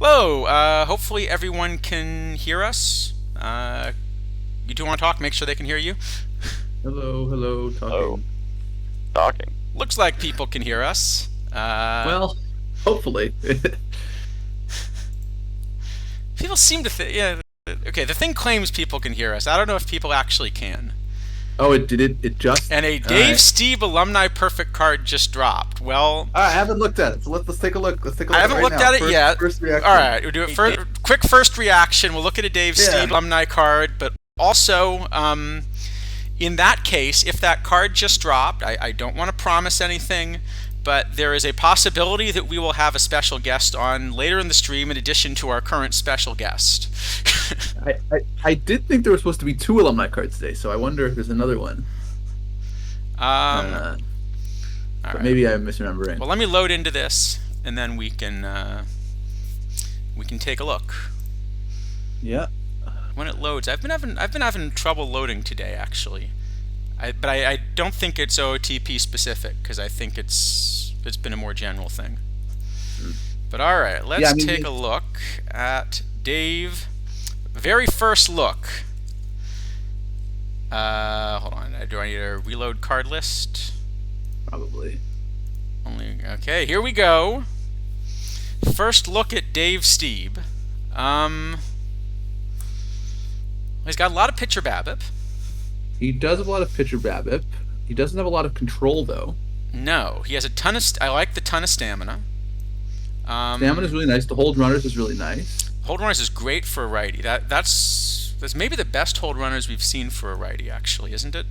Hello. Hopefully everyone can hear us. You do want to talk? Make sure they can hear you. Hello, hello, Oh, talking. talking. Looks like people can hear us. Well, hopefully. People seem to think. Yeah. Okay. The thing claims people can hear us. I don't know if people actually can. Oh, it did it. It just. And a All Dave right. Steve alumni perfect card just dropped. Well, All right, I haven't looked at it. So let's take a look. Let's take a I look at it haven't right looked now. at it First, yet. first All reaction. right, we'll do it first. Quick first reaction. We'll look at a Dave Yeah. Steve alumni card, but also, in that case, if that card just dropped, I don't want to promise anything, but there is a possibility that we will have a special guest on later in the stream in addition to our current special guest. I did think there were supposed to be two alumni cards today, so I wonder if there's another one. um, Uh, all but right. maybe I'm misremembering. Well, let me load into this, and then we can take a look. Yeah. When it loads, I've been having trouble loading today actually. But I don't think it's OOTP specific because I think it's been a more general thing. But all right, let's take a look at Dave. Very first look. Hold on. Do I need a reload card list? Probably. Okay. Here we go. First look at Dave Steeb. He's got a lot of pitcher BABIP. He does have a lot of pitcher BABIP. He doesn't have a lot of control though. No, he has a ton of. I like the ton of stamina. Stamina is really nice. The hold runners is really nice. Hold runners is great for a righty. That's maybe the best hold runners we've seen for a righty, actually, isn't it?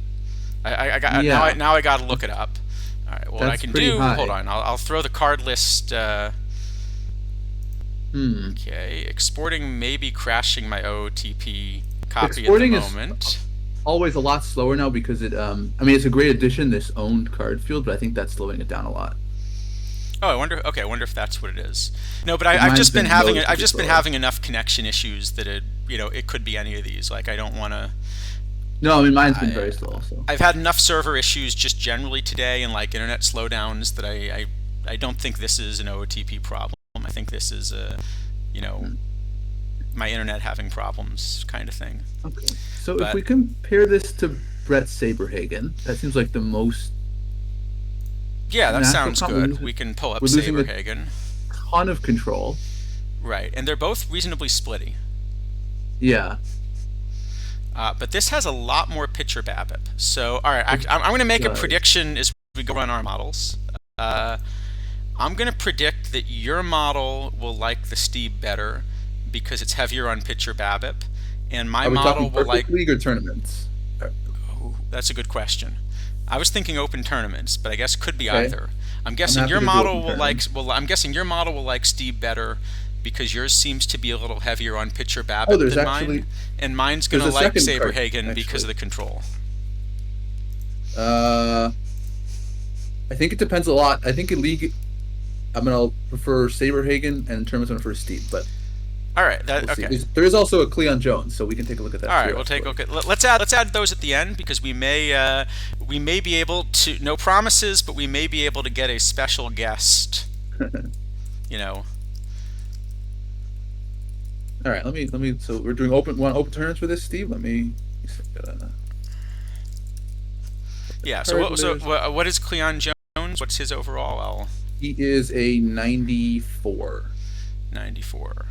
I got Yeah. now I got to look it up. All right. Well, what I That's can pretty do. high. Hold on. I'll throw the card list. Okay. Exporting may be crashing my OOTP copy Exporting at the moment. Always a lot slower now because it I mean it's a great addition, this owned card field, but I think that's slowing it down a lot. Oh, I wonder. Okay, I wonder if that's what it is. No, but Mine's I've just been having noticeably slower. having enough connection issues that it could be any of these. Like I don't want to. No, I mean mine's been very slow also. I've had enough server issues just generally today and like internet slowdowns that I don't think this is an OOTP problem. I think this is a my internet having problems kind of thing. Okay. So if we compare this to Brett Saberhagen, that seems like the most. Yeah, that natural sounds combo. good. We can pull up We're losing a Saberhagen. ton of control. Right, and they're both reasonably splitty. Yeah. But this has a lot more pitcher BABIP. So, all right, I'm going to make a prediction as we go run our models. I'm going to predict that your model will like the Steve better because it's heavier on pitcher BABIP, and my model will like league or tournaments. Oh, that's a good question. I was thinking open tournaments, but I guess it could be Okay. either. I'm guessing your model will like. Well, I'm guessing your model will like Steve better because yours seems to be a little heavier on pitcher BABIP than mine, and mine's going to like Saberhagen because of the control. I think it depends a lot. I think in league, I'm gonna prefer Saberhagen, and in tournaments, I'm gonna prefer Steve. But all right, okay. There is also a Cleon Jones, so we can take a look at that. All right, we'll take a look at. Let's add those at the end because we may be able to. No promises, but we may be able to get a special guest. All right, let me. So we're doing open tournaments for this, Steve. Yeah. So what is Cleon Jones? What's his overall? He is a 94. 94.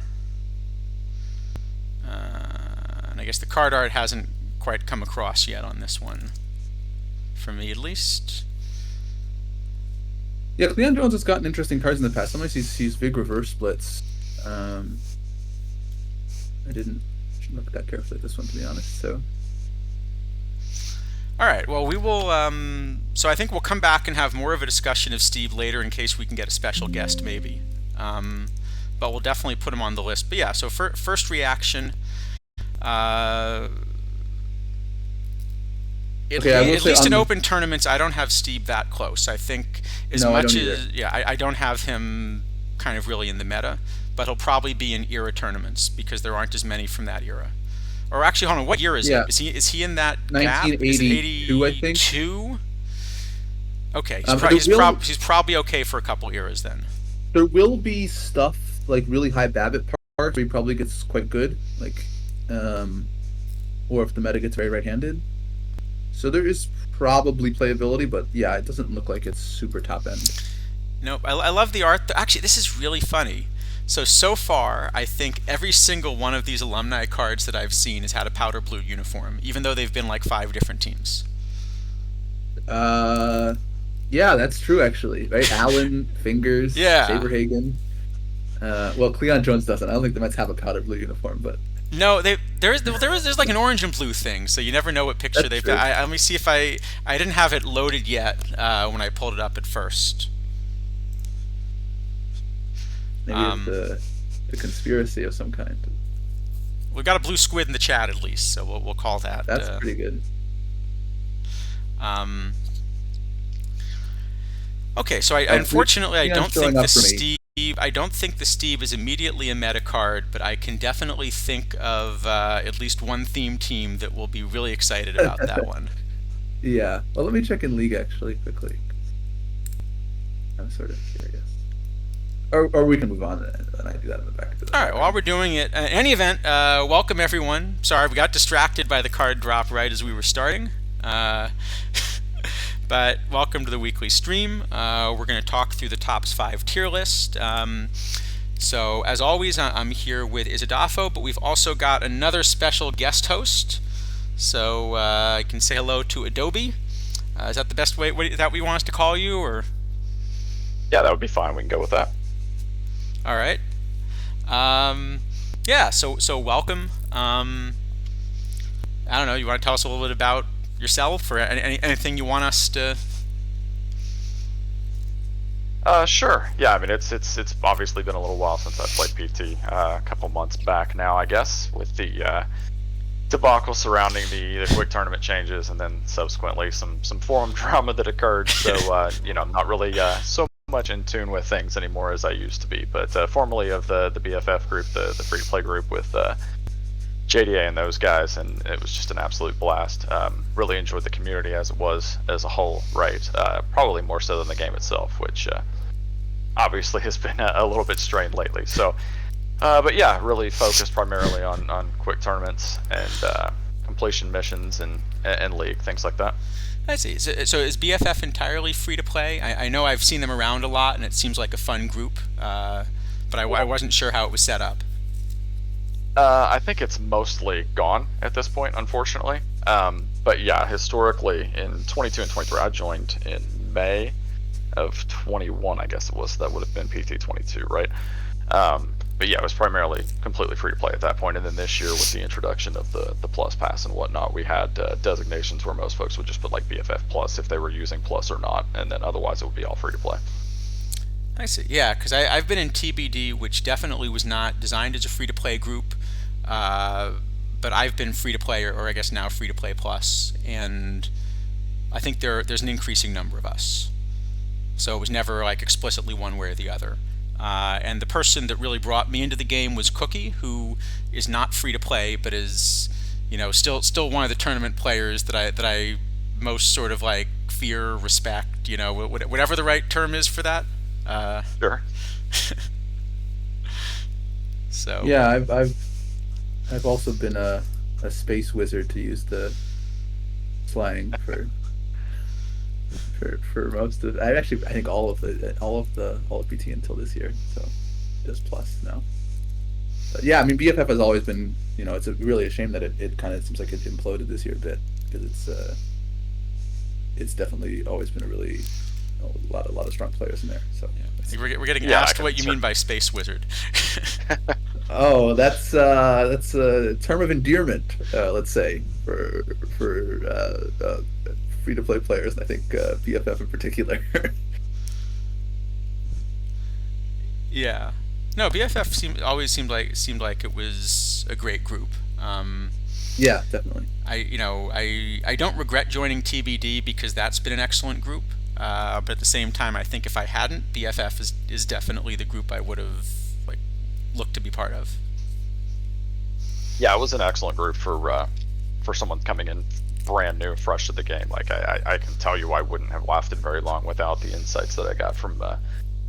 And I guess the card art hasn't quite come across yet on this one, for me at least. Yeah, Cleon Jones has gotten interesting cards in the past. Sometimes he sees big reverse splits. I didn't look that carefully at this one, to be honest. So. All right. Well, we will. So I think we'll come back and have more of a discussion of Steve later in case we can get a special guest, maybe. But we'll definitely put him on the list. But yeah. So first reaction. At least in open tournaments, I don't have Steve that close. I think I don't have him kind of really in the meta, but he'll probably be in era tournaments because there aren't as many from that era. Or actually, hold on, what year is it? Is he in that gap? 1982, I think. 82? Okay, he's probably okay for a couple eras then. There will be stuff like really high Babbitt parts where he probably gets quite good, like, or if the meta gets very right-handed. So there is probably playability, but yeah, it doesn't look like it's super top end. Nope. I love the art. Actually, this is really funny. So far, I think every single one of these alumni cards that I've seen has had a powder blue uniform, even though they've been like 5 different teams. Uh, yeah, that's true actually, right? Allen, Fingers, Yeah. Saberhagen. Well, Cleon Jones doesn't. I don't think the Mets have a powder blue uniform, but No, there's like an orange and blue thing, so you never know what picture that's they've done. true. Let me see if I didn't have it loaded yet when I pulled it up at first. Maybe it's Um, the conspiracy of some kind. we've got a blue squid in the chat at least, so we'll call that. That's pretty good. Um, okay, so Oh, unfortunately I Cleon's don't showing think up the for me. Steve. I don't think the Steve is immediately a meta card, but I can definitely think of at least one theme team that will be really excited about that one. Yeah. Well, let me check in League actually quickly. I'm sort of curious. Or we can move on and I do that in the back. All right, while we're doing it, in any event, welcome everyone. Sorry, we got distracted by the card drop right as we were starting. Uh, but welcome to the weekly stream. We're going to talk through the Topps 5 tier list. So, as always, I'm here with Isidafo, but we've also got another special guest host. So, I can say hello to Adobe. Is that the best way that we want us to call you, or? Yeah, that would be fine. We can go with that. All right. Yeah. So welcome. I don't know. You want to tell us a little bit about yourself, or anything you want us to? Sure. Yeah, I mean it's obviously been a little while since I played PT. A couple months back now, I guess, with the debacle surrounding the quick tournament changes, and then subsequently some forum drama that occurred. So I'm not really so much in tune with things anymore as I used to be. But formerly of the BFF group, the free to play group with JDA and those guys, and it was just an absolute blast. Really enjoyed the community as it was as a whole, right? Probably more so than the game itself, which obviously has been a little bit strained lately. So, but yeah, really focused primarily on quick tournaments and completion missions and league, things like that. I see. So is BFF entirely free to play? I know I've seen them around a lot, and it seems like a fun group, but I wasn't sure how it was set up. I think it's mostly gone at this point, unfortunately. But yeah, historically in 22 and 23, I joined in May of 21, I guess it was. That would have been PT 22, right? But yeah, it was primarily completely free to play at that point. And then this year, with the introduction of the Plus Pass and whatnot, we had designations where most folks would just put like BFF Plus if they were using Plus or not, and then otherwise it would be all free to play. I see. Yeah, because I've been in TBD, which definitely was not designed as a free to play group. But I've been free to play, or I guess now free to play plus, and I think there's an increasing number of us. So it was never like explicitly one way or the other. And the person that really brought me into the game was Cookie, who is not free to play, but is, still one of the tournament players that I most sort of like fear, respect, whatever the right term is for that. Sure. So Yeah, I've also been a space wizard, to use the slang for most of. I think all of PT until this year. So just plus now. But yeah, I mean BFF has always been. It's really a shame that it kind of seems like it imploded this year a bit, because it's definitely always been a lot of strong players in there. So yeah. I think we're getting asked what you mean by space wizard. oh, that's a term of endearment, let's say, for free to play players. I think BFF in particular. Yeah. No, BFF always seemed like it was a great group. Yeah, definitely. I don't regret joining TBD because that's been an excellent group. But at the same time, I think if I hadn't, BFF is definitely the group I would have looked to be part of. Yeah, it was an excellent group for someone coming in brand new, fresh to the game. Like I can tell you, I wouldn't have lasted very long without the insights that I got from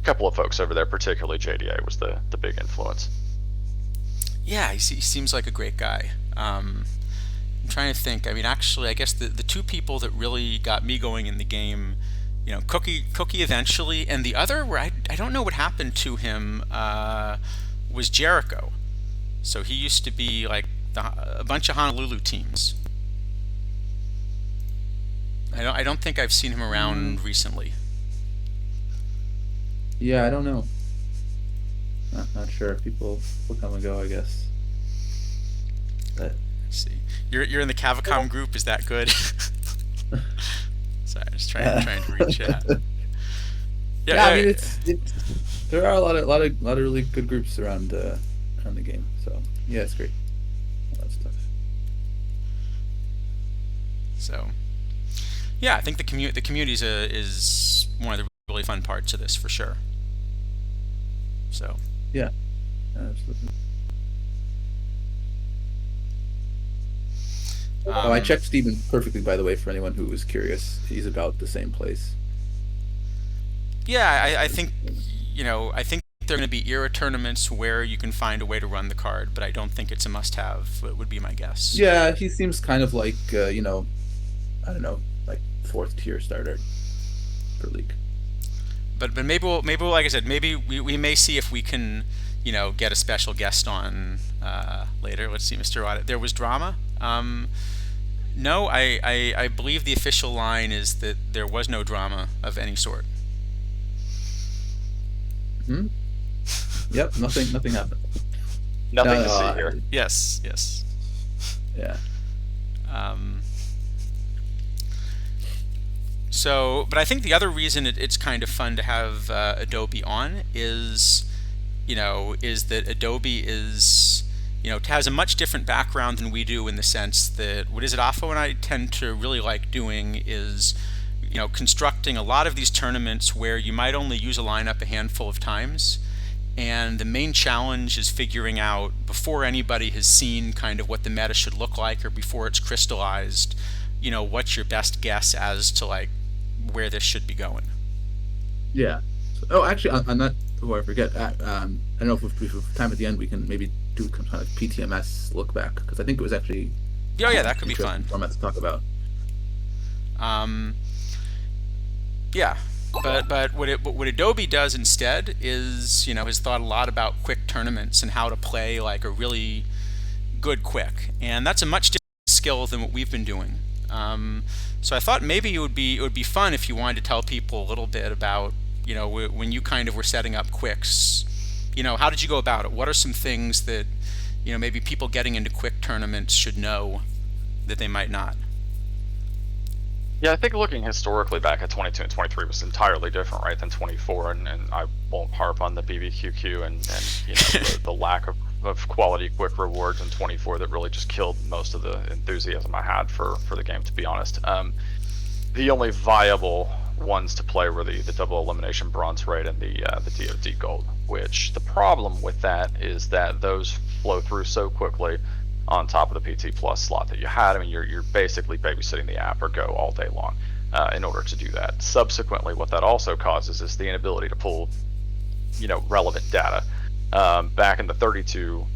couple of folks over there, particularly JDA, was the big influence. Yeah, he seems like a great guy. I'm trying to think. I mean, actually, I guess the two people that really got me going in the game, Cookie eventually, and the other where I don't know what happened to him was Jericho. So he used to be like a bunch of Honolulu teams. I don't think I've seen him around recently. Yeah, I don't know. Not sure. People come and go, I guess. But Let's see. You're in the Cavicom group. Is that good? Sorry, I was trying to reach out. yeah, I mean it's there are a lot of really good groups around the game. So yeah, it's great. All that stuff. So yeah, I think the community is one of the really fun parts of this for sure. So Yeah, absolutely. I checked Steven perfectly, by the way, for anyone who was curious. He's about the same place. Yeah, I think I think there are going to be era tournaments where you can find a way to run the card, but I don't think it's a must-have. Would be my guess. Yeah, he seems kind of like I don't know, like 4th tier starter per league. But maybe we'll like I said, maybe we may see if we can get a special guest on later. Let's see, Mr. Audit. There was drama. No, I believe the official line is that there was no drama of any sort. Hmm. Yep. Nothing happened. Nothing to see here. Yes. Yeah. So, but I think the other reason it's kind of fun to have Adobe on is that Adobe is, has a much different background than we do, in the sense that what isidafo and I tend to really like doing is, constructing a lot of these tournaments where you might only use a lineup a handful of times. And the main challenge is figuring out, before anybody has seen kind of what the meta should look like, or before it's crystallized, what's your best guess as to like where this should be going. Yeah. So, actually, on that, before I forget, I don't know if we have time at the end, we can maybe do some kind of PTMS look back, because I think it was actually yeah, that could be fun format to talk about. Yeah, but what Adobe does instead is, has thought a lot about quick tournaments and how to play like a really good quick, and that's a much different skill than what we've been doing. So I thought maybe it would be fun if you wanted to tell people a little bit about, when you kind of were setting up quicks, how did you go about it? What are some things that, maybe people getting into quick tournaments should know that they might not? Yeah, I think looking historically back at 22 and 23 was entirely different, right, than 24, and I won't harp on the BBQQ and the lack of quality quick rewards in 24 that really just killed most of the enthusiasm I had for the game, to be honest. The only viable ones to play were the double elimination bronze raid and the DoD gold, which the problem with that is that those flow through so quickly on top of the PT Plus slot that you had. I mean, you're basically babysitting the app or Go all day long in order to do that. Subsequently, what that also causes is the inability to pull, relevant data. Back in the 32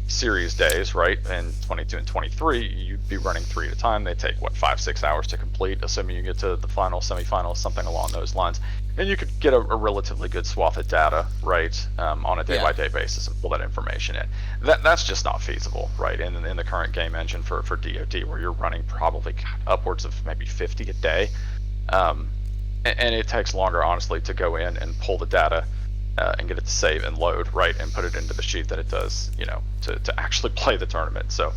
series days, right, and 22 and 23, you'd be running 3 at a time. They take 5-6 hours to complete, assuming you get to the final, semifinals, something along those lines, and you could get a relatively good swath of data, right, on a day-by-day basis and pull that information in. That's just not feasible, right, in the current game engine for DoD, where you're running probably upwards of maybe 50 a day, and it takes longer, honestly, to go in and pull the data and get it to save and load, right, and put it into the sheet that it does, to actually play the tournament. So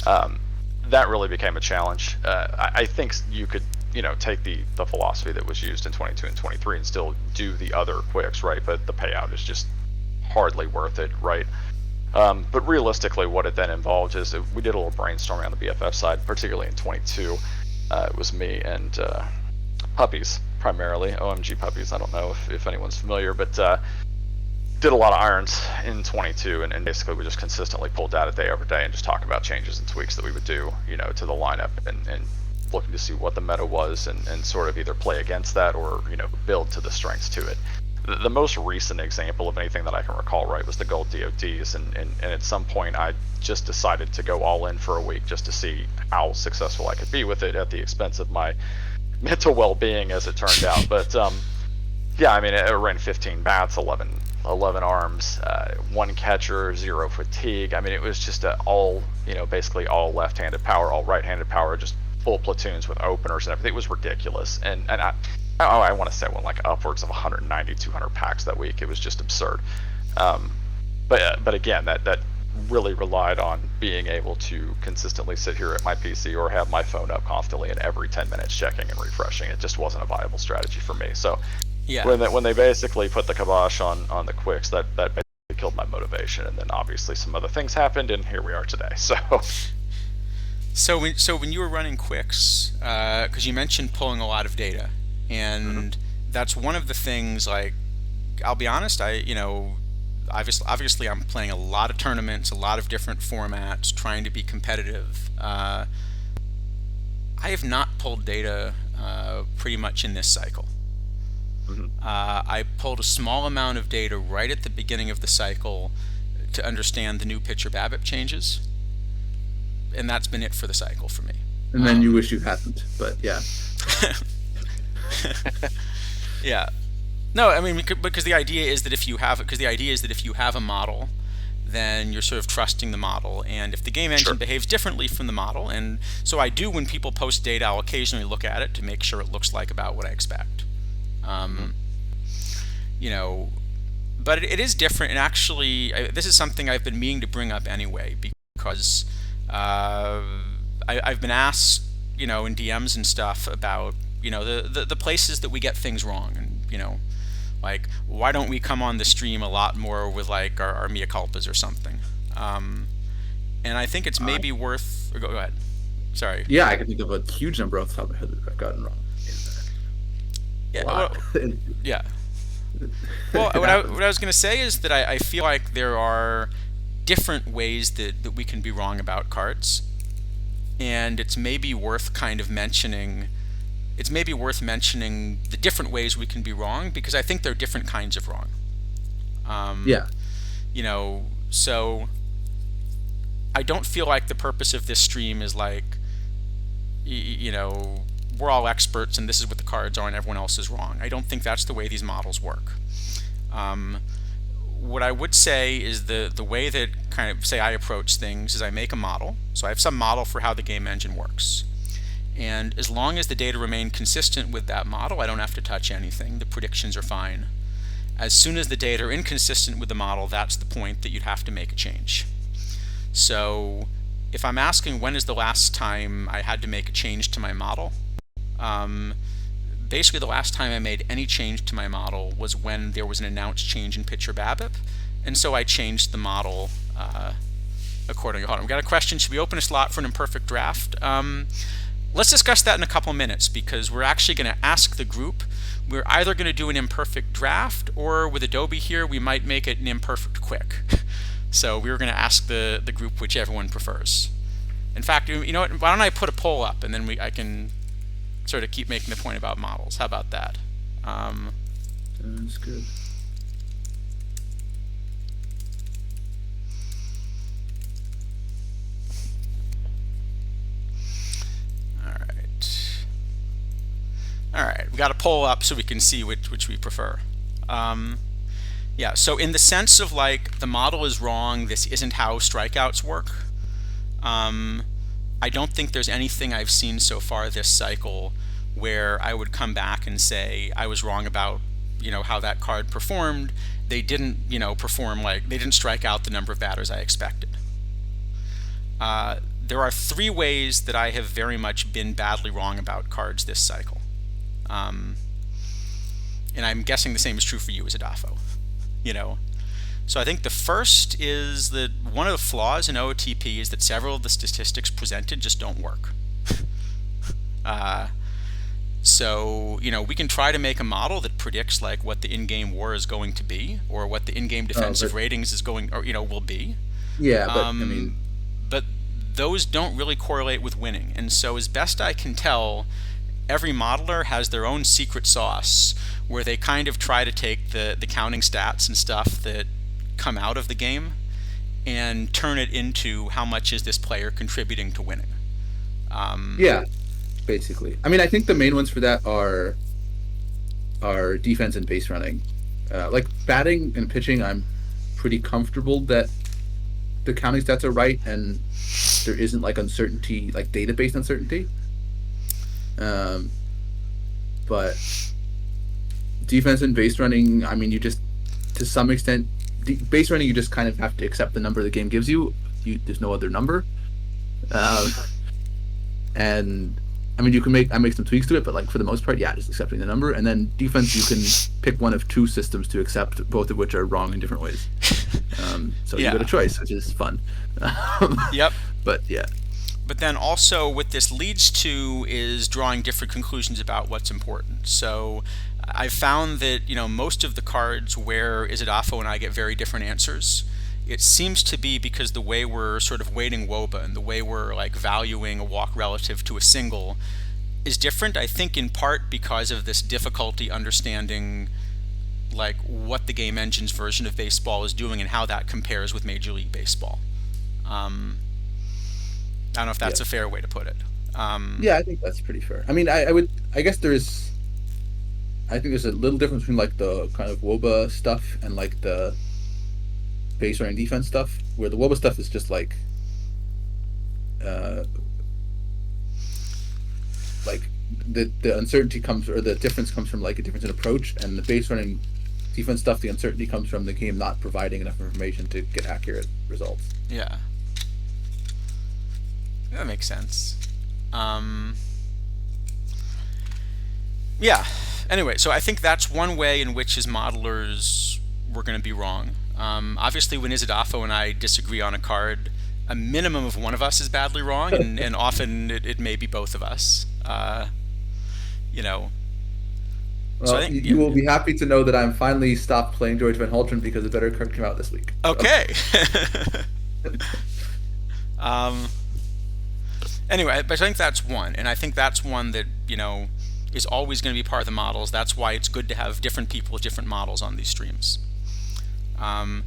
that really became a challenge. I think you could, take the philosophy that was used in 22 and 23 and still do the other quicks, right, but the payout is just hardly worth it, right? But realistically, what it then involved is we did a little brainstorming on the BFF side, particularly in 22. It was me and Puppies, primarily, OMG Puppies. I don't know if anyone's familiar, but did a lot of irons in 22, and basically we just consistently pulled data day over day and just talk about changes and tweaks that we would do, to the lineup, and looking to see what the meta was and sort of either play against that or, build to the strengths to it. the most recent example of anything that I can recall, right, was the gold DOTs, and at some point I just decided to go all in for a week just to see how successful I could be with it at the expense of my mental well-being, as it turned out. But yeah, I mean, it ran 15 bats, 11 arms, one catcher, 0 fatigue. I mean, it was just all, basically all left-handed power, all right-handed power, just full platoons with openers and everything. It was ridiculous. And I want to say I went like upwards of 190, 200 packs that week. It was just absurd. But again, that really relied on being able to consistently sit here at my PC or have my phone up constantly and every 10 minutes checking and refreshing. It just wasn't a viable strategy for me. So Yeah. when they basically put the kibosh on the quicks, that basically killed my motivation. And then obviously some other things happened, and here we are today. So when you were running quicks, because you mentioned pulling a lot of data, and that's one of the things. Like, I'll be honest, obviously I'm playing a lot of tournaments, a lot of different formats, trying to be competitive. I have not pulled data pretty much in this cycle. I pulled a small amount of data right at the beginning of the cycle to understand the new pitcher BABIP changes, and that's been it for the cycle for me. And then you wish you hadn't, but yeah. Yeah. No, I mean, because the idea is that if you have a model, then you're sort of trusting the model. And if the game engine behaves differently from the model, and so I do, when people post data, I'll occasionally look at it to make sure it looks like about what I expect. But it is different. And actually, this is something I've been meaning to bring up anyway, because I've been asked, in DMs and stuff about, the places that we get things wrong, and like, why don't we come on the stream a lot more with like our mea culpas or something? And I think it's maybe worth. Go ahead. Sorry. Yeah, I can think of a huge number off the top of my head that I've gotten wrong. Yeah. Wow. Yeah. Well, what I was going to say is that I feel like there are different ways that we can be wrong about cards, and it's maybe worth kind of mentioning. It's maybe worth mentioning the different ways we can be wrong, because I think there are different kinds of wrong. Yeah. So I don't feel like the purpose of this stream is like, we're all experts and this is what the cards are and everyone else is wrong. I don't think that's the way these models work. What I would say is the way that kind of say I approach things is I make a model. So I have some model for how the game engine works. And as long as the data remain consistent with that model, I don't have to touch anything. The predictions are fine. As soon as the data are inconsistent with the model, that's the point that you'd have to make a change. So if I'm asking when is the last time I had to make a change to my model, basically the last time I made any change to my model was when there was an announced change in pitcher BABIP, and so I changed the model accordingly. Hold on, we've got a question. Should we open a slot for an imperfect draft? Let's discuss that in a couple minutes, because we're actually going to ask the group. We're either going to do an imperfect draft, or with Adobe here, we might make it an imperfect quick. So we were going to ask the group whichever one prefers. In fact, you know what? Why don't I put a poll up, and then I can sort of keep making the point about models. How about that? Sounds good. All right, we got a poll up so we can see which we prefer. Yeah, so in the sense of like the model is wrong, this isn't how strikeouts work. I don't think there's anything I've seen so far this cycle where I would come back and say I was wrong about how that card performed. They didn't perform, like they didn't strike out the number of batters I expected. There are 3 ways that I have very much been badly wrong about cards this cycle. And I'm guessing the same is true for you, isidafo. So I think the first is that one of the flaws in OOTP is that several of the statistics presented just don't work. So we can try to make a model that predicts like what the in-game WAR is going to be, or what the in-game defensive ratings is going, or will be. Yeah, but I mean, but those don't really correlate with winning. And so as best I can tell, every modeler has their own secret sauce where they kind of try to take the counting stats and stuff that come out of the game and turn it into how much is this player contributing to winning. Yeah, basically. I mean, I think the main ones for that are defense and base running. Like batting and pitching, I'm pretty comfortable that the counting stats are right and there isn't like uncertainty, like database uncertainty. But defense and base running, I mean, you just, to some extent, base running, you just kind of have to accept the number the game gives you. There's no other number. And I mean, I make some tweaks to it, but like for the most part, yeah, just accepting the number. And then defense, you can pick one of two systems to accept, both of which are wrong in different ways. So you get a choice, which is fun. Yep. But yeah. But then also what this leads to is drawing different conclusions about what's important. So I've found that, most of the cards where Isidafo and I get very different answers, it seems to be because the way we're sort of weighting WOBA and the way we're like valuing a walk relative to a single is different. I think in part because of this difficulty understanding like what the game engine's version of baseball is doing and how that compares with Major League Baseball. I don't know if that's a fair way to put it. Yeah, I think that's pretty fair. I mean, I guess I think there's a little difference between like the kind of WOBA stuff and like the base running defense stuff, where the WOBA stuff is just like the uncertainty comes, or the difference comes from like a difference in approach, and the base running defense stuff, the uncertainty comes from the game not providing enough information to get accurate results. Yeah. That makes sense. Yeah. Anyway, so I think that's one way in which as modelers we're going to be wrong. Obviously, when Isidafo and I disagree on a card, a minimum of one of us is badly wrong, and often it may be both of us. Well, so I think, you will be happy to know that I'm finally stopped playing George Van Holtren because a better card came out this week. Okay. Anyway, but I think that's one, and I think that's one that is always going to be part of the models. That's why it's good to have different people with different models on these streams. The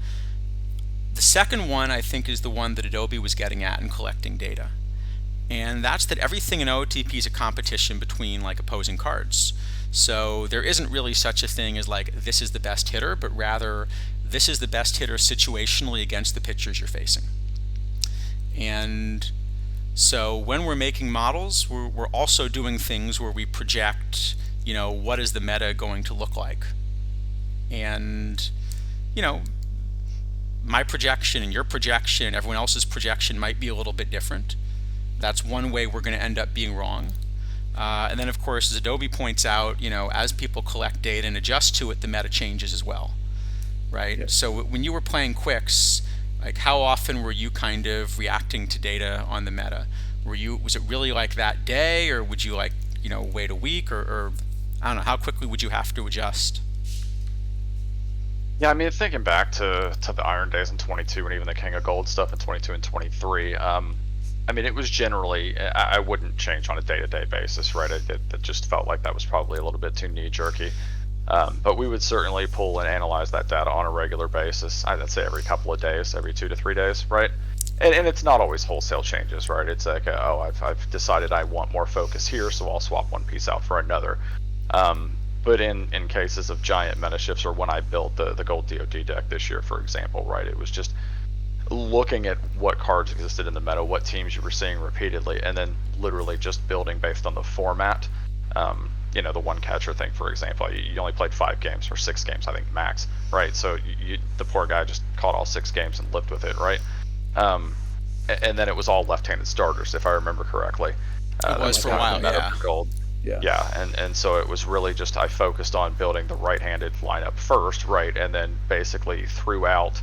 second one, I think, is the one that Adobe was getting at in collecting data. And that's that everything in OTP is a competition between like opposing cards. So there isn't really such a thing as like this is the best hitter, but rather this is the best hitter situationally against the pitchers you're facing. And so when we're making models, we're also doing things where we project, what is the meta going to look like? And, my projection and your projection and everyone else's projection might be a little bit different. That's one way we're going to end up being wrong. And then, of course, as Adobe points out, as people collect data and adjust to it, the meta changes as well, right? Yep. So when you were playing Quicks, like how often were you kind of reacting to data on the meta? Was it really like that day, or would you like, wait a week, or I don't know, how quickly would you have to adjust? Yeah, I mean, thinking back to the Iron days in 22 and even the King of Gold stuff in 22 and 23, I mean, it was generally, I wouldn't change on a day-to-day basis, right? It just felt like that was probably a little bit too knee-jerky. But we would certainly pull and analyze that data on a regular basis. I'd say every couple of days, every 2 to 3 days, right? And it's not always wholesale changes, right? It's like, I've decided I want more focus here, so I'll swap one piece out for another. But in cases of giant meta shifts, or when I built the Gold DoD deck this year, for example, right, it was just looking at what cards existed in the meta, what teams you were seeing repeatedly, and then literally just building based on the format. The one catcher thing, for example, you only played 5 games or 6 games, I think, max, right? So the poor guy just caught all 6 games and lived with it, right? And then it was all left-handed starters, if I remember correctly. It was for a while, yeah. For Gold. Yeah, and so it was really just, I focused on building the right-handed lineup first, right? And then basically throughout,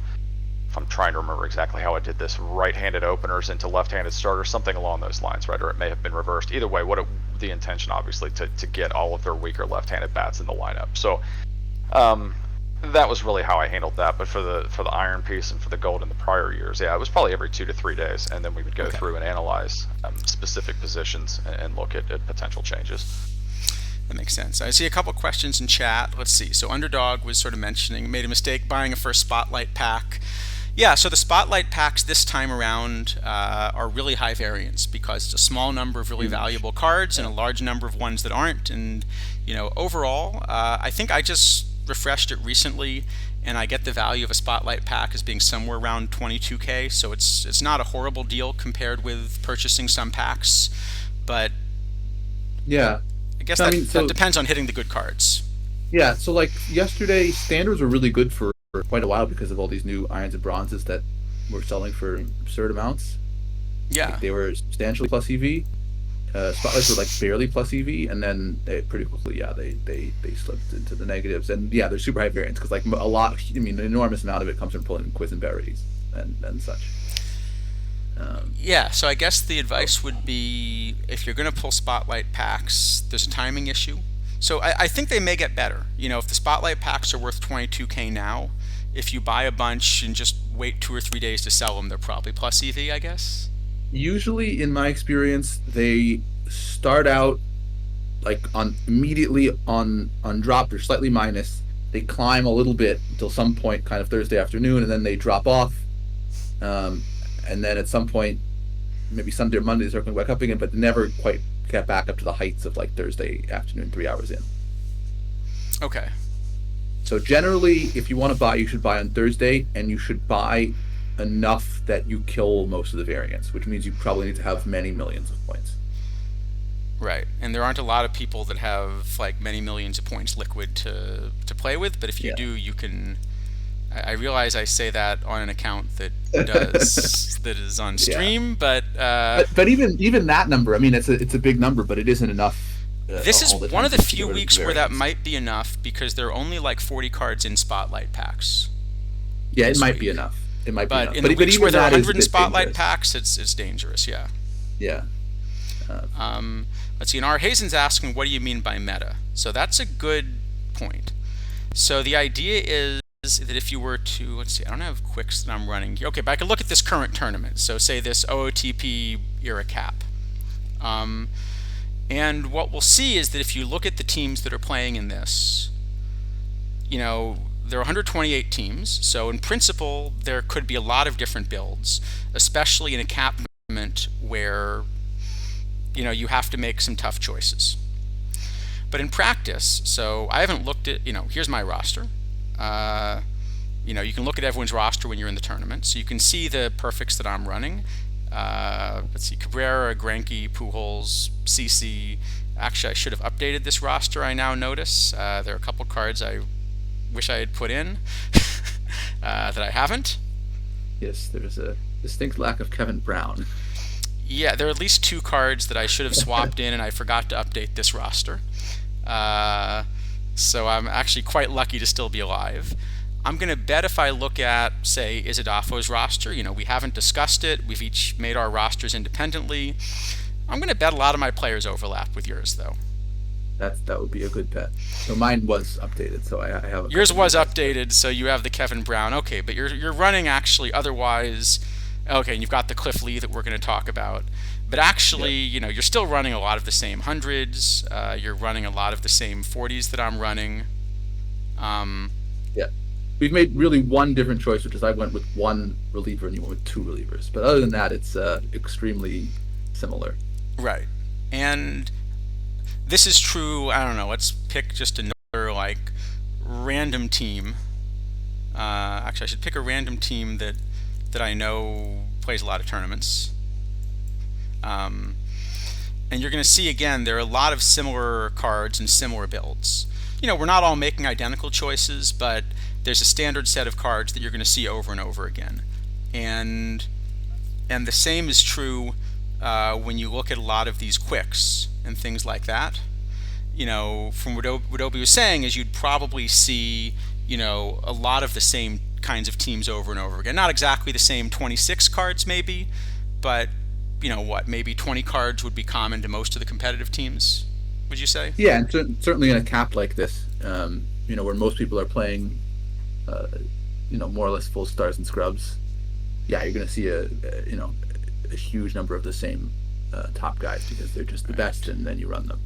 if I'm trying to remember exactly how I did this, right-handed openers into left-handed starters, something along those lines, right? Or it may have been reversed. Either way, the intention, obviously, to get all of their weaker left-handed bats in the lineup. So that was really how I handled that. But for the Iron piece and for the Gold in the prior years, yeah, it was probably every 2 to 3 days, and then we would go through and analyze specific positions and look at potential changes. That makes sense. I see a couple questions in chat. Let's see. So Underdog was sort of mentioning, made a mistake buying a first Spotlight pack. Yeah, so the Spotlight packs this time around are really high variance because it's a small number of really valuable cards and a large number of ones that aren't. And, overall, I think I just refreshed it recently, and I get the value of a Spotlight pack as being somewhere around 22K, so it's not a horrible deal compared with purchasing some packs, but yeah, I guess so that depends on hitting the good cards. Yeah, so like yesterday, standards were really good for quite a while because of all these new irons and bronzes that were selling for absurd amounts. Yeah. Like they were substantially plus EV. Spotlights were like barely plus EV, and then they pretty quickly, they slipped into the negatives. And yeah, they're super high variance because like an enormous amount of it comes from pulling quisenberries and such. Yeah, so I guess the advice would be if you're going to pull Spotlight packs, there's a timing issue. So I think they may get better. If the Spotlight packs are worth 22K now, if you buy a bunch and just wait 2 or 3 days to sell them, they're probably plus EV, I guess. Usually, in my experience, they start out like immediately on dropped or slightly minus. They climb a little bit until some point, kind of Thursday afternoon, and then they drop off. And then at some point, maybe Sunday or Monday, they're going back up again, but never quite get back up to the heights of like Thursday afternoon, 3 hours in. Okay. So generally, if you want to buy, you should buy on Thursday, and you should buy enough that you kill most of the variance, which means you probably need to have many millions of points. Right, and there aren't a lot of people that have like many millions of points liquid to play with, but if you do, you can. I realize I say that on an account that does that is on stream, but even that number, I mean, it's a big number, but it isn't enough. This is one of the few weeks where that might be enough because there are only like 40 cards in Spotlight packs. Yeah, it might be enough. It might be enough. In the weeks where there are 100 in Spotlight dangerous. packs, it's dangerous. Yeah. Yeah. Let's see. And R. Hazen's asking, what do you mean by meta? So that's a good point. So the idea is that if you were to, let's see, I don't have quicks that I'm running here. Okay, but I can look at this current tournament. So say this OOTP era cap. And what we'll see is that if you look at the teams that are playing in this, there are 128 teams. So in principle, there could be a lot of different builds, especially in a cap tournament where you have to make some tough choices. But in practice, so I haven't looked at, here's my roster. You can look at everyone's roster when you're in the tournament, so you can see the perfects that I'm running. Let's see, Cabrera, Greinke, Pujols, CC. Actually, I should have updated this roster, I now notice. There are a couple cards I wish I had put in that I haven't. Yes, there's a distinct lack of Kevin Brown. Yeah, there are at least 2 cards that I should have swapped in, and I forgot to update this roster. So I'm actually quite lucky to still be alive. I'm going to bet if I look at, say, Isidafo's roster, we haven't discussed it. We've each made our rosters independently. I'm going to bet a lot of my players overlap with yours, though. That would be a good bet. So mine was updated, so I have. Yours was updated, so you have the Kevin Brown. Okay, but you're running actually otherwise. Okay, and you've got the Cliff Lee that we're going to talk about. But actually, you're still running a lot of the same hundreds. You're running a lot of the same 40s that I'm running. Yeah. We've made really one different choice, which is I went with 1 reliever and you went with 2 relievers. But other than that, it's extremely similar. Right. And this is true, I don't know, let's pick just another, random team. Actually, I should pick a random team that I know plays a lot of tournaments. And you're going to see, again, there are a lot of similar cards and similar builds. We're not all making identical choices, but there's a standard set of cards that you're going to see over and over again. And the same is true when you look at a lot of these quicks and things like that. From what Adobe was saying is you'd probably see, a lot of the same kinds of teams over and over again. Not exactly the same 26 cards maybe, but maybe 20 cards would be common to most of the competitive teams, would you say? Yeah, and certainly in a cap like this, where most people are playing, more or less full stars and scrubs, yeah, you're going to see a huge number of the same top guys because they're just the best, and then you run them.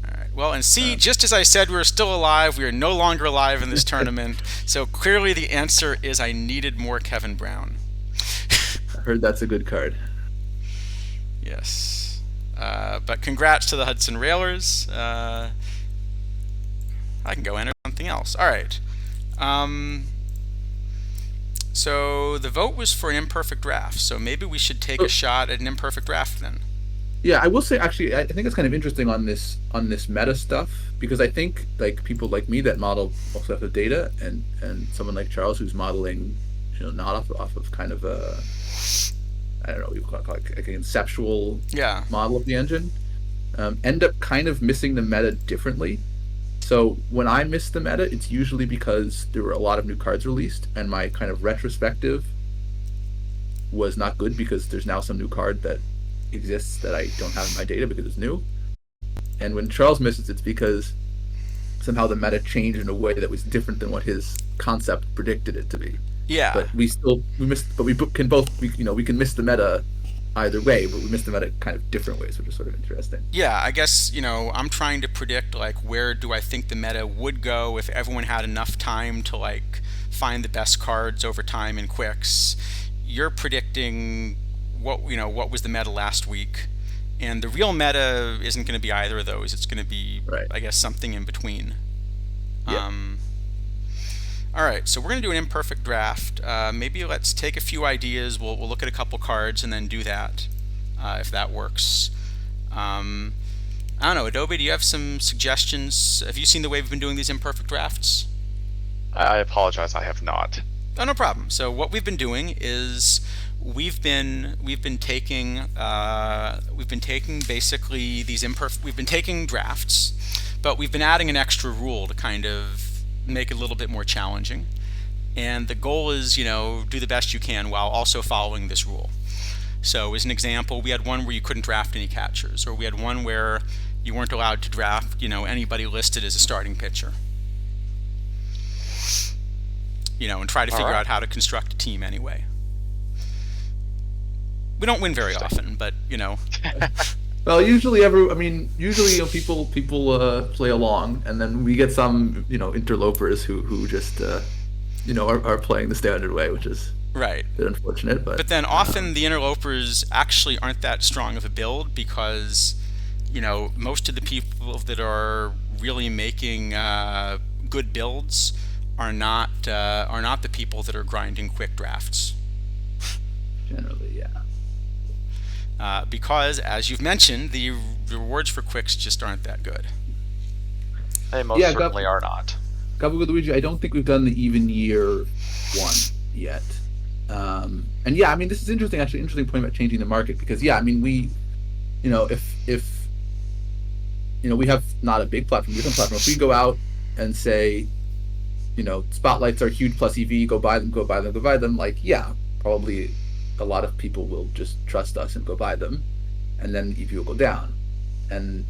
All right. Well, and see, just as I said, we were still alive. We are no longer alive in this tournament. So clearly, the answer is I needed more Kevin Brown. I heard that's a good card. Yes. But congrats to the Hudson Railers. I can go enter something else. All right. So the vote was for an imperfect draft. So maybe we should take a shot at an imperfect draft then. Yeah, I will say actually, I think it's kind of interesting on this meta stuff, because I think like people like me that model also have the data, and someone like Charles who's modeling, not off of kind of a, I don't know, we call it like a conceptual model of the engine, end up kind of missing the meta differently. So when I miss the meta, it's usually because there were a lot of new cards released, and my kind of retrospective was not good because there's now some new card that exists that I don't have in my data because it's new. And when Charles misses, it's because somehow the meta changed in a way that was different than what his concept predicted it to be. Yeah. But we miss the meta either way, but we miss the meta kind of different ways, which is sort of interesting. Yeah, I guess, I'm trying to predict like where do I think the meta would go if everyone had enough time to like find the best cards over time in quicks. You're predicting what was the meta last week, and the real meta isn't going to be either of those. It's going to be, I guess, something in between. Yeah. All right, so we're going to do an imperfect draft. Maybe let's take a few ideas. We'll look at a couple cards and then do that, if that works. I don't know, Adobe, do you have some suggestions? Have you seen the way we've been doing these imperfect drafts? I apologize, I have not. Oh, no problem. So what we've been doing is we've been taking basically these we've been taking drafts, but we've been adding an extra rule to kind of make it a little bit more challenging. And the goal is, do the best you can while also following this rule. So as an example, we had one where you couldn't draft any catchers, or we had one where you weren't allowed to draft, anybody listed as a starting pitcher. And try to figure out how to construct a team anyway. We don't win very often, but Well, usually people play along, and then we get some interlopers who just are playing the standard way, which is right. a bit unfortunate. But then often the interlopers actually aren't that strong of a build because most of the people that are really making good builds are not the people that are grinding quick drafts. Generally, yeah. Because, as you've mentioned, the rewards for quicks just aren't that good. They most certainly are not. Gabu Luigi, I don't think we've done the even year one yet. And this is interesting. Actually, interesting point about changing the market because we, if we have not a big platform, different platform. If we go out and say, spotlights are huge plus EV, go buy them. Probably a lot of people will just trust us and go buy them, and then EV will go down. And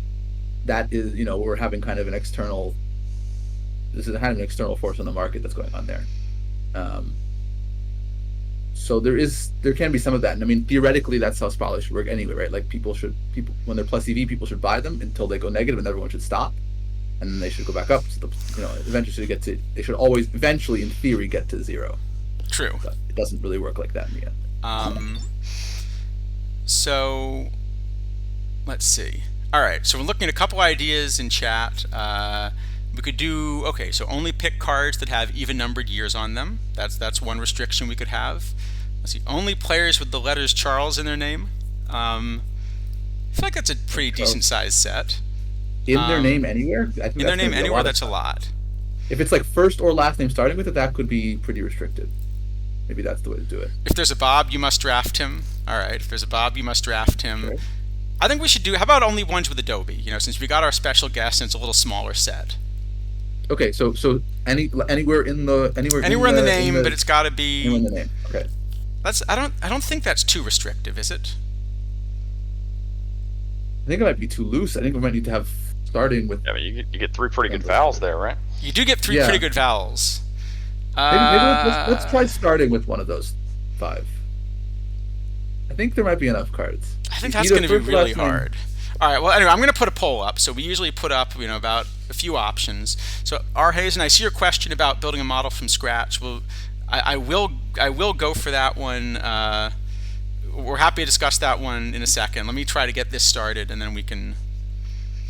that is, we're having kind of an external force on the market that's going on there. So there can be some of that. And theoretically that's how spotlights should work anyway, right? Like people when they're plus EV, people should buy them until they go negative, and everyone should stop. And then they should go back up. So they should always eventually, in theory, get to zero. True. But it doesn't really work like that in the end. So let's see. All right, so we're looking at a couple ideas in chat. We could do, so only pick cards that have even numbered years on them. That's one restriction we could have. Let's see, only players with the letters Charles in their name. I feel like that's a pretty decent sized set. In their name anywhere? I think in their name anywhere, that's a lot. If it's like first or last name starting with it, that could be pretty restricted. Maybe that's the way to do it. If there's a Bob, you must draft him. All right, if there's a Bob, you must draft him. Okay. I think we should how about only ones with Adobe? Since we got our special guest and it's a little smaller set. Okay, so anywhere in the name, but it's got to be anywhere in the name. Okay. I don't think that's too restrictive, is it? I think it might be too loose. I think we might need to have starting with. You get three pretty good vowels there, right? You do get three pretty good vowels. Maybe let's try starting with one of those 5. I think there might be enough cards. I think that's going to be really hard. All right. Well, anyway, I'm going to put a poll up. So we usually put up, about a few options. So R. Hazen, I see your question about building a model from scratch. Well, I will go for that one. We're happy to discuss that one in a second. Let me try to get this started, and then we can.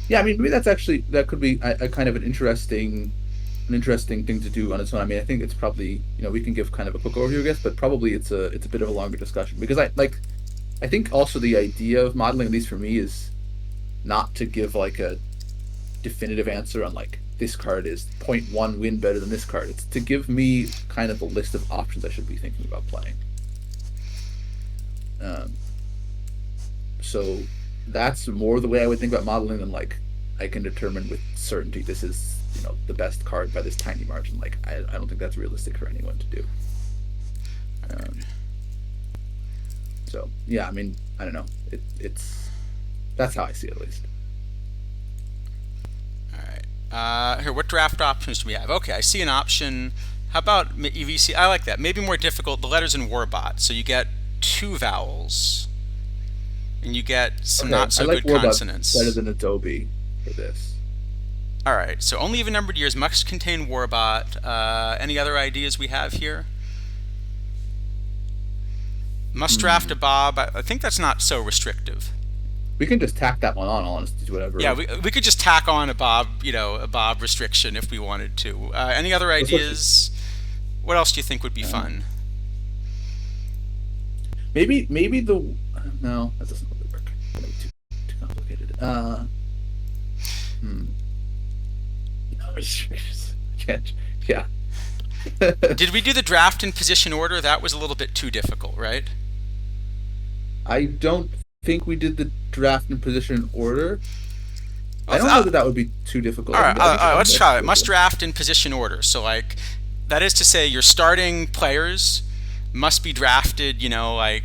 Yeah, I mean, maybe that could be a kind of an interesting thing to do on its own. I mean, I think it's probably, we can give kind of a quick overview, I guess, but probably it's a bit of a longer discussion, because I think also the idea of modeling, at least for me, is not to give like a definitive answer on like this card is 0.1 win better than this card. It's to give me kind of a list of options I should be thinking about playing. So that's more the way I would think about modeling than like I can determine with certainty this is the best card by this tiny margin. Like I don't think that's realistic for anyone to do. So yeah, I mean, I don't know. It's that's how I see it, at least. All right. Here, what draft options do we have? Okay, I see an option. How about EVC? I like that. Maybe more difficult. The letters in Warbot. So you get 2 vowels, and you get some not so good consonants. Better than Adobe for this. All right. So only even numbered years must contain Warbot. Any other ideas we have here? Must draft a Bob. I think that's not so restrictive. We can just tack that one on, honestly, to whatever. Yeah, we could just tack on a Bob, a Bob restriction if we wanted to. Any other ideas? What else do you think would be fun? Maybe the no, that doesn't really work. Maybe too complicated. No restrictions. Yeah. Did we do the draft in position order? That was a little bit too difficult, right? I don't think we did the draft in position order. I don't know that would be too difficult. All right, let's try it. Must draft in position order. So, like, that is to say, your starting players must be drafted, like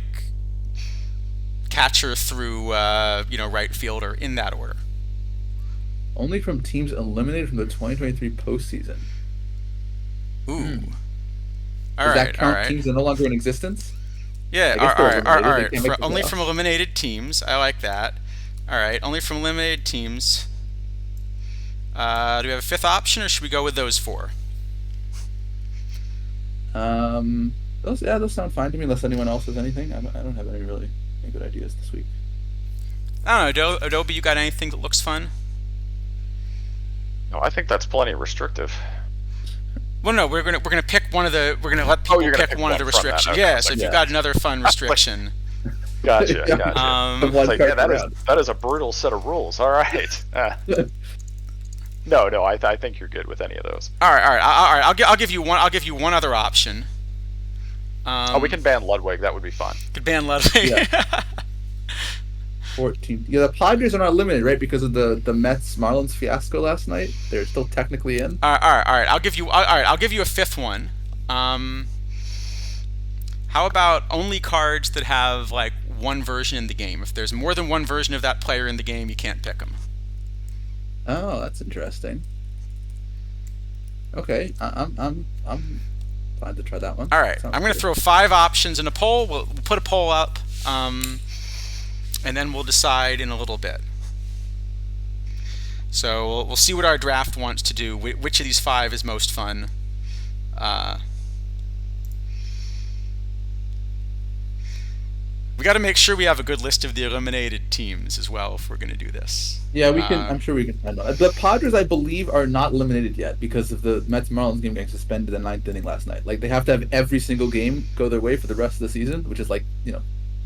catcher through, right fielder in that order. Only from teams eliminated from the 2023 postseason. Ooh. Does that count teams that are no longer in existence? Yeah, all right. Only from eliminated teams. I like that. All right, only from eliminated teams. Do we have a 5th option, or should we go with those 4? Those sound fine to me, unless anyone else has anything. I don't have any good ideas this week. I don't know, Adobe, you got anything that looks fun? No, I think that's plenty restrictive. Well, no, we're gonna pick one of the. We're gonna let people pick one of the restrictions. Okay. Yeah. So if you've got another fun restriction. Gotcha. That is a brutal set of rules. All right. No, I think you're good with any of those. All right. I'll give you one. I'll give you one other option. We can ban Ludwig. That would be fun. Could ban Ludwig. Yeah. 14. Yeah, the Padres are not limited, right? Because of the Mets Marlins fiasco last night. They're still technically in. All right. I'll give you a 5th one. How about only cards that have like one version in the game? If there's more than one version of that player in the game, you can't pick them. Oh, that's interesting. Okay, I'm fine to try that one. All right, I'm going to throw 5 options in a poll. We'll put a poll up. And then we'll decide in a little bit. So we'll see what our draft wants to do. Which of these 5 is most fun? We got to make sure we have a good list of the eliminated teams as well if we're going to do this. Yeah, we can. I'm sure we can find out. The Padres, I believe, are not eliminated yet because of the Mets Marlins game getting suspended in the 9th inning last night. Like they have to have every single game go their way for the rest of the season, which is like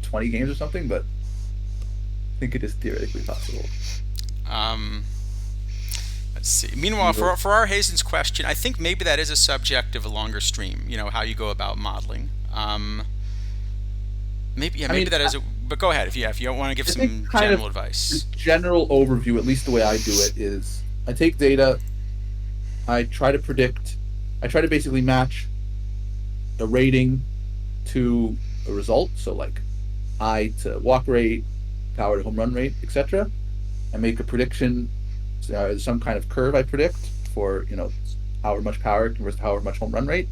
20 games or something, but I think it is theoretically possible. Let's see. Meanwhile, for our Hazen's question, I think maybe that is a subject of a longer stream. How you go about modeling. Maybe that is. But go ahead if you don't want to give some general advice. General overview, at least the way I do it, is I take data, I try to predict, I try to basically match a rating to a result. So like eye to walk rate, power to home run rate, etc. I make a prediction, some kind of curve I predict for however much power versus however much home run rate,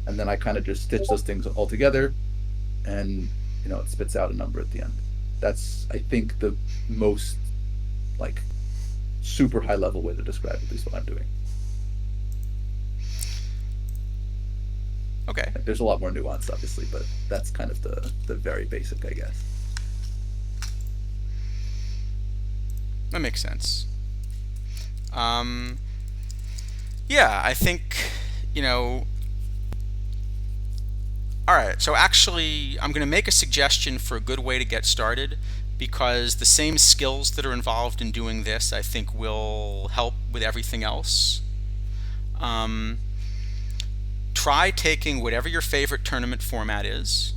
and then I kind of just stitch those things all together, and it spits out a number at the end. That's I think the most like super high level way to describe at least what I'm doing. Okay. Like, there's a lot more nuance, obviously, but that's kind of the very basic, I guess. That makes sense. Yeah, I think, all right, so actually, I'm going to make a suggestion for a good way to get started, because the same skills that are involved in doing this, I think, will help with everything else. Try taking whatever your favorite tournament format is,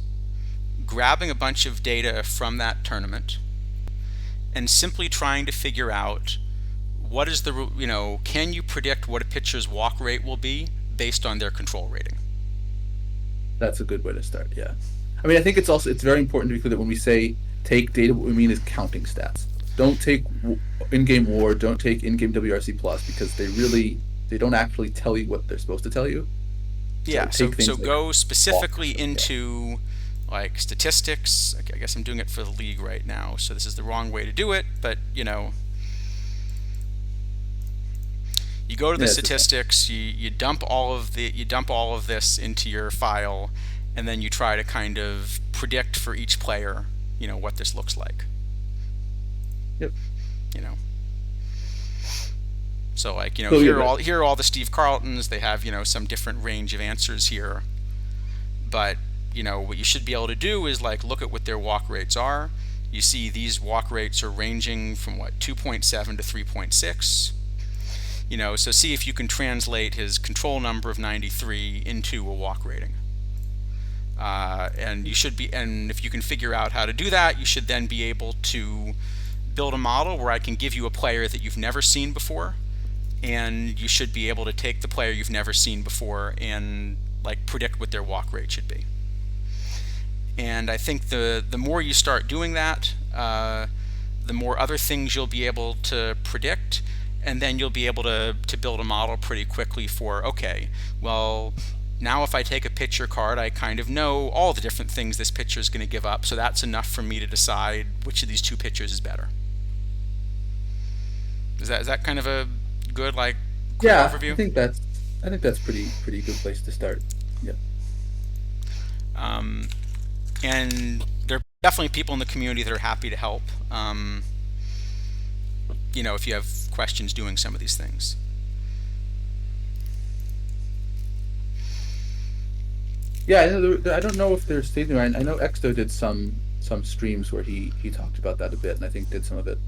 grabbing a bunch of data from that tournament, and simply trying to figure out what is can you predict what a pitcher's walk rate will be based on their control rating? That's a good way to start. Yeah, I mean, I think it's very important to be clear that when we say take data, what we mean is counting stats. Don't take in-game WAR, don't take in-game WRC plus, because they don't actually tell you what they're supposed to tell you. Yeah, so go specifically into like statistics. Okay, I guess I'm doing it for the league right now, so this is the wrong way to do it, but you go to the statistics, you dump all of this into your file, and then you try to kind of predict for each player, what this looks like. Yep. So like, here are all the Steve Carltons. They have, some different range of answers here. But, what you should be able to do is like look at what their walk rates are. You see these walk rates are ranging from 2.7 to 3.6. So see if you can translate his control number of 93 into a walk rating. And if you can figure out how to do that, you should then be able to build a model where I can give you a player that you've never seen before, and you should be able to take the player you've never seen before and like predict what their walk rate should be. And I think the more you start doing that, the more other things you'll be able to predict, and then you'll be able to build a model pretty quickly for, okay, well, now if I take a pitcher card, I kind of know all the different things this pitcher is going to give up, so that's enough for me to decide which of these two pitchers is better. Is that kind of a good quick overview? I think that's pretty good place to start. Yeah. And there are definitely people in the community that are happy to help. If you have questions doing some of these things. Yeah, I don't know if they're saving. I know Exto did some streams where he talked about that a bit, and I think did some of it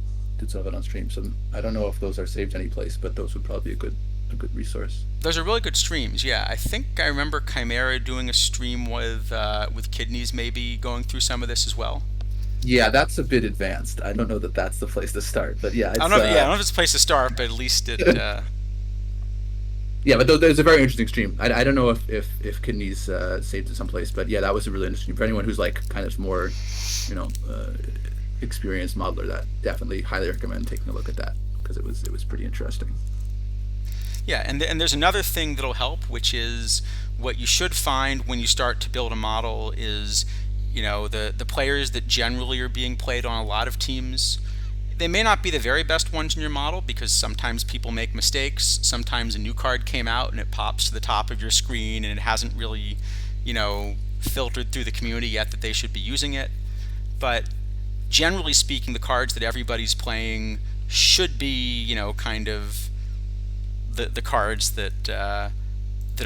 on stream. So I don't know if those are saved any place, but those would probably be a good resource. Those are really good streams. Yeah, I think I remember Chimera doing a stream with Kidneys, maybe going through some of this as well. Yeah, that's a bit advanced. I don't know that that's the place to start, but yeah. I don't know if it's a place to start, but at least it. Yeah, but there's a very interesting stream. I don't know if Kidneys saved it someplace, but yeah, that was a really interesting for anyone who's like kind of more, experienced modeler. That definitely highly recommend taking a look at that, because it was pretty interesting. Yeah, and there's another thing that'll help, which is what you should find when you start to build a model is, the players that generally are being played on a lot of teams. They may not be the very best ones in your model, because sometimes people make mistakes. Sometimes a new card came out and it pops to the top of your screen and it hasn't really, filtered through the community yet that they should be using it. But generally speaking, the cards that everybody's playing should be, kind of the cards that are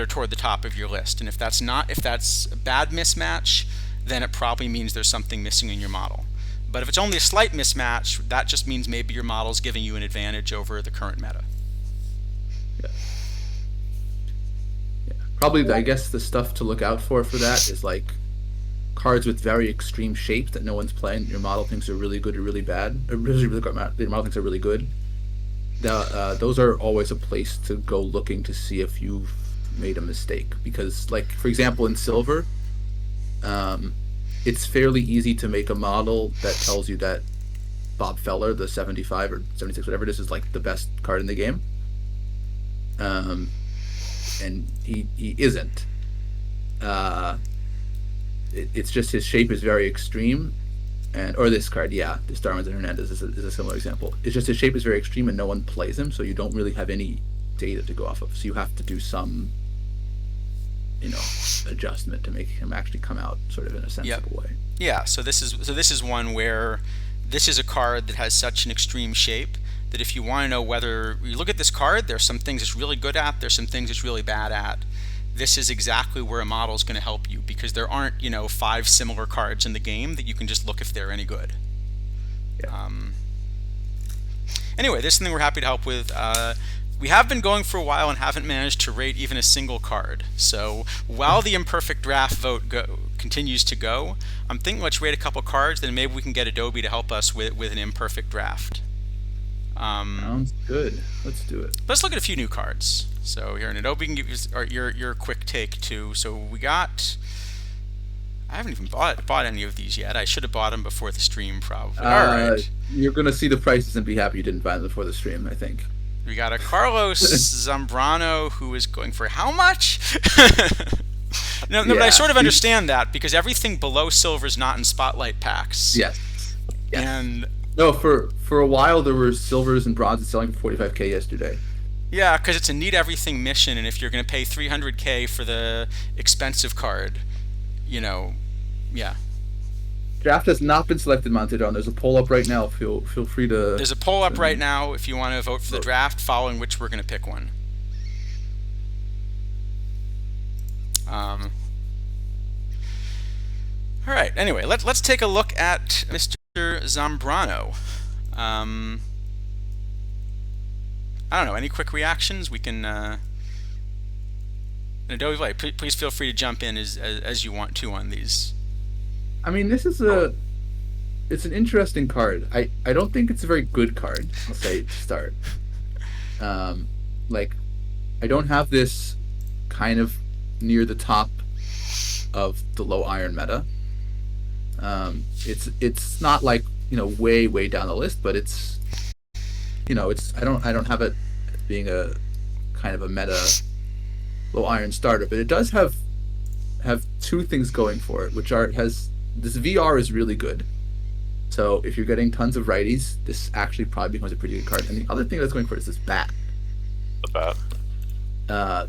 toward the top of your list. And if that's a bad mismatch, then it probably means there's something missing in your model. But if it's only a slight mismatch, that just means maybe your model's giving you an advantage over the current meta. Yeah. Probably, I guess the stuff to look out for that is like cards with very extreme shapes that no one's playing. Your model thinks are really good or really bad. Or really good. Your model thinks are really good. Those are always a place to go looking to see if you've made a mistake. Because, like, for example, in Silver, it's fairly easy to make a model that tells you that Bob Feller, the 75 or 76, whatever it is like the best card in the game. And he isn't. It's just his shape is very extreme, or this card, yeah, this Darwin Hernandez is a similar example. It's just his shape is very extreme and no one plays him, so you don't really have any data to go off of. So you have to do some, adjustment to make him actually come out sort of in a sensible way. Yeah. So this is one where this is a card that has such an extreme shape that if you want to know whether you look at this card, there's some things it's really good at, there's some things it's really bad at. This is exactly where a model is going to help you because there aren't 5 similar cards in the game that you can just look if they're any good. Yeah. Anyway, this is something we're happy to help with. We have been going for a while and haven't managed to rate even a single card. So while the imperfect draft vote continues to go, I'm thinking let's rate a couple cards, then maybe we can get Adobe to help us with an imperfect draft. Sounds good. Let's do it. Let's look at a few new cards. So here in Adobe, you can give your quick take too. So we got. I haven't even bought any of these yet. I should have bought them before the stream, probably. All right. You're gonna see the prices and be happy you didn't buy them before the stream, I think. We got a Carlos Zambrano who is going for how much? No, but I sort of understand that because everything below silver is not in spotlight packs. Yes. And no, for a while there were silvers and bronzes selling for 45K yesterday. Yeah, because it's a need everything mission, and if you're going to pay 300K for the expensive card, yeah. Draft has not been selected, Montedon. There's a poll up right now. Feel free to. There's a poll up right now if you want to vote for the draft, following which we're going to pick one. All right. Anyway, let's take a look at Mr. Zambrano. I don't know. Any quick reactions? We can. Adobe, please feel free to jump in as you want to on these. I mean, this is it's an interesting card. I don't think it's a very good card, I'll say to start. I don't have this kind of near the top of the low iron meta. It's not like, way down the list, but it's I don't have it being a kind of a meta low iron starter, but it does have 2 things going for it, which this VR is really good. So if you're getting tons of righties, this actually probably becomes a pretty good card. And the other thing that's going for it is this bat. The bat.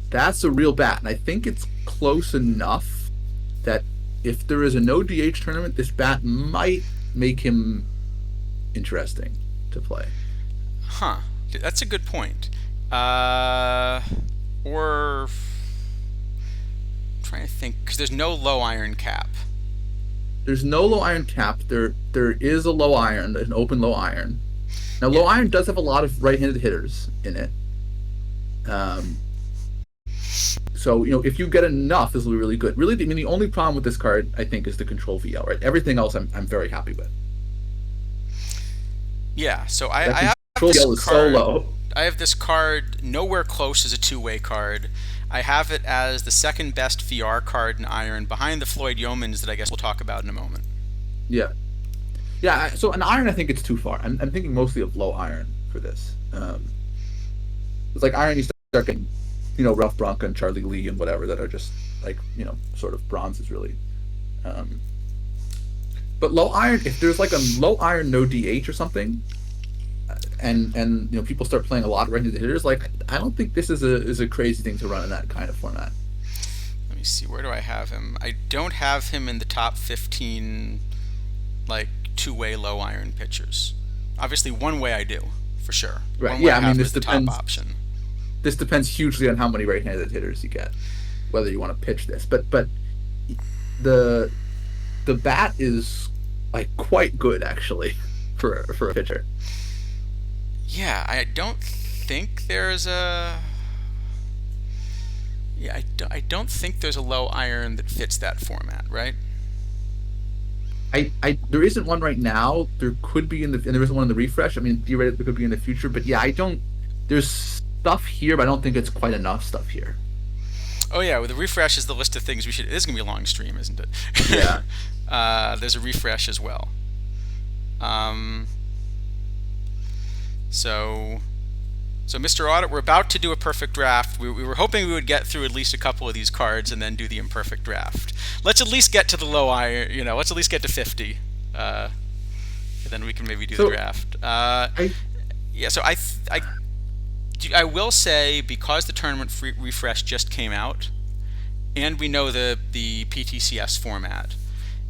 That's a real bat, and I think it's close enough that if there is a no DH tournament, this bat might make him interesting to play. Huh. That's a good point. Or I'm trying to think, because there's no low iron cap. There's no low iron cap. There is a low iron, an open low iron. Now, low iron does have a lot of right-handed hitters in it. So, if you get enough, this will be really good. Really, the only problem with this card, I think, is the control VL, right? Everything else I'm very happy with. Yeah, so I have control this VL is card, so low. I have this card nowhere close as a two-way card. I have it as the second best VR card in Iron, behind the Floyd Yeomans that I guess we'll talk about in a moment. Yeah. Yeah, so an Iron, I think it's too far. I'm thinking mostly of low Iron for this. It's like Iron, you start getting, Ralph Bronca and Charlie Lee and whatever that are just sort of bronzes really. But low Iron, if there's like a low Iron no DH or something, and people start playing a lot right into the hitters, I don't think this is a crazy thing to run in that kind of format. Let me see, where do I have him? I don't have him in the top 15 two-way low iron pitchers. Obviously one way I do, for sure. Right. One way Yeah, I have this is the depends. top option. This depends hugely on how many right-handed hitters you get, whether you want to pitch this. But the bat is quite good actually for a pitcher. Yeah, I don't think there's a. Yeah, I don't think there's a low iron that fits that format, right? There isn't one right now. There could be and there isn't one in the refresh. I mean, theoretically, there could be in the future. But yeah, I don't. There's stuff here, but I don't think it's quite enough stuff here. Oh yeah, well, the refresh is the list of things we should. This is gonna be a long stream, isn't it? Yeah. There's a refresh as well. So Mr. Audit, we're about to do a perfect draft. We were hoping we would get through at least a couple of these cards and then do the imperfect draft. Let's at least get to the low iron. Let's at least get to 50. and then we can maybe do So the draft. I Yeah, so I will say, because the tournament refresh just came out, and we know the PTCS format,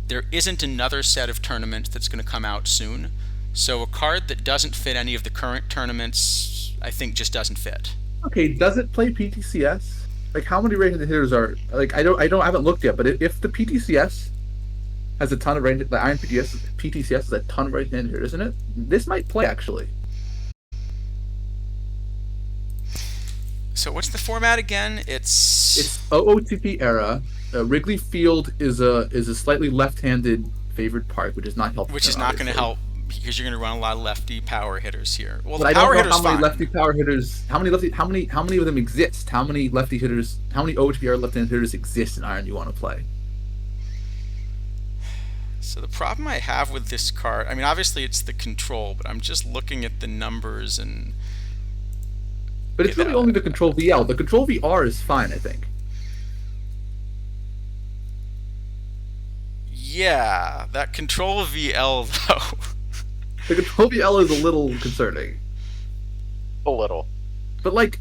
there isn't another set of tournaments that's going to come out soon. So a card that doesn't fit any of the current tournaments, I think, just doesn't fit. okay. Does it play PTCS? Like, how many right-handed hitters are like? I haven't looked yet. But if the PTCS has a ton of right, the Iron PTCS has a ton of right-handed hitters in it. This might play actually. So what's the format again? It's OOTP era. Wrigley Field is a slightly left-handed favored park, which is not helpful. Which is not going to help, because you're going to run a lot of lefty power hitters here. Well, But the I don't power know hitters how many fine. lefty power hitters. How many of them exist? How many lefty hitters? How many OOTP era left-handed hitters exist in Iron you want to play? So the problem I have with this card, I mean, obviously it's the control, but I'm just looking at the numbers and. But it's really only the control VL. The control VR is fine, I think. Yeah, that control VL though. The control VL is a little concerning. A little. But like,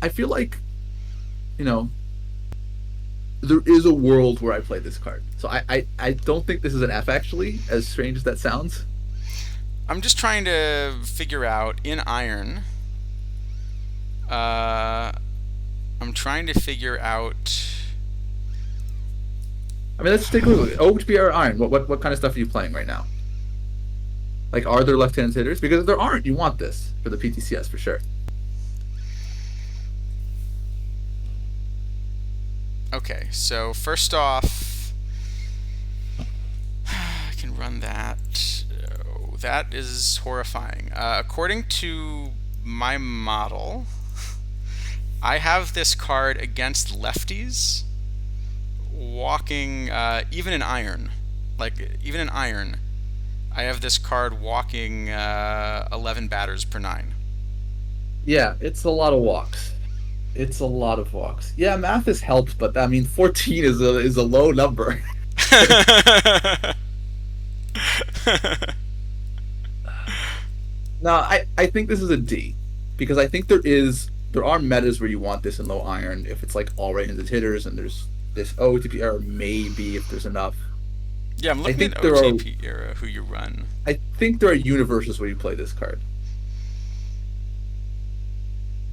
I feel like, you know, there is a world where I play this card. So I don't think this is an F, actually, as strange as that sounds. I'm just trying to figure out in Iron. I'm trying to figure out. I mean, let's take a look. OHB or Iron, what kind of stuff are you playing right now? Like, are there left-handed hitters? Because if there aren't, you want this for the PTCS for sure. Okay, so first off, I can run that. Oh, that is horrifying. According to my model, I have this card against lefties walking, even in Iron. Like, even in Iron, I have this card walking 11 batters per 9. Yeah, it's a lot of walks. It's a lot of walks. Yeah, math has helped, but I mean, 14 is a low number. No, I think this is a D, because I think there are metas where you want this in low Iron if it's like all right-handed hitters, and there's this OTP error maybe if there's enough. Yeah, I'm looking think at there OTP era, who you run. I think there are universes where you play this card.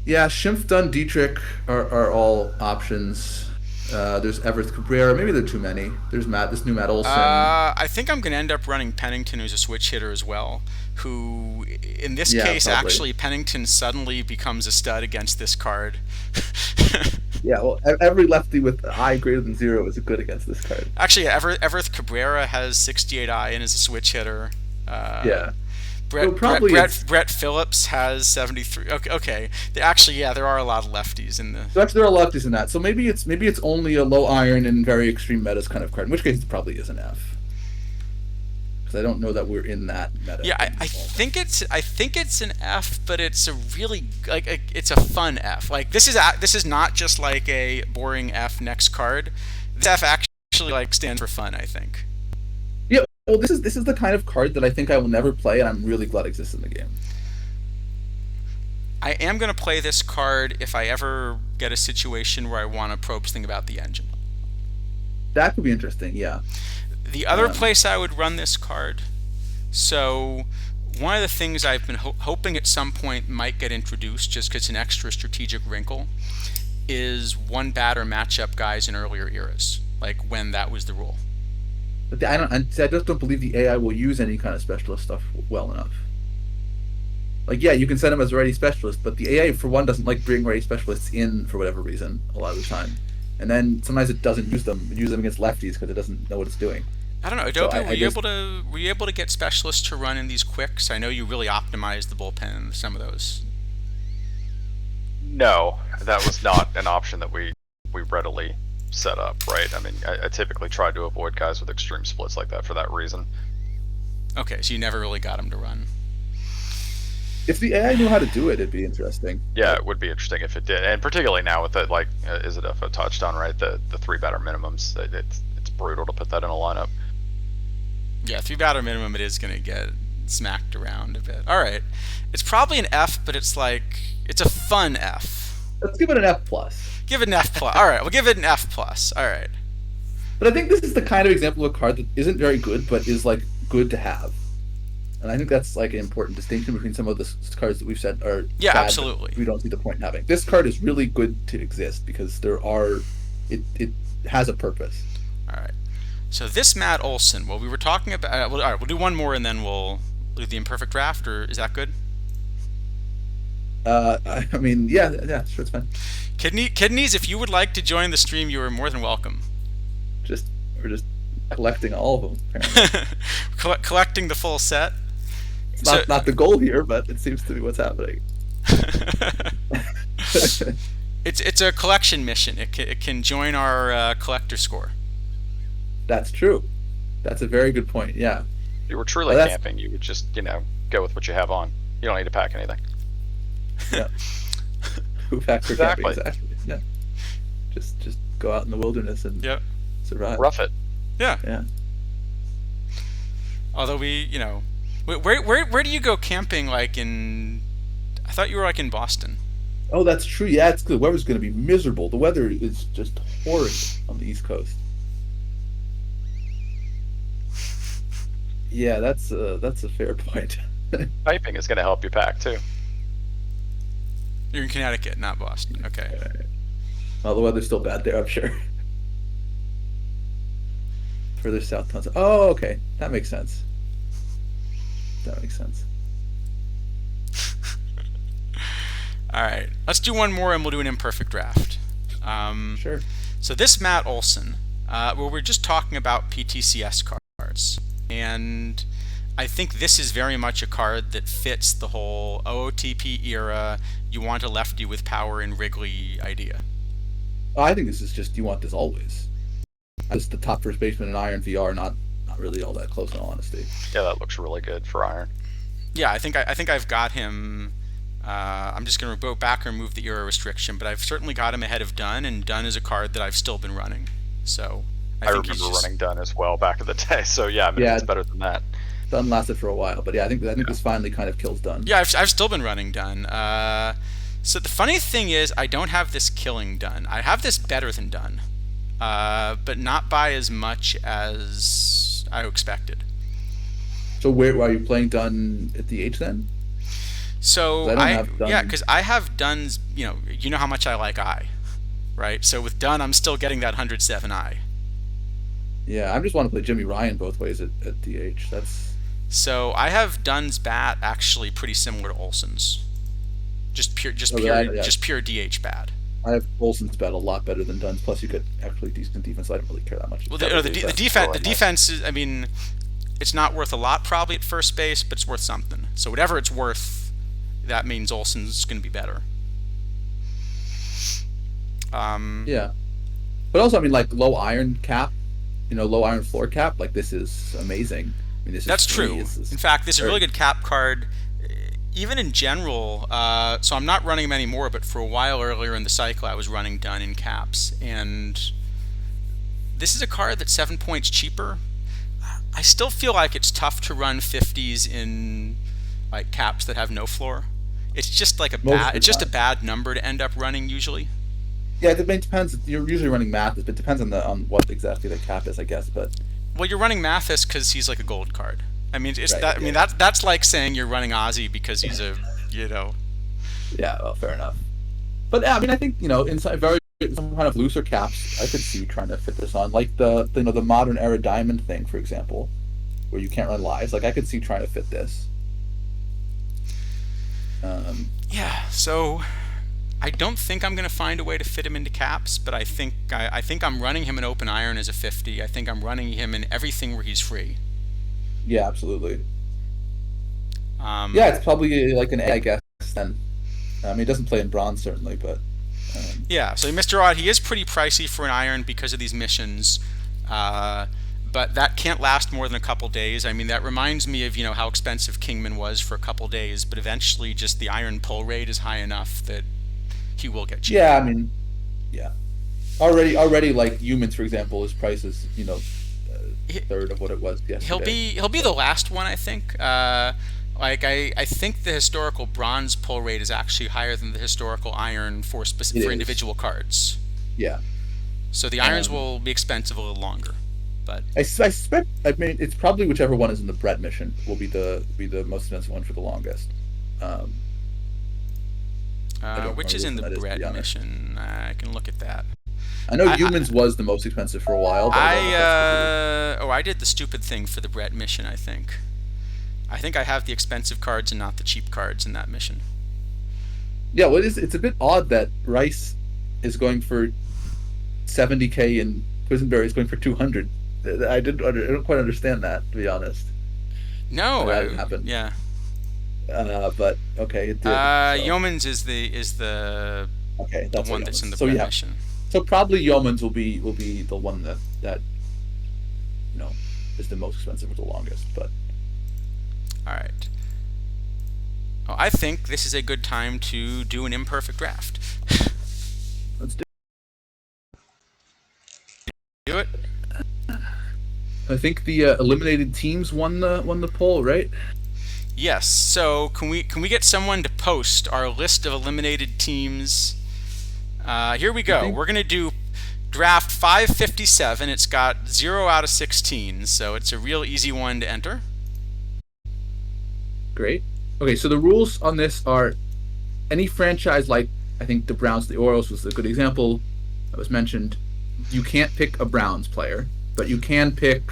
Yeah, Schimpf, Dunn, Dietrich are all options. There's Everett Cabrera. Maybe there are too many. There's this new Matt Olson. I think I'm going to end up running Pennington, who's a switch hitter as well. Who, in this case, probably. actually, Pennington suddenly becomes a stud against this card. Yeah, well, every lefty with I greater than 0 is good against this card. Actually, Everett Cabrera has 68 I and is a switch hitter. Yeah. Brett Phillips has 73. Okay. Actually, yeah, there are a lot of lefties in the. So actually, there are lefties in that. So maybe it's only a low Iron and very extreme metas kind of card. In which case, it probably is an F. Because I don't know that we're in that meta. Yeah, I think it's an F, but it's a really it's a fun F. Like this is not just like a boring F next card. This F actually like stands for fun, I think. Well, this is the kind of card that I think I will never play, and I'm really glad it exists in the game. I am going to play this card if I ever get a situation where I want to probe something about the engine. That could be interesting, yeah. The other place I would run this card, so one of the things I've been hoping at some point might get introduced, just because it's an extra strategic wrinkle, is one batter matchup guys in earlier eras, like when that was the rule. But I just don't believe the AI will use any kind of specialist stuff well enough. Like, yeah, you can send them as a ready specialist, but the AI, for one, doesn't like bringing ready specialists in for whatever reason a lot of the time. And then sometimes it doesn't use them. It uses them against lefties because it doesn't know what it's doing. I don't know, Adobe. Were you able to get specialists to run in these quicks? I know you really optimized the bullpen in some of those. No, that was not an option that we readily set up, right? I mean, I typically try to avoid guys with extreme splits like that for that reason. Okay, so you never really got them to run. If the AI knew how to do it, it'd be interesting. Yeah, it would be interesting if it did, and particularly now with the like isidafo touched on, right? The 3 batter minimums. It's brutal to put that in a lineup. Yeah, 3 batter minimum. It is going to get smacked around a bit. All right, it's probably an F, but it's a fun F. Let's give it an F plus. Give it an F plus. All right, we'll give it an F plus. All right. But I think this is the kind of example of a card that isn't very good, but is like good to have. And I think that's like an important distinction between some of the cards that we've said are Yeah, bad, absolutely. we don't see the point in having. This card is really good to exist because it has a purpose. All right. So this Matt Olson. Well, we were talking about. All right, we'll do one more and then we'll do the imperfect draft. Or is that good? I mean, yeah, sure, it's fine. Kidneys, if you would like to join the stream, you are more than welcome. We're just collecting all of them. Apparently. Collecting the full set. It's not the goal here, but it seems to be what's happening. It's a collection mission. It can join our collector score. That's true. That's a very good point. Yeah. If you were truly camping, you would just go with what you have on. You don't need to pack anything. Yeah. Who packs for camping? Exactly. Yeah. Just go out in the wilderness and survive. Rough it. Yeah. Yeah. Although where do you go camping? I thought you were in Boston. Oh, that's true. Yeah, it's good. The weather's going to be miserable. The weather is just horrid on the East Coast. Yeah, that's a fair point. Piping is going to help you pack too. You're in Connecticut, not Boston. Okay. Well, the weather's still bad there, I'm sure. Further south tons. Oh, okay. That makes sense. All right. Let's do one more and we'll do an imperfect draft. Sure. So this Matt Olson, well, we're just talking about PTCS cards. And I think this is very much a card that fits the whole OOTP era, you want a lefty with power and Wrigley idea. I think this is just, you want this always. Just the top first baseman in Iron VR, not really all that close in all honesty. Yeah, that looks really good for Iron. Yeah, I think I've got him. I'm just going to go back and remove the era restriction, but I've certainly got him ahead of Dunn, and Dunn is a card that I've still been running. So I think remember running Dunn as well back in the day. So yeah, it's better than that. Dunn lasted for a while, but yeah, I think this finally kind of kills Dunn. Yeah, I've still been running Dunn. So the funny thing is, I don't have this killing Dunn. I have this better than Dunn, but not by as much as I expected. So where are you playing Dunn at the H then? So because I have Dunn's. You know how much I like I, right? So with Dunn, I'm still getting that 107 I. Yeah, I just want to play Jimmy Ryan both ways at DH. So I have Dunn's bat actually pretty similar to Olson's. Just pure DH bat. I have Olson's bat a lot better than Dunn's. Plus, you get actually decent defense. I don't really care that much. Well, the defense is. I mean, it's not worth a lot probably at first base, but it's worth something. So whatever it's worth, that means Olson's going to be better. Yeah, but also I mean low iron cap, low iron floor cap. This is amazing. I mean, that's true. In fact, this is a really good cap card. Even in general, so I'm not running them anymore, but for a while earlier in the cycle, I was running Dunn in caps. And this is a card that's 7 points cheaper. I still feel like it's tough to run 50s in caps that have no floor. It's just a bad number to end up running usually. Yeah, it depends. You're usually running Mathis, but it depends on what exactly the cap is, I guess. But well, you're running Mathis because he's like a gold card. I mean, that's like saying you're running Ozzy because he's a. Yeah, well, fair enough. But yeah, I mean, I think in some kind of looser caps, I could see trying to fit this on, like the modern era diamond thing, for example, where you can't run lives. I could see trying to fit this. Yeah. So. I don't think I'm going to find a way to fit him into caps, but I think I'm running him in open iron as a 50. I think I'm running him in everything where he's free. Yeah, absolutely. Yeah, it's probably like an A, I guess. Then, I mean, he doesn't play in bronze certainly, but. Yeah, so Mr. Odd, he is pretty pricey for an iron because of these missions, but that can't last more than a couple days. I mean, that reminds me of how expensive Kingman was for a couple days, but eventually just the iron pull rate is high enough that he will get cheap. Yeah, I mean, yeah. Already, like Humans, for example, his price is third of what it was yesterday. He'll be the last one, I think. I think the historical bronze pull rate is actually higher than the historical iron for It individual is. cards. Yeah. So the irons Um, will be expensive a little longer, but I suspect. I mean, it's probably whichever one is in the Brett mission will be the most expensive one for the longest. I don't which remember is which in one the that is, to be bread honest. mission. I can look at that. I know I humans was the most expensive for a while, but I don't know if that's still. I did the stupid thing for the Brett mission. I think. I think I have the expensive cards and not the cheap cards in that mission. Yeah, it's a bit odd that Rice is going for 70K and Quisenberry is going for 200. I don't quite understand that, to be honest. No, That didn't happen. yeah. But okay, it did. So Yeoman's is the okay, the that's what one that's in the So Brett yeah, mission. so probably Yeoman's will be the one that you know is the most expensive for the longest. But All right. Well, I think this is a good time to do an imperfect draft. let's do. Do it. I think the eliminated teams won the poll, right? Yes. So can we get someone to post our list of eliminated teams? Here we go. We're gonna do draft 557. It's got 0 out of 16, so it's a real easy one to enter. Great. Okay, so the rules on this are any franchise, like I think the Browns, the Orioles was a good example that was mentioned. You can't pick a Browns player, but you can pick,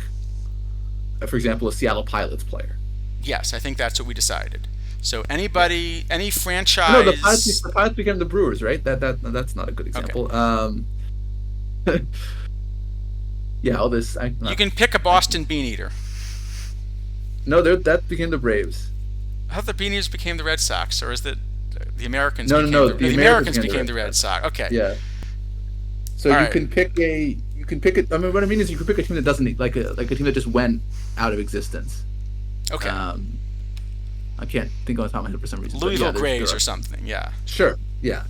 for example, a Seattle Pilots player. Yes, I think that's what we decided. So anybody, any franchise. No, the Pilots became the Brewers, right? That's not a good example. Okay. Yeah, all this. You can pick a Boston Bean Eater. No, that became the Braves. I thought the Bean Eaters became the Red Sox, or is that the Americans? No, the Americans became the Red Sox. Okay. Yeah. So All you right. can pick a. You can pick it. I mean, what I mean is you can pick a team that doesn't like a team that just went out of existence. Okay. I can't think on the top of my head for some reason. but Louisville yeah, Grays there or are. something. Yeah. Sure. Yeah,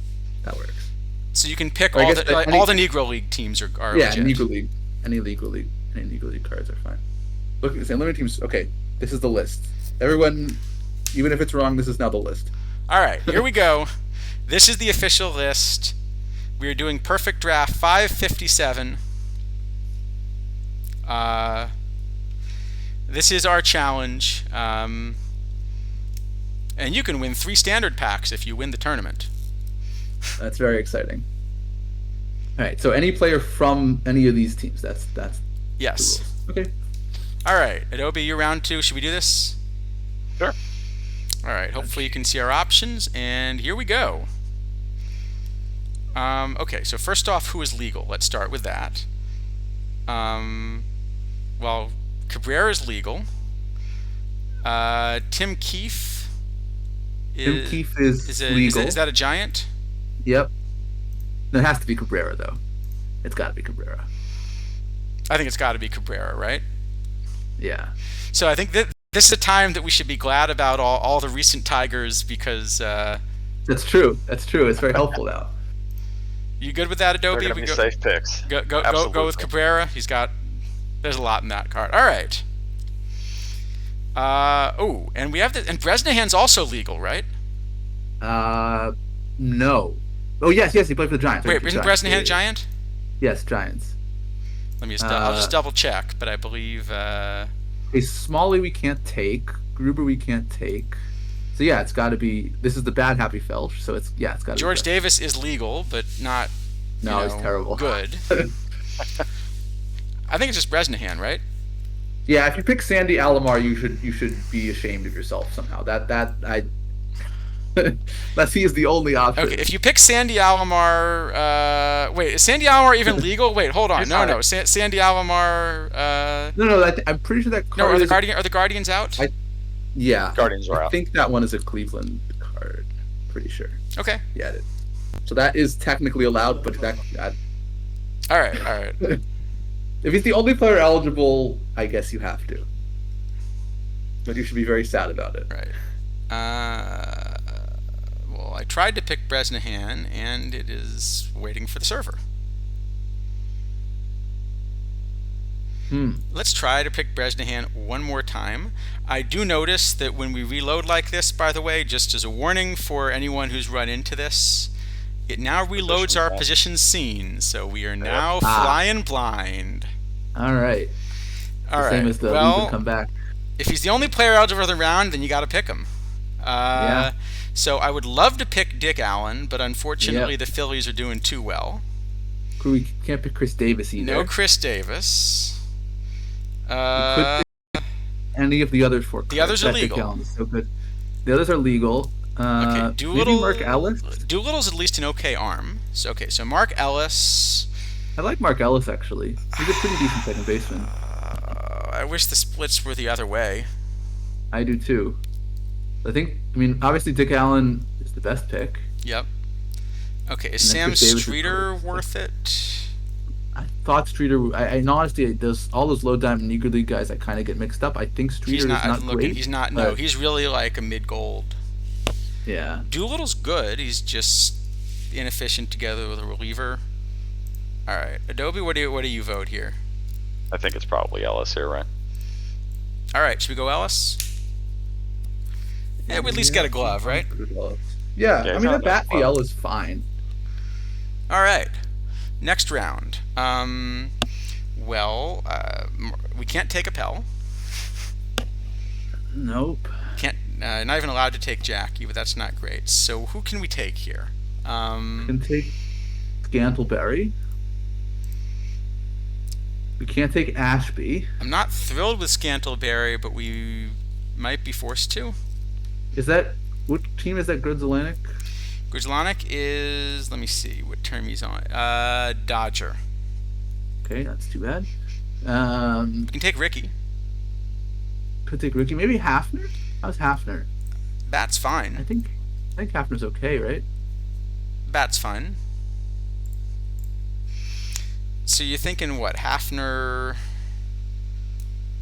that works. So you can pick Or I all guess the that any- all the Negro League teams are Yeah, legit. Negro League, any Negro League cards are fine. Look, saying limited teams. Okay, this is the list. Everyone, even if it's wrong, this is now the list. All right, here we go. This is the official list. We are doing perfect draft 557. This is our challenge. And you can win 3 standard packs if you win the tournament. That's very exciting. All right, so any player from any of these teams. That's Yes. the rules. Okay. All right, Adobe, you're round 2. Should we do this? Sure. All right, hopefully you can see our options, and here we go. Okay, so first off, who is legal? Let's start with that. Well, Cabrera is legal. Tim Keefe Tim Keefe is legal. Is that a giant? Yep. It has to be Cabrera though. It's got to be Cabrera. I think it's got to be Cabrera, right? Yeah. So I think that this is a time that we should be glad about all the recent Tigers because. That's true. That's true. It's very helpful now. You good with that, Adobe? They're going to be safe picks. Go with Cabrera. There's a lot in that card. All right. And we have and Bresnahan's also legal, right? No. Oh yes, he played for the Giants. Wait, isn't Bresnahan a Giant? Yes, Giants. Let me I'll just double check, but I believe. Smalley we can't take. Gruber we can't take. So yeah, it's got to be. This is the bad Happy Felch. So it's got to be. George Davis is legal, but not. He's terrible. Good. I think it's just Bresnahan, right? Yeah, if you pick Sandy Alomar, you should be ashamed of yourself somehow. Unless he is the only option. Okay, if you pick Sandy Alomar, wait, is Sandy Alomar even legal? Wait, hold on, no, Sandy Alomar. No, I'm pretty sure that card. No, are the Guardians out? Yeah, Guardians are out. I think that one is a Cleveland card. Pretty sure. Okay. Yeah, it is. So that is technically allowed, but that. All right. If he's the only player eligible, I guess you have to. But you should be very sad about it. Right. Well, I tried to pick Bresnahan, and it is waiting for the server. Let's try to pick Bresnahan one more time. I do notice that when we reload like this, by the way, just as a warning for anyone who's run into this, it now reloads our position scene, so we are now flying blind. All right. All right. Same as the leave and come back. If he's the only player eligible for the round, then you got to pick him. Yeah. So I would love to pick Dick Allen, but unfortunately the Phillies are doing too well. We can't pick Chris Davis either. No Chris Davis. We could pick any of the other 4 cards. The others are legal. Dick Allen is so good. The others are legal. Okay, Doolittle. Maybe Mark Ellis. Doolittle's at least an okay arm. So so Mark Ellis. I like Mark Ellis actually. He's a pretty decent second baseman. I wish the splits were the other way. I do too. I mean, obviously Dick Allen is the best pick. Yep. Okay, is Sam Streeter worth it? I thought Streeter. I honestly, all those low diamond Negro League guys, I kind of get mixed up. I think Streeter is not great. He's not. No, he's really like a mid gold. Yeah. Doolittle's good. He's just inefficient together with a reliever. All right, Adobe. What do you vote here? I think it's probably Ellis here, right? All right, should we go Ellis? Yeah, we at least got a glove, right? Yeah, I mean, the bat VL is fine. All right, next round. We can't take a Pell. Nope. Can't. Not even allowed to take Jackie, but that's not great. So who can we take here? We can take Scantleberry. We can't take Ashby. I'm not thrilled with Scantleberry, but we might be forced to. What team is that? Grudzelanek? Grudzelanek is, let me see what term he's on. Dodger. Okay, that's too bad. We can take Ricky. Could take Ricky. Maybe Hafner? How's Hafner? Bat's fine. I think Hafner's okay, right? Bat's fine. So you're thinking what? Hafner?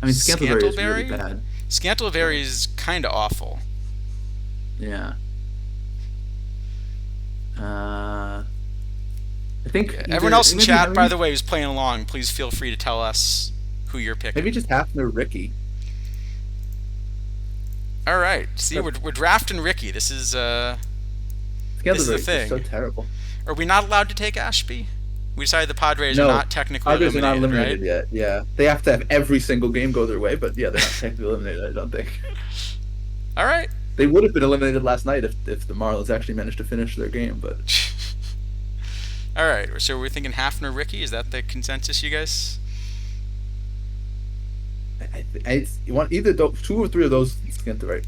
I mean, Scantleberry is really bad. Scantleberry is kind of awful. Yeah. I think everyone else in chat, by the way, who's playing along, please feel free to tell us who you're picking. Maybe just Hafner, Ricky. All right. See, we're drafting Ricky. This is the thing. So terrible. Are we not allowed to take Ashby? We decided the Padres are not technically Padres eliminated, are not eliminated right? yet. Yeah, they have to have every single game go their way, but yeah, they're not technically eliminated. I don't think. All right. They would have been eliminated last night if the Marlins actually managed to finish their game, but. All right, so we're thinking Hafner, Ricky. Is that the consensus, you guys? You want either 2 or 3 of those to get the right.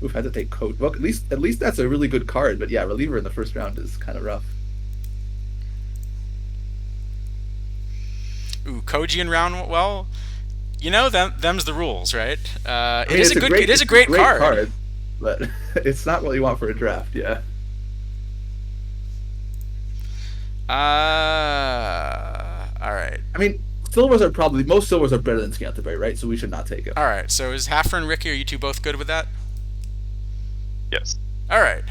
We've had to take Coach. Well, at least that's a really good card, but yeah, reliever in the first round is kind of rough. Ooh, Koji in round. Well, you know them's the rules, right? It is a great card, but it's not what you want for a draft. Yeah. All right. I mean, most silvers are better than Scantleberry, right? So we should not take it. All right. So is Hafner and Ricky, are you two both good with that? Yes. All right.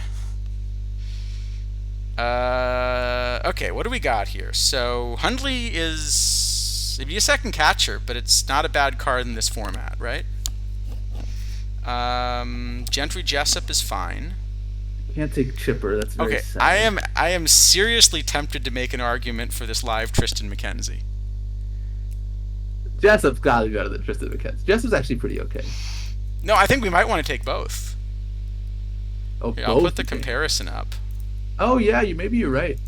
Okay, what do we got here? So Hundley it'd be a second catcher, but it's not a bad card in this format, right? Gentry Jessup is fine. Can't take Chipper. That's very sad. I am seriously tempted to make an argument for this live Tristan McKenzie. Jessup's got to be better than Tristan McKenzie. Jessup's actually pretty okay. No, I think we might want to take both. Oh, Here, I'll put the comparison up. Oh yeah, maybe you're right.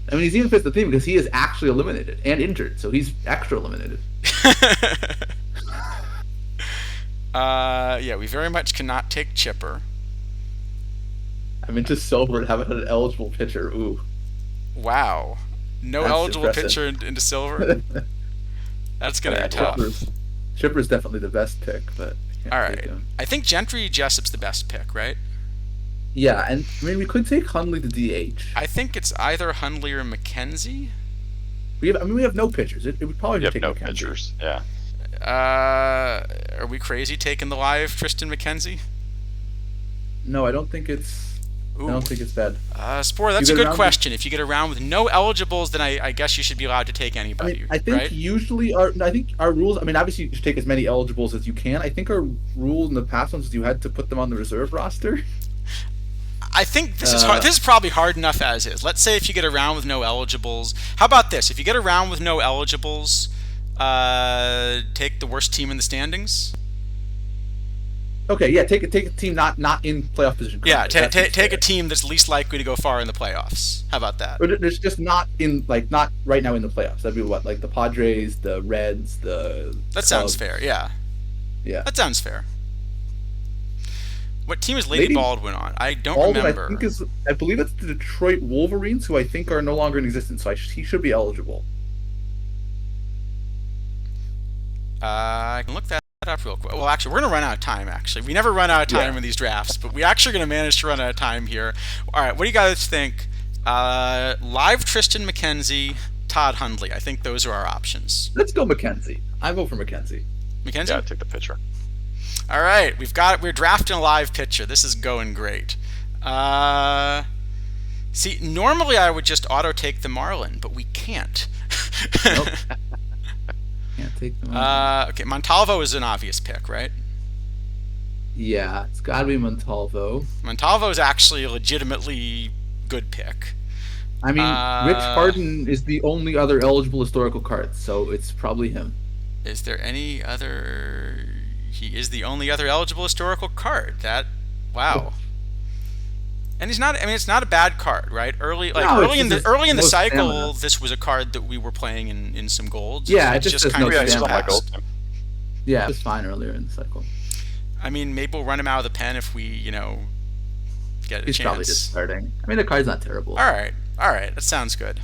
I mean, he's even fits the theme because he is actually eliminated and injured, so he's extra eliminated. Yeah, we very much cannot take Chipper. I'm into silver and haven't had an eligible pitcher. Ooh. Wow. That's eligible pitcher into silver? That's going to be tough. Chipper's definitely the best pick, but all right. I think Gentry Jessup's the best pick, right? Yeah, and I mean, we could take Hundley to DH. I think it's either Hundley or McKenzie. We have no pitchers. It would probably take no McKenzie. pitchers. Yeah. Are we crazy taking the live Tristan McKenzie? No, I don't think it's. Ooh. I don't think it's bad. Spore, that's a good question. If you get around with no eligibles, then I guess you should be allowed to take anybody. I think right? usually our rules. I mean, obviously you should take as many eligibles as you can. I think our rule in the past ones is you had to put them on the reserve roster. I think this is hard. This is probably hard enough as is. Let's say if you get around with no eligibles. How about this? If you get around with no eligibles, take the worst team in the standings. Okay, yeah, take a team not in playoff position. Yeah, take a team that's least likely to go far in the playoffs. How about that? But there's just not right now in the playoffs. That'd be what, like the Padres, the Reds, the. That sounds fair. Yeah. Yeah. That sounds fair. What team is Lady Baldwin on? I don't remember. I believe it's the Detroit Wolverines, who I think are no longer in existence. So he should be eligible. I can look that up real quick. Well, actually, we're going to run out of time, actually. We never run out of time in these drafts, but we actually going to manage to run out of time here. All right, what do you guys think? Live Tristan McKenzie, Todd Hundley. I think those are our options. Let's go McKenzie. I vote for McKenzie. McKenzie? Yeah, take the pitcher. All right, we're drafting a live pitcher. This is going great. See, normally I would just auto take the Marlin, but we can't. Nope. Can't take them. Okay, Montalvo is an obvious pick, right? Yeah, it's got to be Montalvo. Montalvo is actually a legitimately good pick. I mean, Rich Harden is the only other eligible historical card, so it's probably him. Is there any other? He is the only other eligible historical card. Wow. And he's not. I mean, it's not a bad card, right? Early in the cycle, stamina. This was a card that we were playing in some golds. Yeah, it's just kind of Yeah, it was fine earlier in the cycle. I mean, maybe we'll run him out of the pen if we, get a chance. He's probably just starting. I mean, the card's not terrible. All right, that sounds good.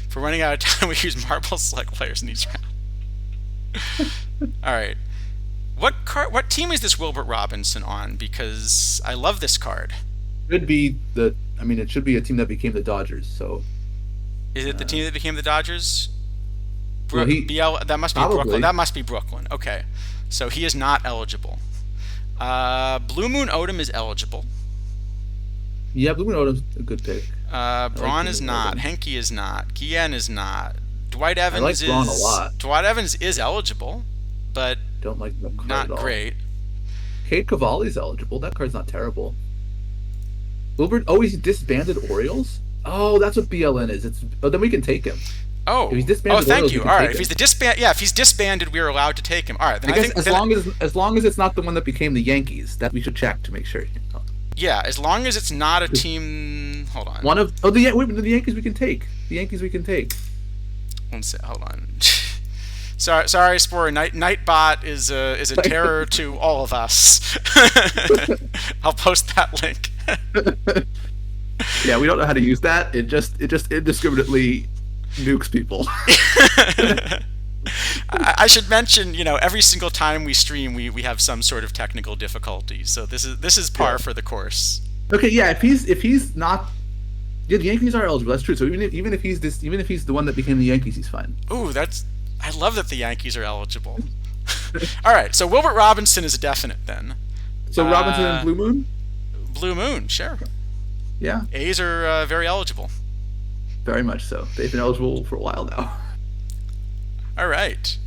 If we're running out of time, we use marble select players in each round. All right. What team is this Wilbert Robinson on? Because I love this card. It should be a team that became the Dodgers. So, is it the team that became the Dodgers? That must be Brooklyn. That must be Brooklyn. Okay, so he is not eligible. Blue Moon Odom is eligible. Yeah, Blue Moon Odom's a good pick. Braun is not. Henke is not. Guillen is not. Dwight Evans I like Braun a lot. Dwight Evans is eligible, but don't like the card not at all. Great. Cade Cavalli's eligible. That card's not terrible. Wilbert. Oh, he's disbanded Orioles. Oh, that's what BLN is. Then we can take him. Oh, if he's disbanded thank Orioles, you. All right, if he's disbanded, we're allowed to take him. All right, then I think as long as it's not the one that became the Yankees, that we should check to make sure. Yeah, as long as it's not a team. Hold on. The Yankees we can take. The Yankees we can take. Hold on. Sorry, Spore. Nightbot is a terror to all of us. I'll post that link. Yeah, we don't know how to use that. It just indiscriminately nukes people. I should mention, every single time we stream, we have some sort of technical difficulty. So this is par for the course. Okay, yeah. If he's not, the Yankees are eligible. That's true. So even if he's the one that became the Yankees, he's fine. Ooh, I love that the Yankees are eligible. All right, so Wilbert Robinson is a definite then. So Robinson and Blue Moon? Blue Moon, sure. Yeah. A's are very eligible. Very much so. They've been eligible for a while now. All right.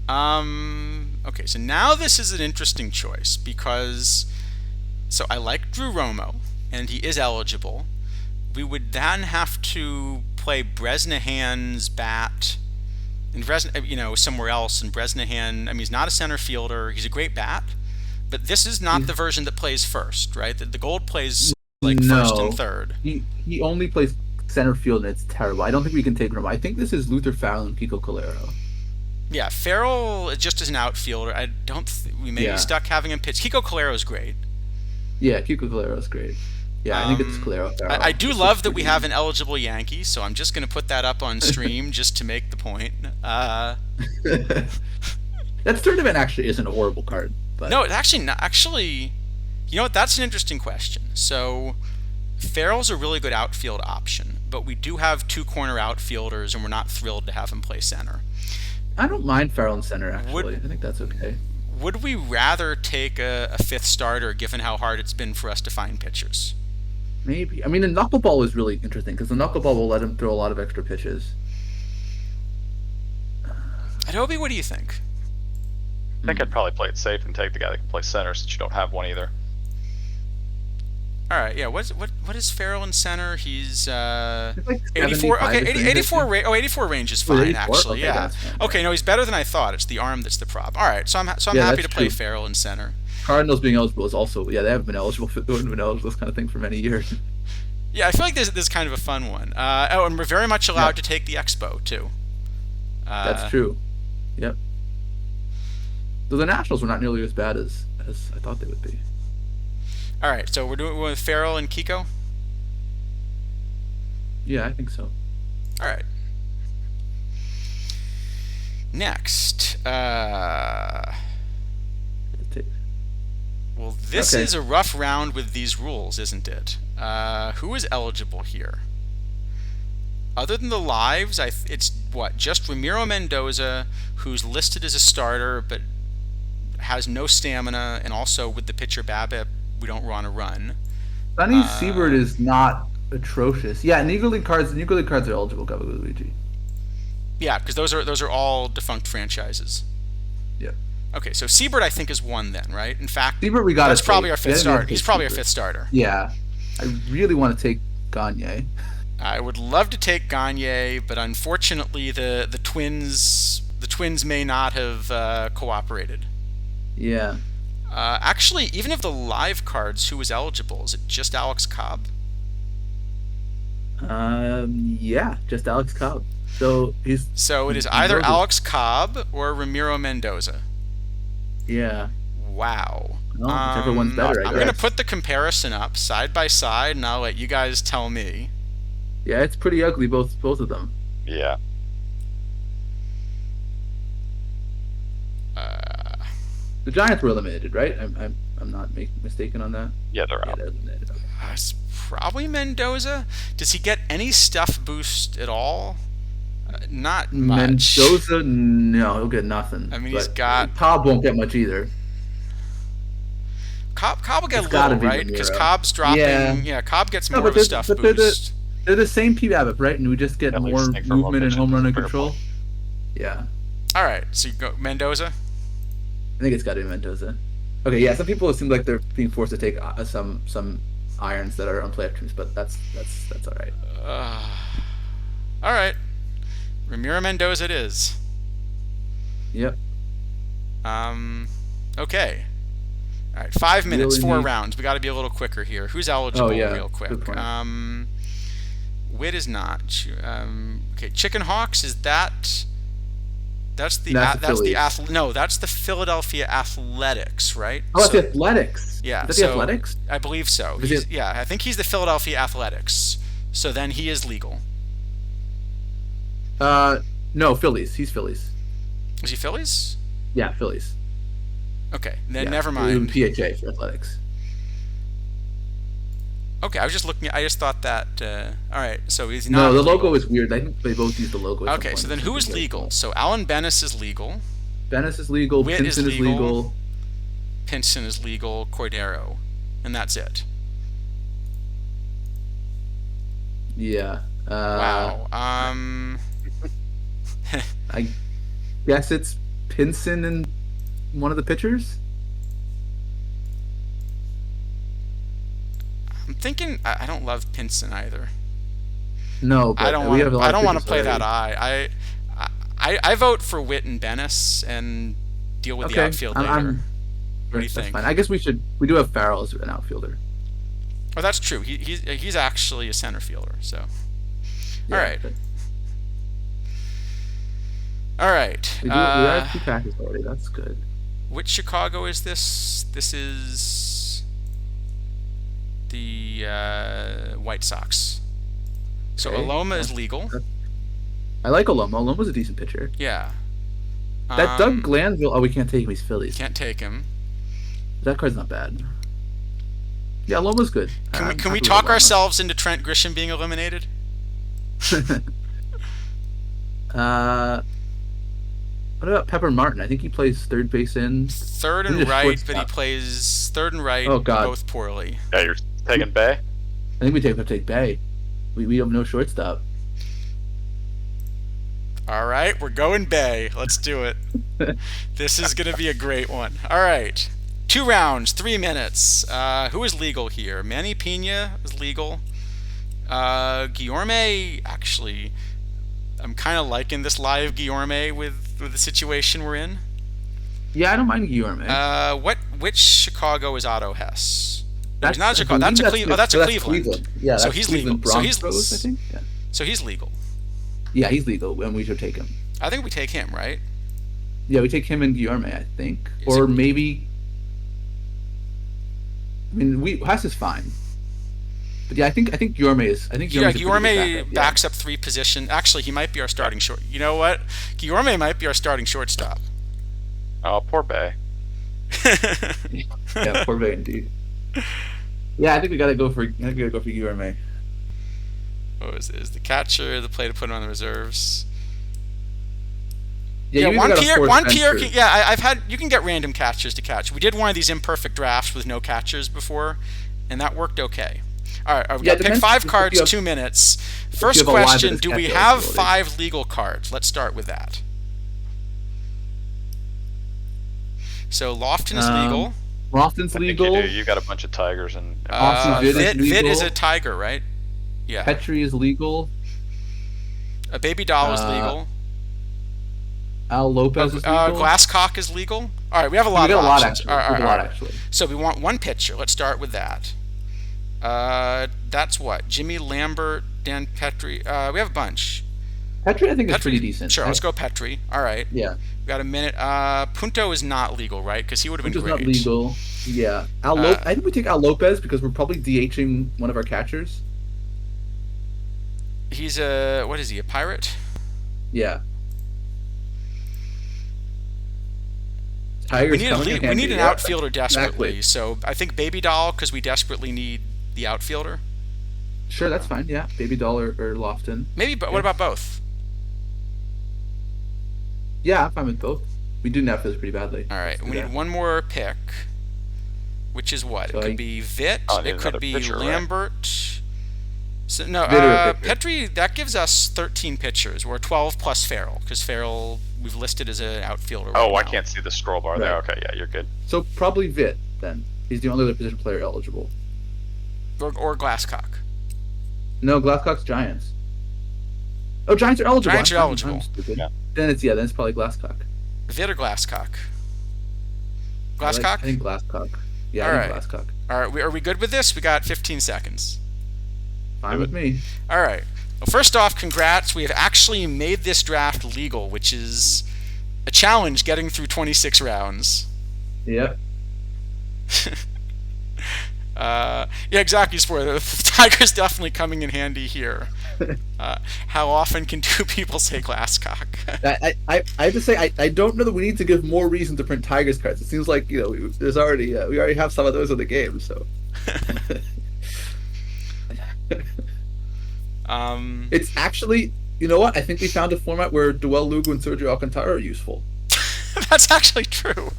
Okay, so now this is an interesting choice because I like Drew Romo, and he is eligible. We would then have to play Bresnahan's bat in somewhere else. And Bresnahan, he's not a center fielder. He's a great bat, but this is not the version that plays first, right? The gold plays first and third. He only plays center field, and it's terrible. I don't think we can take Romo. I think this is Luther Farrell and Kiko Calero. Yeah, Farrell just as an outfielder. We may be stuck having him pitch. Kiko Calero is great. Yeah, Kiko Calero is great. Yeah, I think it's Calero. I do love that we have an eligible Yankee, so I'm just going to put that up on stream just to make the point. That tournament actually isn't a horrible card. But... No, it actually not. Actually, you know what? That's an interesting question. So, Farrell's a really good outfield option, but we do have two corner outfielders, and we're not thrilled to have him play center. I don't mind Farrell in center, actually. I think that's okay. would we rather take a fifth starter given how hard it's been for us to find pitchers? Maybe. I mean, the knuckleball is really interesting because the knuckleball will let him throw a lot of extra pitches. Adobe, what do you think? I think I'd probably play it safe and take the guy that can play center since you don't have one either. All right, yeah. What is Farrell in center? He's like 84. Okay, 75 84. 84 range is fine, 84? actually. Okay, Yeah. that's fine. Okay, no, he's better than I thought. It's the arm that's the problem. All right, so I'm Yeah, happy that's to play true. Farrell in center. Cardinals being eligible is also, yeah, they haven't been eligible for this kind of thing for many years. Yeah, I feel like this is kind of a fun one. And we're very much allowed to take the Expo too. That's true. Yep. So the Nationals were not nearly as bad as I thought they would be. All right, so we're doing with Farrell and Kiko. Yeah, I think so. All right. Next, well, this is a rough round with these rules, isn't it? Who is eligible here? Other than the lives, it's what? Just Ramiro Mendoza, who's listed as a starter but has no stamina, and also with the pitcher BABIP, we don't want to run. Sonny Siebert is not atrocious. Yeah, Negro League cards are eligible, Luigi. Yeah, because those are all defunct franchises. Yeah. Okay, so Siebert I think is one then, right? In fact, Siebert we got. That's probably our fifth starter. He's probably our fifth starter. Yeah, I really want to take Gagne. I would love to take Gagne, but unfortunately the Twins may not have cooperated. Yeah. Actually, even of the live cards, who was eligible? Is it just Alex Cobb? Yeah, just Alex Cobb. So it is either Alex Cobb or Ramiro Mendoza. Yeah. Wow. Well, whichever one's better, I I'm guess. going to put the comparison up side by side, and I'll let you guys tell me. Yeah, it's pretty ugly, both of them. Yeah. The Giants were eliminated, right? I'm not mistaken on that. Yeah, they're Yeah, out. they're eliminated. Okay. It's probably Mendoza. Does he get any stuff boost at all? Not much. Mendoza, no, he'll get nothing. I mean, he's got... Cobb won't get much either. Cobb will get It's a little, gotta be right? Because Ramiro. Cobb's dropping... Yeah. Cobb gets more of a stuff but boost. They're the same PBABIP, right? And we just get At more least think for movement and rotation home run and fair control. ball. Yeah. All right, so you go Mendoza. I think it's got to be Mendoza. Okay, yeah. Some people seem like they're being forced to take some irons that are on play options, but that's all right. All right, Ramiro Mendoza it is. Yep. Okay. All right, 5 minutes, Really 4 neat. rounds. We got to be a little quicker here. Who's eligible, real quick? Good point. Witt is not. Okay, Chicken Hawks is that? That's the that's the Philadelphia Athletics, right? Oh, that's the Athletics. Yeah, Is that the Athletics? I believe so. I think he's the Philadelphia Athletics. So then he is legal. No, Phillies. He's Phillies. Is he Phillies? Yeah, Phillies. Okay, then Yeah, never mind. PHA for Athletics. Okay, I was just looking. I just thought that. All right, so he's not. No, the legal. logo is weird. I think they both use the logo. At some Okay, point. so then It's who is very legal? cool. So Alan Bennis is legal. Bennis is legal. Witt Pinson is legal. Pinson is legal. Cordero, and that's it. Yeah. Wow. I guess it's Pinson and one of the pitchers. I'm thinking. I don't love Pinson either. No, but I don't we have a lot I of don't want to pitchers play that already. I vote for Witt and Bennis and deal with the outfield later. What do you think? Fine. I guess we do have Farrell as an outfielder. Oh, that's true. He's actually a center fielder. So, Yeah, all right, but all right. we have 2 packets already. That's good. Which Chicago is this? This is the White Sox. So Okay. Aloma is legal. I like Aloma. Aloma's a decent pitcher. Yeah. That Doug Glanville. Oh, we can't take him. He's Phillies. Can't take him. That card's not bad. Yeah, Loma's good. Can we talk ourselves into Trent Grisham being eliminated? What about Pepper Martin? I think he plays third base in. Third We and need a right, but he shortstop. plays third and right Oh God, both poorly. Yeah, you're taking Bay. I think we take Bay. We have no shortstop. All right, we're going Bay. Let's do it. This is going to be a great one. All right. 2 rounds, 3 minutes. Who is legal here? Manny Pena is legal. Guillorme, actually, I'm kind of liking this live Guillorme with the situation we're in. Yeah, I don't mind Guillorme. Which Chicago is Otto Hess? No, he's not I Chicago. That's believe a Cleveland. Oh, that's a that's Cleveland. Yeah, So that's he's Cleveland legal. So he's Broncos, I think. Yeah. So he's legal. Yeah, he's legal, and we should take him. I think we take him, right? Yeah, we take him and Guillorme, I think, Is or it- maybe. I mean, Hess is fine, but yeah, I think Guillorme is. I think Yeah, Guillorme's a pretty good Guillorme backup, backs up 3 position. Actually, he might be our starting short. You know what? Guillorme might be our starting shortstop. Oh, poor Bay. Yeah, poor Bay indeed. Yeah, I think we gotta go for. I think we gotta go for Guillorme. What is the catcher, the play to put on the reserves? Yeah, Yeah, you either Juan gotta Pierre. force Juan Pierre. entry. I've had. You can get random catchers to catch. We did one of these imperfect drafts with no catchers before, and that worked okay. All right, we Yeah, got to pick depends 5 if cards, you have- 2 minutes. you First have a line that question: is do we catch have eligibility. 5 legal cards? Let's start with that. So Lofton is legal. Lofton's I think legal. you do. You got a bunch of Tigers and Austin Vitt is Vitt is legal. a Tiger, right? Yeah. Petri is legal. A Baby Doll is Uh, legal. Al Lopez is legal. Glasscock is legal. All right, we have a We lot got of a lot options. actually. All right, We have a all lot right. actually. So we want one pitcher. Let's start with that. That's what? Jimmy Lambert, Dan Petrie. We have a bunch. Petri, I think is Petrie, pretty decent. Sure, let's go Petrie. All right. Yeah, We got a minute. Punto is not legal, right? Because he would have which been is great. not legal. Yeah, I think we take Al Lopez because we're probably DHing one of our catchers. He's what is he? A pirate? Yeah. Tigers We need coming in we handy, need an yeah. outfielder desperately. Exactly. So I think Baby Doll because we desperately need the outfielder. Sure, that's fine. Yeah, Baby Doll or Lofton. Maybe, but Yeah. what about both? Yeah, I'm fine with both. We do Netflix pretty badly. All right, Let's do we that. need one more pick, which is what? So It I- could be Vitt. Oh, I need It could another be pitcher, right? Lambert. So no, Vitt or a pitcher. Petrie. That gives us 13 pitchers, or 12 plus Farrell, because Farrell we've listed as an outfielder. oh, right I now. can't see the scroll bar there. Right. Okay, yeah, you're good. So probably Vitt then. He's the only other position player eligible. Or Glasscock. No, Glasscock's Giants. Oh, Giants are eligible. Giants are I'm eligible. stupid. Yeah. Then it's probably Glasscock. Vitt or Glasscock. I Glasscock. think Glasscock. Yeah, All I right. think Glasscock. All right, are we good with this? We got 15 seconds. Fine with me. All right. Well, first off, congrats. We have actually made this draft legal, which is a challenge getting through 26 rounds. Yep. Yeah, exactly, Spoiler. The Tiger's definitely coming in handy here. How often can 2 people say Glasscock? I have to say I don't know that we need to give more reason to print Tigers cards. It seems like there's already we already have some of those in the game. So it's actually what I think we found a format where Duel Lugo and Sergio Alcantara are useful. That's actually true.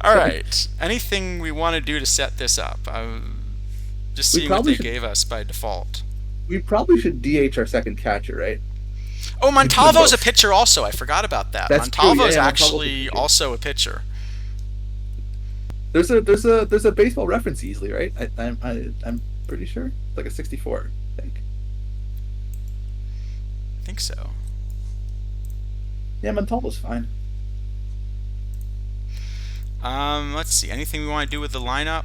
All right. Anything we want to do to set this up? I'm just We seeing what probably they should- gave us by default. We probably should DH our second catcher, right? Oh, Montalvo's a both. pitcher also. I forgot about that. That's true, Montalvo's yeah, Montalvo's a actually pitcher. also a pitcher. There's a baseball reference easily, right? I'm pretty sure like a 64. I think. I think so. Yeah, Montalvo's fine. Let's see. Anything we want to do with the lineup?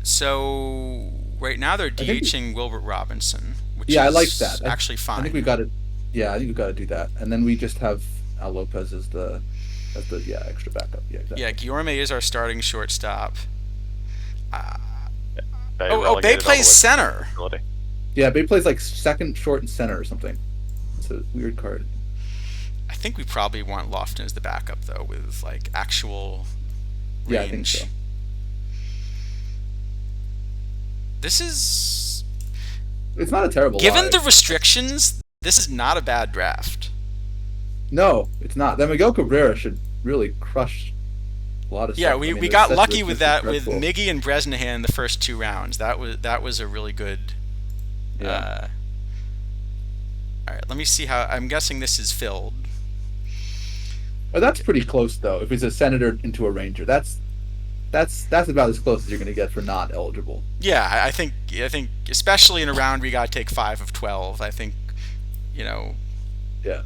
So right now they're think we- DHing Wilbert Robinson, which Yeah, I is like that. actually fine. I think we got to. Yeah, I think we got to do that, and then we just have Al Lopez as the extra backup. Yeah, exactly. Yeah, Guillorme is our starting shortstop. Bay Bay relegated all the way plays to center. ability. Yeah, Bay plays like second, short, and center or something. It's a weird card. I think we probably want Lofton as the backup though, with like actual range. Yeah, I think so. This is It's not a terrible Given live. the restrictions, this is not a bad draft. No, it's not. Then Miguel Cabrera should really crush a lot of Yeah, stuff. I we, mean, we the got set lucky was with just that with incredible. Miggy and Bresnahan the first 2 rounds. That was a really good. Yeah. All right, let me see how. I'm guessing this is filled. But that's pretty close though. If it's a senator into a ranger, that's about as close as you're going to get for not eligible. Yeah, I think especially in a round we got to take 5 of 12. I think, you know. Yeah.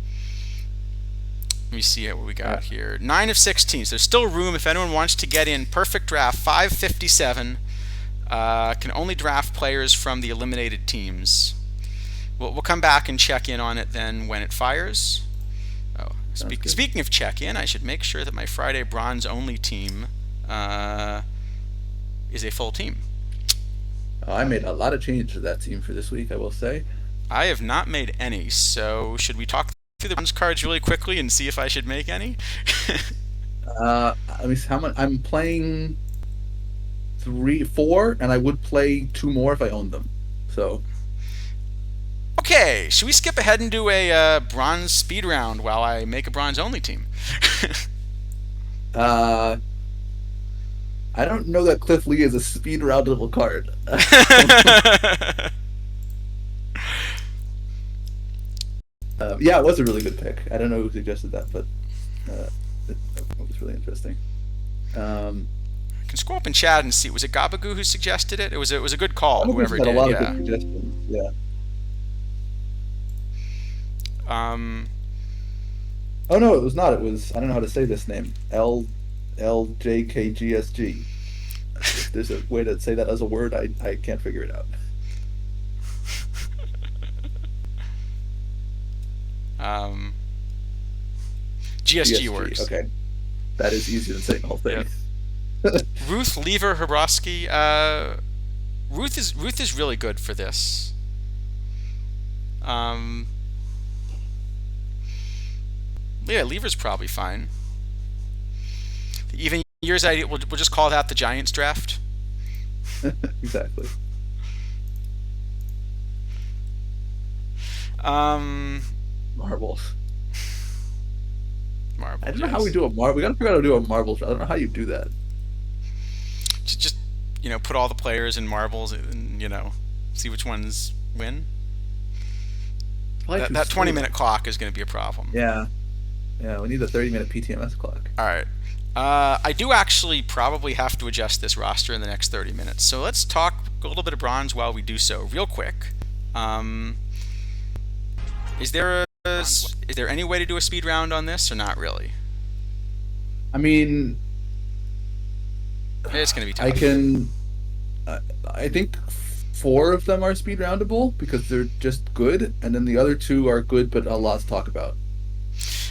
Let me see what we got here. 9 of 16. So there's still room if anyone wants to get in. Perfect draft. 557. Can only draft players from the eliminated teams. We'll come back and check in on it then when it fires. Oh, speaking of check in, I should make sure that my Friday bronze only team is a full team. Oh, I made a lot of changes to that team for this week, I will say. I have not made any. So should we talk through the bronze cards really quickly and see if I should make any? Let me see how much I'm playing. 4, and I would play 2 more if I owned them. So. Okay, should we skip ahead and do a bronze speed round while I make a bronze only team? I don't know that Cliff Lee is a speed roundable card. Yeah, it was a really good pick. I don't know who suggested that, but it was really interesting. I can scroll up in chat and see. Was it Gabagoo who suggested it? It was a good call. Whoever had did, a lot yeah. of good suggestions. Yeah. Oh no, it was not. It was, I don't know how to say this name. LJKGSG. If there's a way to say that as a word, I can't figure it out. GSG works. Okay, that is easier than saying the whole thing. Yep. Ruth Lever Hrabowski. Ruth is really good for this. Yeah, Lever's probably fine. Even years idea. We'll just call that the Giants draft. Exactly. Marbles. Marbles. I don't know how we do a marble. We gotta figure out how to do a marbles. I don't know how you do that. Just put all the players in marbles and see which ones win. That 20-minute clock is going to be a problem. Yeah, we need a 30-minute PTMS clock. All right. I do actually probably have to adjust this roster in the next 30 minutes. So let's talk a little bit of bronze while we do so, real quick. Is there any way to do a speed round on this, or not really? I mean, it's going to be tough. I think 4 of them are speed roundable because they're just good, and then the other 2 are good but a lot to talk about.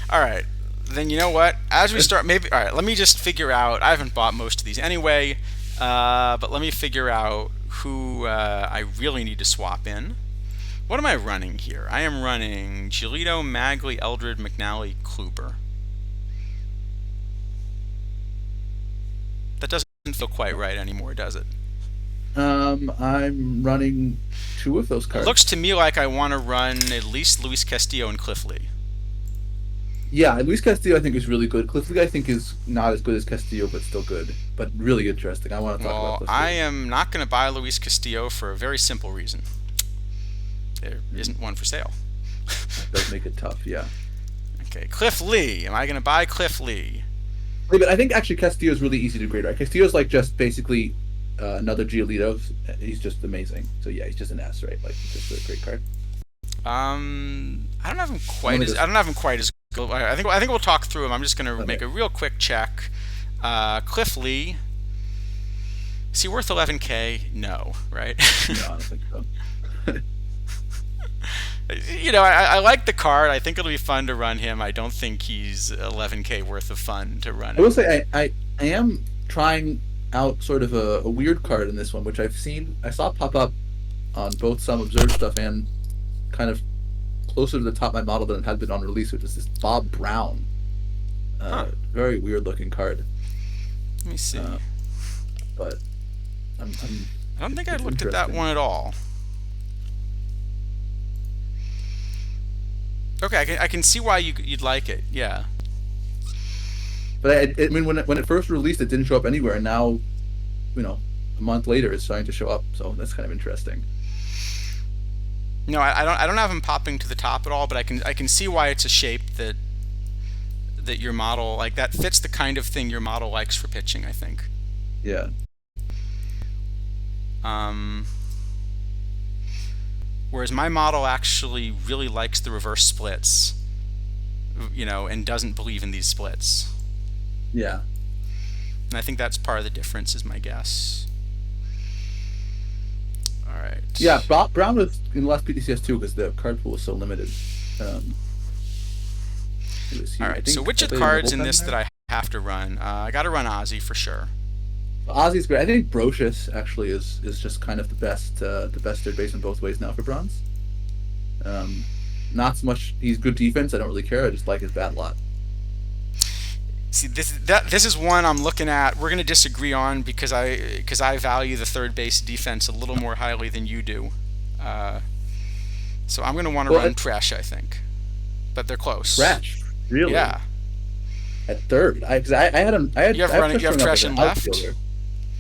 All right. Then you know what? As we start, maybe. All right. Let me just figure out. I haven't bought most of these anyway, but let me figure out who I really need to swap in. What am I running here? I am running Giolito, Magley, Eldred, McNally, Kluber. That doesn't feel quite right anymore, does it? I'm running 2 of those cards. It looks to me like I want to run at least Luis Castillo and Cliff Lee. Yeah, Luis Castillo I think is really good. Cliff Lee I think is not as good as Castillo, but still good. But really interesting. I want to talk about this. I am not going to buy Luis Castillo for a very simple reason. There isn't one for sale. That does make it tough, yeah. Okay, Cliff Lee. Am I going to buy Cliff Lee? Yeah, but I think actually Castillo is really easy to grade, right? Castillo's like just basically another Giolito. He's just amazing. So yeah, he's just an S, right? Like he's just a great card. I don't have him quite as good. I think we'll talk through him. I'm just going to make a real quick check. Cliff Lee. Is he worth 11K? No, right? No, I don't think so. I like the card. I think it'll be fun to run him. I don't think he's 11K worth of fun to run him. I will say I am trying out sort of a weird card in this one, which I saw pop up on both some observed stuff and kind of closer to the top of my model than it had been on release, which is this Bob Brown. Very weird looking card. Let me see. But I don't think I looked at that one at all. Okay, I can see why you'd like it. Yeah. But I mean, when it first released, it didn't show up anywhere, and now, a month later, it's starting to show up. So that's kind of interesting. No, I don't have him popping to the top at all, but I can see why it's a shape that your model, like, that fits the kind of thing your model likes for pitching, I think. Yeah. Whereas my model actually really likes the reverse splits, and doesn't believe in these splits. Yeah. And I think that's part of the difference, is my guess. All right. Yeah, Brown was in the last PTCS too because the card pool was so limited. All right. So which of the cards in this that I have to run? I got to run Ozzy for sure. Ozzy's great. I think Brocious actually is just kind of the best third baseman both ways now for Bronze. Not so much he's good defense. I don't really care. I just like his bat a lot. See, this is one I'm looking at. We're going to disagree on because I value the third base defense a little more highly than you do. So I'm going to want to run Tresh, I think. But they're close. Tresh, really? Yeah. At third, I had him. You have Tresh in left. Outfielder.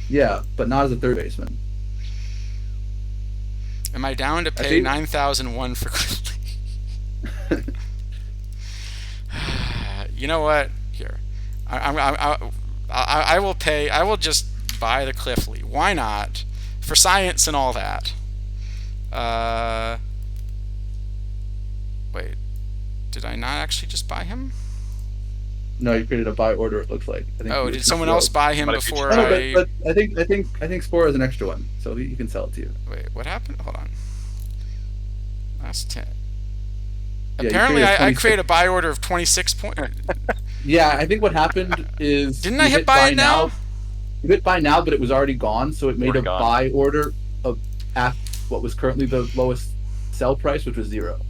Yeah, but not as a third baseman. Am I down to pay 9,001 for Cliffley? You know what? Here, I will pay. I will just buy the Cliffley. Why not? For science and all that. Wait, did I not actually just buy him? No, you created a buy order. It looks like. Did someone else buy him before I? But I think Spore has an extra one, so he can sell it to you. Wait, what happened? Hold on. Last 10. Yeah, apparently, I create a buy order of 26 points. Yeah, I think what happened is. Didn't I hit buy now? You hit buy now, but it was already gone, so it made a buy order at what was currently the lowest sell price, which was 0.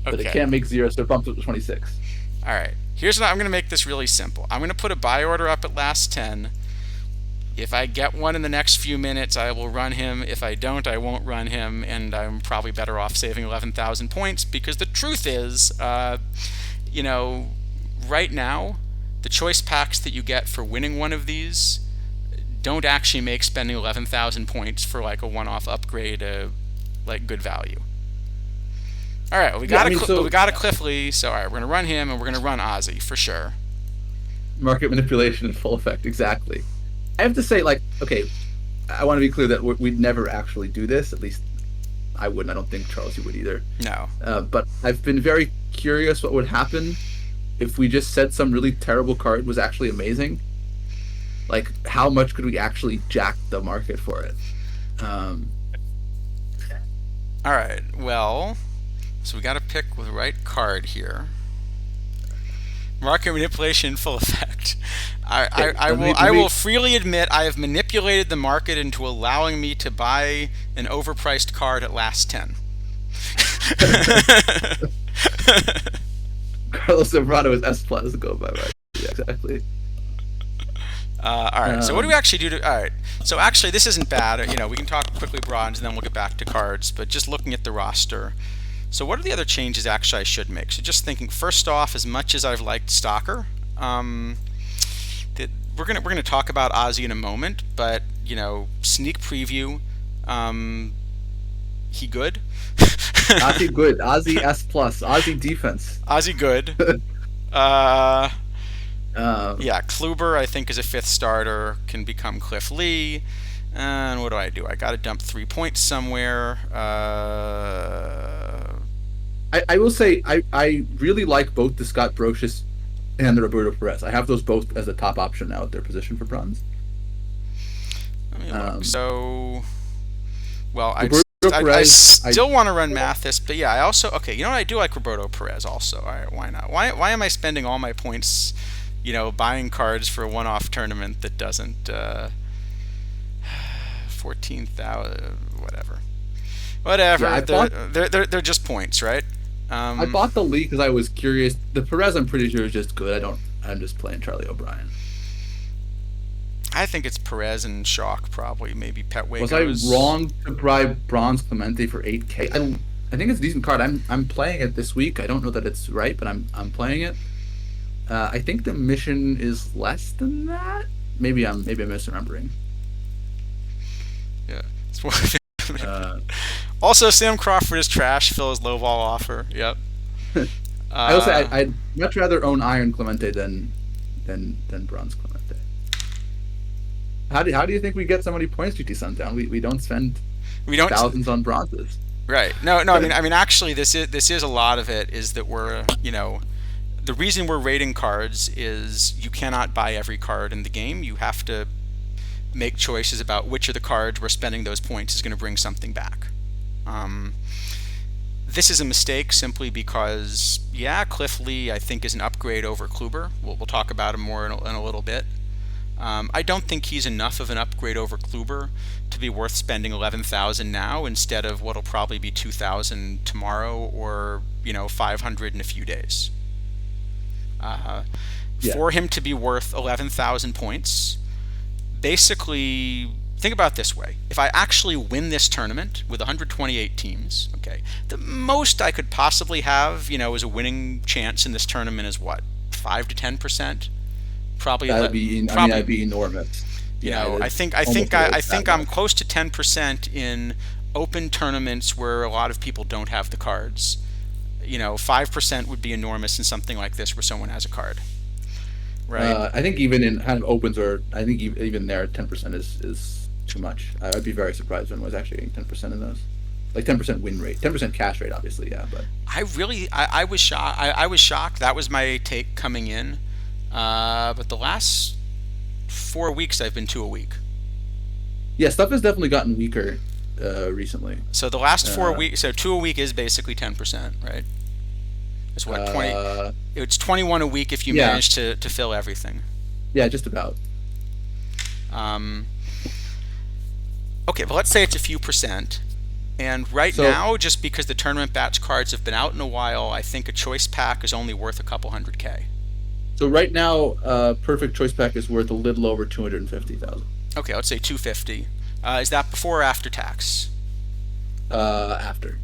But it can't make 0, so it bumps up to 26. All right. Here's what I'm going to make this really simple. I'm going to put a buy order up at last 10. If I get one in the next few minutes, I will run him. If I don't, I won't run him, and I'm probably better off saving 11,000 points because the truth is, right now, the choice packs that you get for winning one of these don't actually make spending 11,000 points for like a one-off upgrade good value. All right, we got a Cliffley, so all right, we're gonna run him and we're gonna run Ozzy for sure. Market manipulation in full effect, exactly. I have to say, okay, I want to be clear that we'd never actually do this. At least I wouldn't. I don't think Charles, you would either. No. But I've been very curious what would happen if we just said some really terrible card was actually amazing. Like, how much could we actually jack the market for it? All right. Well. So we got to pick the right card here. Market manipulation in full effect. I will freely admit I have manipulated the market into allowing me to buy an overpriced card at last 10. Carlos Zambrano is S plus. Go by right. Yeah, exactly. All right. So what do we actually do? All right. So actually, this isn't bad. We can talk quickly bronze, and then we'll get back to cards. But just looking at the roster. So what are the other changes actually I should make? So just thinking, first off, as much as I've liked Stalker, we're gonna talk about Ozzy in a moment, but sneak preview, he good? Ozzy good. Ozzy S plus. Ozzy defense. Ozzy good. Yeah, Kluber I think is a 5th starter, can become Cliff Lee. And what do? I got to dump 3 points somewhere. I will say I really like both the Scott Brocious and the Roberto Perez. I have those both as a top option now at their position for bronze. Let me look. I still want to run Mathis, but yeah, I also I do like Roberto Perez also. All right, why not? Why am I spending all my points, buying cards for a one-off tournament that doesn't 14,000 whatever. Yeah, they're just points, right? I bought the Lee because I was curious. The Perez, I'm pretty sure, is just good. I'm just playing Charlie O'Brien. I think it's Perez and Shock, probably. Maybe Pet Way. Was I wrong to buy Bronze Clemente for $8K? I think it's a decent card. I'm playing it this week. I don't know that it's right, but I'm playing it. I think the mission is less than that. Maybe I'm misremembering. Yeah. It's more Uh, also, Sam Crawford is trash. Phil's lowball offer. Yep. I will say I'd much rather own Iron Clemente than Bronze Clemente. How do you think we get so many points, GT Sundown? We don't spend we don't thousands on bronzes. Right. No. I mean, actually, this is a lot of it. Is that we're the reason we're rating cards is you cannot buy every card in the game. You have to make choices about which of the cards we're spending those points is going to bring something back. This is a mistake simply because, yeah, Cliff Lee I think is an upgrade over Kluber. We'll talk about him more in a little bit. I don't think he's enough of an upgrade over Kluber to be worth spending 11,000 now instead of what'll probably be 2,000 tomorrow or 500 in a few days. For him to be worth 11,000 points, basically, think about it this way. If I actually win this tournament with 128 teams, okay, the most I could possibly have, is a winning chance in this tournament is what, 5 to 10%? Probably. That'd be enormous. I think I'm close to 10% in open tournaments where a lot of people don't have the cards. 5% would be enormous in something like this where someone has a card. Right. I think even in kind of opens, or I think even there, 10% is too much. I'd be very surprised when I was actually getting 10% in those, like 10% win rate, 10% cash rate, obviously, yeah. But I was shocked. I was shocked. That was my take coming in. But the last 4 weeks, I've been 2 a week. Yeah, stuff has definitely gotten weaker recently. So the last 4 weeks, so 2 a week is basically 10%, right? It's what 20. It's 21 a week if you manage to fill everything. Yeah, just about. Okay, but let's say it's a few percent. And now, just because the tournament batch cards have been out in a while, I think a choice pack is only worth a couple $100K. So right now, perfect choice pack is worth a little over 250,000. Okay, let's say 250. Is that before or after tax? After.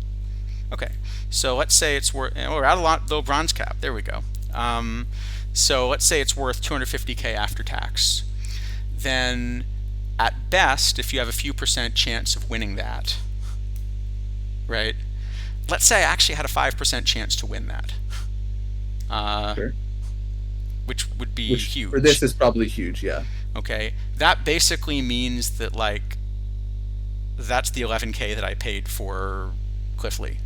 Okay, so let's say it's worth. We're at a low bronze cap. There we go. So let's say it's worth 250K after tax. Then, at best, if you have a few percent chance of winning that, right? Let's say I actually had a 5% chance to win that. Sure. Which would be huge. For this is probably huge, yeah. Okay, that basically means that that's the 11K that I paid for Cliff Lee.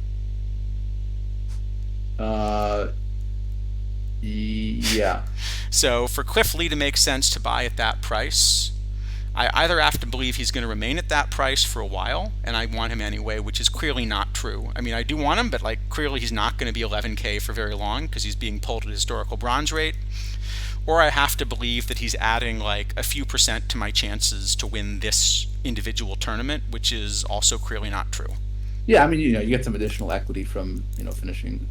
Yeah. So for Cliff Lee to make sense to buy at that price, I either have to believe he's going to remain at that price for a while, and I want him anyway, which is clearly not true. I mean, I do want him, but clearly he's not going to be 11K for very long because he's being pulled at historical bronze rate. Or I have to believe that he's adding a few percent to my chances to win this individual tournament, which is also clearly not true. Yeah, I mean, you get some additional equity from finishing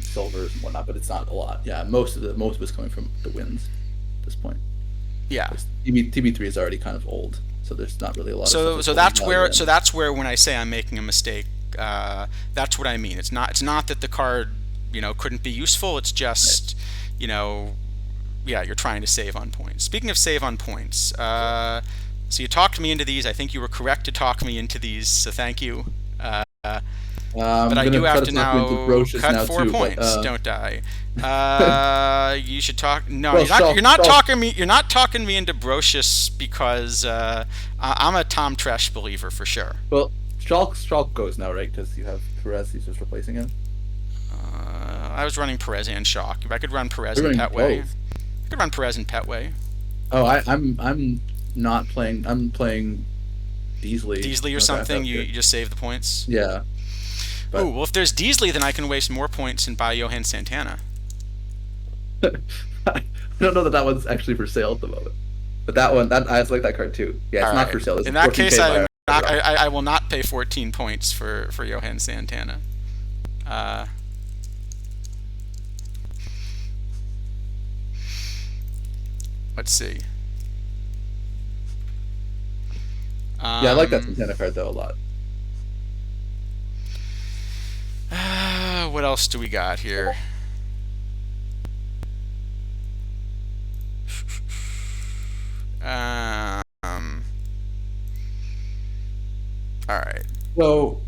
silvers and whatnot, but it's not a lot. Yeah, most of it's coming from the wins at this point. Yeah, TB3 is already kind of old, so there's not really a lot. So that's where when I say I'm making a mistake, that's what I mean. It's not that the card couldn't be useful. It's just you're trying to save on points. Speaking of save on points, so you talked me into these. I think you were correct to talk me into these, so thank you. But I do have to now cut 4 points, don't I? You should talk. No, well, you're not talking me. You're not talking me into Brocious because I'm a Tom Tresh believer for sure. Well, Schalk goes now, right? Because you have Perez. He's just replacing him. I was running Perez and Schalk. If I could run Perez and Petway, I could run Perez and Petway. Oh, I'm not playing. I'm playing Deasley or something. You just save the points. Yeah. But, well, if there's Deasley, then I can waste more points and buy Johan Santana. I don't know that one's actually for sale at the moment. But I like that card too. Yeah, it's not for sale. In that case, I will not pay 14 points for Johan Santana. Let's see. Yeah, I like that Santana card though a lot. What else do we got here? All right. So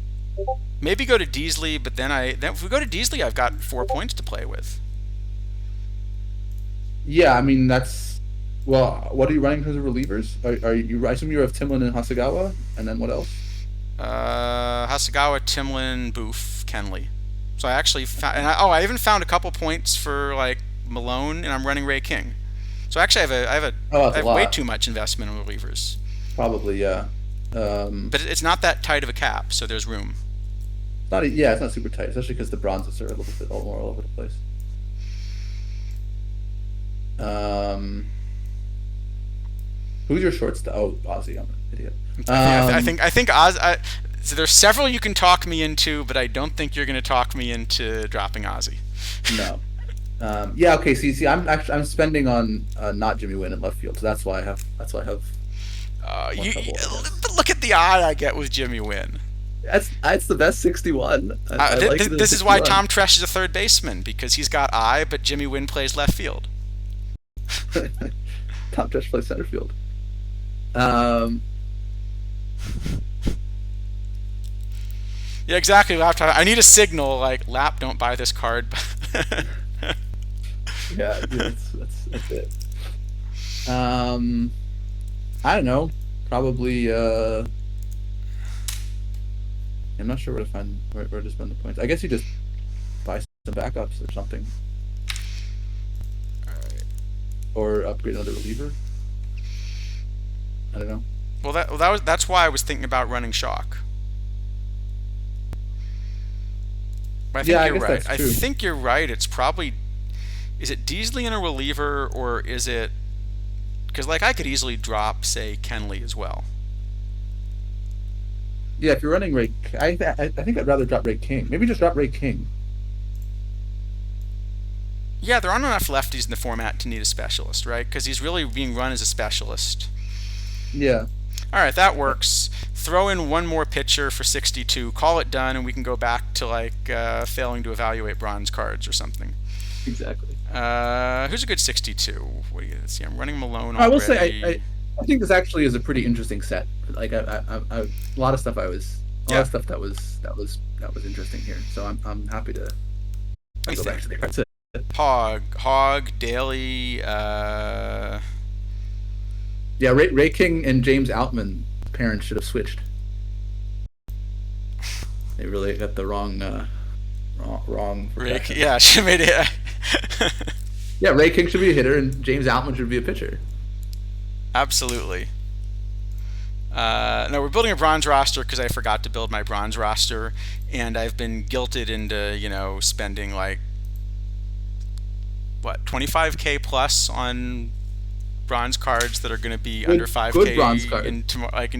Maybe go to Deasley, but then if we go to Deasley, I've got 4 points to play with. yeah, I mean that's well. What are you running in terms of relievers? Are you? I assume you have Timlin and Hasegawa, and then what else? Hasegawa, Timlin, Boof, Kenley. So I actually found, and I even found a couple points for like Malone, and I'm running Ray King. So actually, I have Oh, that's a way lot. too much investment in relievers. Probably, yeah. But it's not that tight of a cap, so there's room. Yeah, it's not super tight, especially because the bronzes are a little bit more all over the place. Who's your shortstop? Oh, Ozzy. I'm an idiot. I think Oz. So there's several you can talk me into, but I don't think you're going to talk me into dropping Ozzy. No. Yeah. Okay. See, I'm spending on not Jimmy Wynn in left field, so that's why I have. More trouble, I guess. But look at the eye I get with Jimmy Wynn. That's the best 61. I like it This is why 61. Tom Tresh is a third baseman, because he's got eye, but Jimmy Wynn plays left field. Tom Tresh plays center field. Yeah, exactly. Laptop. I need a signal like Lap, don't buy this card. Yeah, that's it. I don't know. Probably. I'm not sure where to spend the points. I guess you just buy some backups or something, All right. or upgrade another reliever. I don't know. Well, that's why I was thinking about running Shock. But I think Yeah, I you're guess right. that's true. I think you're right. It's probably, is it Deasley in a reliever, or is it, because like I could easily drop, say, Kenley as well. Yeah, if you're running Ray, I think I'd rather drop Ray King. Maybe just drop Ray King. Yeah, there aren't enough lefties in the format to need a specialist, right? Because he's really being run as a specialist. Yeah. All right, that works. Throw in one more pitcher for 62. Call it done, and we can go back to like failing to evaluate bronze cards or something. Exactly. Who's a good 62? What do you see? I'm running Malone already. I will say I think this actually is a pretty interesting set. Like a lot of stuff that was interesting here. So I'm happy to go back to there. That's it. Hog, Daly. Yeah, Ray King and James Outman parents should have switched. They really got the wrong. Yeah, she made it. Yeah, Ray King should be a hitter and James Outman should be a pitcher. Absolutely. No, we're building a bronze roster because I forgot to build my bronze roster, and I've been guilted into spending like what 25K plus on bronze cards that are going to be under 5K good bronze cards. in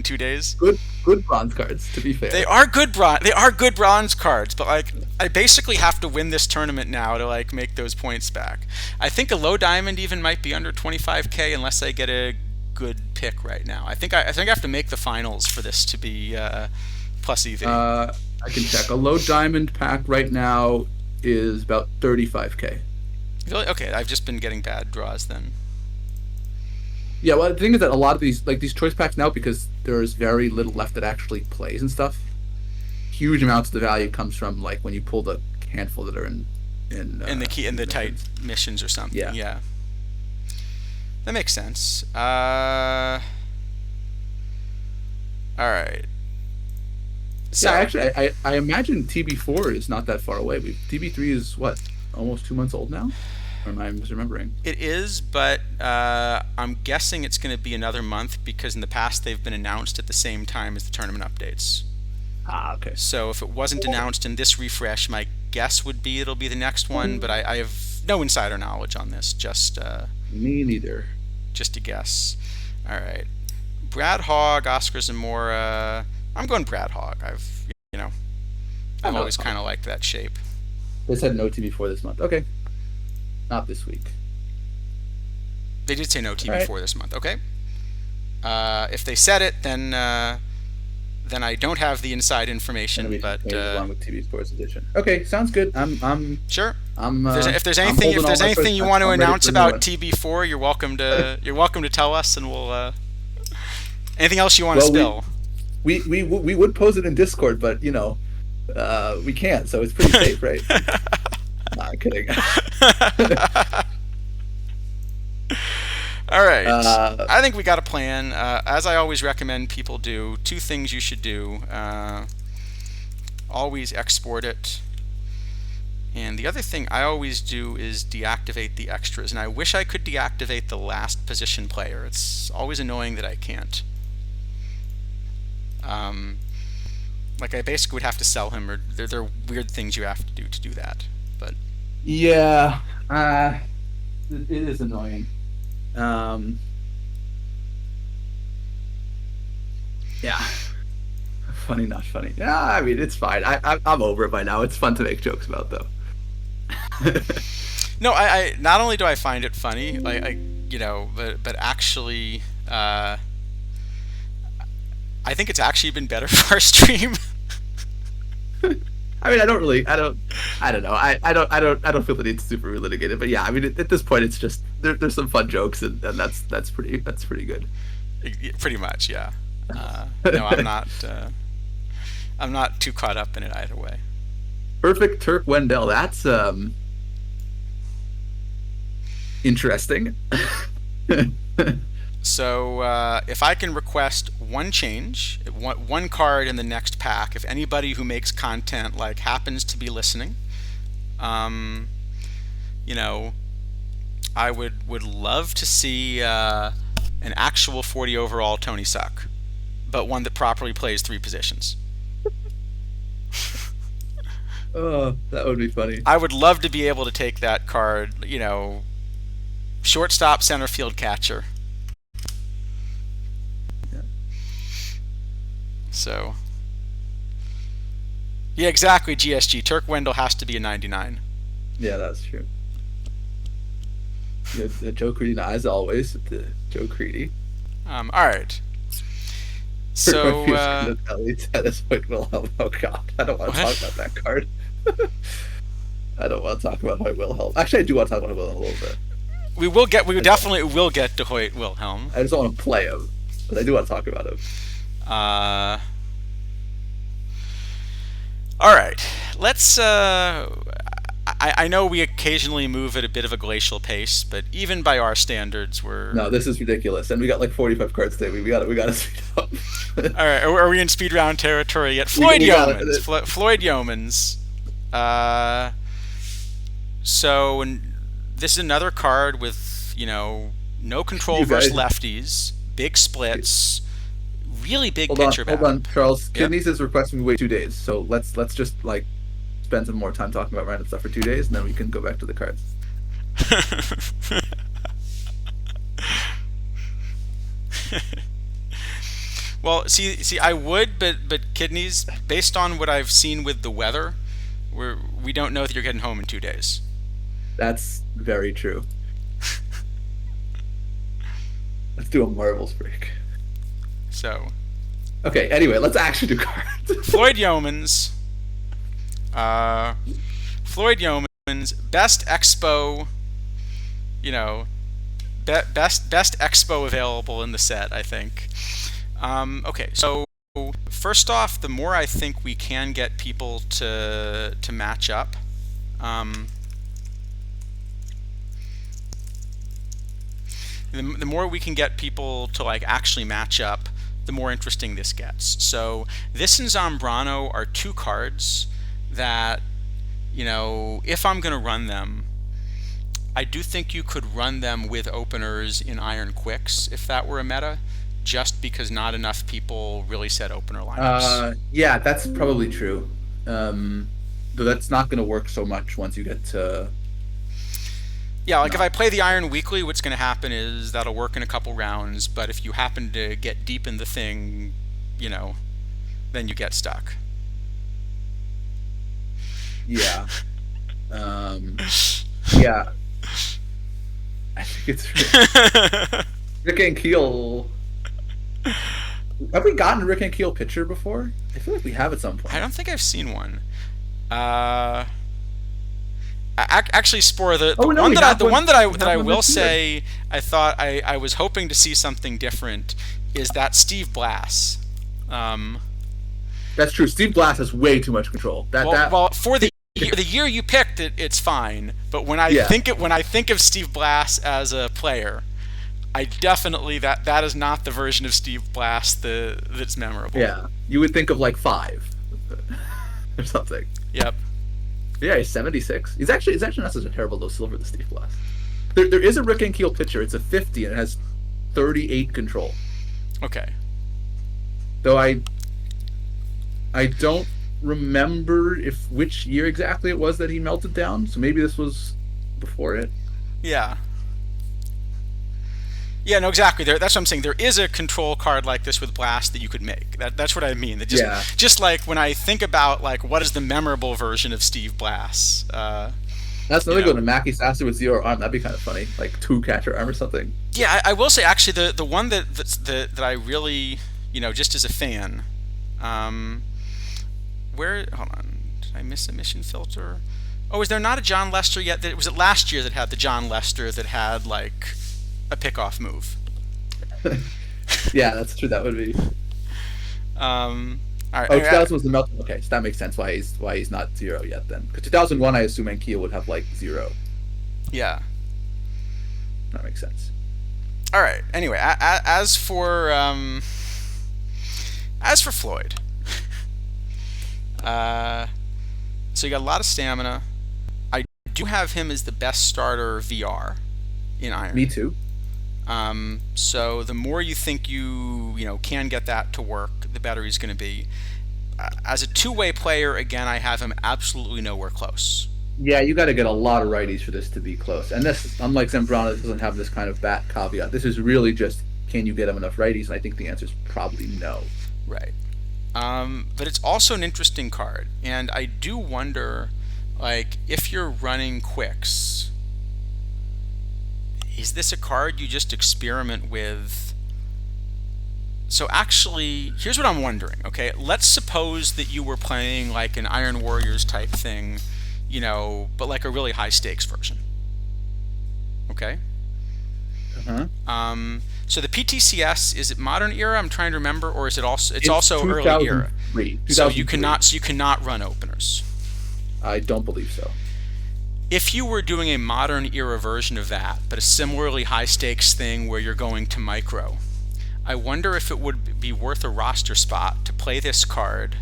2 days. Good bronze cards, to be fair. They are good bronze cards, but like I basically have to win this tournament now to like make those points back. I think a low diamond even might be under 25K unless I get a good pick right now. I think I have to make the finals for this to be plus EV. I can check. A low diamond pack right now is about 35K. Really? Okay, I've just been getting bad draws then. Yeah, well, the thing is that a lot of these choice packs now, because there's very little left that actually plays and stuff, huge amounts of the value comes from like when you pull the handful that are in the tight missions or something. Yeah. That makes sense. All right. So, yeah, actually, I imagine TB4 is not that far away. TB3 is what, almost 2 months old now? Or am I misremembering? It is, but I'm guessing it's going to be another month because in the past they've been announced at the same time as the tournament updates. Ah, okay. So if it wasn't announced in this refresh, my guess would be it'll be the next one, but I have no insider knowledge on this. Just me neither. Just a guess. All right, Brad Hogg, Oscar Zamora. I'm going Brad Hogg. I've always kind of liked that shape. They said no TB4 this month. Okay. Not this week. They did say no TB4 this month. Okay. If they said it, then then I don't have the inside information. Animation But changes along with TV Sports Edition. Okay, sounds good. sure. I'm. If there's I'm anything holding all my you questions. want to I'm ready announce for a new about one. TB4, you're welcome to tell us, and we'll. Anything else you want to Well, spill? we would post it in Discord, but we can't, so it's pretty safe, right? Nah, I'm kidding. All right. I think we got a plan. As I always recommend people do, 2 things you should do. Always export it. And the other thing I always do is deactivate the extras. And I wish I could deactivate the last position player. It's always annoying that I can't. Like I basically would have to sell him, or there are weird things you have to do that. But Yeah, it is annoying. Yeah, funny, not funny. Yeah, I mean it's fine. I'm over it by now. It's fun to make jokes about, though. no, I not only do I find it funny, but actually, I think it's actually been better for our stream. I mean, I don't know. I don't feel the need to super relitigate it, but yeah, I mean, at this point, it's just there's some fun jokes, and that's pretty good. Pretty much, yeah. No, I'm not too caught up in it either way. Perfect Turk Wendell. That's interesting. So if I can request one change, one card in the next pack, if anybody who makes content like happens to be listening, I would love to see an actual 40 overall Tony Suck, but one that properly plays 3 positions. Oh, that would be funny. I would love to be able to take that card, shortstop, center field, catcher. Yeah. So, yeah, exactly, GSG. Turk Wendell has to be a 99. Yeah, that's true. Joe Creedy, as always, Joe Creedy. All right. So, Wilhelm. Oh God, I don't want to talk about that card. I don't want to talk about Hoyt Wilhelm. Actually, I do want to talk about Wilhelm a little bit. We definitely will get to Hoyt Wilhelm. I just don't want to play him, but I do want to talk about him. All right. Let's. I know we occasionally move at a bit of a glacial pace, but even by our standards, we're. No, this is ridiculous, and we got like 45 cards today. We got to speed up. All right, are we in speed round territory yet? Floyd Yeomans. Floyd Yeomans. So, and this is another card with no control versus lefties, big splits, really big pitcher Hold on, Charles. Yep. Kidneys is requesting we wait 2 days, so let's just spend some more time talking about random stuff for 2 days, and then we can go back to the cards. Well, see, I would, but Kidneys, based on what I've seen with the weather, we don't know that you're getting home in 2 days. That's very true. Let's do a marbles break. So. Okay. Anyway, let's actually do cards. Floyd Yeomans. Floyd Yeomans, best expo. Best expo available in the set, I think. Okay, so first off, the more I think we can get people to match up, the more we can get people to actually match up, the more interesting this gets. So this and Zambrano are 2 cards that, if I'm going to run them, I do think you could run them with openers in Iron Quicks if that were a meta, just because not enough people really set opener lineups. Yeah, that's probably true. Though that's not going to work so much once you get to. Yeah, if I play the Iron weekly, what's going to happen is that'll work in a couple rounds, but if you happen to get deep in the thing, then you get stuck. Yeah. Yeah. I think it's Rick and Keel. Have we gotten a Rick and Keel picture before? I feel like we have at some point. I don't think I've seen one. Actually, Spore, the Oh, no, one we that have the one- one that I we have that I one will this year. say I thought I was hoping to see something different is that Steve Blass. That's true. Steve Glass has way too much control. Well, for the year you picked, it's fine. But when I Yeah. think of Steve Blass as a player, I definitely that is not the version of Steve Blass that's memorable. Yeah, you would think of like 5 or something. Yep. Yeah, he's 76. It's actually not such a terrible low silver, the Steve Glass. There is a Rick and Keel picture. It's a 50 and it has 38 control. Okay. Though I don't remember which year exactly it was that he melted down. So maybe this was before it. Yeah. Yeah, no, exactly. That's what I'm saying. There is a control card like this with Blast that you could make. That's what I mean. That just like when I think about like what is the memorable version of Steve Blass. That's another good one. Mackie Sasser with 0 arm. That'd be kind of funny. Like 2 catcher arm or something. Yeah, I will say actually the one that I really just as a fan, hold on, did I miss a mission filter? Oh, is there not a John Lester yet? Was it last year that had the John Lester that had like a pickoff move? Yeah, that's true. That would be. All right. Oh, 2000 was the melt. Okay, so that makes sense why he's not 0 yet then. Because 2001, I assume Ankia would have like 0. Yeah. That makes sense. All right. Anyway, as for Floyd, so you got a lot of stamina. I do have him as the best starter VR in Iron. Me too. So the more you think you can get that to work, the better he's going to be. As a two-way player, again, I have him absolutely nowhere close. Yeah, you got to get a lot of righties for this to be close. And this, unlike Zambrano, this doesn't have this kind of bat caveat. This is really just, can you get him enough righties? And I think the answer is probably no. Right. But it's also an interesting card. And I do wonder, like, if you're running quicks, is this a card you just experiment with? So actually, here's what I'm wondering, okay? Let's suppose that you were playing like an Iron Warriors type thing, but like a really high stakes version. Okay? Uh-huh. So the PTCS, is it modern era? I'm trying to remember, or is it also it's also early era? So you cannot run openers. I don't believe so. If you were doing a modern era version of that, but a similarly high stakes thing where you're going to micro, I wonder if it would be worth a roster spot to play this card.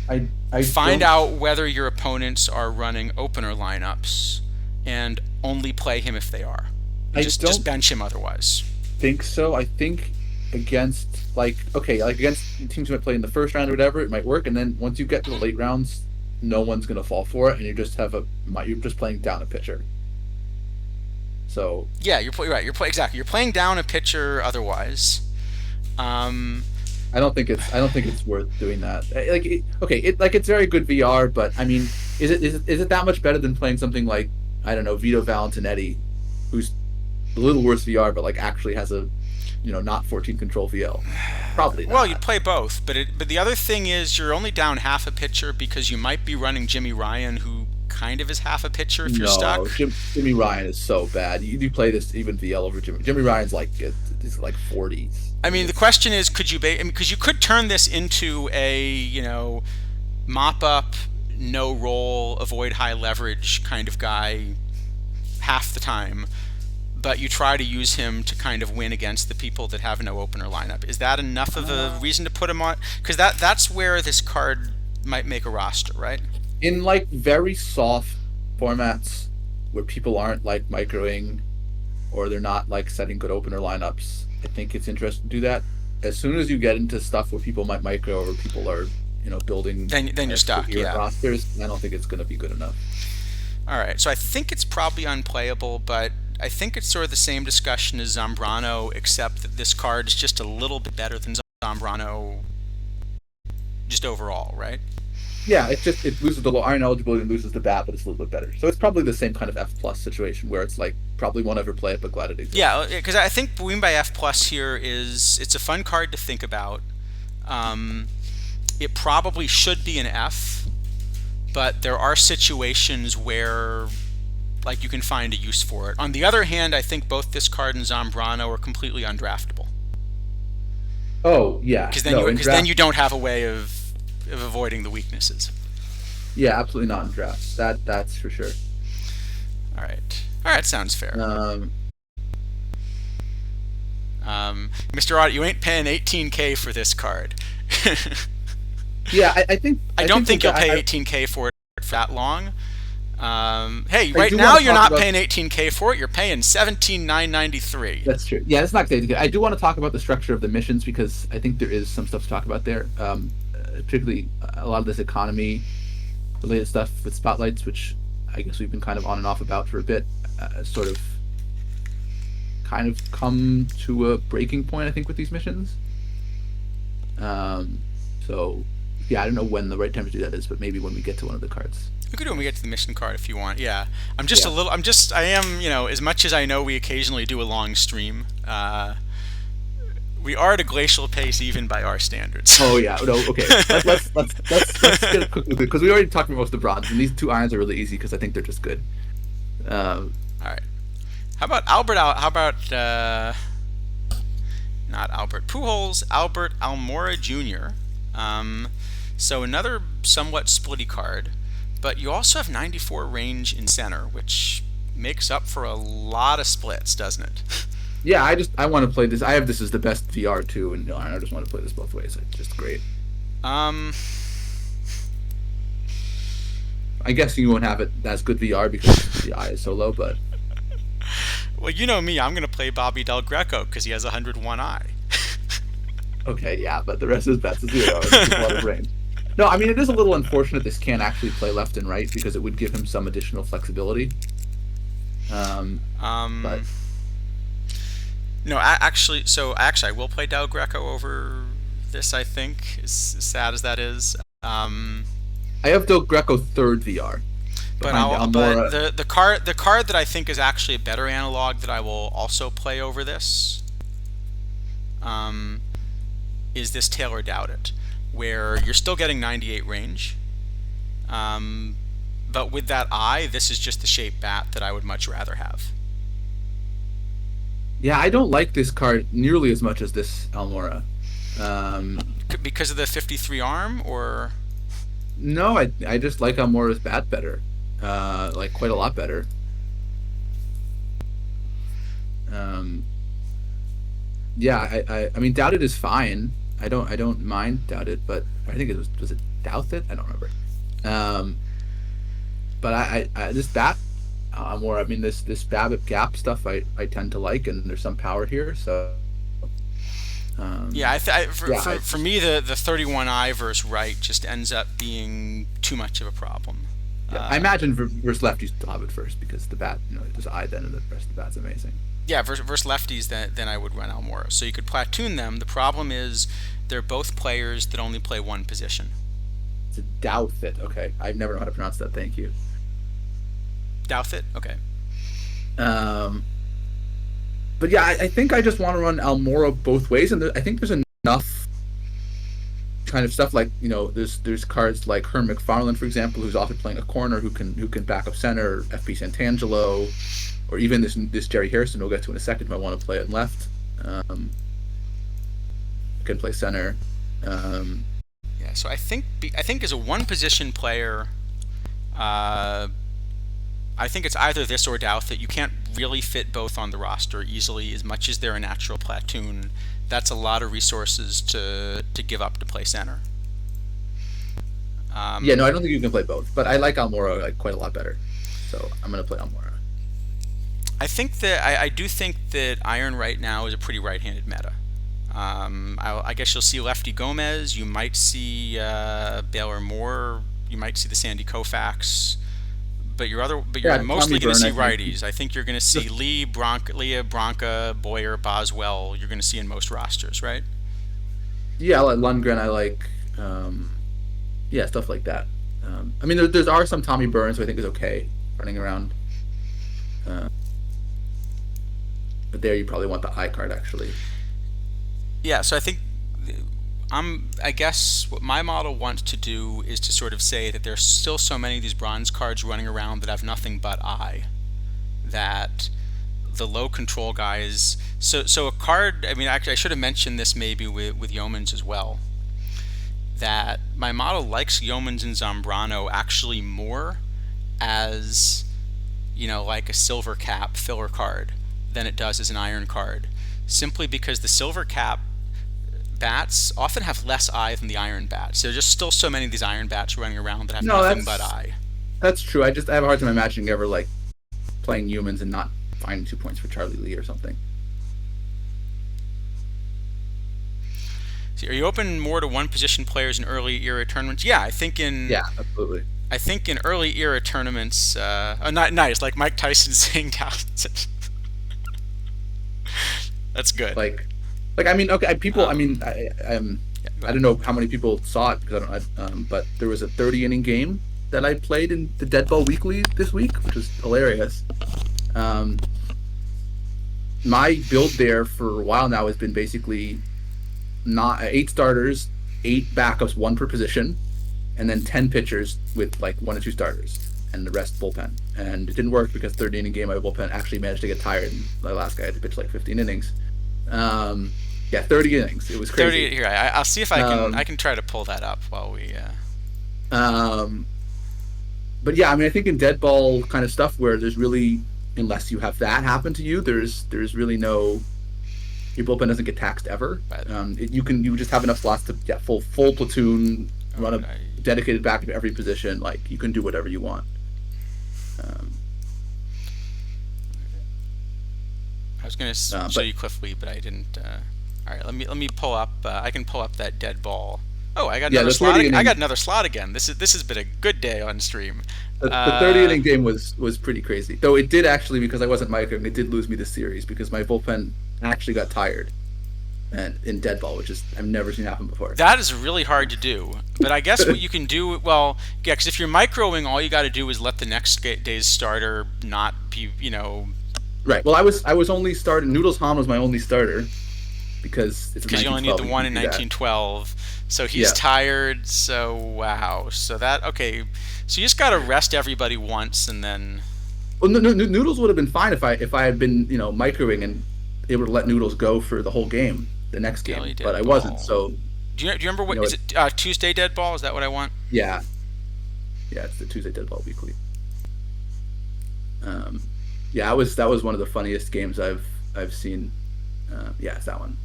I find out whether your opponents are running opener lineups, and only play him if they are. Just bench him otherwise. Think so. I think against against teams you might play in the first round or whatever, it might work. And then once you get to the late rounds, no one's gonna fall for it, and you're just playing down a pitcher. So yeah, you're playing down a pitcher otherwise. I don't think it's worth doing that. It's very good VR, but I mean, is it that much better than playing something like, I don't know, Vito Valentinetti, who's a little worse VR, but like actually has a not 14 control VL? Probably not. Well, you'd play both, but the other thing is you're only down half a pitcher because you might be running Jimmy Ryan, who kind of is half a pitcher if you're stuck. Jimmy Ryan is so bad. You do play this even VL over Jimmy Ryan's like 40s. I mean, the question is, because you could turn this into a mop up, no roll, avoid high leverage kind of guy half the time, but you try to use him to kind of win against the people that have no opener lineup. Is that enough of a reason to put him on? Because that's where this card might make a roster, right? In like very soft formats where people aren't like microing, or they're not like setting good opener lineups, I think it's interesting to do that. As soon as you get into stuff where people might micro, or people are building then you're stuck. Yeah, rosters. I don't think it's going to be good enough. All right, so I think it's probably unplayable, but I think it's sort of the same discussion as Zambrano, except that this card is just a little bit better than Zambrano, just overall, right? Yeah, it loses the low iron eligibility and loses the bat, but it's a little bit better. So it's probably the same kind of F+ situation where it's like probably won't ever play it, but glad it exists. Yeah, because I think Boom by F+ here it's a fun card to think about. It probably should be an F, but there are situations where like you can find a use for it. On the other hand, I think both this card and Zambrano are completely undraftable. Oh yeah, Because then, no, in then draft, you don't have a way of avoiding the weaknesses. yeah, absolutely not in draft. That's for sure. All right, sounds fair. Mr. Audit, you ain't paying 18K for this card. Yeah, I think I don't think you'll that pay 18K for it for that long. Hey, right do now wanna you're talk not about- paying 18K for it. You're paying 17,993. That's true. Yeah, it's not good. I do want to talk about the structure of the missions because I think there is some stuff to talk about there. Particularly a lot of this economy related stuff with spotlights, which I guess we've been kind of on and off about for a bit, sort of kind of come to a breaking point, I think, with these missions. So yeah, I don't know when the right time to do that is, but maybe when we get to one of the cards. We could do it when we get to the mission card if you want. Yeah, I'm just Yeah. a little. I am. As much as I know we occasionally do a long stream, we are at a glacial pace even by our standards. Oh yeah, no, okay. Let's get it quickly because we already talked about most of the bronze, and these two irons are really easy because I think they're just good. All right. How about Albert? How about not Albert Pujols? Albert Almora Jr. So another somewhat splitty card, but you also have 94 range in center, which makes up for a lot of splits, doesn't it? Yeah, I want to play this. I have this as the best VR too, and I just want to play this both ways. It's just great. I guess you won't have it as good VR because the eye is so low, but well, you know me, I'm going to play Bobby Del Greco because he has 101 eye. okay, yeah, but the rest is best of zero. It's just a lot of range. No, I mean it is a little unfortunate this can't actually play left and right because it would give him some additional flexibility. But no, actually, I will play Del Greco over this. I think, as sad as that is. I have Del Greco third VR. But the card that I think is actually a better analog that I will also play over this is this Taylor Doubt It, where you're still getting 98 range, but with that eye, this is just the shape bat that I would much rather have. Yeah, I don't like this card nearly as much as this Almora. Because of the 53 arm, or no, I just like Almora's bat better, like quite a lot better. Yeah, I mean, Doubted is fine. I don't mind Doubted, but I think it was it Doubted? I don't remember. But I this bat more. I mean, this BABIP gap stuff I tend to like, and there's some power here. So yeah, for me the 31i versus right just ends up being too much of a problem. Yeah, I imagine versus left you still have it first because the bat, there's eye then, and the rest of the bat's amazing. Yeah, versus lefties, then I would run Almora. So you could platoon them. The problem is they're both players that only play one position. It's a Douthit. Okay, I've never known how to pronounce that. Thank you. Douthit? Okay. But yeah, I think I just want to run Almora both ways, and I think there's enough kind of stuff like there's cards like Herm McFarland, for example, who's often playing a corner who can back up center, FP Santangelo, or even this Jerry Harrison we'll get to in a second if I want to play it left. Can play center. Yeah, so I think as a one position player, I think it's either this or Doubt that you can't really fit both on the roster easily. As much as they're a natural platoon, that's a lot of resources to give up to play center. Yeah, no, I don't think you can play both, but I like Almora quite a lot better, so I'm going to play Almora. I do think that Iron right now is a pretty right-handed meta. I guess you'll see Lefty Gomez. You might see Baylor Moore. You might see the Sandy Koufax. But you're mostly going to see righties. I think you're going to see Leah, Branca, Boyer, Boswell. You're going to see in most rosters, right? Yeah, I like Lundgren. I like, stuff like that. I mean, there are some Tommy Burns who I think is okay running around. But there you probably want the eye card, actually. Yeah, so I think I guess what my model wants to do is to sort of say that there's still so many of these bronze cards running around that have nothing but I. That the low control guys. So a card. I mean, actually, I should have mentioned this maybe with Yeomans as well. That my model likes Yeomans and Zambrano actually more as, like a silver cap filler card than it does as an iron card, simply because the silver cap bats often have less eye than the iron bats. There's just still so many of these iron bats running around that have nothing but eye. That's true. I have a hard time imagining ever like playing humans and not finding 2 points for Charlie Lee or something. So are you open more to one position players in early era tournaments? Yeah, I think absolutely. I think in early era tournaments, not nice, like Mike Tyson saying that's good. Like I mean, okay, people. I mean, I don't know how many people saw it because I don't. But there was a 30-inning game that I played in the Dead Ball Weekly this week, which was hilarious. My build there for a while now has been basically not 8 starters, 8 backups, 1 per position, and then 10 pitchers with like 1 or 2 starters, and the rest bullpen. And it didn't work because 30-inning game, my bullpen actually managed to get tired, and the last guy had to pitch like 15 innings. 30 innings. It was crazy. 30. Here, I'll see if I can try to pull that up while we. But yeah, I mean, I think in dead ball kind of stuff where there's really, unless you have that happen to you, there's really no. Your bullpen doesn't get taxed ever. You just have enough slots to full platoon, run a dedicated back to every position. Like you can do whatever you want. I was going to show you Cliff Lee, but I didn't. All right, let me pull up. I can pull up that dead ball. Oh, I got another slot. I got another slot again. This has been a good day on stream. The 30-inning game was pretty crazy. Though it did actually, because I wasn't microing, it did lose me the series because my bullpen actually got tired, and in dead ball, which is I've never seen happen before. That is really hard to do. But I guess what you can do, because if you're microing, all you got to do is let the next day's starter not be, Right. Well, I was only starting. Noodles Han was my only starter because you only need the one in 1912. So he's tired. So wow. So okay. So you just got to rest everybody once and then. Well, Noodles would have been fine if I had been microing and able to let Noodles go for the whole game, the next game. But I wasn't. So. Do you remember what is it? Tuesday Dead Ball? Is that what I want? Yeah. Yeah, it's the Tuesday Dead Ball Weekly. Yeah, that was one of the funniest games I've seen. Yeah, it's that one.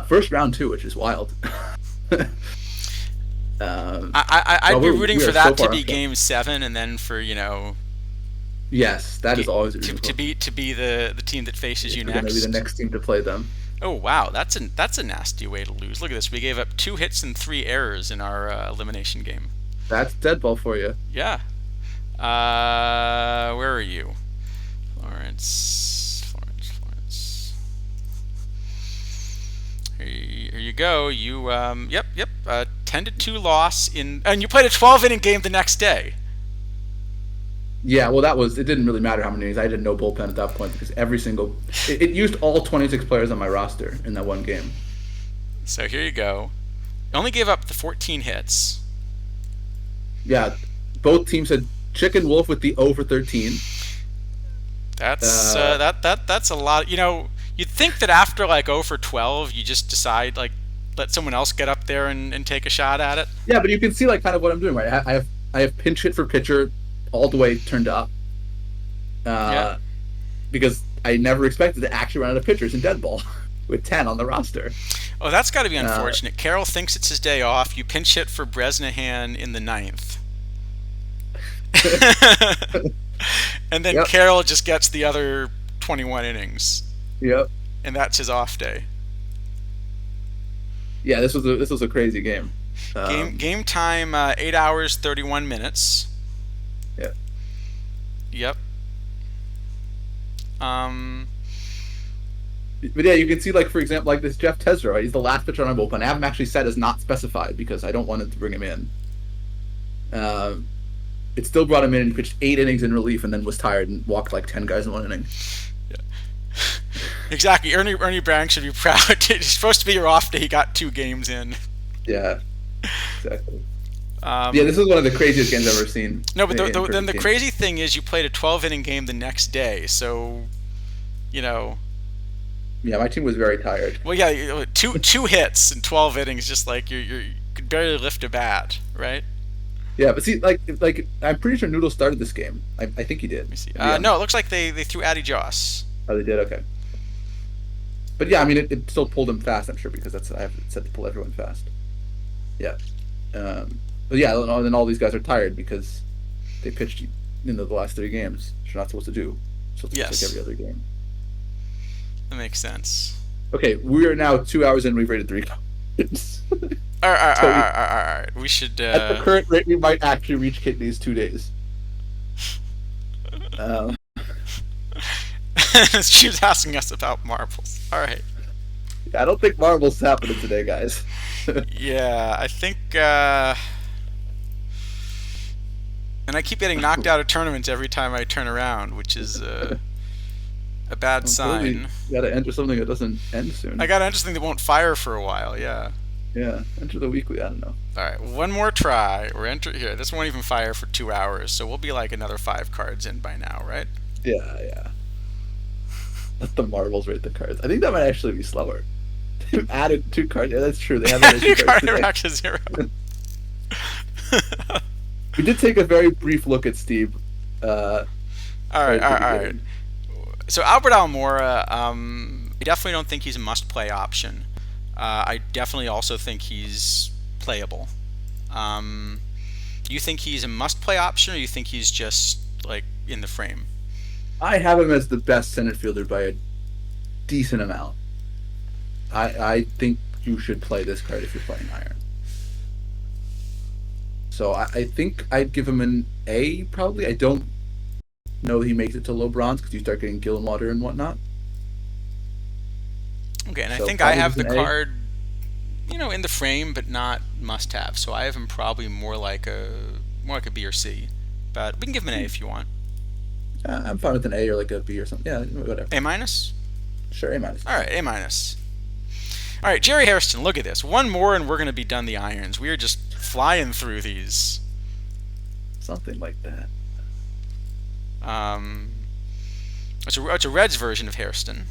First round too, which is wild. I'd be rooting for that to be Game 7, and then for Yes, that is always to be the team that faces you next. Going to be the next team to play them. Oh wow, that's a nasty way to lose. Look at this. We gave up 2 hits and 3 errors in our elimination game. That's dead ball for you. Yeah. Where are you? Florence. Here you go. You yep. 10-2 loss and you played a 12-inning game the next day. Yeah, well, it didn't really matter how many innings. I had no bullpen at that point because it used all 26 players on my roster in that one game. So here you go. You only gave up the 14 hits. Yeah, both teams had Chicken Wolf with the 0 for 13. That's that's a lot. You'd think that after like 0 for 12, you just decide let someone else get up there and take a shot at it. Yeah, but you can see kind of what I'm doing, right? I have pinch hit for pitcher all the way turned up. Because I never expected to actually run out of pitchers in dead ball with 10 on the roster. Oh, that's got to be unfortunate. Carroll thinks it's his day off. You pinch hit for Bresnahan in the 9th. And then Carroll just gets the other 21 innings. Yep. And that's his off day. Yeah, this was a crazy game. Game time 8 hours 31 minutes. Yeah. Yep. But yeah, you can see for example this Jeff Tesra, he's the last pitcher on our bullpen. I have him actually set as not specified because I don't want to bring him in. It still brought him in and pitched 8 innings in relief and then was tired and walked 10 guys in 1 inning. Yeah. Exactly. Ernie Bragg should be proud. It's supposed to be your off day. He got 2 games in. Yeah, exactly. Yeah, this is one of the craziest games I've ever seen. No, but then the crazy thing is you played a 12-inning game the next day, so, you know. Yeah, my team was very tired. Well, yeah, two hits in 12 innings, just like you could barely lift a bat, right? Yeah, but see, like I'm pretty sure Noodle started this game. I think he did. Let me see. No, it looks like they threw Addy Joss. Oh, they did. Okay. But yeah, I mean, it still pulled him fast. I'm sure because I have it set to pull everyone fast. Yeah. But yeah, and then all these guys are tired because they pitched the last 3 games, which you're not supposed to do. So it's Yes. like every other game. That makes sense. Okay, we are now 2 hours in. We've rated 3 cards. All right. We should. At the current rate, we might actually reach Kidney's 2 days. She was asking us about marbles. All right. I don't think marbles happening today, guys. Yeah, I think. And I keep getting knocked out of tournaments every time I turn around, which is a bad sign. You gotta enter something that doesn't end soon. I gotta enter something that won't fire for a while. Yeah. Yeah, enter the weekly. I don't know. All right, one more try. We're here. This won't even fire for 2 hours, so we'll be like another 5 cards in by now, right? Yeah. Let the marbles rate the cards. I think that might actually be slower. They've added 2 cards. Yeah, that's true. They have added 2 cards today. Back to 0. We did take a very brief look at Steve. All right. So Albert Almora, I definitely don't think he's a must-play option. I definitely also think he's playable. You think he's a must-play option, or you think he's just like in the frame? I have him as the best center fielder by a decent amount. I think you should play this card if you're playing Iron. So I think I'd give him an A, probably. I don't know he makes it to low bronze because you start getting Gillenwater and whatnot. Okay, and So I think I have the probably an A. card, in the frame, but not must-have. So I have him probably more like a B or C. But we can give him an A if you want. I'm fine with an A or like a B or something. Yeah, whatever. A minus? Sure, A minus. All right, A minus. All right, Jerry Hairston, look at this. One more and we're going to be done the irons. We are just flying through these. Something like that. It's a Reds version of Hairston.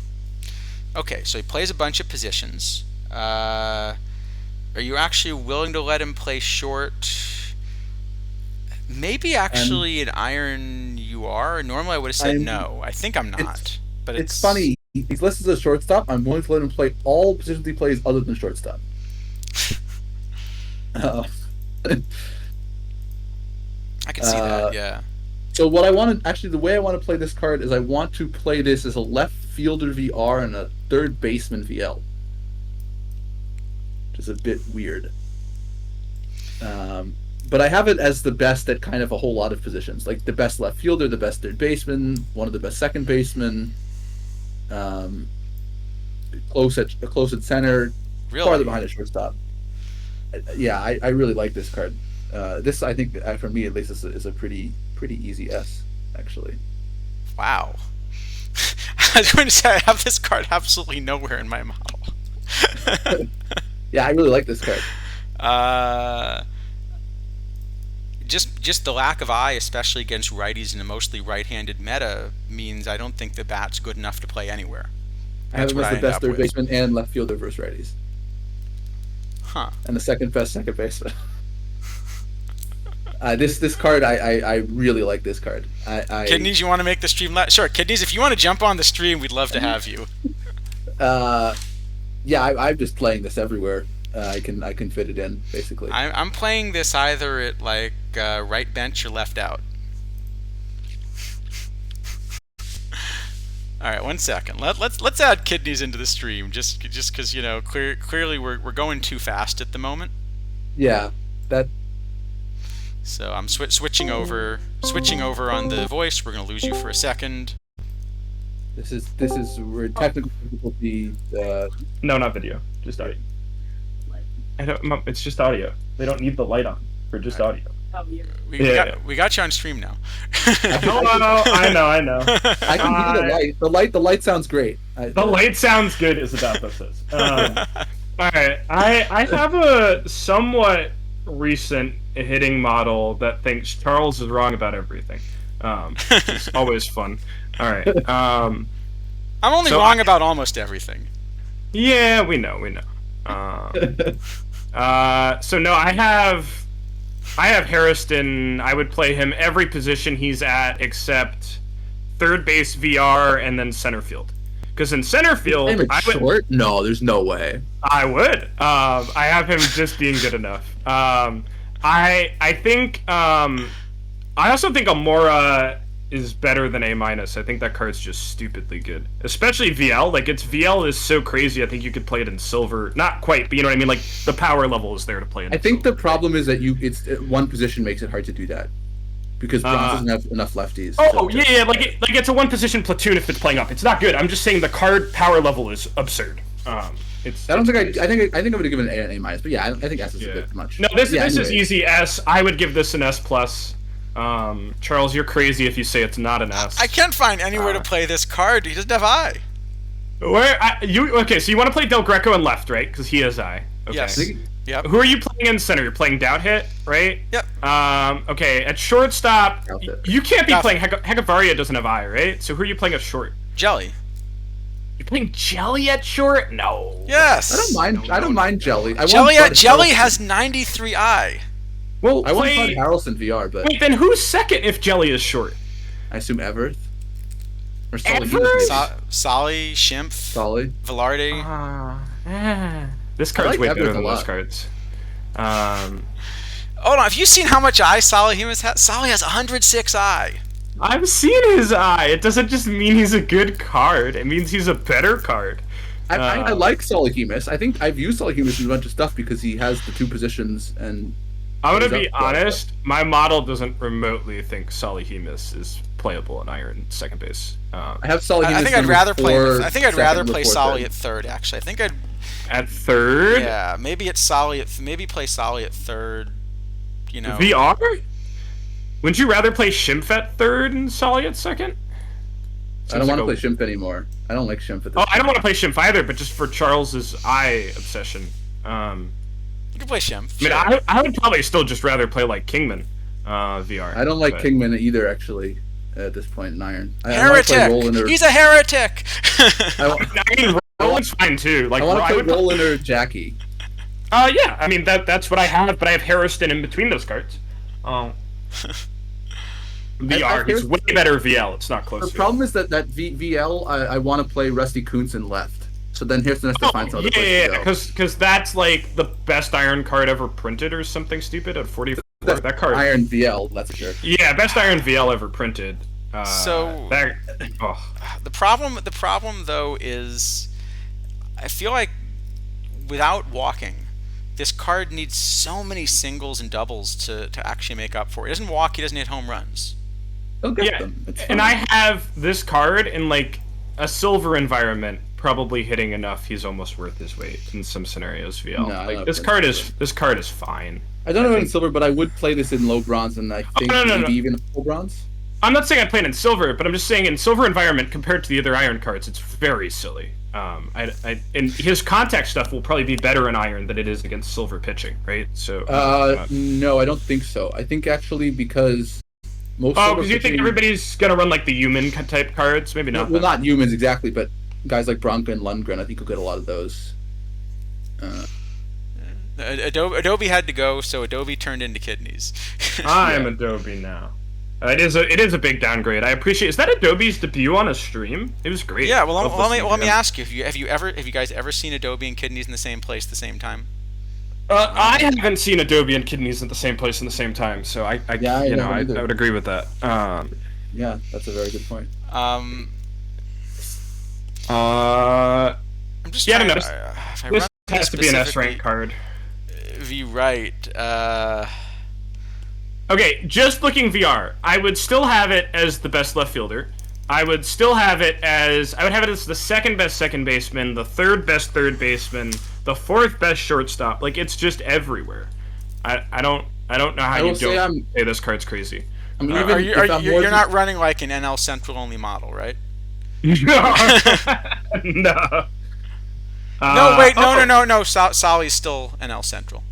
Okay, so he plays a bunch of positions. Are you actually willing to let him play short? Maybe actually an iron you are. Normally I would have said no. I think I'm not. But it's funny. He's listed as a shortstop. I'm willing to let him play all positions he plays other than shortstop. I can see that, yeah. So what I want to the way I want to play this card is I want to play this as a left fielder VR and a third baseman VL, which is a bit weird. But I have it as the best at kind of a whole lot of positions, like the best left fielder, the best third baseman, one of the best second basemen, close at center, really? farther behind the shortstop. Yeah, I really like this card. This, I think, for me at least, is a pretty easy S, actually. Wow. I was going to say I have this card absolutely nowhere in my model. Yeah, I really like this card. Just the lack of eye, especially against righties in a mostly right-handed meta, means I don't think the bat's good enough to play anywhere. I have him as the best third baseman and left fielder versus righties. Huh. And the second best second baseman. This card, I really like this card. Kidneys, you want to make the stream? Sure, Kidneys, if you want to jump on the stream, we'd love to have you. Yeah, I'm just playing this everywhere. I can fit it in basically. I'm playing this either at like right bench or left out. All right, 1 second. Let's add Kidneys into the stream just because clearly we're going too fast at the moment. Yeah, that. So I'm switching over on the voice. We're gonna lose you for a second. This is where technical difficulty. No, not video, just audio. It's just audio. They don't need the light on for just audio. We got you on stream now. I know. I can hear the light. The light sounds great. The light sounds good, Isidafo says. All right, I have a somewhat recent hitting model that thinks Charles is wrong about everything. It's always fun. All right. I'm only wrong about almost everything. Yeah, we know. So no, I have Harrison. I would play him every position he's at except third base, VR, and then center field. Because in center field, short? No, there's no way. I would. I have him just being good enough. I think. I also think Amora is better than A-. I think that card's just stupidly good, especially VL. Like VL is so crazy. I think you could play it in silver. Not quite, but you know what I mean. Like the power level is there to play it. I think the problem is that one position makes it hard to do that. Because bronze doesn't have enough lefties. Like it's a one position platoon if it's playing up. It's not good. I'm just saying the card power level is absurd. I think I'm gonna give it an A-, but yeah, I think S is a bit much. No, this is easy S. I would give this an S plus. Charles, you're crazy if you say it's not an S. I can't find anywhere to play this card. He doesn't have I. Okay? So you want to play Del Greco in left, right? Because he has I. Okay. Yes. Yep. Who are you playing in center? You're playing Doubt Hit, right? Yep. Okay, at shortstop, you can't be Doubt playing Hegavaria doesn't have I, right? So who are you playing at short? Jelly. You're playing Jelly at short? No. Yes. I don't mind Jelly. Jelly has 93 I. Well, I want to play Harrelson VR, but wait, then who's second if Jelly is short? I assume Everth. Or Solly, Schimpf, Solly, Velarde. This card's way better than those cards. Hold on, have you seen how much I Solly has? Solly has 106 I. I've seen his eye. It doesn't just mean he's a good card. It means he's a better card. I like Solihemus. I think I've used Solihemus in a bunch of stuff because he has the two positions and. I'm gonna be honest. My model doesn't remotely think Solihemus is playable in Iron second base. I have Solihemus. I think I'd rather play Solly at third. Actually, I think I'd. At third? Yeah, maybe it's Solly. Maybe play Solly at third. You know. VR? Wouldn't you rather play Schimpf at third and Solly at second? I don't want to play Schimpf anymore. I don't like Schimpf at this I don't want to play Schimpf either, but just for Charles's eye obsession. You can play Schimpf. I mean, I would probably still just rather play like Kingman VR. I don't like Kingman either, actually. At this point in Iron, heretic. He's a heretic. Roland's fine too. Like I want to play Roland or Jackie. Yeah. I mean that's what I have, but I have Harrison in between those cards. VR, he's way better VL. It's not close. The problem is that VL, I want to play Rusty Kuntz in left. So then Harrison has to find some other place to go. because that's like the best Iron card ever printed or something stupid at 44. That card. Iron VL, that's for sure. Yeah, best Iron VL ever printed. The problem though is, I feel like without walking, this card needs so many singles and doubles to actually make up for it. He doesn't walk, he doesn't hit home runs. And I have this card in like a silver environment, probably hitting enough. He's almost worth his weight in some scenarios. VL. No, this card is fine. I don't know in silver, but I would play this in low bronze, and I think maybe even full bronze. I'm not saying I play it in silver, but I'm just saying in silver environment compared to the other Iron cards, it's very silly. And his contact stuff will probably be better in Iron than it is against silver pitching, right? So. No, I don't think so. I think actually because most. Oh, because you think everybody's gonna run like the human type cards? Maybe not. Well, not humans exactly, but guys like Bronca and Lundgren, I think you'll get a lot of those. Adobe had to go, so Adobe turned into kidneys. I am Adobe now. It is a big downgrade. I appreciate. Is that Adobe's debut on a stream? It was great. Yeah. Well, let me ask you: have you guys ever seen Adobe and kidneys in the same place at the same time? I haven't seen Adobe and kidneys at the same place in the same time, so I would agree with that. Yeah, that's a very good point. I'm just I don't know. This has to be an S rank card. Right. Okay, just looking VR, I would still have it as the best left fielder. I would have it as the second best second baseman, the third best third baseman, the fourth best shortstop. Like, it's just everywhere. I don't I don't know how I you will say don't say this card's crazy. I mean, Are even you, if are I'm you, more you're than- not running like an NL Central only model, right? No. No. No, wait, no, oh, no, no, no. Solly's still NL Central.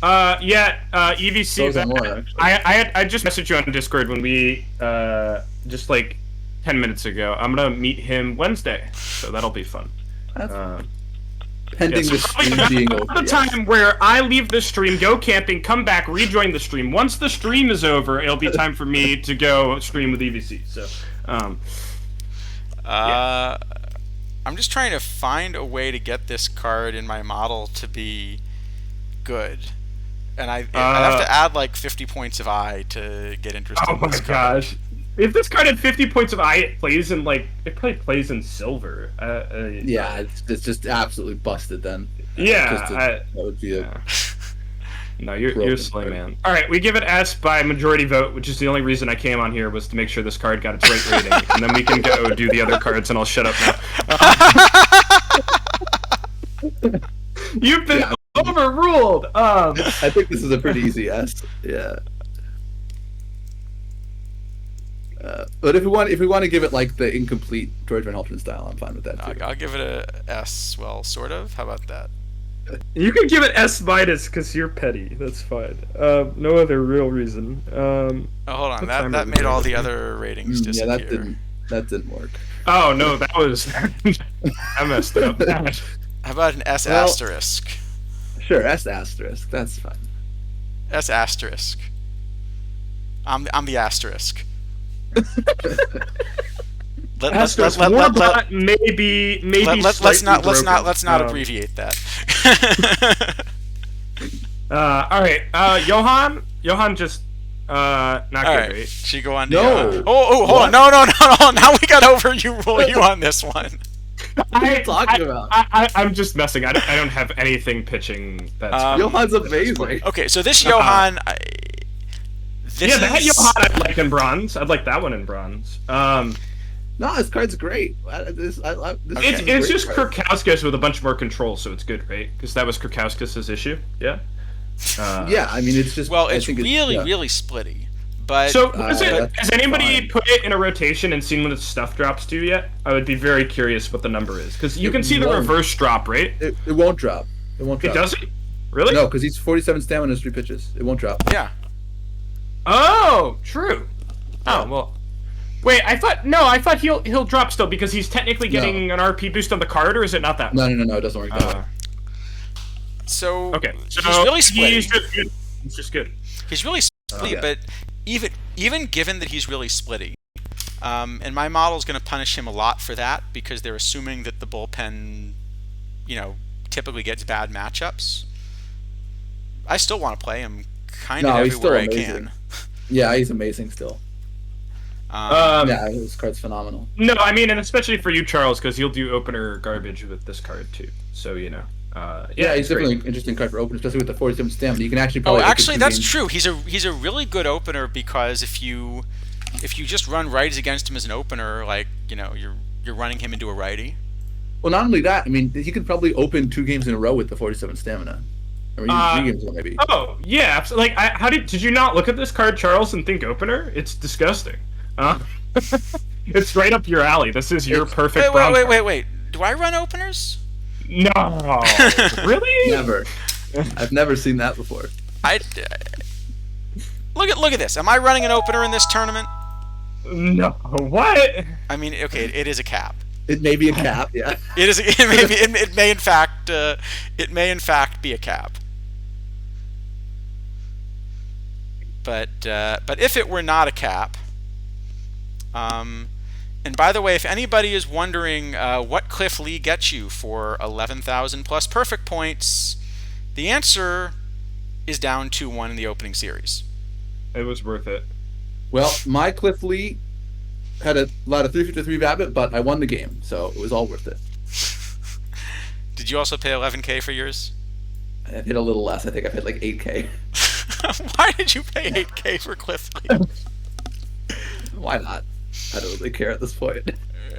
EVC. So is Amora, actually. I just messaged you on Discord when we just like 10 minutes ago. I'm gonna meet him Wednesday, so that'll be fun. That's Um, pending yeah, the so stream probably being about over. the yes. time where I leave the stream, go camping, come back, rejoin the stream. Once the stream is over, it'll be time for me to go stream with EVC. So, I'm just trying to find a way to get this card in my model to be good, and I have to add like 50 points of I to get interested. oh in my this card. gosh. If this card had 50 points of I, it plays in like it probably plays in silver. Yeah, it's just absolutely busted then. Yeah, that would be a. No, you're Broken silly, card. man. All right, we give it S by majority vote, which is the only reason I came on here was to make sure this card got its right rating, and then we can go do the other cards, and I'll shut up now. You've been Yeah. overruled. I think this is a pretty easy S. Yeah. But if we want to give it like the incomplete George Van Halterman style, I'm fine with that too. I'll give it a S. Well, sort of. How about that? You can give it S minus because you're petty. That's fine. No other real reason. Oh, hold on. What That timer made all is it? the other ratings Yeah, disappear. that didn't work. Oh no, that was I messed up. How about an S Well- asterisk? Sure, S asterisk. That's fine. S asterisk. I'm the asterisk. Asterisk Warbot maybe let's slightly not broken. abbreviate that. All right, Johan just not good, All right, right? should go on to No. hold What? on, no, now we got over you on this one. What are you talking about? I'm just messing. I don't have anything pitching. That's Johan's amazing. Okay, so this Johan, this yeah, that is, Johan I'd like in bronze. I'd like that one in bronze. No, this card's great. This Okay. It's just Kurkauskas with a bunch more control, so it's good, right? Because that was Kurkauskas' issue. Yeah. Yeah, I mean it's just. well, I it's think really yeah. really splitty. But So that's has anybody fine. put it in a rotation and seen what its stuff drops to yet? I would be very curious what the number is because you It can see the won't. reverse drop, right? It won't drop. It won't It drop. doesn't. Really? No, because he's 47 stamina and 3 pitches. It won't drop. yeah, Oh, true. Oh well. Wait, I thought he'll drop still because he's technically getting an RP boost on the card, or is it not that? No, it doesn't work that way. so Okay. So he's really splitty. He's just good. He's just good. He's really splitty, yeah. but even given that he's really splitty, and my model is going to punish him a lot for that because they're assuming that the bullpen, typically gets bad matchups. I still want to play him kind of No, he's still everywhere I amazing. can. Yeah, he's amazing still. Yeah, this card's phenomenal. No, I mean, and especially for you, Charles, because you'll do opener garbage with this card too. So Yeah, Yeah, it's he's great. definitely an interesting card for open, especially with the 47 stamina. You can actually Oh, probably. look at actually, two that's games. true. He's a really good opener because if you just run righties against him as an opener, like you're running him into a righty. Well, not only that, I mean, he could probably open 2 games in a row with the 47 stamina, or even 3 games in a row, maybe. Oh yeah, absolutely. Like, how did you not look at this card, Charles, and think opener? It's disgusting. It's right up your alley. This is your perfect. brown card. Wait. Do I run openers? No, really? Never. I've never seen that before. Look at this. Am I running an opener in this tournament? No. What? I mean, okay, it is a cap. It may be a cap, yeah. It is. It may in fact be a cap. But if it were not a cap, and by the way, if anybody is wondering what Cliff Lee gets you for 11,000 plus perfect points, the answer is down 2-1 in the opening series. It was worth it. Well, my Cliff Lee had a lot of 353 Babbitt, but I won the game, so it was all worth it. Did you also pay 11K for yours? I hit a little less. I think I paid like 8K. Why did you pay 8K for Cliff Lee? Why not? I don't really care at this point.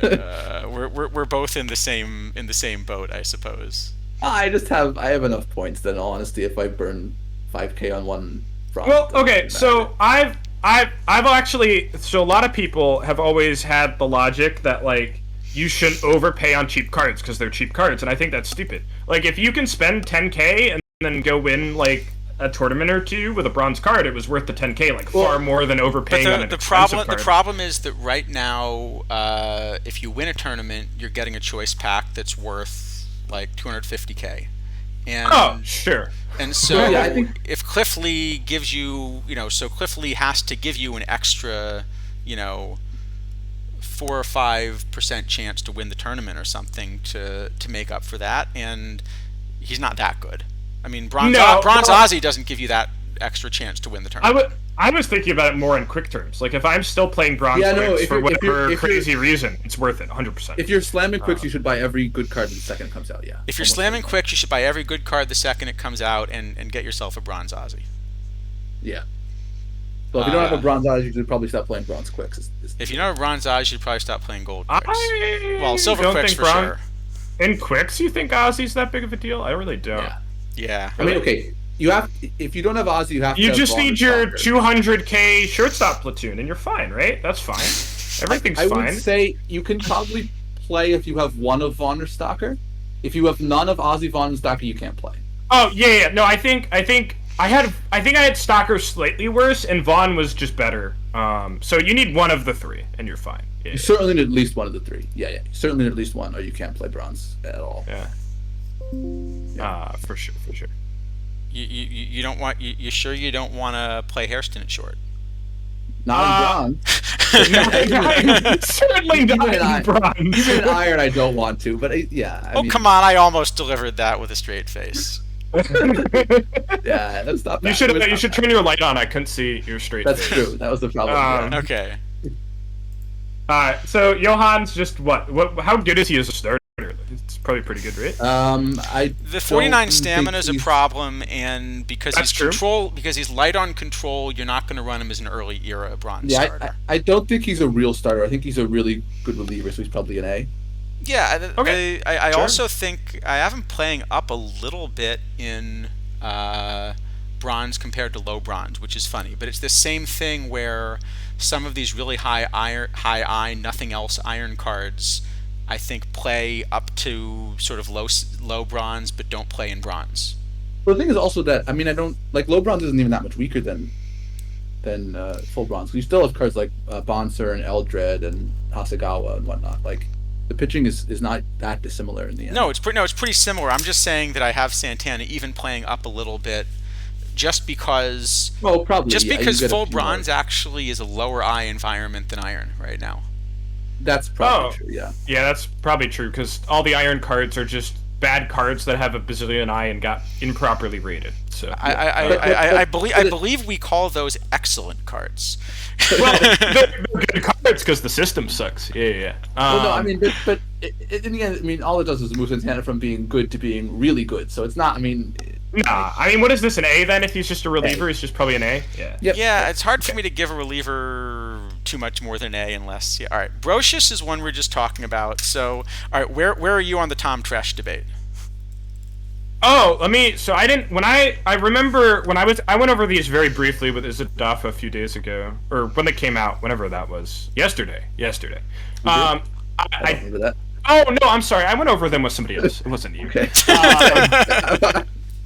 We're both in the same boat, I suppose. I have enough points that, in all honesty, if I burn 5K on one bronze. Well, doesn't okay, matter. so I've actually, so a lot of people have always had the logic that like you shouldn't overpay on cheap cards because they're cheap cards, and I think that's stupid. Like if you can spend 10K and then go win like a tournament or two with a bronze card, it was worth the 10K, like far more than overpaying on an expensive card. The problem is that right now, if you win a tournament, you're getting a choice pack that's worth like 250K. And Oh, sure. And so, Yeah, I think- if Cliff Lee gives you, so Cliff Lee has to give you an extra, 4 or 5% chance to win the tournament or something to make up for that, and he's not that good. I mean, Bronze Ozzy doesn't give you that extra chance to win the tournament. I was thinking about it more in quick terms. Like if I'm still playing Bronze Quicks for whatever crazy reason, it's worth it, 100%. If you're slamming Quicks, you should buy every good card the second it comes out. Yeah. If you're slamming Quicks, you should buy every good card the second it comes out and get yourself a Bronze Ozzy. Yeah. Well, if you don't have a Bronze Ozzy, you should probably stop playing Bronze Quicks. If you don't have a Bronze Ozzy, you should probably stop playing Gold Quicks. Well, Silver Quicks for sure. In Quicks, you think Ozzy's that big of a deal? I really don't. Yeah. I mean, okay. You have, if you don't have Ozzy, you have to. You have just need your Stalker. 200K shortstop platoon, and you're fine, right? That's fine. Everything's I fine. would say you can probably play if you have one of Vaughn or Stalker. If you have none of Ozzy, Vaughn, and Stalker, you can't play. Oh yeah. No, I think I had Stalker slightly worse, and Vaughn was just better. So you need one of the three, and you're fine. Yeah. You certainly need at least one of the three. Yeah. You certainly need at least one, or you can't play Bronze at all. Yeah. For sure. You don't want you sure you don't want to play Hairston at short? Not in Bronze. Certainly not in Bronze. Even in Iron, I don't want to, but yeah. I mean, Come on! I almost delivered that with a straight face. Yeah, that's not bad. You should turn your light on. I couldn't see your straight That's face. true. That was the problem. Yeah. Okay. So Johann's just what? How good is he as a starter? It's probably pretty good, right? The 49 stamina is a problem, and because he's light on control, you're not going to run him as an early era Bronze starter. I don't think he's a real starter. I think he's a really good reliever, so he's probably an A. Yeah, Okay. I also think I have him playing up a little bit in Bronze compared to low Bronze, which is funny. But it's the same thing where some of these really high I, nothing else iron cards, I think, play up to sort of low Bronze, but don't play in Bronze. Well, the thing is also that, I mean, I don't like low Bronze isn't even that much weaker than full Bronze. You still have cards like Bonser and Eldred and Hasegawa and whatnot. Like the pitching is not that dissimilar in the end. No, it's pretty similar. I'm just saying that I have Santana even playing up a little bit, just because. Well, probably because full Bronze actually is a lower I environment than Iron right now. That's probably true. Yeah. Yeah, that's probably true because all the Iron cards are just bad cards that have a bazillion I and got improperly rated. So I believe we call those excellent cards. Well, they're good cards because the system sucks. Yeah. Well, no, I mean, but in the end, I mean, all it does is move Santana from being good to being really good. So it's not. I mean. Nah, I mean, what is this, an A then? If he's just a reliever, he's just probably an A? Yeah. Yep. Yeah, it's hard for me to give a reliever too much more than an A unless... Yeah. All right, Brocious is one we're just talking about. So, all right, where are you on the Tom Tresh debate? Oh, I remember when I went over these very briefly with isidafo a few days ago, or when they came out, whenever that was. Yesterday. I remember that. Oh, no, I'm sorry. I went over them with somebody else. It wasn't you. Okay.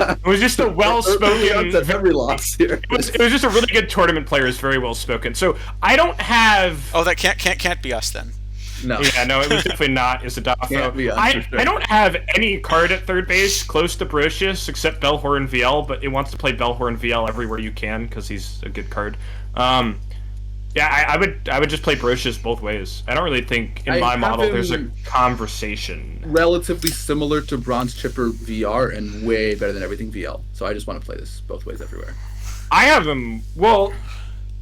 It was just a well-spoken... Every loss here. It was just a really good tournament player. Is very well-spoken. So I don't have... Oh, that can't be us then. No. Yeah, no, it was definitely not isidafo. Can't be us, for sure. I don't have any card at third base close to Brocious except Bellhorn VL, but it wants to play Bellhorn VL everywhere you can because he's a good card. Yeah, I would just play Brocious both ways. I don't really think in my model there's a conversation. Relatively similar to Bronze Chipper VR and way better than everything VL. So I just want to play this both ways everywhere. I have him. Well,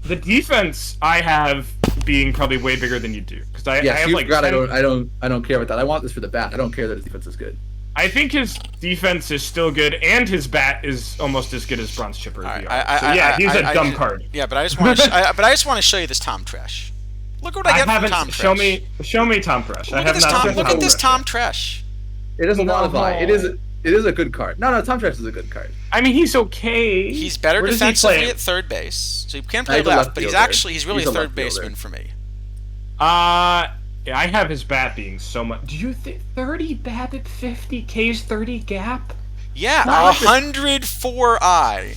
the defense I have being probably way bigger than you do because I have like. I don't care about that. I want this for the bat. I don't care that his defense is good. I think his defense is still good, and his bat is almost as good as Bronze Chipper VR. He's a dumb card. Yeah, but I just want to show you this Tom Tresh. Look what I get from Tom Tresh. Show me Tom Tresh. Look at this Tom Tresh. It is a lot of I. It is a good card. No, Tom Trash is a good card. I mean, he's okay. He's better Where does he defensively play? at third base, so he can play He's a left, left but he's fielder. really He's a a third left fielder. baseman for me. Yeah, I have his bat being so much. Do you think 30 BABIP, 50 K's, 30 gap? Yeah, No, I like this- 104i.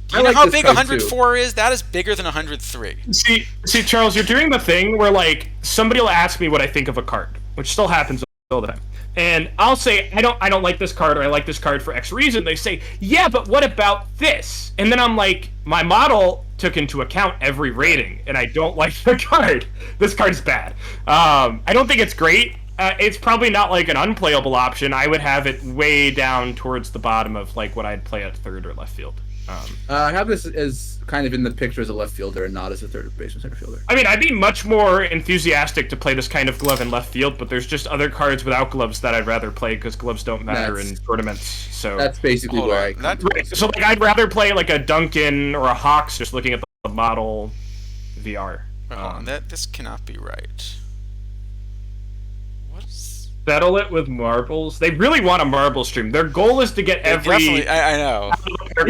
Do you I know like how this big card, 104 is? That is bigger than 103. See, Charles, you're doing the thing where like somebody will ask me what I think of a card, which still happens all the time, and I'll say I don't like this card, or I like this card for X reason. They say, yeah, but what about this? And then I'm like, my model took into account every rating, and I don't like the card. This card's bad. I don't think it's great. It's probably not like an unplayable option. I would have it way down towards the bottom of like what I'd play at third or left field. I have this as kind of in the picture as a left fielder and not as a third baseman center fielder. I mean, I'd be much more enthusiastic to play this kind of glove in left field, but there's just other cards without gloves that I'd rather play because gloves don't matter in tournaments. So That's basically Hold where on, I. that- right. So like, I'd rather play like a Duncan or a Hawks, just looking at the model VR. Hold on, this cannot be right. What is... Settle it with marbles. They really want a marble stream. Their goal is to get every Definitely, I know.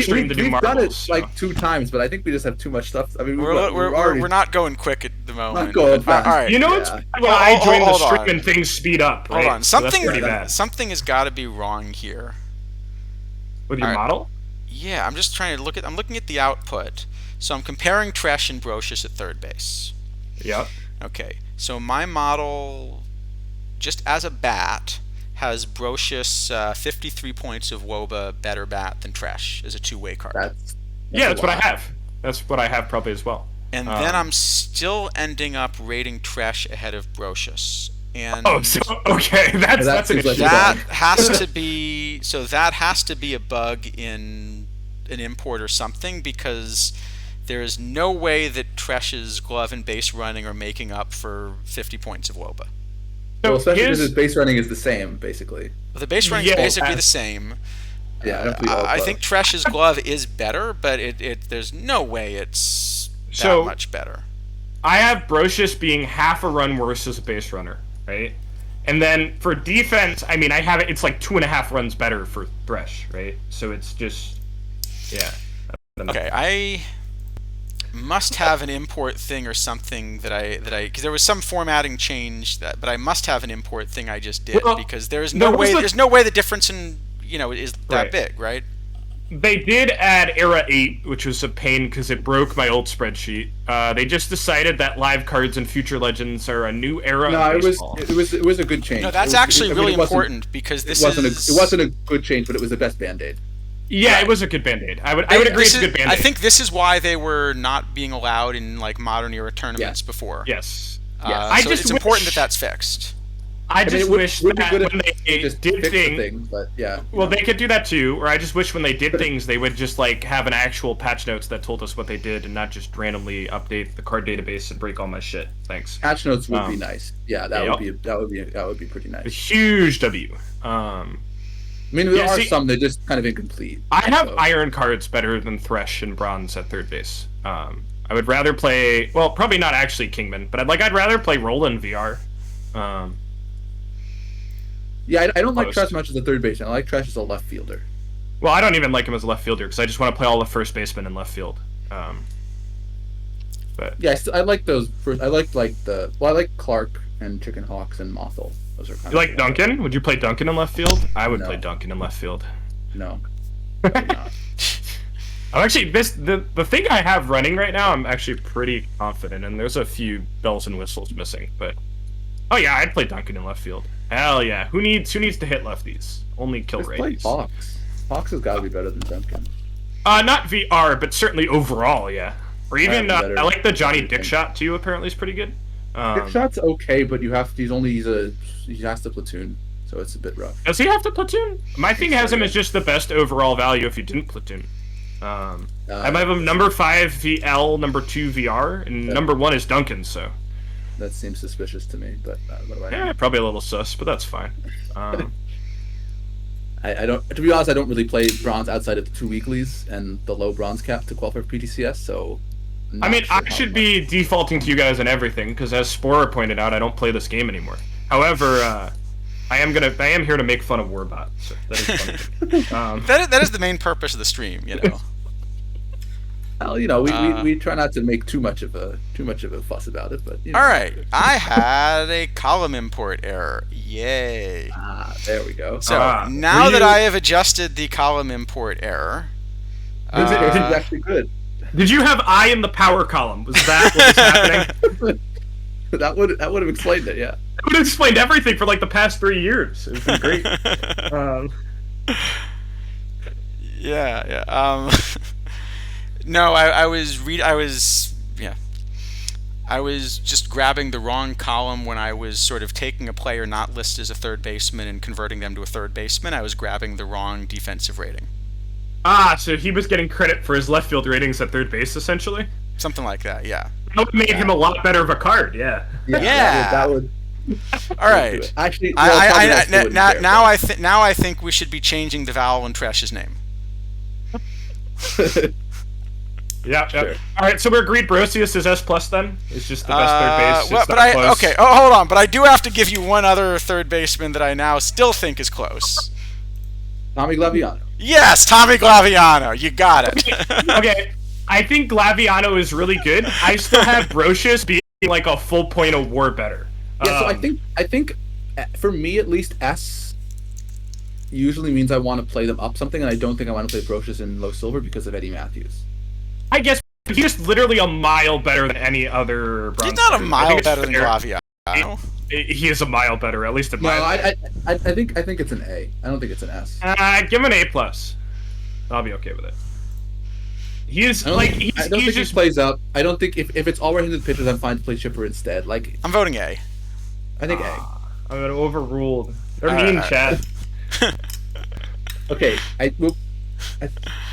stream to do We've marbles. done it so. like 2 times, but I think we just have too much stuff. I mean, We're not going quick at the moment. Not going fast. All right. You know what's Yeah. well, I joined the Hold stream on. and things speed up. Right? Hold on. So that's pretty bad. Something has got to be wrong here. With your All right. model? Yeah, I'm just trying to look at. I'm looking at the output. So I'm comparing Tresh and Brocious at third base. Yep. Okay. So my model, just as a bat, has Brocious 53 points of WOBA better bat than Tresh as a two-way card. That's That's a what I lot. have. That's what I have probably as well. And then I'm still ending up rating Tresh ahead of Brocious. And Oh, so okay, that's an seems like issue. that has to be a bug in an import or something, because there is no way that Tresh's glove and base running are making up for 50 points of WOBA. Well, especially because here's- his base running is the same, basically. The base running is Yeah, basically the that's- same. Yeah, I don't think all I close. think Tresh's glove is better, but there's no way it's that So- much better. I have Brocious being half a run worse as a base runner, right? And then for defense, I mean, I have it. It's like 2.5 runs better for Thresh, right? So it's just, yeah. Okay, I must have an import thing or something that I because there was some formatting change but I must have an import thing I just did, Well, because there's there no was way the- there's no way the difference in is that Right. big, right? They did add Era 8, which was a pain because it broke my old spreadsheet. They just decided that live cards and future legends are a new era No, of it was baseball. it was a good change. No, that's It was- actually I mean, really it wasn't- important, because this it wasn't is it wasn't a good change, but it was the best Band-Aid. Yeah, Right. it was a good Band-Aid. I would agree it's a good Band-Aid. I think this is why they were not being allowed in like modern era tournaments before. Yes. Yes. So it's important that that's fixed. I just it would- wish would be that good if when they just did fix the things... thing, but yeah. Well, they could do that too, or I just wish when they did things, they would just like have an actual patch notes that told us what they did, and not just randomly update the card database and break all my shit. Thanks. patch notes would be nice. Yeah, that Yep. would be pretty A nice. huge W. I mean, there Yeah, are see- some they're just kind of incomplete. I have so- iron cards better than Thresh and Bronze at third base. I would rather play, well, probably not actually Kingman, but I'd rather play Roland VR. Yeah, I don't like Close. Trash much as a third baseman. I like Trash as a left fielder. Well, I don't even like him as a left fielder because I just want to play all the first basemen in left field. But Yeah, I like those. I like I like Clark and Chicken Hawks and Mothel. Those are kind you of like Duncan? Would you play Duncan in left field? I would No. play Duncan in left field. No. Probably not. I'm actually the thing I have running right now. I'm actually pretty confident, and there's a few bells and whistles missing. But oh yeah, I'd play Duncan in left field. Hell yeah! Who needs to hit lefties? Only kill Just play righties. Hawks. Hawks has got to be better than Duncan. Not VR, but certainly overall, yeah. Or even better. I like the Johnny Dick shot too. Apparently, is pretty good. Dick shot's okay, but he has to platoon, so it's a bit rough. Does he have to platoon? My thing has him as just the best overall value if he didn't platoon. I have him number 5 VL, number 2 VR, and number 1 is Duncan. So That seems suspicious to me, but what do I know? yeah, probably a little sus, but that's fine. I don't. To be honest, I don't really play bronze outside of the 2 weeklies and the low bronze cap to qualify for PTCS. So, I mean, not I sure how should much. be defaulting to you guys on everything because, as Sporer pointed out, I don't play this game anymore. However, I am here to make fun of Warbot. So that is funny. That is the main purpose of the stream, you know. Well, we try not to make too much of a fuss about it, but all right, I had a column import error. Yay! There we go. So now that I have adjusted the column import error, Is it actually good? Did you have I in the power column? Was that what was happening? that would have explained it. Yeah. It would have explained everything for like the past 3 years. It's been great. Yeah. No, I was just grabbing the wrong column when I was sort of taking a player not listed as a third baseman and converting them to a third baseman. I was grabbing the wrong defensive rating. So he was getting credit for his left field ratings at third base, essentially? Something like that, yeah. That would have made him a lot better of a card, yeah. Yeah. That would all right. Actually, now I think we should be changing the vowel in Trash's name. Yeah. Sure. All right, so we're agreed. Brosius is S plus then. It's just the best third base. Well, but okay. Oh, hold on. But I do have to give you one other third baseman that I now still think is close. Tommy Glaviano. Yes, Tommy Glaviano. You got it. Okay. I think Glaviano is really good. I still have Brosius being like a full point of WAR better. Yeah. So I think for me at least, S usually means I want to play them up something, and I don't think I want to play Brosius in low silver because of Eddie Matthews. I guess he's just literally a mile better than any other bronze. He's not a player. mile better than Glaviano. He is a mile better, at least in my opinion. I think it's an A. I don't think it's an S. Give him an A plus. I'll be okay with it. He's I don't think he plays up. I don't think if it's all right-handed pitchers, I'm fine to play Chipper instead. Like I'm voting A. I think A. I'm gonna overruled. They're mean, chat. Okay, well,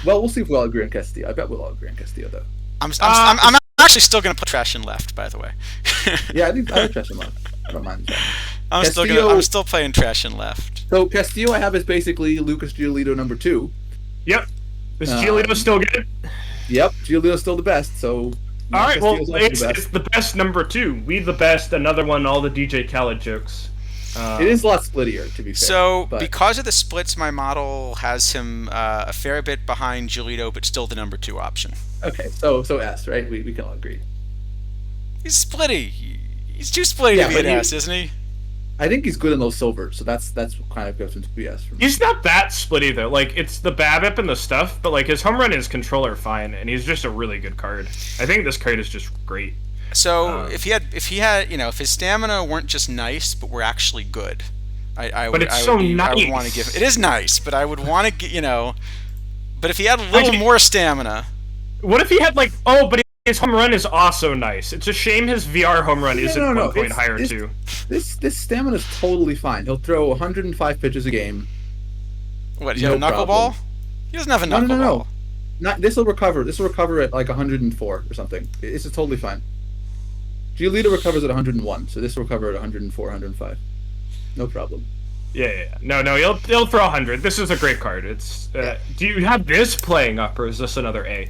we'll see if we all agree on Castillo. I bet we'll all agree on Castillo, though. I'm actually still going to put Trash in left, by the way. Yeah, I like Trash in left. I don't mind that. I'm still playing Trash in left. So Castillo, I have is basically Lucas Giolito number 2. Yep. Is Giolito still good? Yep, Giolito's still the best. So. All right. Well, it's the best number 2. We the best. Another one. All the DJ Khaled jokes. It is a lot splittier, to be fair. So, because of the splits, my model has him a fair bit behind Giolito, but still the number 2 option. Okay, so S, right? We can all agree. He's splitty. He's too splitty to be an S, isn't he? I think he's good in low silver, so that's what kind of goes into BS for me. He's not that splitty though. Like it's the BABIP and the stuff, but like his home run and his control are fine, and he's just a really good card. I think this card is just great. So if he had, if his stamina weren't just nice, but were actually good, I would want to give. It is nice, but I would want to get, But if he had a little more stamina. What if he had but his home run is also nice. It's a shame his VR home run isn't 1 point higher too. This stamina is totally fine. He'll throw 105 pitches a game. What? Does he have a knuckleball? He doesn't have a knuckleball. No. This will recover. This will recover at like 104 or something. It's totally fine. Giolito recovers at 101, so this will recover at 104, 105. No problem. Yeah. No, he'll throw 100. This is a great card. It's. Do you have this playing up, or is this another A?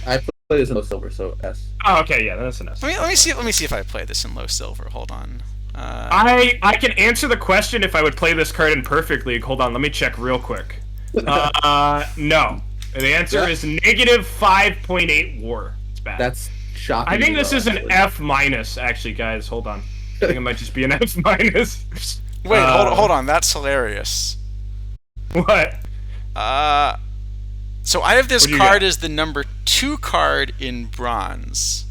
I play this in low silver, so S. Oh, okay, yeah, that's an S. Let me see if I play this in low silver. Hold on. I can answer the question if I would play this card in Perfect League. Hold on, let me check real quick. No. The answer is negative 5.8 WAR. It's bad. That's shocking. I think this is an F minus, actually, guys. Hold on. I think it might just be an F minus. Wait, hold on. That's hilarious. What? So I have this card as the number 2 card in bronze.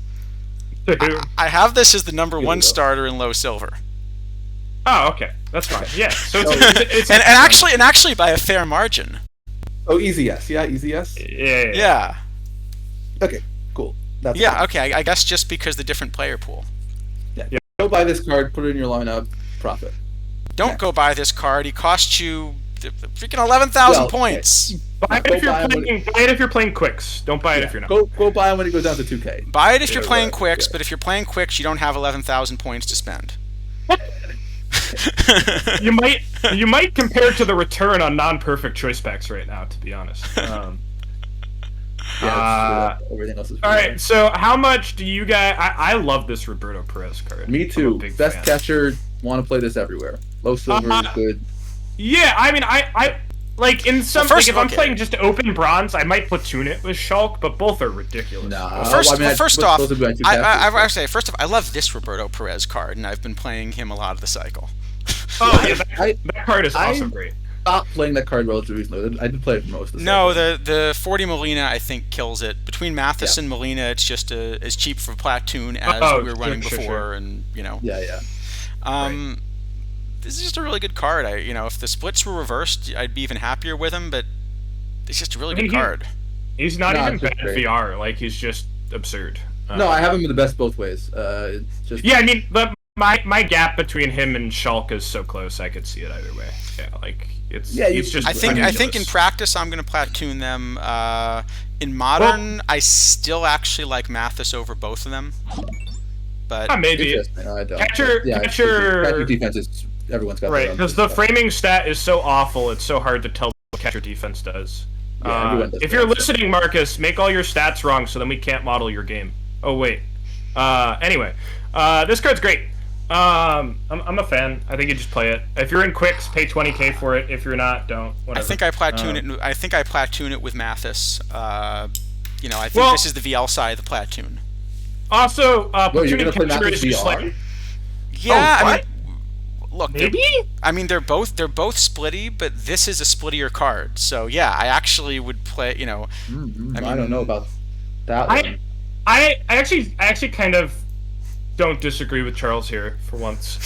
I have this as the number 1 starter in low silver. Oh, okay, that's fine. Yeah. So it's and actually by a fair margin. Oh, easy S. Yeah, easy S. Yeah. Okay, cool. That's fine. Cool. Okay. I guess just because the different player pool. Yeah. Go buy this card. Put it in your lineup. Profit. Don't go buy this card. He costs you freaking 11,000 points. Buy it if you're playing quicks. Don't buy it if you're not. Go buy it when it goes down to 2K. Buy it if you're playing quicks, but if you're playing quicks, you don't have 11,000 points to spend. You might compare it to the return on non-perfect choice packs right now, to be honest. Everything else is all right. So how much do you guys? I love this Roberto Perez card. Me too. Best catcher. want to play this everywhere. Low silver is good. Yeah, I mean, I like in some Well, first, like if I'm okay. playing just open bronze, I might platoon it with Shulk, but both are ridiculous. Nah. First, I mean, first those off, would be my two I captains, say first off, I love this Roberto Perez card, and I've been playing him a lot of the cycle. Oh yeah, I that card is also I- great. stopped playing that card relatively recently. I did play it for most of the No, cycle. the 40 Molina I think kills it. Between Mathis and Molina, it's just as cheap for platoon as we were running before, and you know. Yeah. This is just a really good card. If the splits were reversed, I'd be even happier with him. But it's just a really good card. He's not No, even it's bad just great. VR. Like he's just absurd. No, I have him in the best both ways. It's just Yeah, I mean, but my gap between him and Shulk is so close. I could see it either way. Yeah, like it's Yeah, it's just. I think in ridiculous. practice I'm going to platoon them. In modern, I still actually like Mathis over both of them. But Maybe interesting. No, I don't. Catcher- Yeah, catcher- defense is everyone's got right their own because the stuff. framing stat is so awful. It's so hard to tell what catcher defense does. Yeah, everyone does If that. you're listening, Marcus, make all your stats wrong so then we can't model your game. Oh wait. Anyway, this card's great. I'm a fan. I think you just play it. If you're in quicks, pay 20k for it. If you're not, don't. Whatever. I think I platoon it. I think I platoon it with Mathis. I think Well- this is the VL side of the platoon. Also, Wait, you're platooning gonna play catcher Mathis is just VR? like Yeah, what? I mean, look, maybe. they're both splitty, but this is a splittier card. So yeah, I actually would play. I I don't know about that one. I actually kind of don't disagree with Charles here for once.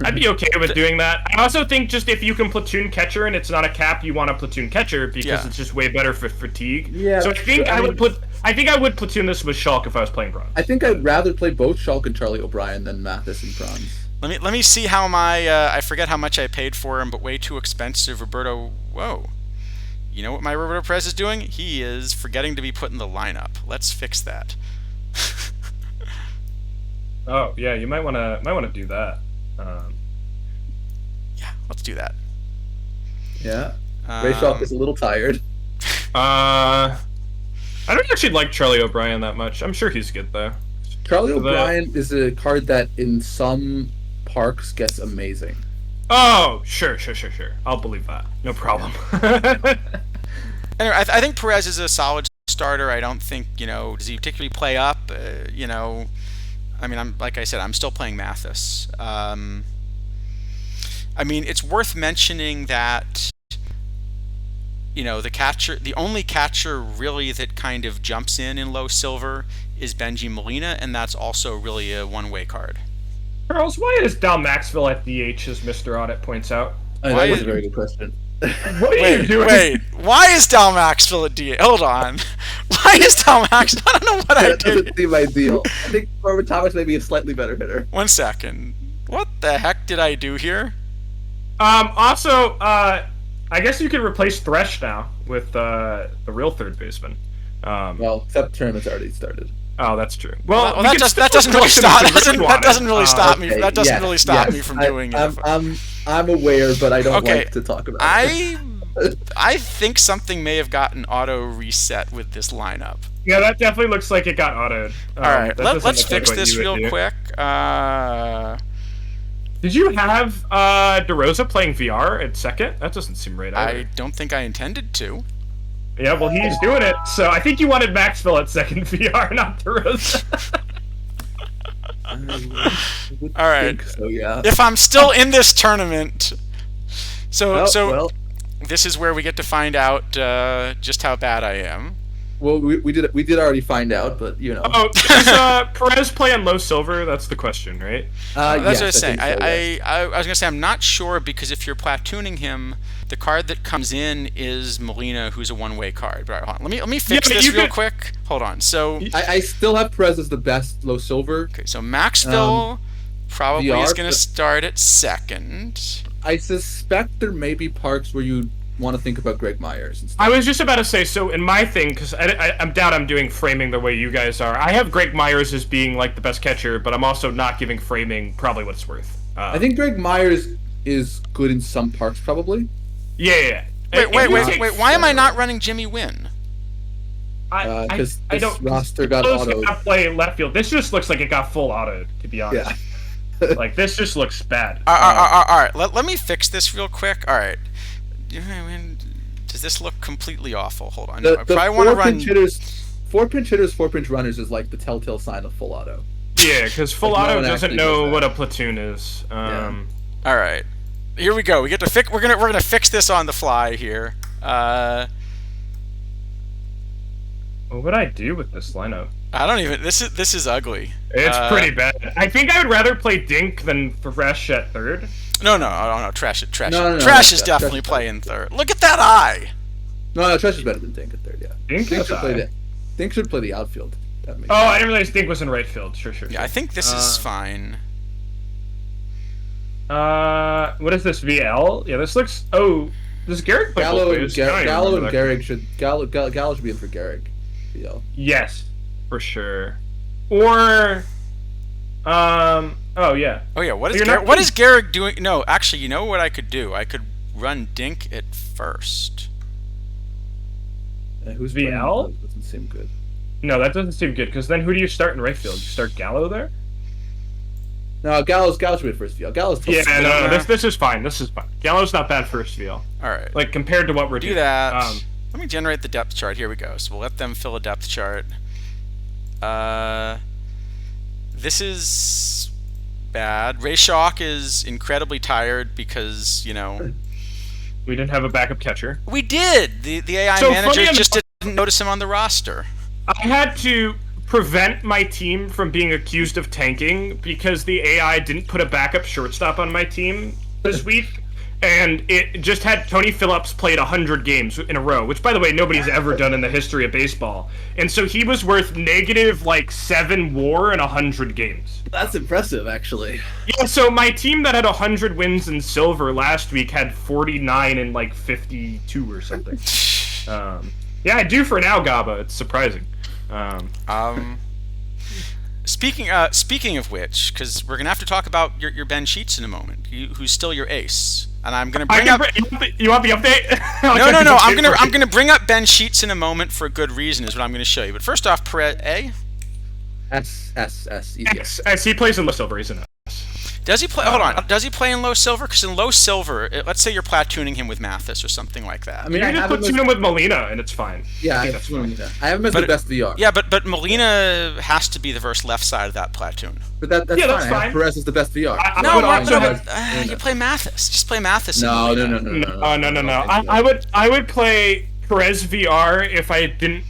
I'd be okay with doing that. I also think just if you can platoon catcher and it's not a cap, you want to platoon catcher because Yeah. it's just way better for fatigue. Yeah, So I think I mean- I think I would platoon this with Shulk if I was playing bronze. I think I'd rather play both Shulk and Charlie O'Brien than Mathis and bronze. Let me see how my I forget how much I paid for him, but way too expensive. Roberto, whoa. You know what my Roberto Perez is doing? He is forgetting to be put in the lineup. Let's fix that. Oh yeah, you might want to do that. Yeah, let's do that. Yeah. Ray Shulk is a little tired. I don't actually like Charlie O'Brien that much. I'm sure he's good though. Charlie O'Brien is a card that in some parks gets amazing. Oh, sure. I'll believe that. No problem. Anyway, I think Perez is a solid starter. I don't think, does he particularly play up? I mean, I'm still playing Mathis. I mean, it's worth mentioning that, the only catcher really that kind of jumps in low silver is Benji Molina, and that's also really a one-way card. Charles, why is Dal Maxville at DH, as Mr. Audit points out? Why That was is- a very good question. What are you doing? Wait, why is Dal Maxville at DH? Hold on. Why is Dal Maxville? I don't know what I That doesn't did. seem ideal. I think Corbin Thomas may be a slightly better hitter. 1 second. What the heck did I do here? Also, I guess you could replace Thresh now with the real third baseman. Well, except tournament's already started. Oh, that's true. Well, Well, that doesn't really stop. That doesn't really stop me. Okay, That doesn't yes, really stop yes. me from doing it. I'm aware, but I don't Okay, like to talk about it. I think something may have gotten auto reset with this lineup. Yeah, that definitely looks like it got autoed. All right, that doesn't let's look like fix what this you would real do. quick. Did you have DeRosa playing VR at second? That doesn't seem right I either. don't think I intended to. Yeah, well, he's doing it, so I think you wanted Maxville at second VR, not DeRosa. I would All right. think so, yeah. If I'm still in this tournament, so Well, this is where we get to find out just how bad I am. we did already find out, but Oh, is Perez playing low silver? That's the question, right? That's yes, what I was saying. think so, yes. I was gonna say I'm not sure because if you're platooning him, the card that comes in is Molina, who's a one-way card. Right, hold on. Let me fix but this you real could- quick. Hold on. So I still have Perez as the best low silver. okay, so Maxville probably is VR, gonna but- start at second. I suspect there may be parks where you want to think about Greg Myers and stuff. I was just about to say, so in my thing, because I'm doubt I'm doing framing the way you guys are. I have Greg Myers as being like the best catcher, but I'm also not giving framing probably what it's worth. I think Greg Myers is good in some parks, probably. Yeah. Wait. Why am I not running Jimmy Wynn? Because I this don't. roster got Those autoed. cannot play left field. This just looks like it got full autoed, to be honest. Yeah. Like, this just looks bad. All right. Let me fix this real quick. All right. Does this look completely awful? Hold on. No, I probably want to run. 4-pinch hitters, 4-pinch runners is like the telltale sign of full auto. Yeah, because full Like, no auto one doesn't actually know does what that. a platoon is. All right. Here we go. We get to fix. We're gonna fix this on the fly here. What would I do with this lineup? I don't even. This is ugly. It's pretty bad. I think I would rather play Dink than Thresh at third. No. Trash. No, Trash is Trash definitely is playing third. Look at that eye. No, Trash is better than Dink at third. Yeah, Dink Dink is should play high. the. Dink should play the outfield. That makes Oh, sense. I didn't realize Dink was in right field. Sure. Yeah, I think this is fine. What is this, VL? Yeah, this looks... Oh, does Garrick play both ways? I don't even Gallo remember and that. Garrick should Gallo should be in for Garrick. Yeah. Yes, for sure. Or... Oh, yeah. Oh yeah, what is You're not what is Garrick doing? No, actually, you know what I could do? I could run Dink at first. Who's VL? playing? That doesn't seem good. No, that doesn't seem good, because then who do you start in right field? You start Gallo there? No, Gallo should be at first VL. Gallo's tough. Yeah, no, this is fine. This is fine. Gallo's not bad first VL. All right. Like, compared to what we're Do doing. that. Let me generate the depth chart. Here we go. So we'll let them fill a depth chart. This is bad. Ray Shock is incredibly tired because, We didn't have a backup catcher. we did. The AI So manager funny just didn't notice him on the roster. I had to prevent my team from being accused of tanking because the AI didn't put a backup shortstop on my team this week, and it just had Tony Phillips played 100 games in a row, which, by the way, nobody's ever done in the history of baseball. And so he was worth negative, 7 WAR in 100 games. That's impressive, actually. Yeah, so my team that had 100 wins in silver last week had 49 in 52 or something. Yeah, I do for now, Gaba. It's surprising. Speaking of which, because we're gonna have to talk about your Ben Sheets in a moment, who's still your ace, and I'm gonna bring up. You want the update? No. I'm gonna bring up Ben Sheets in a moment for a good reason. Is what I'm gonna show you. But first off, Perez A. S. Easy. As he plays in the silver, he's in S. Does he play? Hold on. Does he play in low silver? Because in low silver, let's say you're platooning him with Mathis or something like that. I mean, You I just have him platoon him with Molina, and it's fine. Yeah, I that's have fine. him as the best VR. Yeah, but Molina has to be the verse left side of that platoon. But that's Yeah, fine. that's I have fine. Perez as the best VR. You play Mathis. Just play Mathis. No. No. I would play Perez VR if I didn't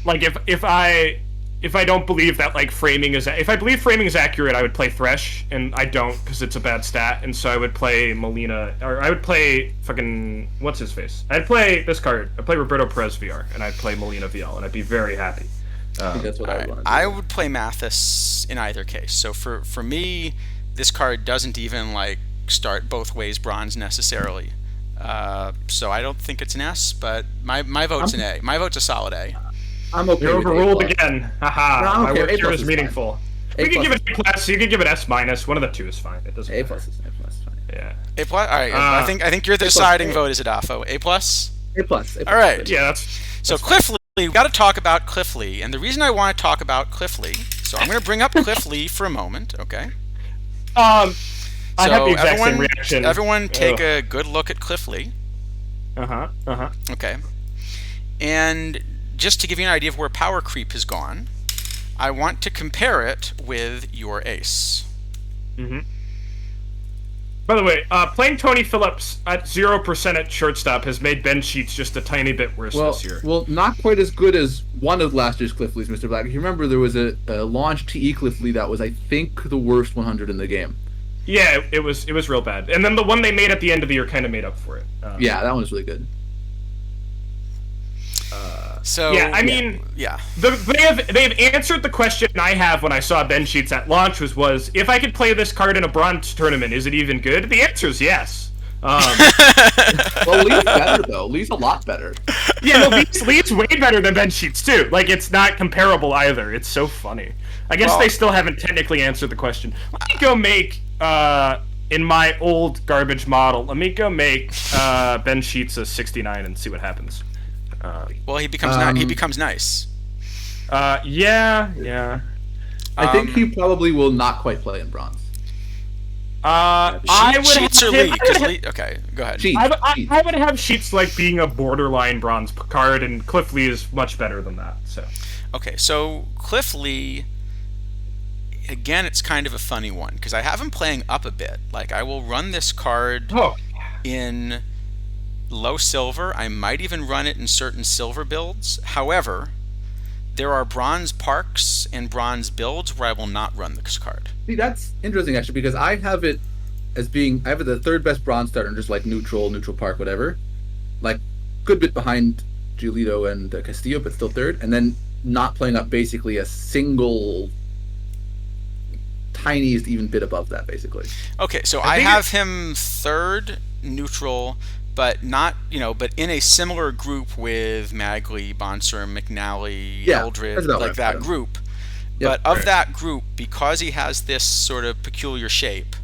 if I don't believe that framing is if I believe framing is accurate, I would play Thresh, and I don't because it's a bad stat, and so I would play Molina, or I would play fucking what's his face. I'd play this card. I'd play Roberto Perez VR, and I'd play Molina VL, and I'd be very happy. I think that's what I would want to do. I would play Mathis in either case. So for me, this card doesn't even start both ways bronze necessarily. So I don't think it's an S, but my vote's an A. My vote's a solid A. I'm okay. You're with overruled A+. again. Haha. No, I'm My okay. work A+ here is is meaningful. A+ We can give is it A plus. You can give it S minus. One of the two is fine. It doesn't A+. matter. Is fine. Yeah. A plus. All right. I think you're the deciding vote, Isidafo. A plus. A+. All right. Yeah, that's So Cliff Lee, we've got to talk about Cliff Lee, and the reason I want to talk about Cliff Lee, so I'm going to bring up Cliff Lee for a moment, okay? I have So the exact same reaction. everyone take a good look at Cliff Lee, okay? And just to give you an idea of where power creep has gone, I want to compare it with your ace. By the way, playing Tony Phillips at 0% at shortstop has made Ben Sheets just a tiny bit worse this year. Well, not quite as good as one of last year's Cliff Lees, Mr. Black. If you remember, there was a launch TE Cliff Lee that was, I think, the worst 100 in the game. Yeah, it was real bad. And then the one they made at the end of the year kind of made up for it. Yeah, that one was really good. So yeah, I mean, they have answered the question I have when I saw Ben Sheets at launch was if I could play this card in a bronze tournament, is it even good? The answer is yes. Well, Lee's better though. Lee's a lot better. Yeah, no, Lee's way better than Ben Sheets too. It's not comparable either. It's so funny. I guess they still haven't technically answered the question. Let me go make in my old garbage model. Let me go make Ben Sheets a 69 and see what happens. well, he becomes nice. Yeah. I think he probably will not quite play in bronze. I would Sheets have or him, Lee? 'Cause Lee. Okay, go ahead. Sheets. I would have Sheets like being a borderline bronze card, and Cliff Lee is much better than that. So Okay, so Cliff Lee. Again, it's kind of a funny one because I have him playing up a bit. Like I will run this card in low silver. I might even run it in certain silver builds. However, there are bronze parks and bronze builds where I will not run this card. See, that's interesting actually because I have it as being I have it the third best bronze starter, just like neutral park, whatever. Like good bit behind Giolito and Castillo, but still third, and then not playing up basically a single tiniest even bit above that basically. Okay, so I have him third neutral, but not, but in a similar group with Magley, Bonser, McNally, Eldred, like that group. Yep. But of that group, because he has this sort of peculiar shape,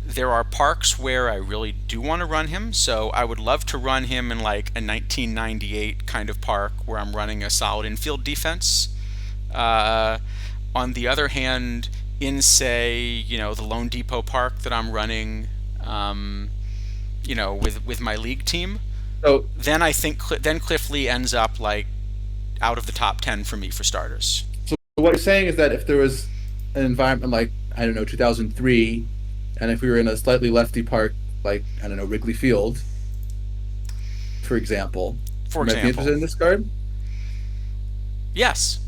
there are parks where I really do want to run him. So I would love to run him in like a 1998 kind of park where I'm running a solid infield defense. On the other hand, in say, the Lone Depot Park that I'm running, with my league team, so then I think then Cliff Lee ends up like out of the top 10 for me for starters. So what you're saying is that if there was an environment like 2003, and if we were in a slightly lefty park like Wrigley Field, for example, might be interested in this card. Yes.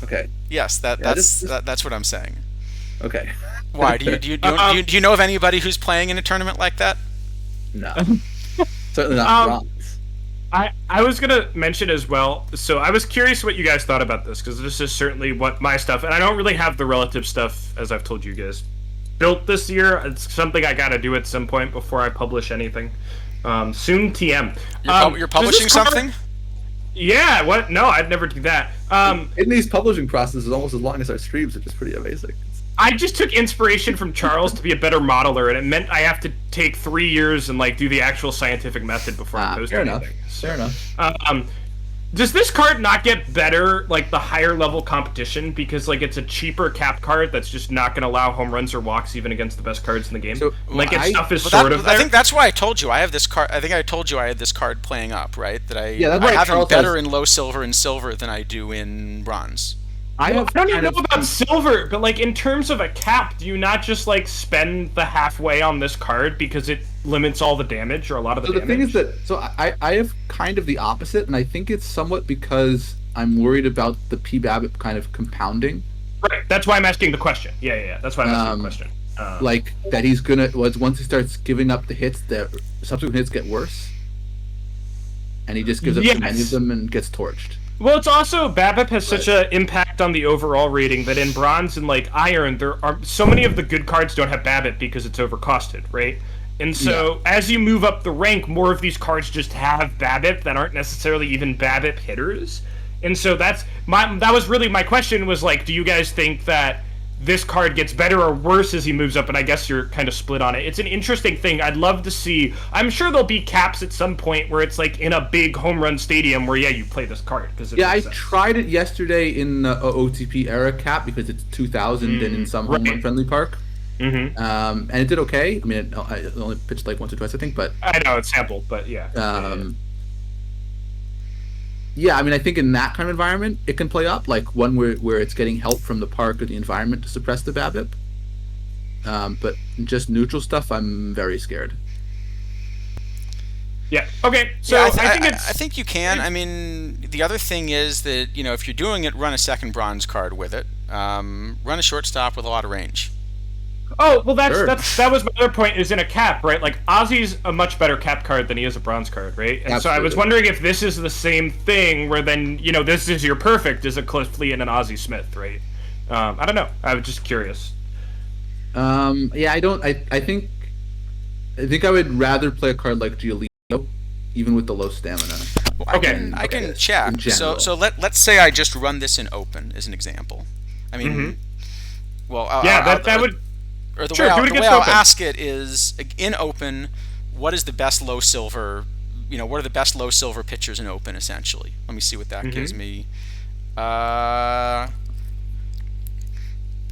Okay. Yes, that's what I'm saying. Okay. Why do you know of anybody who's playing in a tournament like that? No. Certainly not bronze. I was gonna mention as well. So I was curious what you guys thought about this because this is certainly what my stuff, and I don't really have the relative stuff as I've told you guys built this year. It's something I gotta do at some point before I publish anything. Soon TM. You're publishing something? Yeah, what? No, I'd never do that. In these publishing processes, almost as long as our streams, which is pretty amazing. I just took inspiration from Charles to be a better modeler, and it meant I have to take 3 years and do the actual scientific method before I post anything. Fair enough. Does this card not get better the higher level competition because it's a cheaper cap card that's just not going to allow home runs or walks even against the best cards in the game? So, its stuff is sort of there. I think that's why I told you I have this card. I think I told you I had this card playing up, right? That I have him better in low silver and silver than I do in bronze. I don't even know about silver, but in terms of a cap, do you not just spend the halfway on this card because it limits all the damage or a lot of the damage? So the thing is that I have kind of the opposite, and I think it's somewhat because I'm worried about the P-BABIP kind of compounding. Right, that's why I'm asking the question. Yeah. That's why I'm asking the question. That he's gonna once he starts giving up the hits, the subsequent hits get worse, and he just gives up too many of them and gets torched. Well, it's also BABIP has such an impact on the overall rating that in bronze and iron, there are so many of the good cards don't have BABIP because it's overcosted, right? And so as you move up the rank, more of these cards just have BABIP that aren't necessarily even BABIP hitters. And so that was really my question was do you guys think that this card gets better or worse as he moves up? And I guess you're kind of split on it. It's an interesting thing. I'd love to see. I'm sure there'll be caps at some point where it's in a big home run stadium where you play this card I tried it yesterday in the OTP era cap because it's 2,000 and in some home run friendly park. Mm-hmm. And it did okay. I mean, I only pitched once or twice, I think, but I know it's sampled, but yeah. Yeah, I mean, I think in that kind of environment, it can play up, one where it's getting help from the park or the environment to suppress the BABIP. But just neutral stuff, I'm very scared. Yeah. Okay. So I think think you can. I mean, the other thing is that if you're doing it, run a second bronze card with it. Run a shortstop with a lot of range. Oh, well, that was my other point, is in a cap, right? Ozzy's a much better cap card than he is a bronze card, right? And so I was wondering if this is the same thing, where then, this is your perfect, is a Cliff Lee and an Ozzy Smith, right? I don't know. I was just curious. Yeah, I think I would rather play a card like Giolito, even with the low stamina. Well, I can check. So let's say I just run this in open as an example. I mean, that would... Or the way I'll ask it is, in open, what is the best low silver, what are the best low silver pitchers in open, essentially? Let me see what that gives me.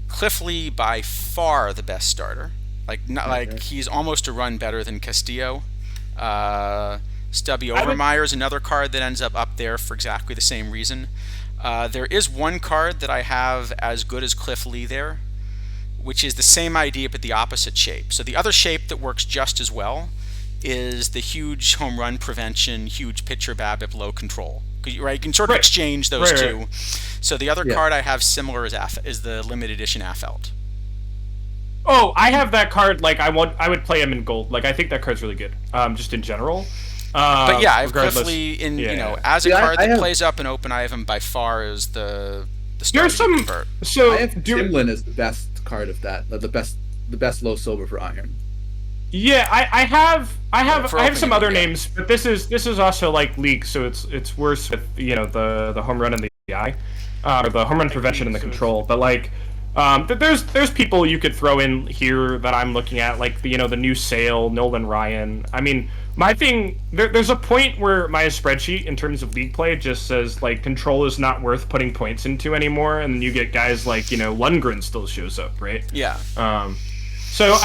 Cliff Lee, by far the best starter. Like he's almost a run better than Castillo. Stubby I would- Overmeyer is another card that ends up there for exactly the same reason. There is one card that I have as good as Cliff Lee there, which is the same idea but the opposite shape. So the other shape that works just as well is the huge home run prevention, huge pitcher BABIP, low control. Right, you can sort of Right. exchange those Right, two. right. So the other Yeah. card I have similar is the limited edition Affelt. Oh, I have that card. Like I would play him in gold. Like I think that card's really good. Just in general. But yeah, I have regardless- Cliff Lee in yeah. as a Yeah, card I that have- plays up and open. I have him by far as the starter There's to some. convert. So I have Timlin as the best card of that. The best low silver for iron. Yeah, I have For some opening, other yeah. names, but this is also like league, so it's worse with the home run and the eye, or the home run prevention and the control. But like, there's people you could throw in here that I'm looking at, like the new Sale, Nolan Ryan. I mean, my thing there's a point where my spreadsheet in terms of league play just says like control is not worth putting points into anymore, and then you get guys like Lundgren still shows up, right? Yeah. So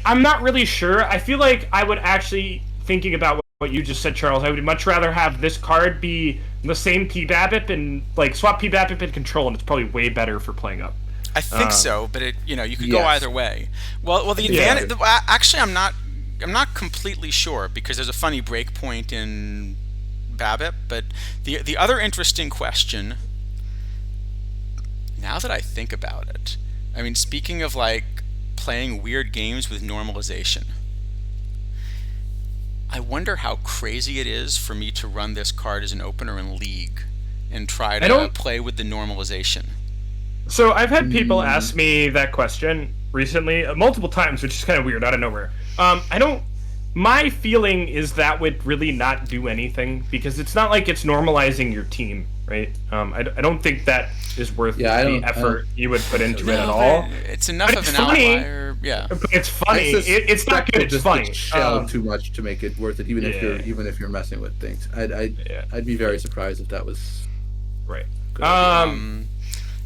I'm not really sure. I feel like I would actually, thinking about what you just said, Charles, I would much rather have this card be the same PBABIP and like swap PBABIP and control, and it's probably way better for playing up. I think so, but you could go Yes. either way. Well, the Yeah. advantage. Actually, I'm not completely sure because there's a funny breakpoint in BABIP. But the other interesting question, now that I think about it, I mean, speaking of like playing weird games with normalization, I wonder how crazy it is for me to run this card as an opener in League and try to play with the normalization. So I've had people ask me that question recently, multiple times, which is kind of weird out of nowhere. My feeling is that would really not do anything because it's not like it's normalizing your team, right? I don't think that is worth the effort you would put into it at all. It's enough But of it's an funny. outlier. Yeah. It's funny. It's not good. It's funny. Shell too much to make it worth it, even Yeah. if you're messing with things. I'd be very surprised if that was Right. good.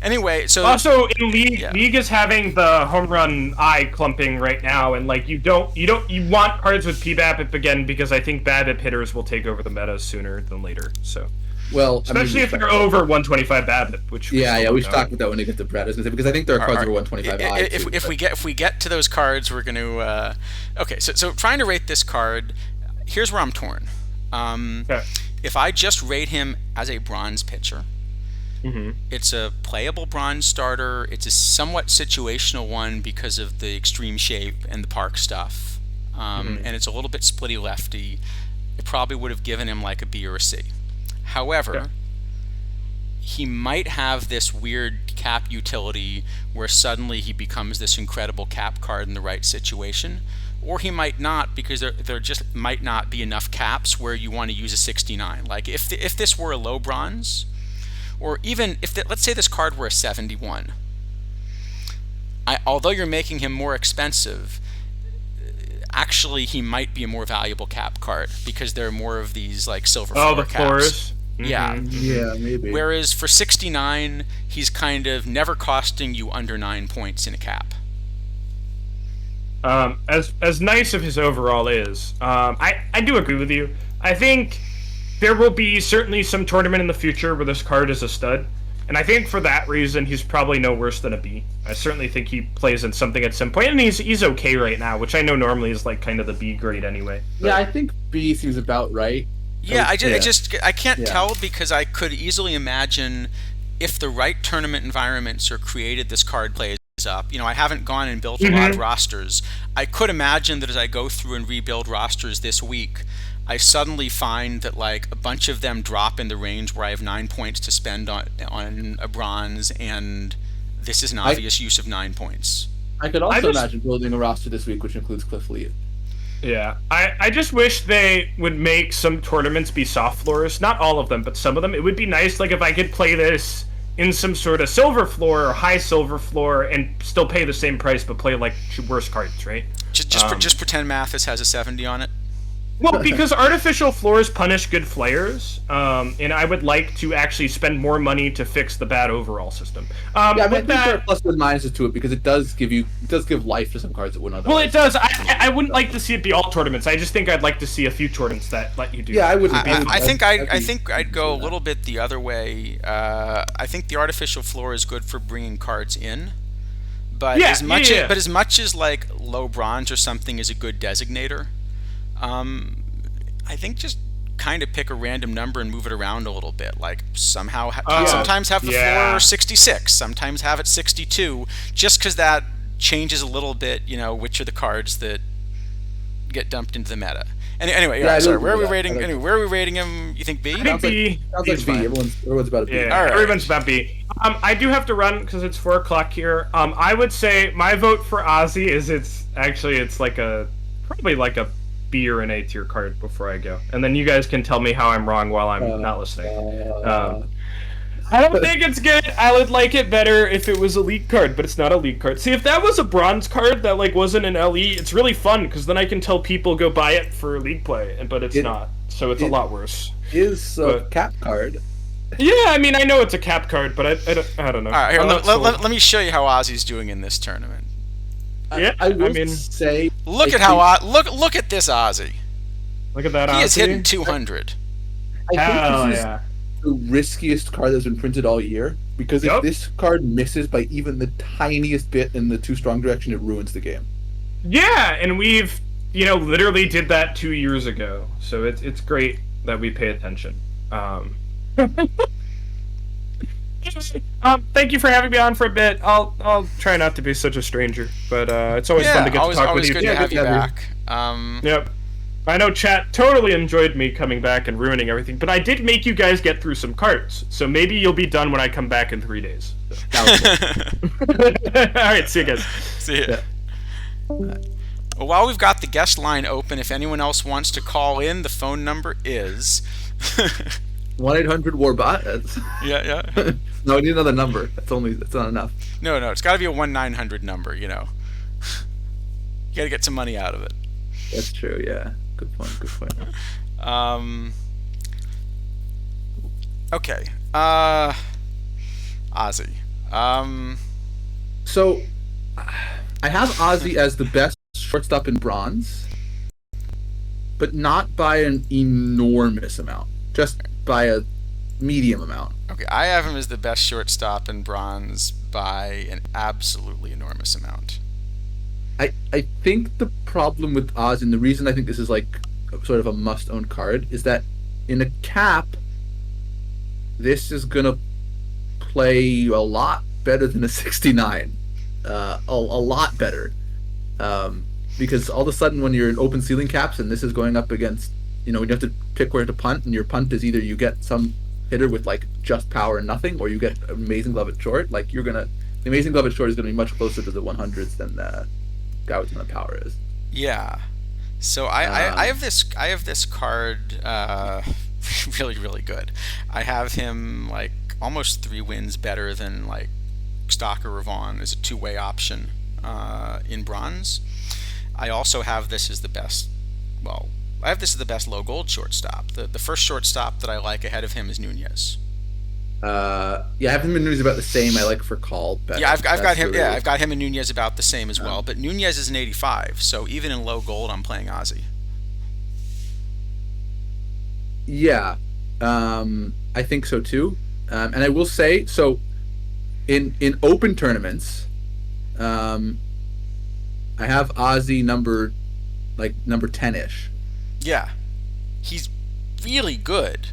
Anyway, so Also in League, Yeah. League is having the home run eye clumping right now, and like you want cards with PBABIP again because I think BABIP hitters will take over the meta sooner than later. So Well, especially if they're over 125 BABIP, which we Yeah, still we don't should talk about that when we get to Brad. I was gonna say, because I think there are cards over 125 I if we get to those cards, we're going to okay. So trying to rate this card, here's where I'm torn. Okay. If I just rate him as a bronze pitcher, it's a playable bronze starter. It's a somewhat situational one because of the extreme shape and the park stuff, and it's a little bit splitty lefty. It probably would have given him like a B or a C. However, he might have this weird cap utility where suddenly he becomes this incredible cap card in the right situation, or he might not because there just might not be enough caps where you want to use a 69. Like if this were a low bronze, or even if let's say this card were a 71, although you're making him more expensive, actually he might be a more valuable cap card because there are more of these like silver floor the caps. floors. Yeah. Yeah, maybe. Whereas for 69, he's kind of never costing you under 9 points in a cap. As nice of his overall is, I do agree with you. I think there will be certainly some tournament in the future where this card is a stud, and I think for that reason he's probably no worse than a B. I certainly think he plays in something at some point, and he's okay right now, which I know normally is like kind of the B grade anyway. But Yeah, I think B seems about right. Yeah, I can't Yeah. tell because I could easily imagine if the right tournament environments are created, this card plays up. I haven't gone and built a lot of rosters. I could imagine that as I go through and rebuild rosters this week, I suddenly find that like a bunch of them drop in the range where I have 9 points to spend on a bronze, and this is an obvious use of 9 points. I could also imagine building a roster this week, which includes Cliff Lee. Yeah, I just wish they would make some tournaments be soft floors. Not all of them, but some of them. It would be nice, like if I could play this in some sort of silver floor or high silver floor and still pay the same price, but play like worse cards, right? Just pretend Mathis has a 70 on it. Well, because artificial floors punish good players, and I would like to actually spend more money to fix the bad overall system. Yeah, I mean, I With think there are that, pluses and minuses to it because it does give life to some cards that wouldn't well, otherwise. it does. I wouldn't like to see it be all tournaments. I just think I'd like to see a few tournaments that let you do. Yeah, I would. I think I'd go a little bit the other way. I think the artificial floor is good for bringing cards in, but Yeah, as much yeah, as yeah. but as much as like low bronze or something is a good designator, I think just kind of pick a random number and move it around a little bit. Like somehow, sometimes have the floor 66, sometimes have it 62, just because that changes a little bit. You know, which are the cards that get dumped into the meta. Anyway, Yeah, I sorry. don't Where are we do that. rating? I like Anyway, where are we rating him? You think B? I think B. Sounds B like is B. fine. Everyone's about a B. Yeah, All right. everyone's about B. I do have to run because it's 4 o'clock here. I would say my vote for Ozzy is it's like probably like a B or an A tier card before I go, and then you guys can tell me how I'm wrong while I'm not listening. I don't think it's good. I would like it better if it was a league card, but it's not a league card. See, if that was a bronze card that like wasn't an LE, it's really fun because then I can tell people go buy it for league play, but it's not. So it's a lot worse. Is a cap card. Yeah, I mean, I know it's a cap card, but I don't know. All right, here, I'm not sold. let me show you how Ozzy's doing in this tournament. Yeah, I will mean, say. Look I at how think- look at this Ozzy. look at that. He is Ozzy. hitting 200. I Hell think this is yeah. the riskiest card that's been printed all year because if Yup. this card misses by even the tiniest bit in the too strong direction, it ruins the game. Yeah, and we've literally did that 2 years ago, so it's great that we pay attention. Thank you for having me on for a bit. I'll try not to be such a stranger, but it's always fun to get to talk always with you. good to have you good to have back. Yep. I know chat totally enjoyed me coming back and ruining everything, but I did make you guys get through some cards, so maybe you'll be done when I come back in 3 days. Alright, see you guys. See ya. Well, while we've got the guest line open, if anyone else wants to call in, the phone number is 1-800-WARBOT. That's... yeah. No, I need another number. That's not enough. No, it's got to be a 1-900 number. You got to get some money out of it. That's true. Yeah. Good point. Okay. Ozzy. So, I have Ozzy as the best shortstop in bronze, but not by an enormous amount, just by a medium amount. Okay, I have him as the best shortstop in bronze by an absolutely enormous amount. I think the problem with Oz, and the reason I think this is like sort of a must-own card, is that in a cap, this is gonna play a lot better than a 69, a lot better, because all of a sudden when you're in open ceiling caps and this is going up against, when you have to pick where to punt, and your punt is either you get some hitter with like just power and nothing, or you get amazing glove at short. Like the amazing glove at short is gonna be much closer to the 100s than the guy with the power is. Yeah. So I have this card really, really good. I have him like almost 3 wins better than like Stalker or Vaughn as a 2-way option in bronze. I also have this as the best. Well, I have this as the best low gold shortstop. The first shortstop that I like ahead of him is Nunez. I have him and Nunez about the same. I like for call better. Yeah, I've got him. Really... Yeah, I've got him and Nunez about the same as well. But Nunez is an 85, so even in low gold, I'm playing Ozzy. Yeah, I think so too. And I will say, so in open tournaments, I have Ozzy number 10-ish. Yeah, he's really good.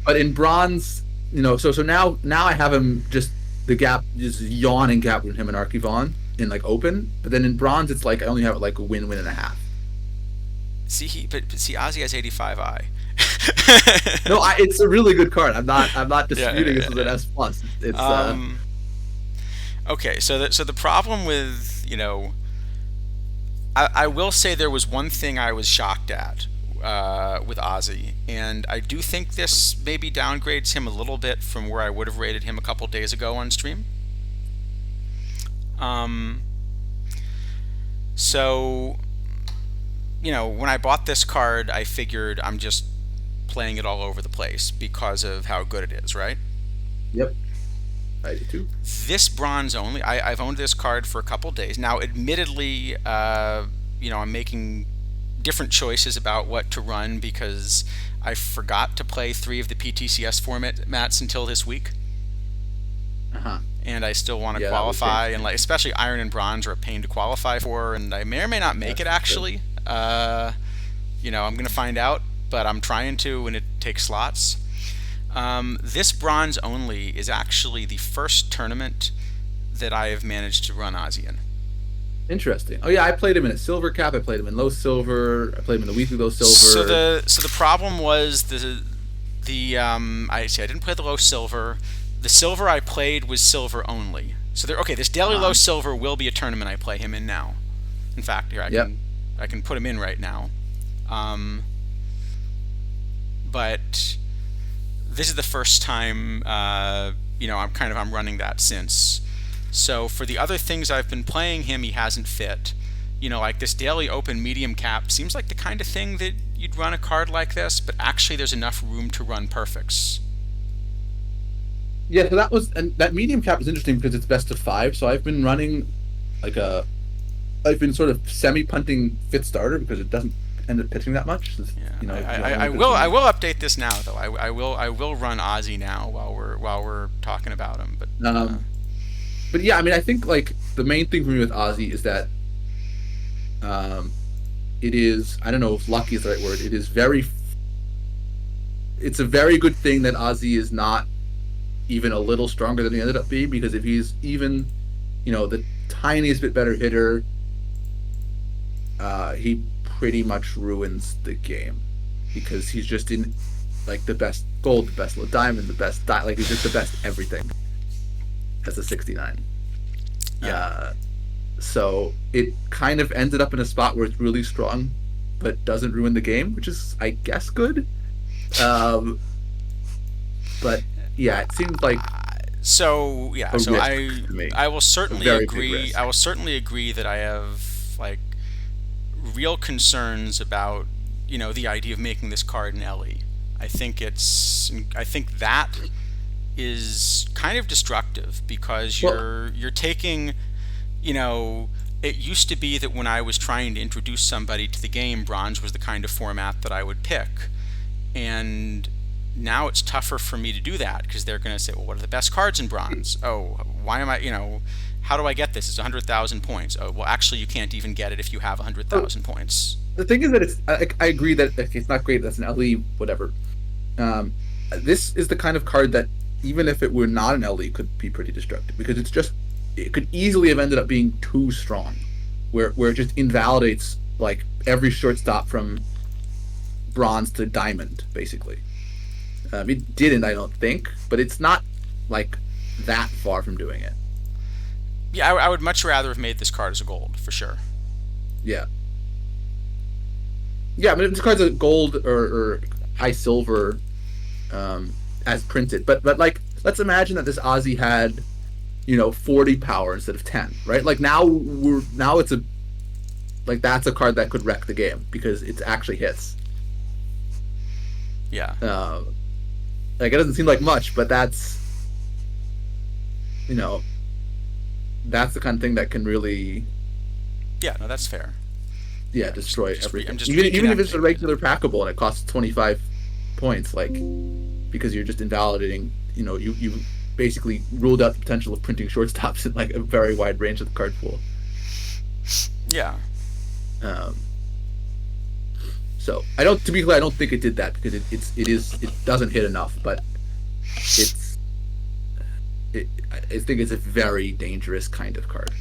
But in bronze, so now I have him just the gap, just yawning gap with him and Archivon in like open. But then in bronze, it's like I only have it like a win and a half. See, Ozzy has 85i. No, it's a really good card. I'm not disputing this as an S plus. It's okay. So the problem with I will say there was one thing I was shocked at with Ozzy, and I do think this maybe downgrades him a little bit from where I would have rated him a couple days ago on stream. So when I bought this card, I figured I'm just playing it all over the place because of how good it is, right? Yep, I do too. This bronze only, I've owned this card for a couple days now. Admittedly, I'm making different choices about what to run because I forgot to play 3 of the PTCS formats until this week. Uh-huh. And I still want to Yeah, that would qualify, change. and especially Iron and Bronze are a pain to qualify for, and I may or may not make it That's actually. I'm going to find out, but I'm trying to, and it takes slots. This bronze only is actually the first tournament that I have managed to run Ozzy in. Interesting. Oh yeah, I played him in a silver cap. I played him in low silver. I played him in the weekly low silver. So the problem was I didn't play the low silver. The silver I played was silver only. So this daily low silver will be a tournament I play him in now. In fact, here I can put him in right now. But this is the first time I'm running that since. So for the other things I've been playing him, he hasn't fit. Like this daily open medium cap seems like the kind of thing that you'd run a card like this, but actually there's enough room to run perfects. Yeah, so that medium cap is interesting because it's best of 5. So I've been running I've been sort of semi-punting fifth starter because it doesn't end up pitching that much. Yeah, I will update this now though. I will run Ozzy now while we're talking about him. But yeah, I mean, I think like the main thing for me with Ozzy is that it is, I don't know if lucky is the right word. It's a very good thing that Ozzy is not even a little stronger than he ended up being, because if he's even, the tiniest bit better hitter, he pretty much ruins the game because he's just in like the best gold, the best low diamond, the best like he's just the best everything as a 69. Yeah. So it kind of ended up in a spot where it's really strong but doesn't ruin the game, which is, I guess, good. But yeah, it seems like I will certainly agree. risk. I will certainly agree that I have like real concerns about the idea of making this card an LE. I think that is kind of destructive because you're taking, it used to be that when I was trying to introduce somebody to the game, bronze was the kind of format that I would pick, and now it's tougher for me to do that because they're going to say, well, what are the best cards in bronze? Oh, why am I, how do I get this? It's 100,000 points. Oh, well, actually, you can't even get it if you have 100,000 points. The thing is that I agree that it's not great. That's an LE, whatever. This is the kind of card that even if it were not an LE could be pretty destructive because it could easily have ended up being too strong, where it just invalidates like every shortstop from bronze to diamond, basically. It didn't, I don't think, but it's not like that far from doing it. Yeah, I would much rather have made this card as a gold, for sure. Yeah. Yeah, I mean, if this card's a gold or high silver as printed, but like, let's imagine that this Ozzy had, 40 power instead of 10, right? Like now it's that's a card that could wreck the game because it actually hits. Yeah. Like it doesn't seem like much, but that's that's the kind of thing that can really that's fair. Destroy everything. Even Even if it's a regular packable and it costs 25 points, like because you're just invalidating, you basically ruled out the potential of printing shortstops in like a very wide range of the card pool. Yeah. So to be clear, I don't think it did that because it doesn't hit enough, but I think it's a very dangerous kind of card.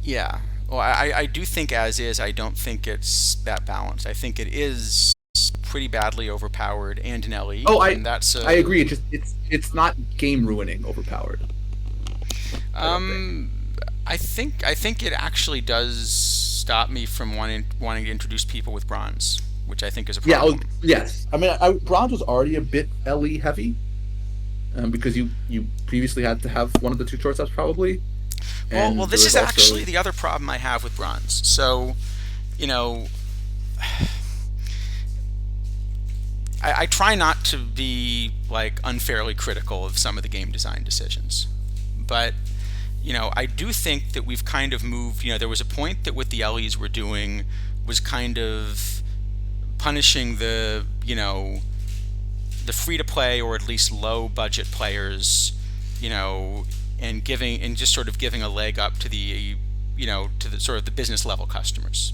Yeah. Well, I do think as is, I don't think it's that balanced. I think it is pretty badly overpowered and an LE. Oh, I agree. It's not game ruining overpowered. I think it actually does stop me from wanting to introduce people with bronze, which I think is a problem. Yes. I mean, bronze was already a bit LE heavy, because you previously had to have one of the two shortstops probably. Well, this is actually the other problem I have with bronze. So, you know, I try not to be like unfairly critical of some of the game design decisions, but I do think that we've kind of moved. There was a point that what the LEs were doing was kind of punishing the free to play or at least low budget players, and just sort of giving a leg up to the to the sort of the business level customers.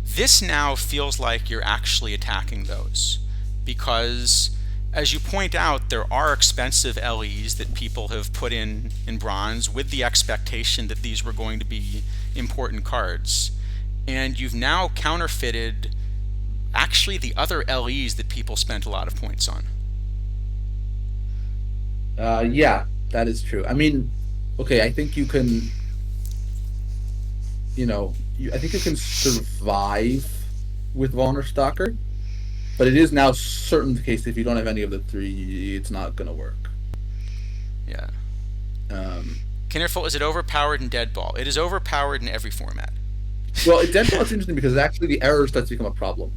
This now feels like you're actually attacking those because, as you point out, there are expensive LEs that people have put in bronze with the expectation that these were going to be important cards, and you've now counterfeited actually the other LEs that people spent a lot of points on. Yeah, that is true. I mean, okay, I think you can, I think you can survive with Volner Stalker, but it is now certain the case if you don't have any of the three, it's not going to work. Yeah. Kinderful, is it overpowered in Deadball? It is overpowered in every format. Well, Deadball is interesting because actually the error starts to become a problem.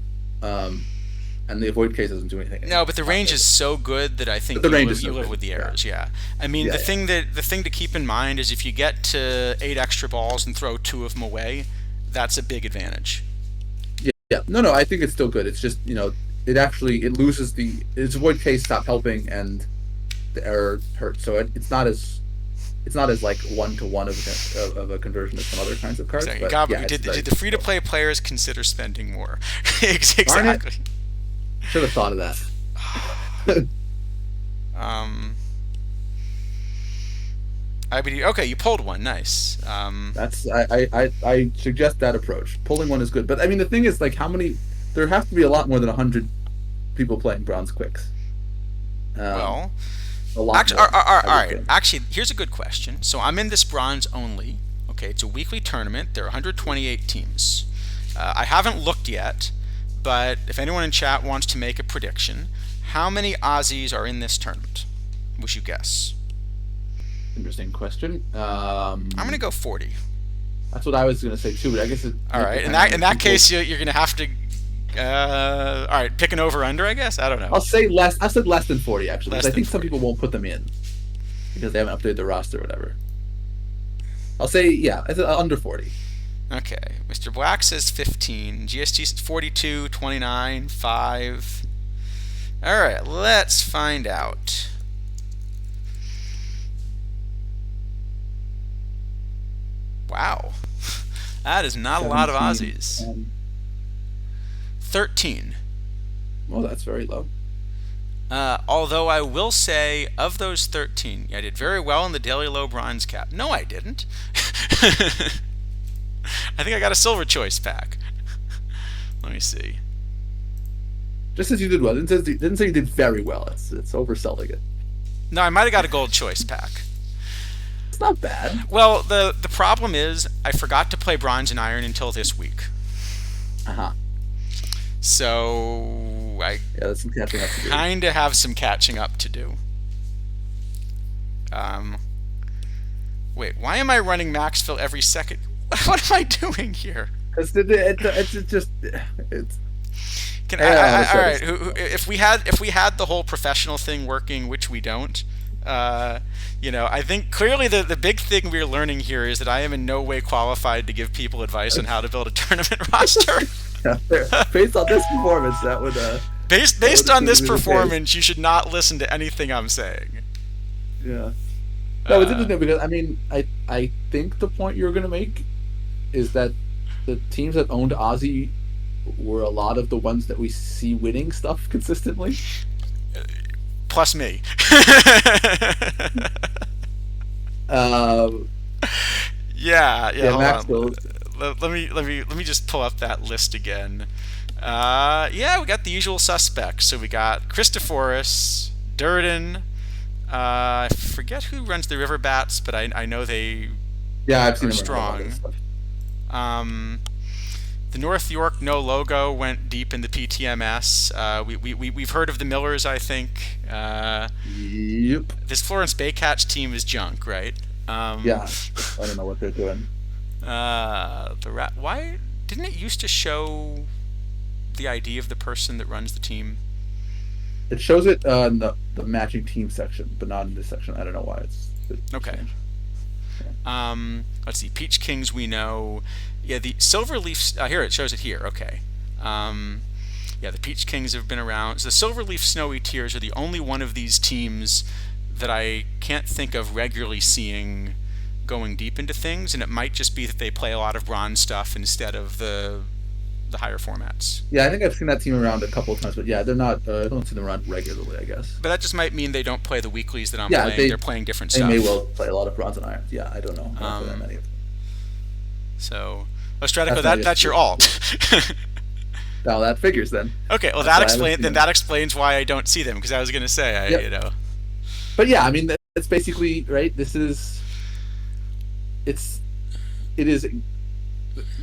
And the avoid case doesn't do anything. No, but the range is so good that I think you live with the errors. Yeah. I mean, the thing to keep in mind is if you get to 8 extra balls and throw 2 of them away, that's a big advantage. Yeah. No, I think it's still good. It's just it loses its avoid case stop helping and the error hurts. So it's not as like 1-to-1 of a conversion as some other kinds of cards. Exactly. But did the free to play players consider spending more? Exactly. Should have thought of that. Okay, you pulled one. Nice. That's I suggest that approach. Pulling one is good, but I mean the thing is like how many? There have to be a lot more than 100 people playing Bronze Quicks. Well, a lot. Actually, all right. Actually, here's a good question. So I'm in this bronze only. Okay, it's a weekly tournament. There are 128 teams. I haven't looked yet, but if anyone in chat wants to make a prediction, how many Aussies are in this tournament? Would you guess? Interesting question. I'm gonna go 40. That's what I was gonna say too, but I guess all right. In that case, you're gonna have to. All right, pick an over under. I guess I don't know. I'll say less. I said less than 40 actually. Less I think than some 40. people won't put them in because they haven't updated the roster or whatever. I'll say I said under 40. Okay, Mr. Black says 15. GST says 42, 29, 5. All right, let's find out. Wow, that is not 17, a lot of Aussies. 13. Well, that's very low. Although I will say, of those 13, I did very well in the Daily Low Bronze Cap. No, I didn't. I think I got a silver choice pack. Let me see. Just as you did well. Didn't say you did very well. It's overselling it. No, I might have got a gold choice pack. It's not bad. Well, the problem is I forgot to play bronze and iron until this week. So that's some catching up to do. Kind of have some catching up to do. Wait, why am I running Maxfill every second? What am I doing here? Because it's. All right. If we had the whole professional thing working, which we don't, I think clearly the big thing we're learning here is that I am in no way qualified to give people advice on how to build a tournament roster. Based on this performance, that would. Based on this performance, you should not listen to anything I'm saying. Yeah. No, it's interesting because I think the point you're going to make is that the teams that owned Aussie were a lot of the ones that we see winning stuff consistently. Plus me. Yeah. Hold on. Let me just pull up that list again. We got the usual suspects. So we got Christophorus, Durden. I forget who runs the River Bats, but I know they I've seen are strong. The North York no logo went deep in the PTMS. We've heard of the Millers, I think. Yep. This Florence Baycatch team is junk, right? Yeah, I don't know what they're doing. Why didn't it used to show the ID of the person that runs the team? It shows it in the matching team section, but not in this section. I don't know why it's Okay. changed. Let's see. Peach Kings we know. Yeah, the Silverleaf. Here it shows it here. Okay. Yeah, the Peach Kings have been around. So the Silverleaf Snowy Tears are the only one of these teams that I can't think of regularly seeing going deep into things, and it might just be that they play a lot of bronze stuff instead of the higher formats. Yeah, I think I've seen that team around a couple of times, but yeah, they're not. I don't see them around regularly, I guess. But that just might mean they don't play the weeklies that I'm Yeah, playing. They're playing different They stuff. may well play a lot of bronze and irons. Yeah, I don't know. I don't play that many of them. So, Stratico, That's that's your alt. Now that figures then. Okay, well That's why I haven't seen that explains why I don't see them, because I was going to say, Yep. you know. But yeah, I mean, it's basically right. It is. The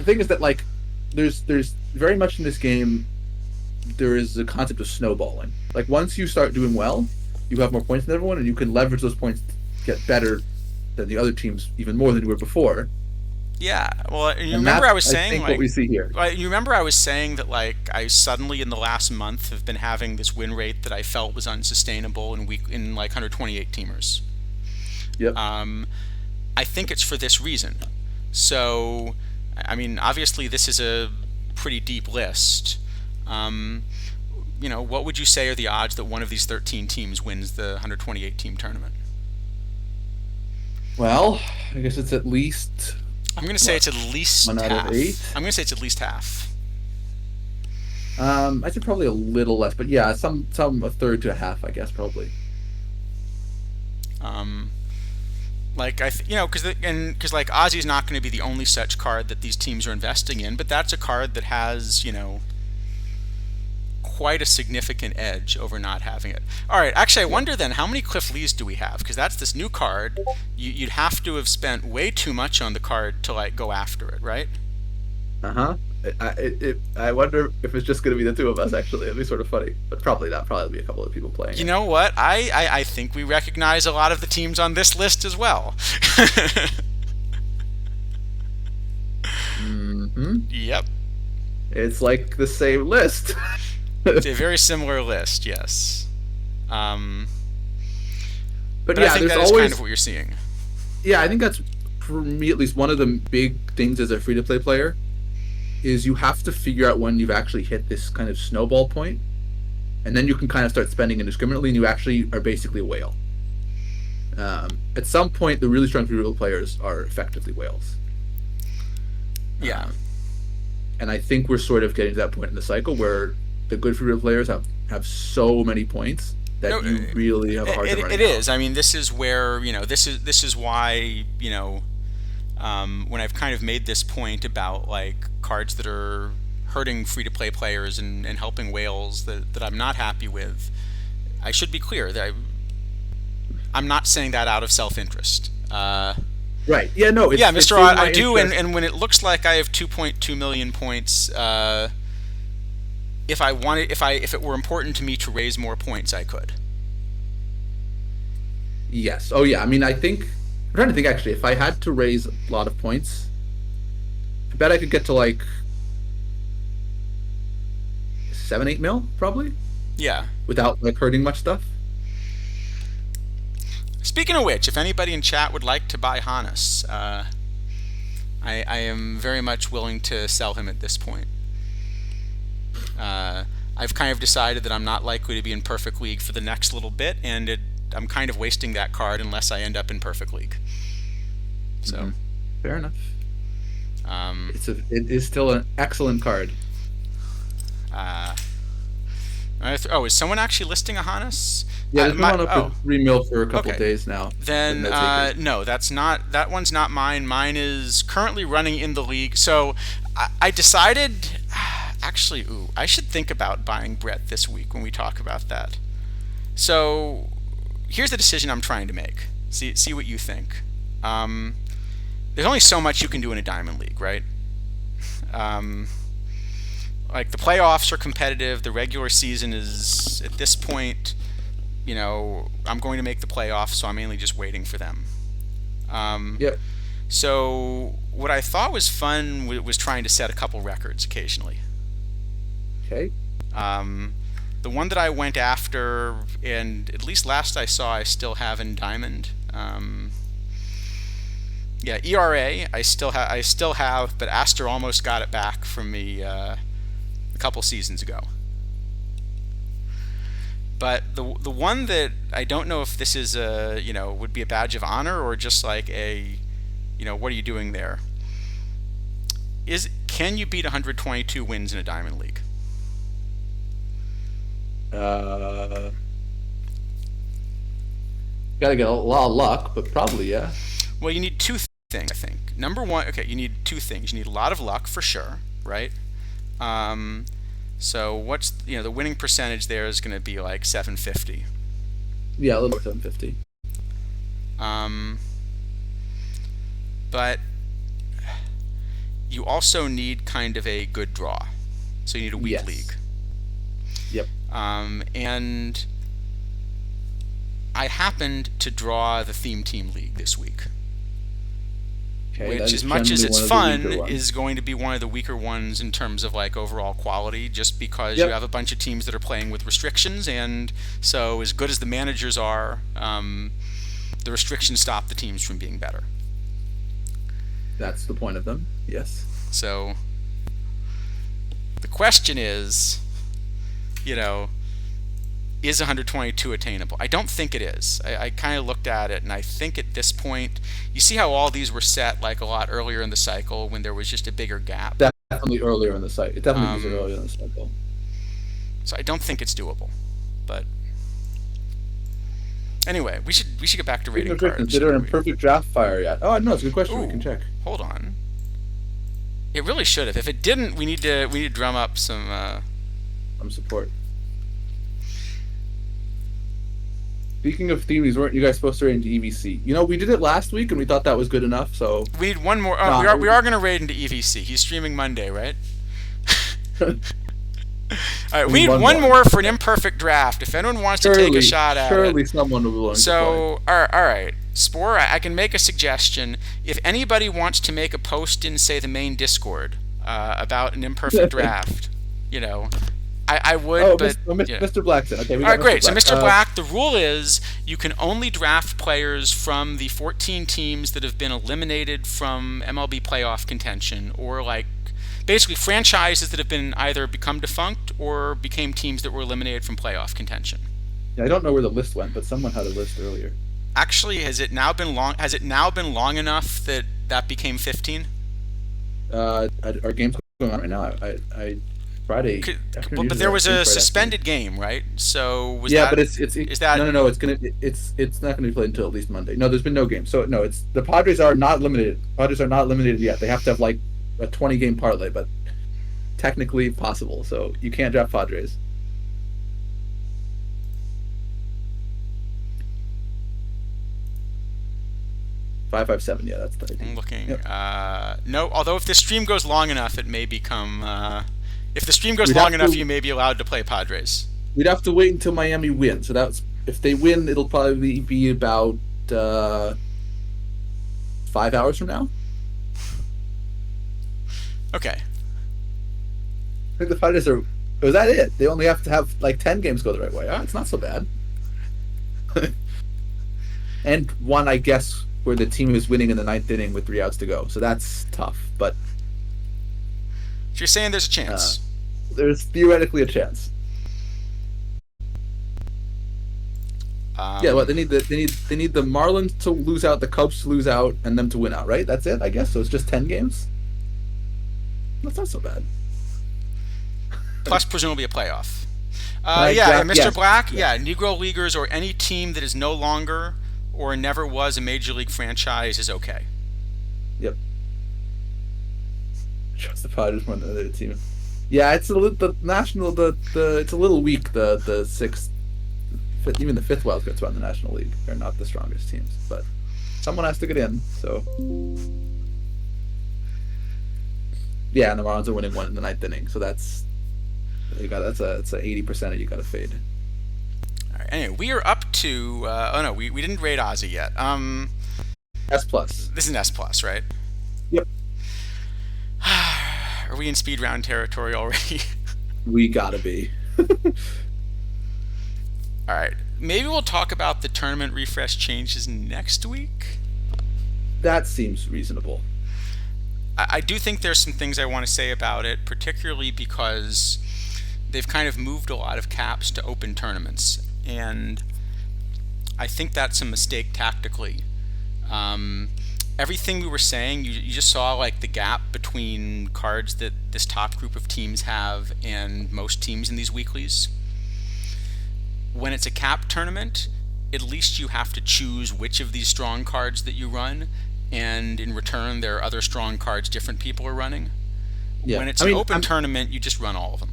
thing is that like, there's very much in this game, there is a concept of snowballing. Like once you start doing well, you have more points than everyone, and you can leverage those points to get better than the other teams, even more than you were before. Yeah, well, you And remember that's, I was saying, think like, what we see here. you remember I was saying that, like, I suddenly in the last month have been having this win rate that I felt was unsustainable in like 128 teamers. Yep. I think it's for this reason. So, I mean, obviously this is a pretty deep list. You know, what would you say are the odds that one of these 13 teams wins the 128 team tournament? Well, I guess it's at least. I'm going to say it's at least 1 out half. of 8? I'm going to say it's at least half. I'd say probably a little less, but yeah, some a third to a half, I guess, probably. Like you know, because like Ozzy's not going to be the only such card that these teams are investing in, but that's a card that has, you know, quite a significant edge over not having it. All right, actually, I wonder then how many Cliff Lees do we have? Because that's this new card. You'd have to have spent way too much on the card to like go after it, right? I wonder if it's just going to be the two of us. Actually, it'd be sort of funny, but probably not. Probably be a couple of people playing. You know what? I think we recognize a lot of the teams on this list as well. Yep. It's like the same list. It's a very similar list, yes. But yeah, I think there's that is always kind of what you're seeing. Yeah, I think that's for me at least one of the big things as a free to play player is you have to figure out when you've actually hit this kind of snowball point, and then you can kind of start spending indiscriminately, and you actually are basically a whale. At some point, the really strong free to play players are effectively whales. Yeah. And I think we're sort of getting to that point in the cycle where the good free to play players have so many points that you really have a hard time running It is. I mean, this is where, you know, this is why, you know, when I've kind of made this point about like cards that are hurting free-to-play players and helping whales that I'm not happy with, I should be clear that I'm not saying that out of self-interest. Right. Yeah. No. Yeah, Mr. Odd, I do, and when it looks like I have 2.2 million points, if it were important to me to raise more points, I could. Yes. Oh yeah. I mean, I'm trying to think actually. If I had to raise a lot of points, I bet I could get to like 7-8 mil probably. Yeah. Without like hurting much stuff. Speaking of which, if anybody in chat would like to buy Hannes, I am very much willing to sell him at this point. I've kind of decided that I'm not likely to be in Perfect League for the next little bit, and I'm kind of wasting that card unless I end up in Perfect League. So, fair enough. It is still an excellent card. Is someone actually listing a Hannes? Yeah, it's been on up to 3 mil for a couple days now. Then no, that one's not mine. Mine is currently running in the league. So I decided, actually, I should think about buying Brett this week when we talk about that. So here's the decision I'm trying to make. See what you think. There's only so much you can do in a Diamond League, right? Like the playoffs are competitive. The regular season is at this point, you know, I'm going to make the playoffs, so I'm mainly just waiting for them. Yep. So what I thought was fun was trying to set a couple records occasionally. Okay. The one that I went after, and at least last I saw, I still have in Diamond. Yeah, ERA, I still have, but Aster almost got it back from me a couple seasons ago. But the one that I don't know if this is would be a badge of honor or just like a, what are you doing there? Can you beat 122 wins in a Diamond League? Gotta get a lot of luck, but probably, yeah. Well, you need two things, I think. Number one, okay, you need two things. You need a lot of luck for sure, right? So what's the winning percentage there is going to be like 750. Yeah, a little over 750. But you also need kind of a good draw. So you need a weak league. Yep. And I happened to draw the Theme Team League this week. Okay, which, as much as it's fun, is going to be one of the weaker ones in terms of like overall quality, just because you have a bunch of teams that are playing with restrictions, and so as good as the managers are, the restrictions stop the teams from being better. That's the point of them, yes. So the question is, is 122 attainable? I don't think it is. I kind of looked at it, and I think at this point, you see how all these were set like a lot earlier in the cycle when there was just a bigger gap. Definitely earlier in the cycle. It definitely was earlier in the cycle. So I don't think it's doable. But anyway, we should get back to rating cards. Did it in perfect draft fire yet? Oh no, it's a good question. We can check. Hold on. It really should have. If it didn't, we need to drum up some support. Speaking of themes, weren't you guys supposed to rate into EVC? We did it last week, and we thought that was good enough. So we need one more. We are going to rate into EVC. He's streaming Monday, right? All right, we need one more for an imperfect draft. If anyone wants to take a shot at it, surely someone will be willing to play. All right, Spore, I can make a suggestion. If anybody wants to make a post in, say, the main Discord about an imperfect draft, I would, but Mr. Blackson. Okay, all right, great. So Mr. Black, the rule is you can only draft players from the 14 teams that have been eliminated from MLB playoff contention, or like basically franchises that have been either become defunct or became teams that were eliminated from playoff contention. Yeah, I don't know where the list went, but someone had a list earlier. Actually, has it now been long enough that became 15? Our game's going on right now. I Friday afternoon. But there was a suspended game, right? So was yeah, that, but it's that no. It's not gonna be played until at least Monday. No, there's been no game. So no, it's the Padres are not limited. Padres are not limited yet. They have to have like a 20 game parlay, but technically possible. So you can't draft Padres. $557. Yeah, that's the. I'm looking. Yep. No, although if the stream goes long enough, it may become. If the stream goes long enough, you may be allowed to play Padres. We'd have to wait until Miami wins. So that's if they win, it'll probably be about 5 hours from now. Okay. I think the Padres are. Was that it? They only have to have like 10 games go the right way. Oh, it's not so bad. And one, I guess, where the team is winning in the 9th inning with 3 outs to go. So that's tough. But so you're saying there's a chance? There's theoretically a chance. Yeah, well, they need the Marlins to lose out, the Cubs to lose out, and them to win out, right? That's it, I guess. So it's just 10 games. That's not so bad. Plus, presumably a playoff. Mr. Yes. Black. Yeah, Negro Leaguers or any team that is no longer or never was a major league franchise is okay. Yep. Trust the Padres more than the other team. Yeah, it's a little it's a little weak. The sixth, even the fifth wild cards around the National League. They're not the strongest teams, but someone has to get in. So yeah, and the Marlins are winning one in the 9th inning. So that's a 80% you got to fade. All right. Anyway, we are up to. We didn't rate Ozzy yet. S plus. This is an S plus, right? Yep. Are we in speed round territory already? We gotta be. All right. Maybe we'll talk about the tournament refresh changes next week. That seems reasonable. I do think there's some things I want to say about it, particularly because they've kind of moved a lot of caps to open tournaments, and I think that's a mistake tactically. Everything we were saying, you just saw like the gap between cards that this top group of teams have and most teams in these weeklies. When it's a cap tournament, at least you have to choose which of these strong cards that you run, and in return there are other strong cards different people are running. Yeah. When it's an open tournament, you just run all of them.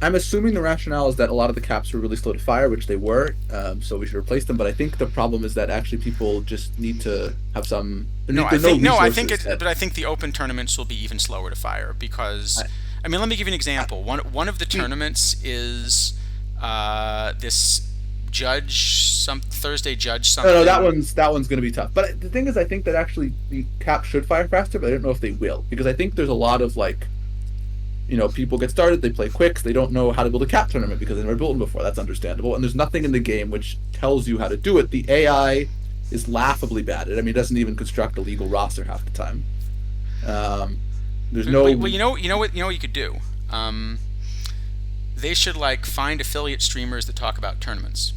I'm assuming the rationale is that a lot of the caps were really slow to fire, which they were, so we should replace them. But I think the problem is that actually people just need to have some. I think the open tournaments will be even slower to fire because, I mean, let me give you an example. One of the tournaments is this Thursday judge something. No, that one's going to be tough. But the thing is, I think that actually the caps should fire faster, but I don't know if they will, because I think there's a lot of like. People get started, they play quicks, they don't know how to build a cap tournament because they never built them before. That's understandable. And there's nothing in the game which tells you how to do it. The AI is laughably bad at it. I mean, it doesn't even construct a legal roster half the time. There's no. Well, you know what you could do. They should like find affiliate streamers that talk about tournaments.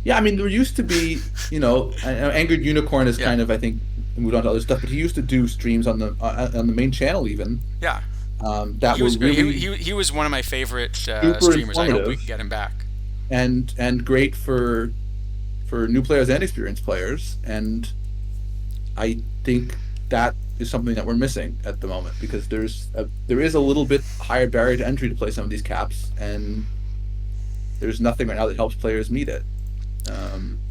Yeah, I mean, there used to be, Angered Unicorn is kind of, I think, moved on to other stuff, but he used to do streams on the main channel even. Yeah. That was really he was one of my favorite streamers. I hope we can get him back. And great for new players and experienced players. And I think that is something that we're missing at the moment because there is a little bit higher barrier to entry to play some of these caps, and there's nothing right now that helps players meet it.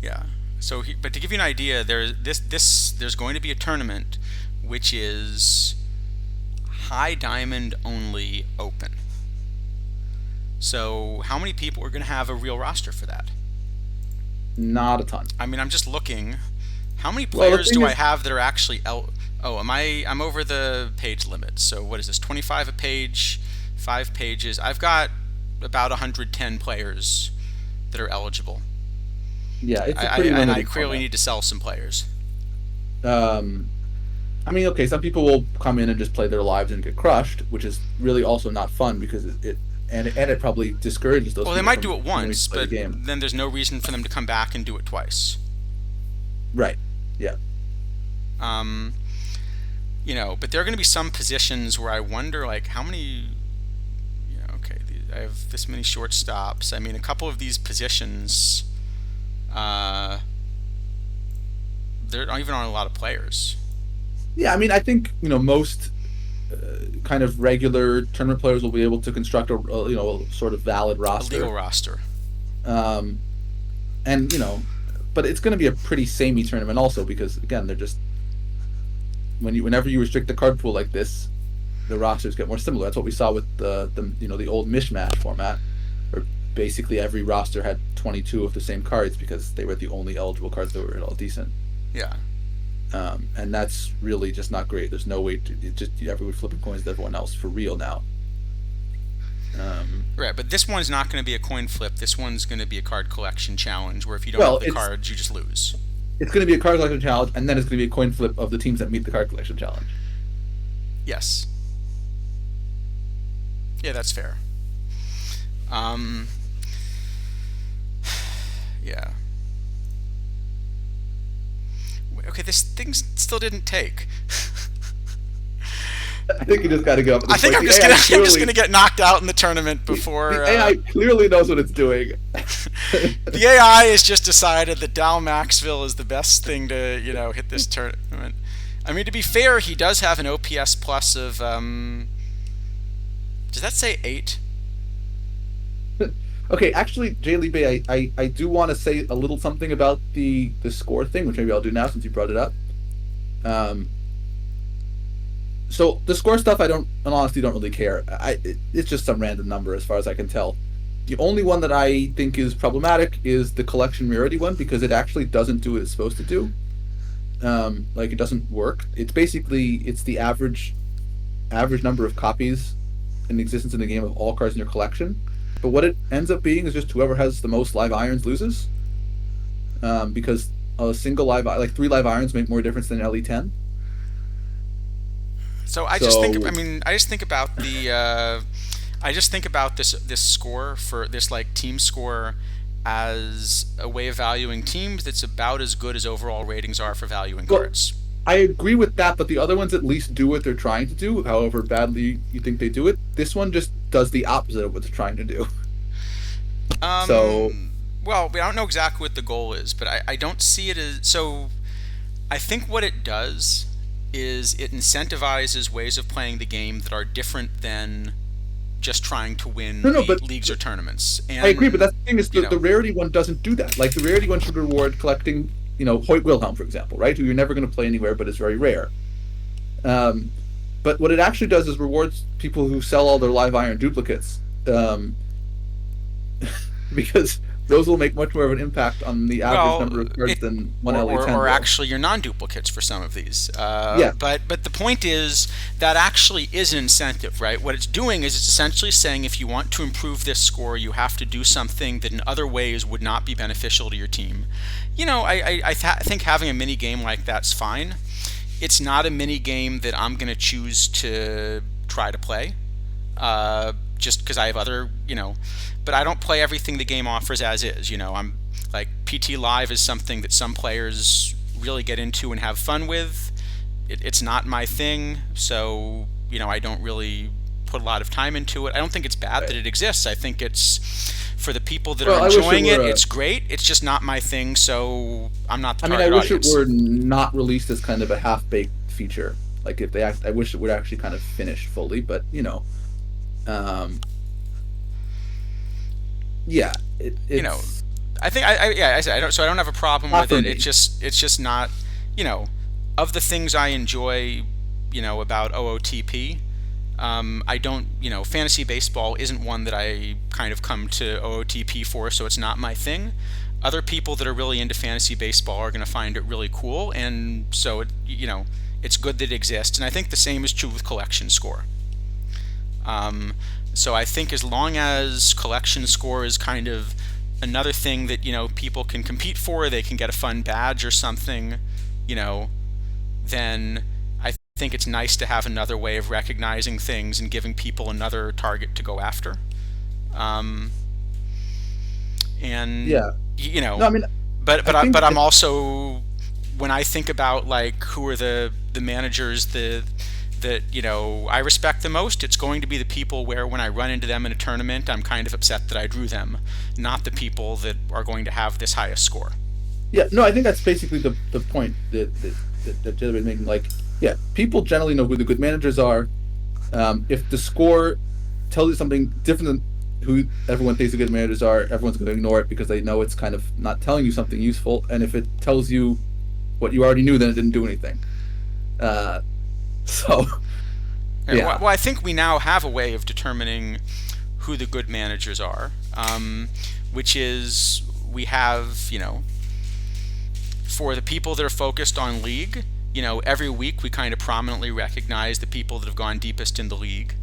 Yeah. So, but to give you an idea, there's going to be a tournament which is high diamond only open. So how many people are going to have a real roster for that? Not a ton. I mean, I'm just looking. How many players do I have that are actually I'm over the page limit. So what is this? 25 a page, 5 pages. I've got about 110 players that are eligible. Yeah, it's a pretty limited I clearly need to sell some players. I mean, okay, some people will come in and just play their lives and get crushed, which is really also not fun because it probably discourages those. Well, they might do it once, but the then there's no reason for them to come back and do it twice. Right. Yeah. But there are going to be some positions where I wonder, like, how many. Okay, I have this many short stops. I mean, a couple of these positions, there aren't even on a lot of players. Yeah, I mean, I think most kind of regular tournament players will be able to construct a sort of valid roster, a legal roster. And but it's going to be a pretty samey tournament also because again, they're just whenever you restrict the card pool like this, the rosters get more similar. That's what we saw with the old mishmash format, where basically every roster had 22 of the same cards because they were the only eligible cards that were at all decent. Yeah. And that's really just not great. There's no way to everyone flipping coins with everyone else for real now. Right, but this one's not going to be a coin flip. This one's going to be a card collection challenge where if you don't have the cards, you just lose. It's going to be a card collection challenge, and then it's going to be a coin flip of the teams that meet the card collection challenge. Yes. Yeah, that's fair. Yeah. Okay, this thing still didn't take. I think you just got to go. I think I'm just gonna get knocked out in the tournament before. The AI clearly knows what it's doing. The AI has just decided that Dal Maxville is the best thing to hit this tournament. I mean, to be fair, he does have an OPS plus of. Does that say 8? Okay, actually, Jaylee Bay, I do want to say a little something about the score thing, which maybe I'll do now since you brought it up. So the score stuff, in honesty, don't really care. It's just some random number as far as I can tell. The only one that I think is problematic is the collection rarity one because it actually doesn't do what it's supposed to do. like it doesn't work. It's the average number of copies in existence in the game of all cards in your collection. But what it ends up being is just whoever has the most live irons loses. Because a single like 3 live irons make more difference than LE10. So I just think, I mean, I just think about the, I just think about this score for this like team score as a way of valuing teams that's about as good as overall ratings are for valuing cards. I agree with that, but the other ones at least do what they're trying to do, however badly you think they do it. This one just does the opposite of what they're trying to do. Well, I don't know exactly what the goal is, but I don't see it as... So I think what it does is it incentivizes ways of playing the game that are different than just trying to win leagues or tournaments. And, I agree, but that's the thing is the rarity one doesn't do that. Like the rarity one should reward collecting, Hoyt Wilhelm, for example, right? Who you're never going to play anywhere, but is very rare. But what it actually does is rewards people who sell all their live iron duplicates, because those will make much more of an impact on the average number of cards than one LE10. Or actually your non-duplicates for some of these. Yeah. But the point is that actually is an incentive, right? What it's doing is it's essentially saying if you want to improve this score, you have to do something that in other ways would not be beneficial to your team. I think having a mini game like that's fine. It's not a mini game that I'm going to choose to try to play, just because I have other, but I don't play everything the game offers as is. I'm like PT Live is something that some players really get into and have fun with. It's not my thing, so I don't really put a lot of time into it. I don't think it's bad that it exists. I think it's for the people that are enjoying it. It's great. It's just not my thing, so I'm not the target audience. I wish it were not released as kind of a half-baked feature. Like if I wish it would actually kind of finish fully, but yeah, I think I don't have a problem with it. It's just not, of the things I enjoy, about OOTP. I don't, fantasy baseball isn't one that I kind of come to OOTP for, so it's not my thing. Other people that are really into fantasy baseball are going to find it really cool, and so it's good that it exists. And I think the same is true with collection score. So I think as long as collection score is kind of another thing that people can compete for, they can get a fun badge or something, then I think it's nice to have another way of recognizing things and giving people another target to go after. And yeah, but I'm also, when I think about like who are the managers that I respect the most, it's going to be the people where when I run into them in a tournament, I'm kind of upset that I drew them, not the people that are going to have this highest score. Yeah, no, I think that's basically the point that Jed was making. Like, yeah, people generally know who the good managers are. If the score tells you something different than who everyone thinks the good managers are, everyone's going to ignore it because they know it's kind of not telling you something useful. And if it tells you what you already knew, then it didn't do anything. So, yeah. Well, I think we now have a way of determining who the good managers are, which is we have, for the people that are focused on league, every week we kind of prominently recognize the people that have gone deepest in the league.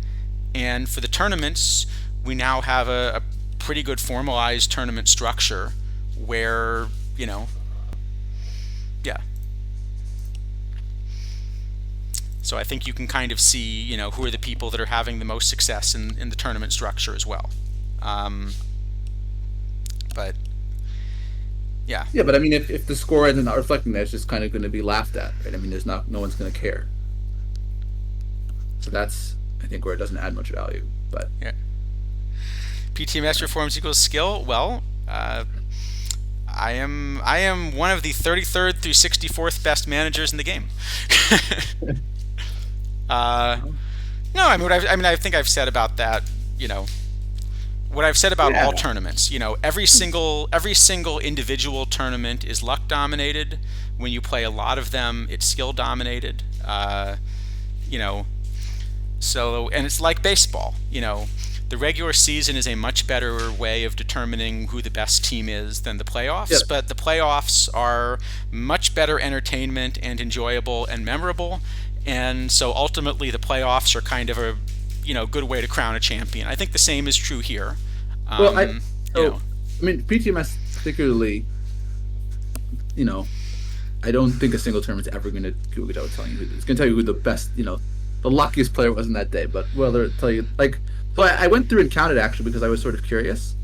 And for the tournaments, we now have a pretty good formalized tournament structure where, yeah. So I think you can kind of see, who are the people that are having the most success in the tournament structure as well. But yeah. Yeah, but I mean, if the score ends up not reflecting that, it's just kind of going to be laughed at, right? I mean, no one's going to care. So that's, I think, where it doesn't add much value. But yeah. PT Master Forms equals skill. Well, I am one of the 33rd through 64th best managers in the game. No, I mean, I think I've said about that, what I've said about all tournaments. Every single individual tournament is luck dominated. When you play a lot of them, it's skill dominated. So, and it's like baseball. the regular season is a much better way of determining who the best team is than the playoffs, Yeah. but the playoffs are much better entertainment and enjoyable and memorable, and so ultimately the playoffs are kind of a good way to crown a champion. I think the same is true here. Well, I you mean, PTMS particularly, I don't think a single tournament's ever going to do a good job of telling you it's going to tell you who the best, the luckiest player was in that day. But whether it tell you so I went through and counted actually because I was sort of curious.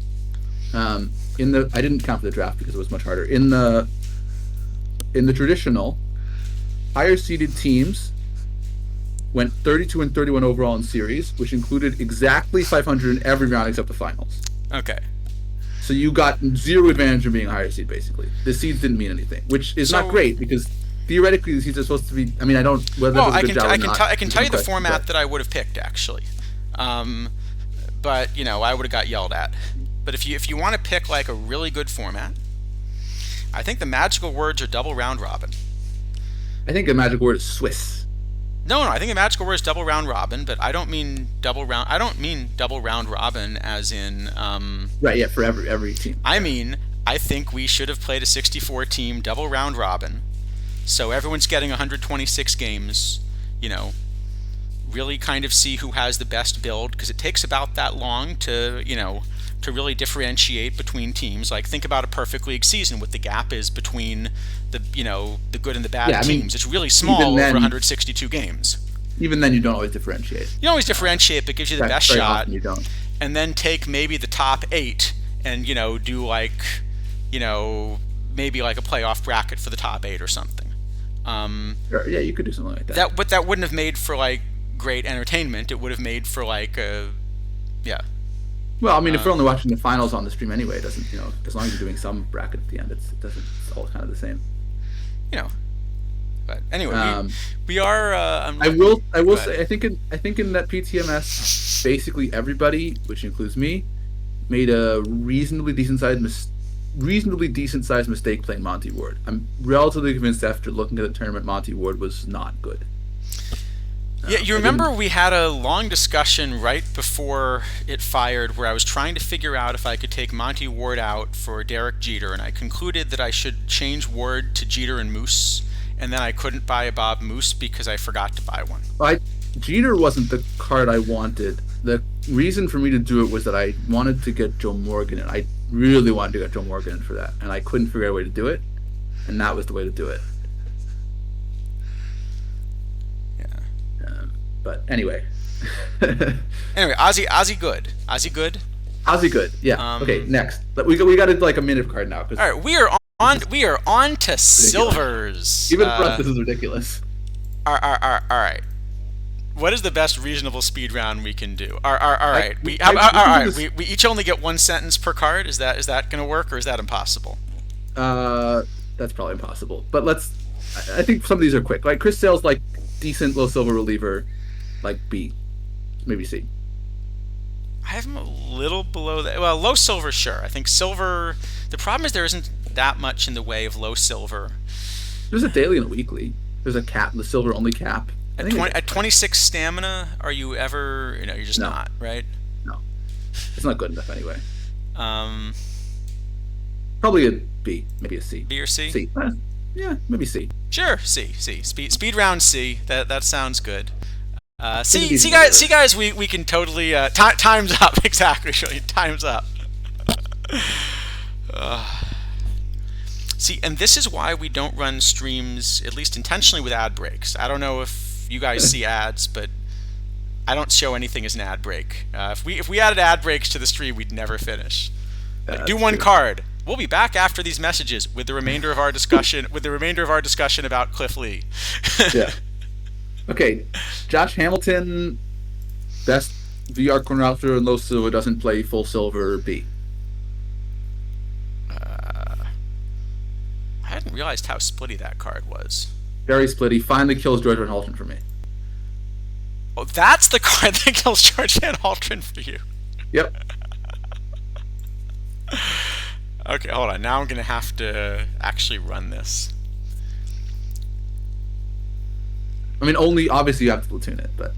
I didn't count for the draft because it was much harder. In the traditional, higher seeded teams went 32 and 31 overall in series, which included exactly 500 in every round except the finals. Okay. So you got zero advantage in being a higher seed, basically. The seeds didn't mean anything, which is not great because theoretically the seeds are supposed to be. I mean, I don't whether Well, that's a good job or not. I can tell you the question, format but- that I would have picked actually, but I would have got yelled at. But if you want to pick like a really good format, I think the magical words are double round robin. I think the magic word is Swiss. No, I think the magical word is double round robin, but I don't mean double round. I don't mean double round robin as in. Right. Yeah. For every team. I mean, I think we should have played a 64 team double round robin, so everyone's getting 126 games. Really kind of see who has the best build, because it takes about that long to to really differentiate between teams. Like, think about a perfect league season, what the gap is between the the good and the bad teams. It's really small over 162 games. Even then, you don't always differentiate. You don't always differentiate, but it gives you the best very shot. often you don't. And then take maybe the top 8 and do like maybe like a playoff bracket for the top 8 or something. Sure, yeah, you could do something like that. That wouldn't have made for like great entertainment. It would have made for like yeah. Well, I mean, if you're only watching the finals on the stream anyway, it doesn't, as long as you're doing some bracket at the end, it's all kind of the same. But anyway, we are. I will say, I think in that PTMS, basically everybody, which includes me, made a reasonably decent sized mistake playing Monty Ward. I'm relatively convinced after looking at the tournament, Monty Ward was not good. Yeah, you remember we had a long discussion right before it fired where I was trying to figure out if I could take Monty Ward out for Derek Jeter, and I concluded that I should change Ward to Jeter and Moose, and then I couldn't buy a Bob Moose because I forgot to buy one. Jeter wasn't the card I wanted. The reason for me to do it was that I wanted to get Joe Morgan in. I really wanted to get Joe Morgan in for that, and I couldn't figure out a way to do it, and that was the way to do it. But anyway. Anyway, Ozzy good. Ozzy good. Yeah. Okay. Next, we got like a minute card now. All right, we are on to silvers. Even for us, this is ridiculous. All right. What is the best reasonable speed round we can do? All right. We each only get one sentence per card. Is that going to work, or is that impossible? That's probably impossible. But I think some of these are quick. Like Chris Sale's like decent low silver reliever. Like B, maybe C. I have him a little below that. Well, low silver, sure. I think silver. The problem is there isn't that much in the way of low silver. There's a daily and a weekly. There's a cap, the silver only cap. At 26 stamina, are you ever? You're just not, right? No, it's not good enough anyway. Probably a B, maybe a C. B or C? C. Yeah, maybe C. Sure, C. Speed round C. That sounds good. See guys, we can totally time's up. Exactly, time's up. See, and this is why we don't run streams, at least intentionally, with ad breaks. I don't know if you guys see ads, but I don't show anything as an ad break. If we added ad breaks to the stream, we'd never finish. Do one card. We'll be back after these messages with the remainder of our discussion about Cliff Lee. Yeah. Okay, Josh Hamilton, best VR corner outfielder in low silver, doesn't play full silver, B. I hadn't realized how splitty that card was. Very splitty. Finally kills George Van Halten for me. Oh, that's the card that kills George Van Halten for you. Yep. Okay, hold on. Now I'm going to have to actually run this. I mean, obviously you have to platoon it, but...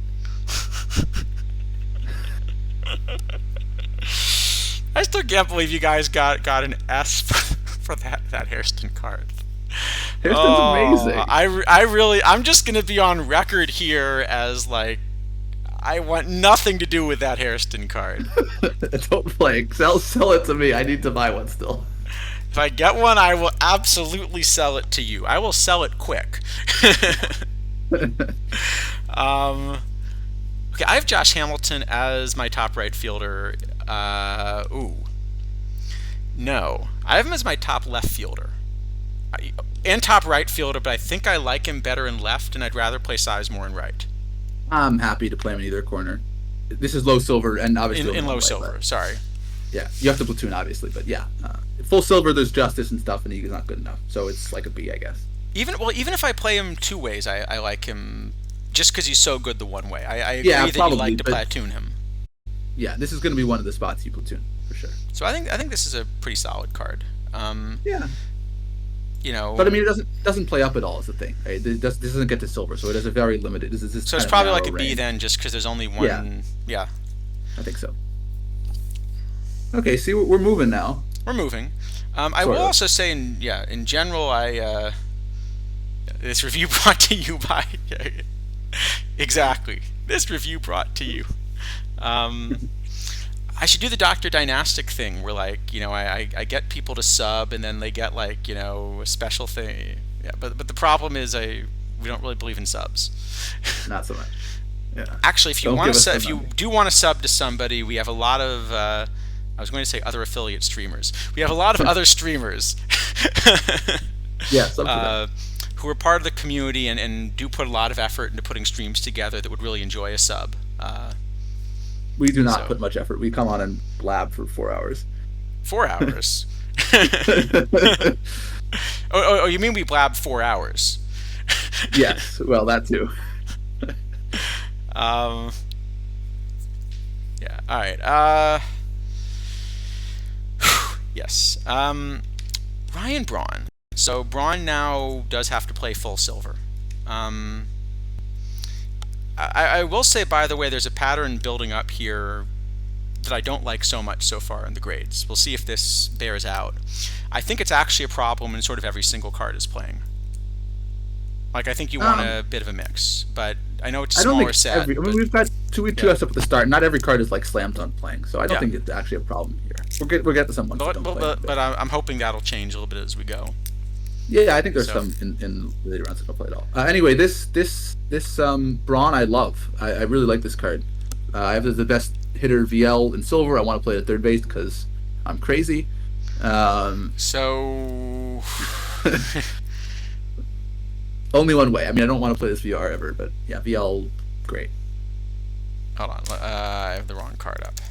I still can't believe you guys got an S for that Hairston card. Hairston's amazing. I'm just gonna be on record here as like, I want nothing to do with that Hairston card. Don't play. Sell it to me. I need to buy one still. If I get one, I will absolutely sell it to you. I will sell it quick. Okay, I have Josh Hamilton as my top right fielder. No. I have him as my top left fielder. And top right fielder, but I think I like him better in left, and I'd rather play Sizemore in right. I'm happy to play him in either corner. This is low silver, and obviously in low silver. Sorry. Yeah, you have to platoon obviously, but yeah, full silver there's justice and stuff, and he's not good enough, so it's like a B, I guess. Even if I play him two ways, I like him just because he's so good the one way. I agree that probably, you like to platoon him. Yeah, this is going to be one of the spots you platoon for sure. So I think this is a pretty solid card. Yeah. You know, but I mean, it doesn't play up at all is the thing, right? This doesn't get to silver, so it is a very limited. So it's probably like a B then, just because there's only one. Yeah. I think so. Okay, see, we're moving now. We're moving. I will also say, in general, this review brought to you by exactly. This review brought to you. I should do the Dr. Dynastic thing where, like, I get people to sub and then they get, like, a special thing. Yeah, but the problem is we don't really believe in subs. Not so much. Yeah. Actually, if you do want to sub to somebody, we have a lot of I was going to say other affiliate streamers. We have a lot of other streamers. Yeah, sub to them. Who are part of the community and do put a lot of effort into putting streams together that would really enjoy a sub. We do not put much effort. We come on and blab for 4 hours. 4 hours? oh, you mean we blab 4 hours? Yes, well, that too. Yeah, alright. Yes. Ryan Braun. So Braun now does have to play full silver. I will say, by the way, there's a pattern building up here that I don't like so much so far in the grades. We'll see if this bears out. I think it's actually a problem when sort of every single card is playing. Like, I think you want a bit of a mix, but I know it's a smaller set. We've got two S up at the start. Not every card is like slam dunk playing, so I don't think it's actually a problem here. We'll get to some ones. But I'm hoping that'll change a little bit as we go. Yeah, I think there's some in later rounds that don't play at all. Anyway, this Braun I love. I really like this card. I have the best hitter VL in silver. I want to play at third base because I'm crazy. So only one way. I mean, I don't want to play this VR ever, but yeah, VL, great. Hold on, I have the wrong card up.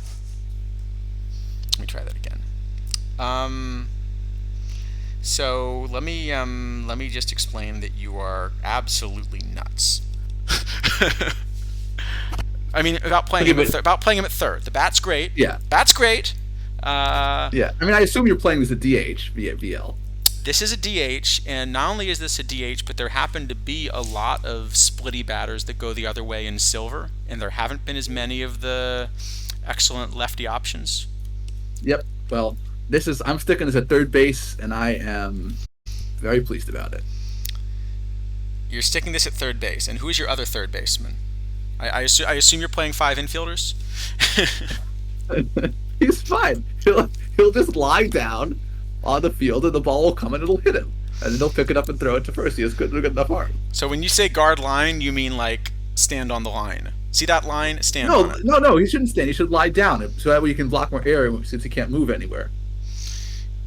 Let me try that again. So let me just explain that you are absolutely nuts. I mean, about playing him at third. The bat's great. Yeah. Bat's great. Yeah. I mean, I assume you're playing this at DH via VL. This is a DH, and not only is this a DH, but there happen to be a lot of splitty batters that go the other way in silver, and there haven't been as many of the excellent lefty options. Yep. Well, I'm sticking this at third base, and I am very pleased about it. You're sticking this at third base, and who's your other third baseman? I assume you're playing 5 infielders. He's fine. He'll just lie down on the field, and the ball will come and it'll hit him, and then he'll pick it up and throw it to first. He has good enough arm. So when you say guard line, you mean like stand on the line? See that line? Stand on it. No. He shouldn't stand. He should lie down, so that way you can block more area since he can't move anywhere.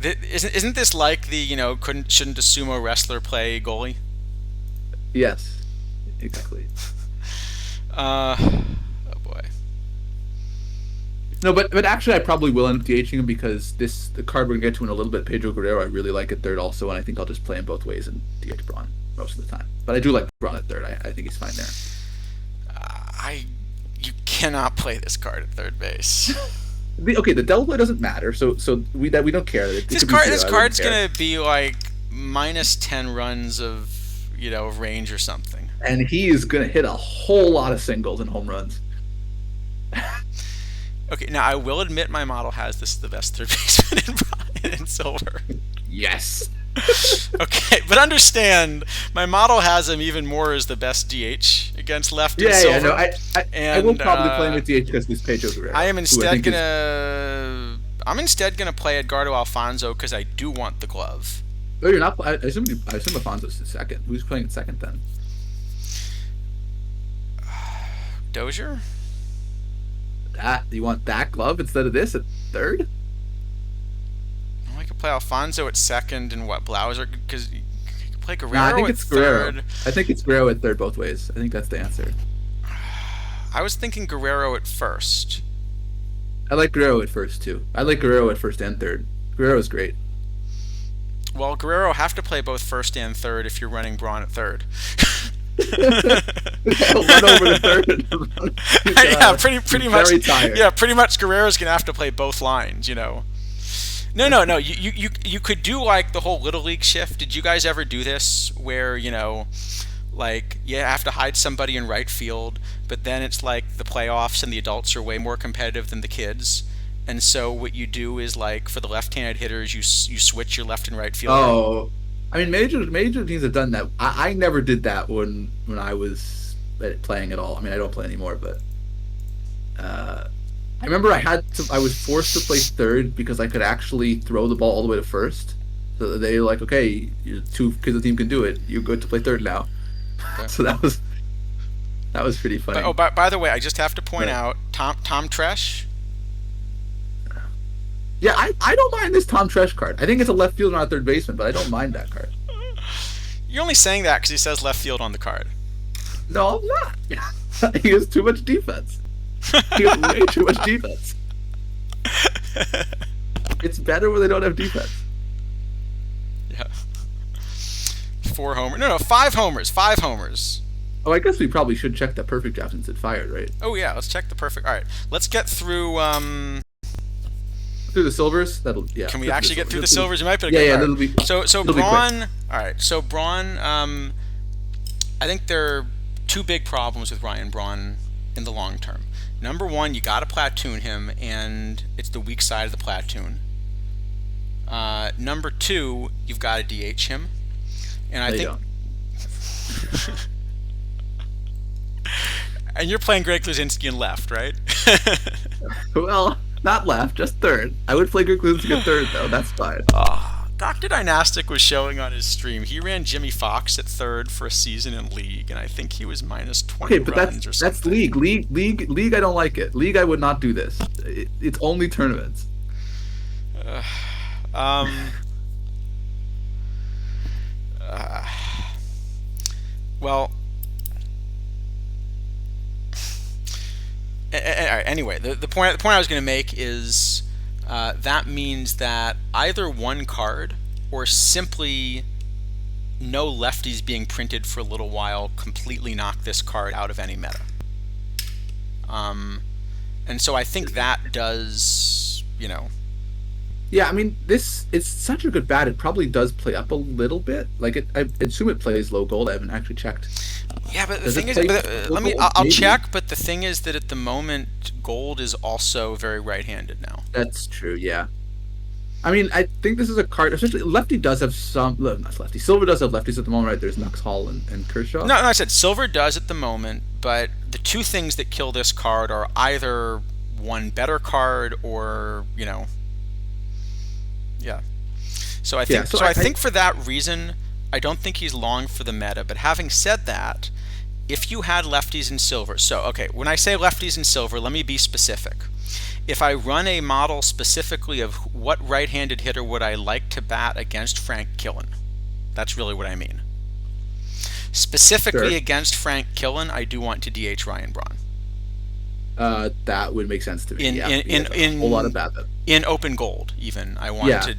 Isn't this like the shouldn't a sumo wrestler play goalie? Yes, exactly. Oh boy. No, but actually, I probably will end up DHing him because the card we're gonna get to in a little bit, Pedro Guerrero, I really like at third also, and I think I'll just play him both ways and DH Braun most of the time. But I do like Braun at third. I think he's fine there. You cannot play this card at third base. The double play doesn't matter, so we don't care. This card's gonna be like minus 10 runs of range or something. And he is gonna hit a whole lot of singles and home runs. Okay, now I will admit my model has this the best third baseman in silver. Yes. Okay, but understand, my model has him even more as the best DH against left in Yeah, silver. no, I will probably play him with with DH because this Pedro Guerrero. I am instead gonna play Edgardo Alfonso because I do want the glove. Oh, you're not. I assume Alfonso's the second. Who's playing at second then? Dozier? You want that glove instead of this at third? Well, I could play Alfonso at second and Blauser because you could play Guerrero I think at it's Guerrero. third. I think it's Guerrero at third both ways. I think that's the answer. I was thinking Guerrero at first. I like Guerrero at first too. I like Guerrero at first and third. Guerrero's great. Well, Guerrero have to play both first and third if you're running Braun at third. Run over to third. Yeah, pretty much. Very tired. Yeah, pretty much. Guerrero's gonna have to play both lines. No. You could do like the whole little league shift. Did you guys ever do this where like you have to hide somebody in right field, but then it's like the playoffs and the adults are way more competitive than the kids, and so what you do is like for the left-handed hitters, you switch your left and right field. Oh. I mean, major teams have done that. I never did that when I was playing at all. I mean, I don't play anymore, but I remember I was forced to play third because I could actually throw the ball all the way to first. So they were like, okay, you're two because the team can do it. You're good to play third now. Okay. So that was pretty funny. By the way, I just have to point out Tom Tresh. Yeah, I don't mind this Tom Tresh card. I think it's a left fielder, not a third baseman, but I don't mind that card. You're only saying that because he says left field on the card. No, I'm not. He has too much defense. He has way too much defense. It's better when they don't have defense. Yeah. 4 homers. No, 5 homers. 5 homers. Oh, I guess we probably should check that perfect job since it fired, right? Oh yeah, let's check the perfect. All right, let's get through. Through the silvers, Can we actually get through the silvers? You might be. That'll be. So Braun. All right, so Braun. I think there are 2 big problems with Ryan Braun in the long term. Number 1, you got to platoon him, and it's the weak side of the platoon. Number 2, you've got to DH him, and I think. And you're playing Greg Kluzinski in left, right? Well. Not left, just third. I would play Greg Kluzinski at third, though. That's fine. Dr. Dynastic was showing on his stream. He ran Jimmy Fox at third for a season in League, and I think he was minus 20 runs or something. That's League. League, I don't like it. League, I would not do this. It's only tournaments. Well... Anyway, the point I was going to make is that means that either one card or simply no lefties being printed for a little while completely knock this card out of any meta. And so I think that does, Yeah, I mean, it's such a good bat. It probably does play up a little bit. Like, I assume it plays low gold. I haven't actually checked. Yeah, but the thing is, I'll check. But the thing is that at the moment, gold is also very right-handed now. That's true. Yeah. I mean, I think this is a card. Especially lefty does have some. Not lefty. Silver does have lefties at the moment, right? There's Nux Hall and Kershaw. No, I said silver does at the moment, but the 2 things that kill this card are either one better card or Yeah. So I think I think for that reason, I don't think he's long for the meta. But having said that, if you had lefties in silver, when I say lefties in silver, let me be specific. If I run a model specifically of what right-handed hitter would I like to bat against Frank Killen, that's really what I mean. Specifically against Frank Killen, I do want to DH Ryan Braun. That would make sense to me. In a whole lot of that. In open gold, even I want to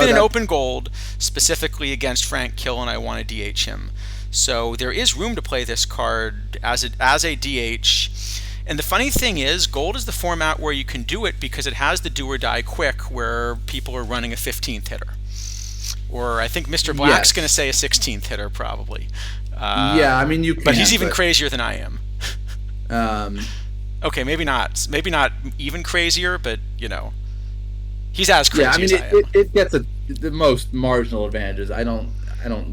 in open gold, specifically against Frank Killen, I want to DH him. So there is room to play this card as a DH. And the funny thing is, gold is the format where you can do it because it has the do or die quick, where people are running a 15th hitter, or I think Mr. Black's going to say a 16th hitter probably. Yeah, I mean you can. But he's even crazier than I am. Okay, maybe not even crazier, but he's as crazy Yeah, I mean as I am. it gets the most marginal advantages. I don't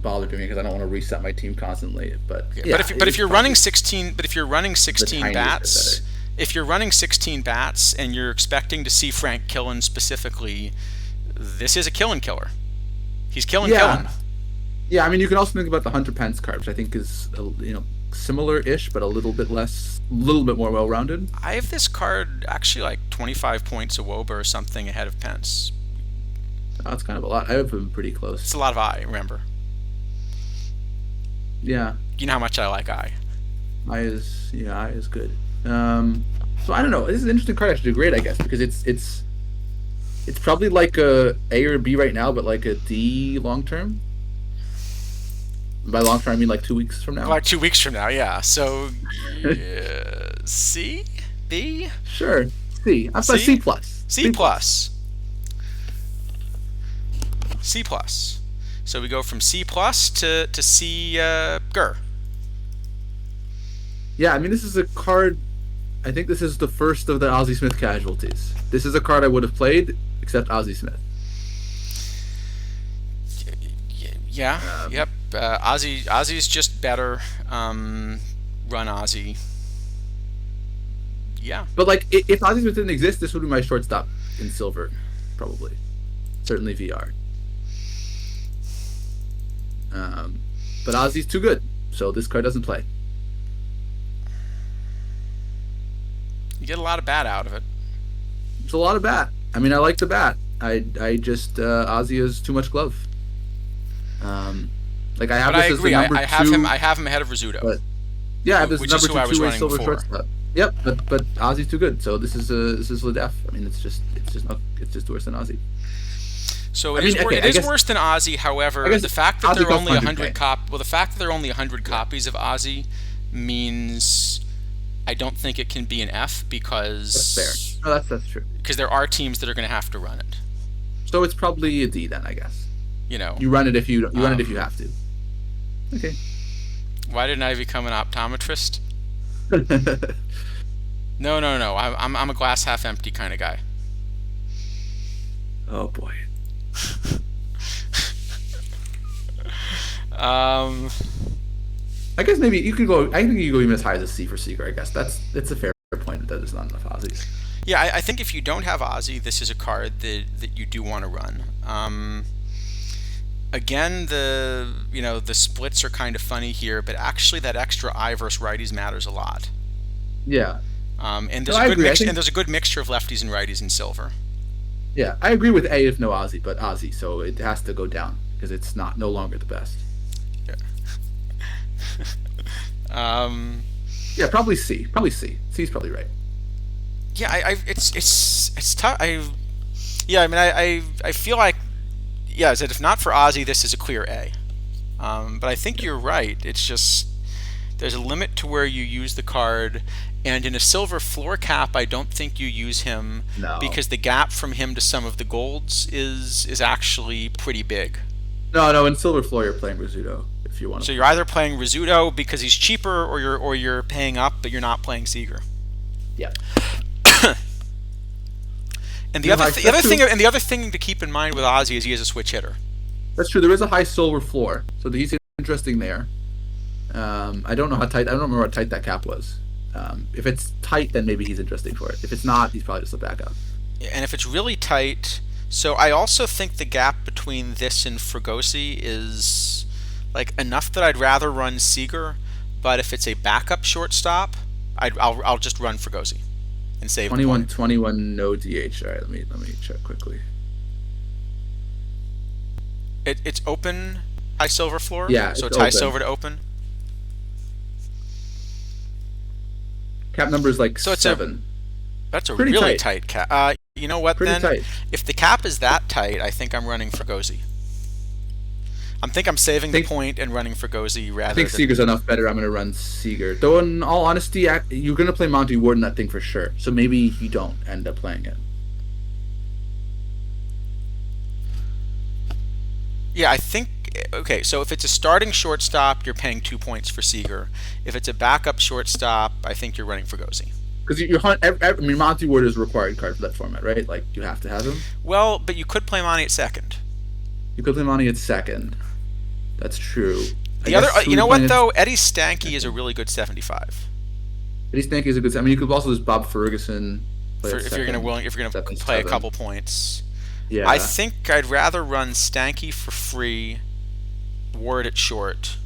bother doing it because I don't want to reset my team constantly. But Yeah, yeah, but if it's you're running probably 16, but if you're running the 16 tiniest bit bats, better. if you're running 16 bats and you're expecting to see Frank Killen specifically, this is a Killen killer. He's killing Yeah, Killen. yeah. I mean, you can also think about the Hunter Pence card, which I think is similar-ish, but a little bit more well-rounded. I have this card actually like 25 points of Woba or something ahead of Pence. Oh, that's kind of a lot. I have them pretty It's close. a lot of I, remember. Yeah, You know how much I like I. I is good. So I don't know. This is an interesting card actually to grade, I guess, because it's probably like a or B right now, but like a D long term. By long term, I mean like 2 weeks from now. Like 2 weeks from now, yeah. So, C? B? Sure. C. I'm C? C plus. C plus. C plus. So we go from C plus to C Gur. Yeah, I mean this is a card. I think this is the first of the Ozzie Smith casualties. This is a card I would have played, except Ozzie Smith. Yeah. Yep. Ozzy's just better. Run Ozzy. Yeah. But like, if Ozzie Smith didn't exist, this would be my shortstop in silver, probably. Certainly VR. But Ozzy's too good, so this card doesn't play. You get a lot of bat out of it. It's a lot of bat. I mean, I like the bat. I just Ozzy has too much glove. Like I have But I this agree. as the number two. I have him ahead of Rizzuto. But yeah, I have this Which is number who I was two-way running silver for. shortstop. Yep, but Ozzy's too good. So this is Ledef. I mean, it's just worse than Ozzy. So I mean, okay, it I is guess- worse than Ozzy. However, I guess the fact that Ozzy there are costs only 100 100K. the fact that there are only 100 copies of Ozzy means I don't think it can be an F because That's fair. No, that's true. because there are teams that are going to have to run it. So it's probably a D then, I guess. You run it if you run it if you have to. Okay. Why didn't I become an optometrist? No. I'm a glass half empty kind of guy. Oh boy. I guess maybe you could go. I think you go even as high as a C for Seeger. I guess it's a fair point that there's not enough Aussies. Yeah, I think if you don't have Ozzy, this is a card that you do want to run. Again, the splits are kind of funny here, but actually that extra I versus righties matters a lot. Yeah. And No, I agree. and there's a good mixture of lefties and righties in silver. Yeah, I agree with A if no Ozzy, but Ozzy, so it has to go down because it's no longer the best. Yeah, probably C. Probably C. C's probably right. Yeah, it's tough. I feel like I said if not for Ozzy, this is a clear A. But I think you're right. It's just there's a limit to where you use the card, and in a silver floor cap, I don't think you use him because the gap from him to some of the golds is actually pretty big. No, in silver floor you're playing Rizzuto if you want to. So you're either playing Rizzuto because he's cheaper, or you're paying up, but you're not playing Seeger. Yeah. And the other thing to keep in mind with Ozzy is he is a switch hitter. That's true. There is a high silver floor, so he's interesting there. I don't know how tight. I don't remember how tight that cap was. If it's tight, then maybe he's interesting for it. If it's not, he's probably just a backup. And if it's really tight, so I also think the gap between this and Fregosi is like enough that I'd rather run Seeger, but if it's a backup shortstop, I'll just run Fregosi and save 21 no DH. All right, let me check quickly. It's open high silver floor. Yeah, so it's it's high open. silver to open. Cap number is like So it's 7. That's a Pretty really tight. tight cap. You know what Pretty then? tight. If the cap is that tight, I think I'm running Fregosi. I'm saving the point and running Fregosi rather I think than... Seeger's enough better. I'm going to run Seeger. Though, in all honesty, you're going to play Monty Ward in that thing for sure. So maybe you don't end up playing it. Yeah, I think... Okay, so if it's a starting shortstop, you're paying 2 points for Seeger. If it's a backup shortstop, I think you're running Fregosi. because you're I mean, Monty Ward is a required card for that format, right? Like you have to have him. Well, but you could play Monty at second. You could play Monty at second. That's true. The other, you know what though? Eddie Stanky is a really good 75. Eddie Stanky is a good. I mean, you could also use Bob Ferguson. If you're gonna play a couple points. Yeah. I think I'd rather run Stanky for free, Ward at short,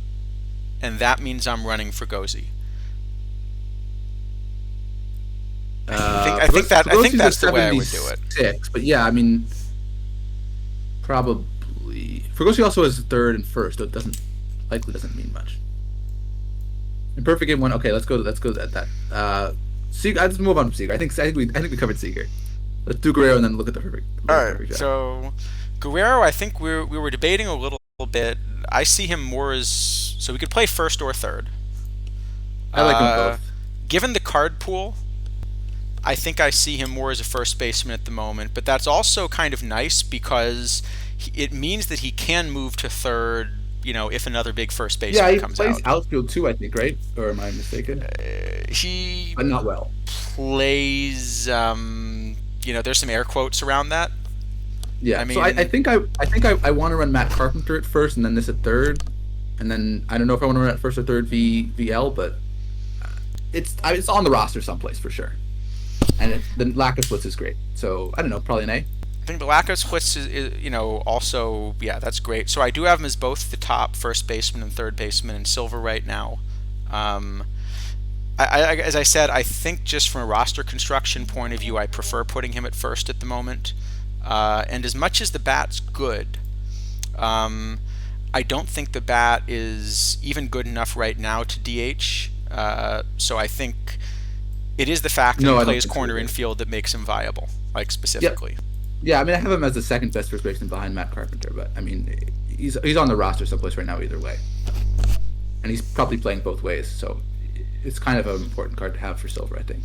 and that means I'm running Fregosi. I think that's the way I would do it. 6, but yeah, I mean, probably Fregosi also has third and first, so it doesn't mean much. In perfect game 1, okay, let's go at that. Seeger, let's move on from Seeger. I think we covered Seeger. Let's do Guerrero and then look at the perfect. All right. So Guerrero, I think we were debating a little bit. I see him more as, so we could play first or third. I like them both. Given the card pool, I think I see him more as a first baseman at the moment. But that's also kind of nice because it means that he can move to third. You know, if another big first baseman comes out. Yeah, he plays outfield too, I think, right? Or am I mistaken? But not well. Plays. You know, there's some air quotes around that. Yeah, I mean, so I think I want to run Matt Carpenter at first, and then this at third, and then I don't know if I want to run at first or third VL, but it's on the roster someplace for sure. And the lack of splits is great. So I don't know, probably an A. I think the lack of splits is, you know, also, yeah, that's great. So I do have him as both the top first baseman and third baseman in silver right now. As I said, I think just from a roster construction point of view, I prefer putting him at first at the moment. And as much as the bat's good, I don't think the bat is even good enough right now to DH. So I think it is the fact that he plays corner infield that makes him viable, like specifically. Yep. Yeah, I mean, I have him as the second best first baseman behind Matt Carpenter, but I mean, he's on the roster someplace right now either way, and he's probably playing both ways, so it's kind of an important card to have for silver, I think.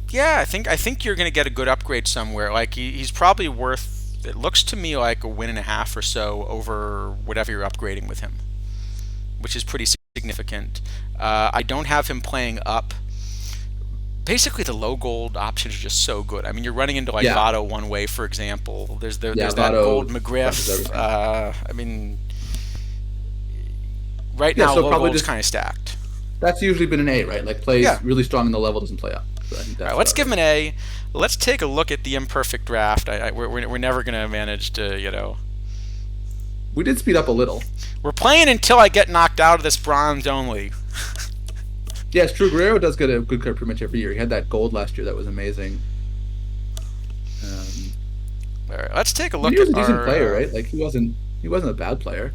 Yeah, I think you're going to get a good upgrade somewhere. Like he's probably worth. It looks to me like a win and a half or so over whatever you're upgrading with him, which is pretty significant. I don't have him playing up. Basically, the low gold options are just so good. I mean, you're running into like Votto one way, for example. There's that gold McGriff. I mean, right now, low gold's kind of stacked. That's usually been an A, right? Like plays really strong in the level, doesn't play up. So I think that's all right, let's give him an A. Let's take a look at the imperfect draft. We're never going to manage to, you know. We did speed up a little. We're playing until I get knocked out of this bronze only. Yeah, it's true. Guerrero does get a good card pretty much every year. He had that gold last year. That was amazing. All right, let's take a look. He was a decent player, right? Like he wasn't a bad player.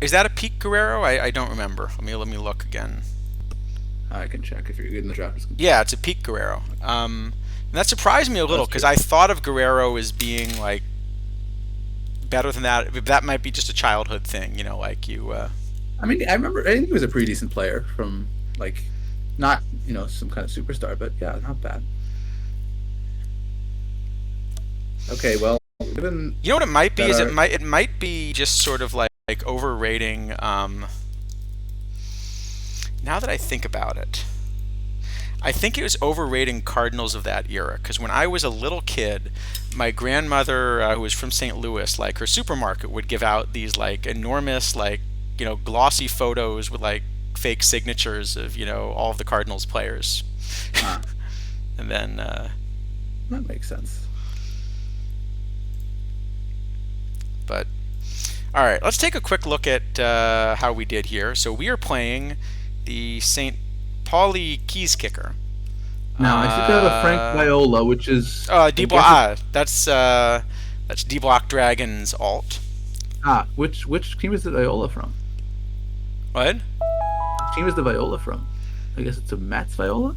Is that a peak Guerrero? I don't remember. Let me look again. I can check if you're good in the draft. Yeah, it's a peak Guerrero. And that surprised me a little because I thought of Guerrero as being like better than that. That might be just a childhood thing, you know, like you. I mean, I think he was a pretty decent player from, like, not, you know, some kind of superstar, but yeah, not bad. Okay, well, you know what it might be is it might be just sort of like overrating. Now that I think about it, I think it was overrating Cardinals of that era because when I was a little kid, my grandmother, who was from St. Louis, like her supermarket would give out these like enormous like, you know, glossy photos with like fake signatures of, you know, all of the Cardinals players. And then that makes sense. But all right, let's take a quick look at how we did here. So we are playing the St. Pauli Keys kicker. Now I think I have a Frank Viola, which is that's D-Block Dragon's alt. Which team is the Viola from? What? Which team is the Viola from? I guess it's a Mets Viola?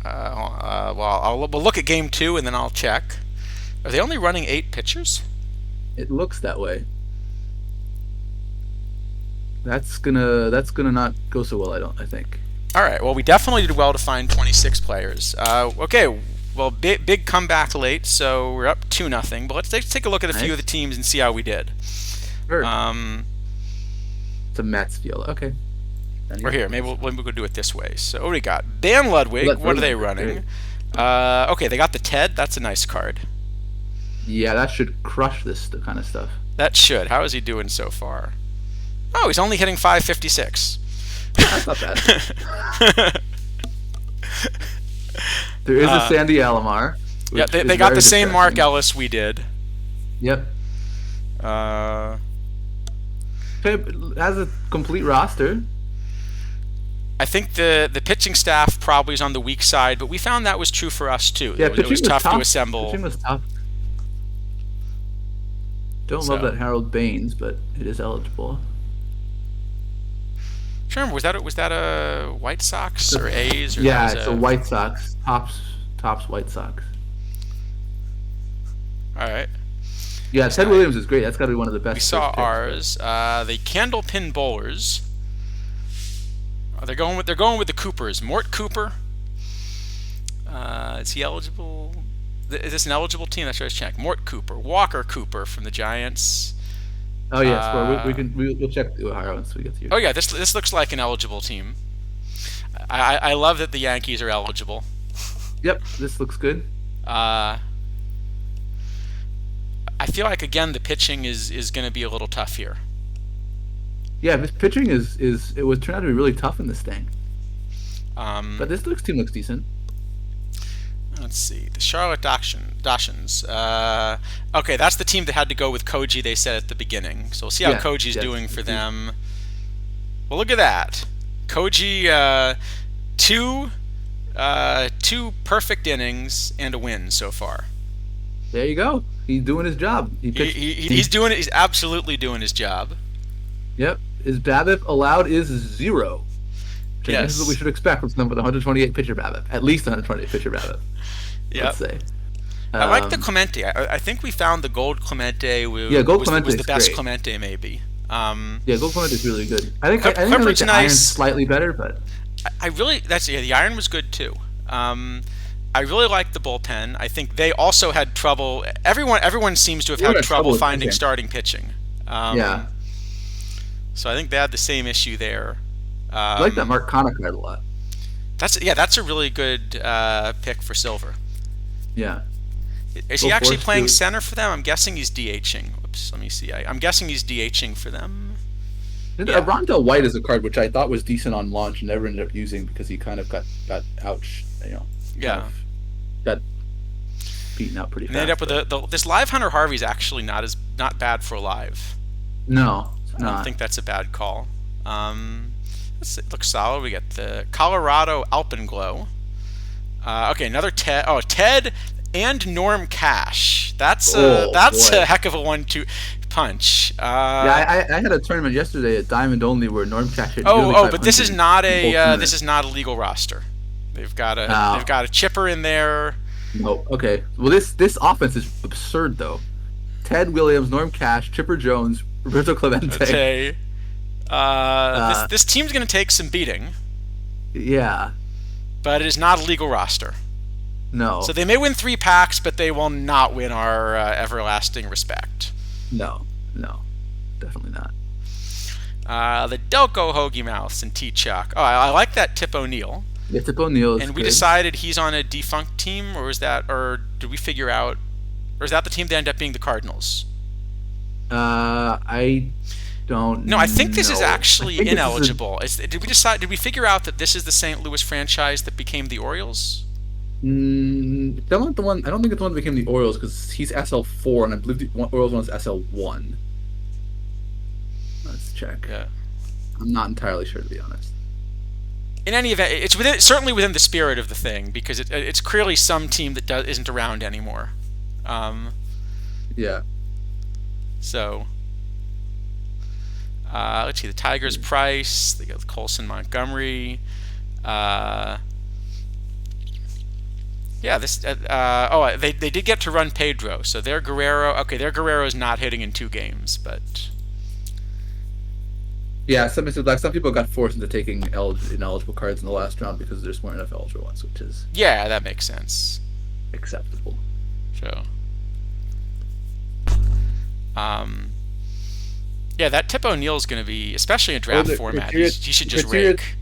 Well, we'll look at game 2 and then I'll check. Are they only running 8 pitchers? It looks that way. That's gonna not go so well, I think. All right. Well, we definitely did well to find 26 players. Okay. Well, big comeback late, so we're up 2-0. But let's take a look at a few of the teams and see how we did. Sure. It's a Mets Viola. Okay. then Or yeah. here, maybe we'll go do it this way. So what do we got? Ban Ludwig. What are they running? Okay, they got the Ted. That's a nice card. Yeah, that should crush this kind of stuff. That should. How is he doing so far? Oh, he's only hitting 556. That's not bad. There is a Sandy Alomar. Yeah, they got the same Mark Ellis we did. Yep. Has a complete roster. I think the pitching staff probably is on the weak side, but we found that was true for us too. Yeah, it was tough to assemble. Pitching was tough. Don't love that Harold Baines, but it is eligible. Sure, was that a White Sox or A's? Or yeah, it's a White Sox. Tops White Sox. All right. Yeah, Ted Williams is great. That's got to be one of the best. We saw ours. The Candlepin Bowlers. They're going with the Coopers. Mort Cooper. Is he eligible? Is this an eligible team? That's what I was checking. Mort Cooper, Walker Cooper from the Giants. Oh yes, well, we'll check the Ohio once we get to you. Oh yeah, this looks like an eligible team. I love that the Yankees are eligible. Yep, this looks good. I feel like again the pitching is going to be a little tough here. Yeah, this pitching it was turned out to be really tough in this thing. But this team looks decent. Let's see, the Charlotte Dachshunds. Okay, that's the team that had to go with Koji. They said at the beginning, so we'll see how Koji's doing for them. Well, look at that, Koji. Two perfect innings and a win so far. There you go. He's doing his job. He's doing it. He's absolutely doing his job. Yep. His BABIP allowed is 0. Yes. This is what we should expect from someone with 128 pitcher BABIP. At least 128 pitcher BABIP. Yep. Let's say. I like the Clemente. I think we found the Gold Clemente. Gold Clemente was the best great. Clemente, maybe. Yeah, Gold Clemente is really good. I think I like the nice. Iron's slightly better, but the Iron was good too. I really like the bullpen. I think they also had trouble. Everyone seems to have had trouble finding starting pitching. Yeah. So I think they had the same issue there. I like that Mark Connick card a lot. That's a really good pick for Silver. Yeah. Is he actually playing center for them? I'm guessing he's DHing. Whoops, let me see. I'm guessing he's DHing for them. Yeah. Rondell White is a card which I thought was decent on launch and never ended up using because he kind of got ouch, Yeah. Got beaten out pretty fast. And ended up with this Live Hunter Harvey's actually not bad for a live. No, I don't think that's a bad call. It looks solid. We got the Colorado Alpenglow. Okay, another Ted. Oh, Ted and Norm Cash. That's a heck of a 1-2 punch. Yeah, I had a tournament yesterday at Diamond Only where Norm Cash hit. But this is not a legal roster. They've got a chipper in there. No, okay. Well, this offense is absurd though. Ted Williams, Norm Cash, Chipper Jones, Roberto Clemente. This team's going to take some beating. Yeah. But it is not a legal roster. No. So they may win 3 packs, but they will not win our everlasting respect. No, definitely not. The Delco Hoagie Mouths and T-Chuck. Oh, I like that Tip O'Neill. Yeah, Tip O'Neill is And we good. decided he's on a defunct team, or did we figure out, or is that the team that ended up being the Cardinals? I don't know. No, I think this is actually ineligible. Did we figure out that this is the St. Louis franchise that became the Orioles? That's not the one. I don't think it's the one that became the Orioles because he's SL4, and I believe the Orioles one is SL1. Let's check. Yeah. I'm not entirely sure, to be honest. In any event, it's certainly within the spirit of the thing because it's clearly some team that isn't around anymore. Yeah. So, let's see. The Tigers Price. They got Colson Montgomery. Yeah, they did get to run Pedro, so their Guerrero. Okay, their Guerrero is not hitting in 2 games, but yeah, some people got forced into taking ineligible cards in the last round because there just weren't enough eligible ones, which is that makes sense. Acceptable. So, Yeah, that Tip O'Neil is going to be, especially in draft the format. criteria- He should just criteria- rake.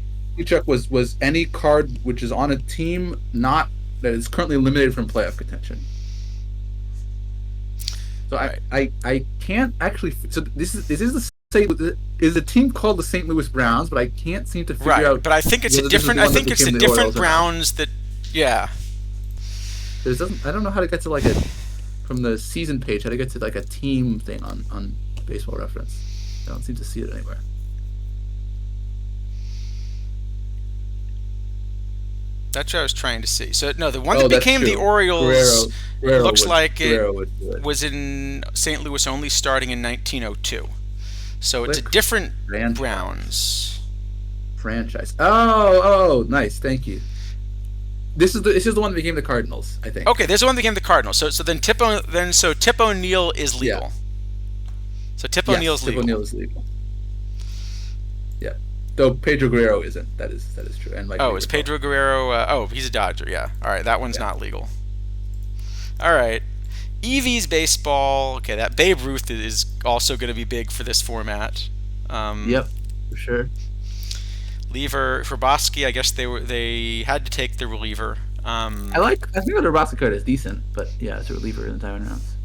Check was any card which is on a team not that is currently eliminated from playoff contention. So Right. I can't actually. So this is the same. Is a team called the St. Louis Browns, but I can't seem to figure Right, out. but I think it's a whether this is different. the I one that think it's the became the different Orioles or not. Browns that. Yeah. I don't know how to get to like a from the season page. How to get to like a team thing on Baseball Reference. I don't seem to see it anywhere. That's what I was trying to see. So no, the one Oh, that that's became the true. Orioles Guerrero looks would- like it Guerrero would do it. was in St. Louis only starting in 1902. So it's a Click. different Franchise. Browns. Franchise. Oh, nice. Thank you. This is the one that became the Cardinals, I think. Okay, there's the one that became the Cardinals. So then Tip O'Neil is legal. Yeah. So Tip Yes, O'Neil's Tip legal. O'Neil is legal. Yeah. Though Pedro Guerrero isn't. That is true. And Mike Oh, is Baker. Pedro Guerrero? He's a Dodger. Yeah. All right, that one's not legal. All right, Evie's baseball. Okay, that Babe Ruth is also going to be big for this format. Yep, for sure. Lever for Bosky, I guess they had to take the reliever. I think the Nebraska card is decent, but yeah, it's a reliever in the Taiwan rounds.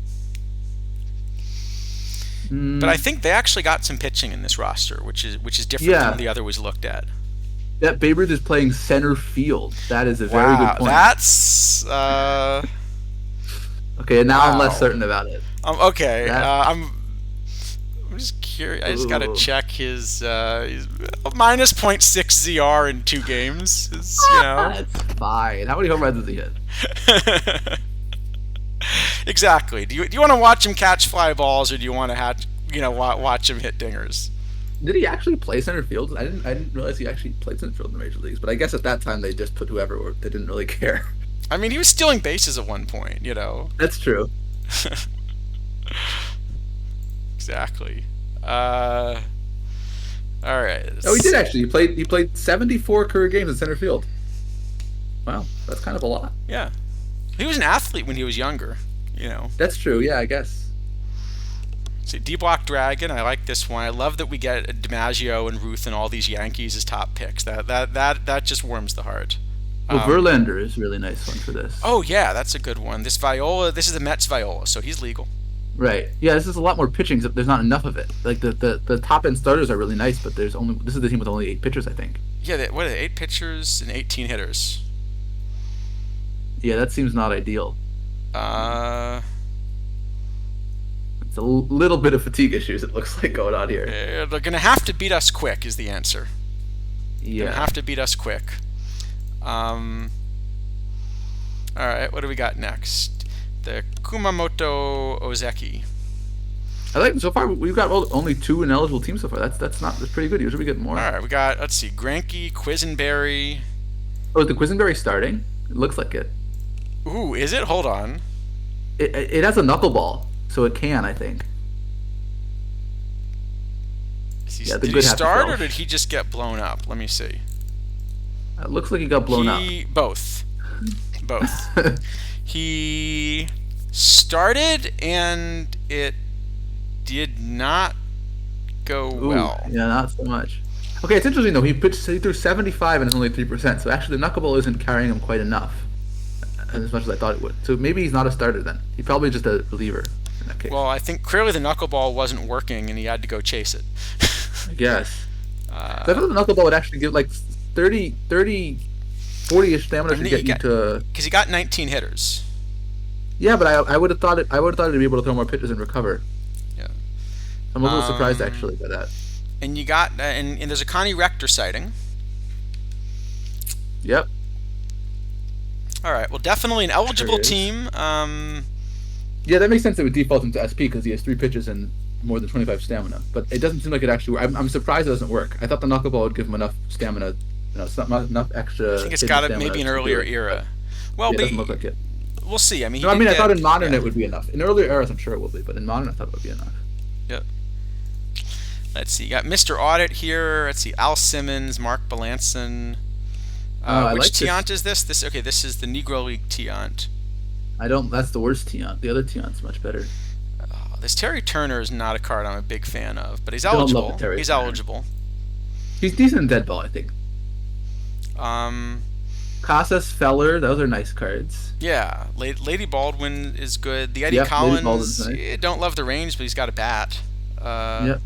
But I think they actually got some pitching in this roster, which is different Yeah. than the other was looked at. That Babe Ruth is playing center field. That is a very good point. That's Okay, now I'm less Wow. certain about it. okay. That- I'm just curious. I just got to Ooh. check his minus 0.6 ZR in 2 games. Is, you know. That's fine. How many home runs does he hit? Exactly. Do you want to watch him catch fly balls, or do you want to watch him hit dingers? Did he actually play center field? I didn't realize he actually played center field in the major leagues. But I guess at that time they just put whoever they didn't really care. I mean, he was stealing bases at one point. You know. That's true. Exactly. All right. Oh, he did actually. He played 74 career games in center field. Wow, that's kind of a lot. Yeah. He was an athlete when he was younger. You know. That's true. Yeah, I guess. See, D-Block Dragon, I like this one. I love that we get DiMaggio and Ruth and all these Yankees as top picks. That just warms the heart. Well, Verlander is a really nice one for this. Oh yeah, that's a good one. This is the Mets Viola, so he's legal. Right. Yeah, this is a lot more pitching. Except there's not enough of it. Like the top end starters are really nice, but this is the team with only 8 pitchers, I think. Yeah, what are they, 8 pitchers and 18 hitters? Yeah, that seems not ideal. It's a little bit of fatigue issues. It looks like going on here. They're gonna have to beat us quick is the answer. Yeah. Gonna have to beat us quick. All right, what do we got next? The Kumamoto Ozeki. I like so far we've got only 2 ineligible teams so far. That's pretty good. Usually we get more. All right, we got, let's see, Granke, Quisenberry. Oh, is the Quisenberry starting? It looks like it. Ooh, is it? Hold on. It has a knuckleball, so it can, I think. Yeah, the Did he good have to start, go. or did he just get blown up? Let me see. It looks like he got blown up. Both. He started, and it did not go Ooh, well. Yeah, not so much. Okay, it's interesting though. He threw 75 and it's only 3%. So actually, the knuckleball isn't carrying him quite enough, as much as I thought it would. So maybe he's not a starter then. He's probably just a reliever in that case. Well, I think clearly the knuckleball wasn't working, and he had to go chase it. I guess. I thought the knuckleball would actually give like 40-ish stamina to get you to. Because he got 19 hitters. Yeah, but I would have thought it. I would have thought it'd be able to throw more pitches and recover. Yeah. I'm a little surprised actually by that. And you got and there's a Connie Rector sighting. Yep. All right. Well, definitely an eligible There is. team. Yeah, that makes sense. It would default him to SP because he has 3 pitches and more than 25 stamina. But it doesn't seem like it actually. I'm surprised it doesn't work. I thought the knuckleball would give him enough stamina. You know, it's not enough extra. I think it's hidden got it stamina maybe an to do earlier it. era. Well, Yeah, it but doesn't look like it. we'll see. I mean, No, I mean, I thought in modern yeah. it would be enough. In earlier eras, I'm sure it will be, but in modern, I thought it would be enough. Yep. Let's see. You got Mr. Audit here. Let's see. Al Simmons, Mark Balanson. I Which like this. Tiant is this? This is the Negro League Tiant. I don't. That's the worst Tiant. The other Tiant's much better. this Terry Turner is not a card I'm a big fan of, but he's Don't love eligible. the Terry He's Turner. eligible. He's decent in dead ball, I think. Um, Casas, Feller, those are nice cards. yeah, Lady Baldwin is good. The Eddie Yep, Lady Collins, Baldwin's nice. don't love the range, but he's got a bat. Yep.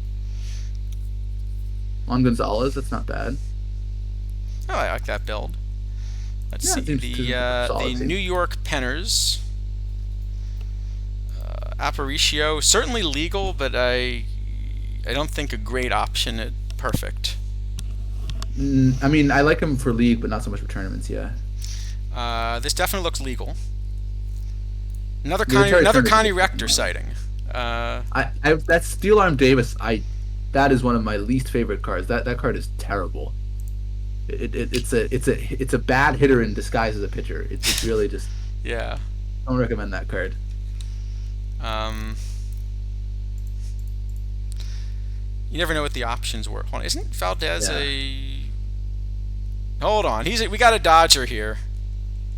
Juan Gonzalez, that's not bad. Oh, I like that build. Let's Yeah, it see seems the solid team. New York Penners. Aparicio, certainly legal, but I don't think a great option at perfect. I mean, I like him for league, but not so much for tournaments. Yeah. This definitely looks legal. Another Yeah, Terry Turner's Connie a good Rector one. sighting. I that Steel Arm Davis, that is one of my least favorite cards. That card is terrible. It's a bad hitter in disguise as a pitcher. It's really just Yeah. don't recommend that card. You never know what the options were. Hold on, isn't Valdez Yeah. a? Hold on, we got a Dodger here.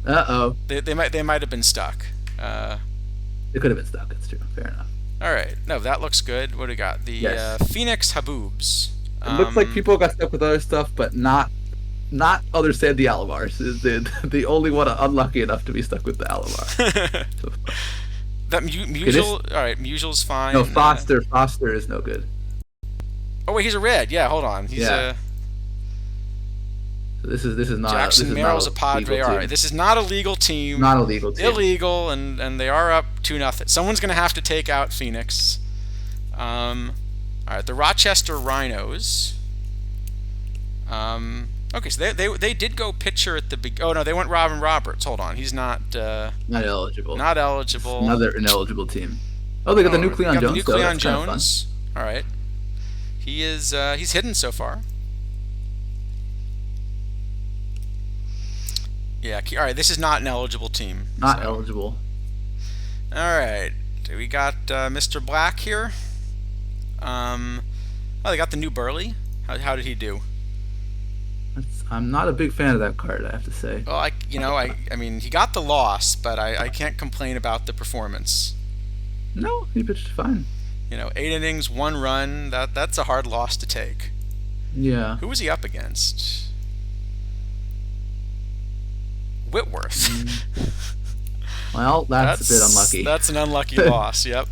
They might have been stuck. It could have been stuck. That's true. Fair enough. All right, no, that looks good. What do we got? The Yes. Phoenix Haboobs. It looks like people got stuck with other stuff, but not other Sandy Alomars. Is the only one unlucky enough to be stuck with the Alomar. That Musial. All right, Musial's fine. No, Foster is no good. Oh wait, he's a red. Yeah, hold on. He's Yeah. This is not. Jackson this is Merrill's a not Padre. legal All team. right, this is not a legal team. Not a legal team. Illegal, and they are up 2-0. Someone's gonna have to take out Phoenix. All right, the Rochester Rhinos. Okay, so they did go pitcher at the oh no, they went Robin Roberts. Hold on, he's not Not eligible. not eligible. Another ineligible team. Oh, they got the Nucleon got Jones. The though. Nucleon That's kinda fun. Jones. All right, he is he's hidden so far. Yeah. All right, this is not an eligible team. Not so. eligible. All right, we got Mr. Black here. Oh, they got the new Burley. How did he do? I'm not a big fan of that card, I have to say. Well, I mean, he got the loss, but I can't complain about the performance. No, he pitched fine. 8 innings, 1 run. That's a hard loss to take. Yeah. Who was he up against? Whitworth. Well, that's a bit unlucky. That's an unlucky loss. Yep.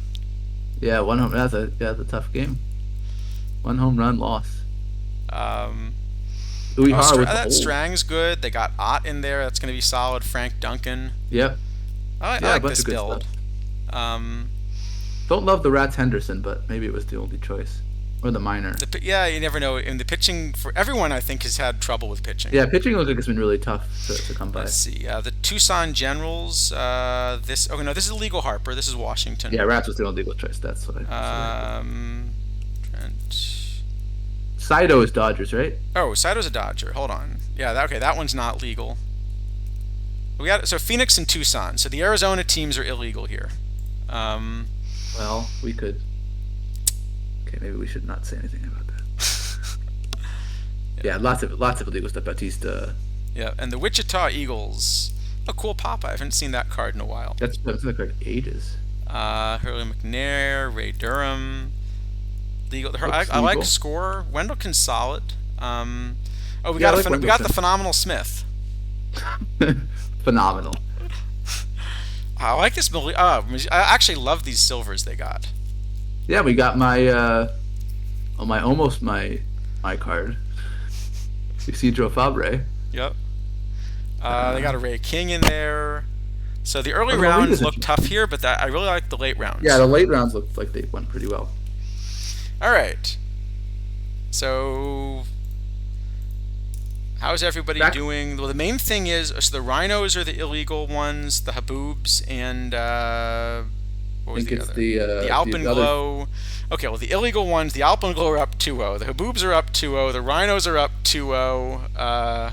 Yeah, one home. That's a tough game. 1 home run loss. Uehara with the hole. Strang's good. They got Ott in there. That's going to be solid. Frank Duncan. Yep. I Yeah, a like bunch this of good build. stuff. Don't love the Rats Henderson, but maybe it was the only choice. Or the minor. You never know. In the pitching, for everyone, I think, has had trouble with pitching. Yeah, pitching looks like it's been really tough to come by. Let's see. The Tucson Generals. This is Legal Harper. This is Washington. Yeah, Rats was the only legal choice. That's what I. Trent. Saito is Dodgers, right? Oh, Saito's a Dodger. Hold on. Yeah, that one's not legal. We got Phoenix and Tucson. So the Arizona teams are illegal here. Well, we could. Okay, maybe we should not say anything about that. Yeah, lots of illegal stuff. Batista. Yeah, and the Wichita Eagles. A cool pop. I haven't seen that card in a while. That's been like ages. Hurley McNair, Ray Durham. Legal. I legal. like scorer. Wendell solid. We Yeah, got I we like got the Phenomenal Smith. Phenomenal. I like this. I actually love these silvers they got. Yeah, we got my my card. Isidro Fabre. Yep. They got a Ray King in there. So the early Oh, rounds Rodriguez look tough here, but I really like the late rounds. Yeah, the late rounds looked like they went pretty well. All right. So, how's everybody doing? Well, the main thing is, so the Rhinos are the illegal ones, the Haboobs, and what was the other? The Alpenglow. Okay, well, the illegal ones, the Alpenglow are up 2-0. The Haboobs are up 2-0. The Rhinos are up 2-0.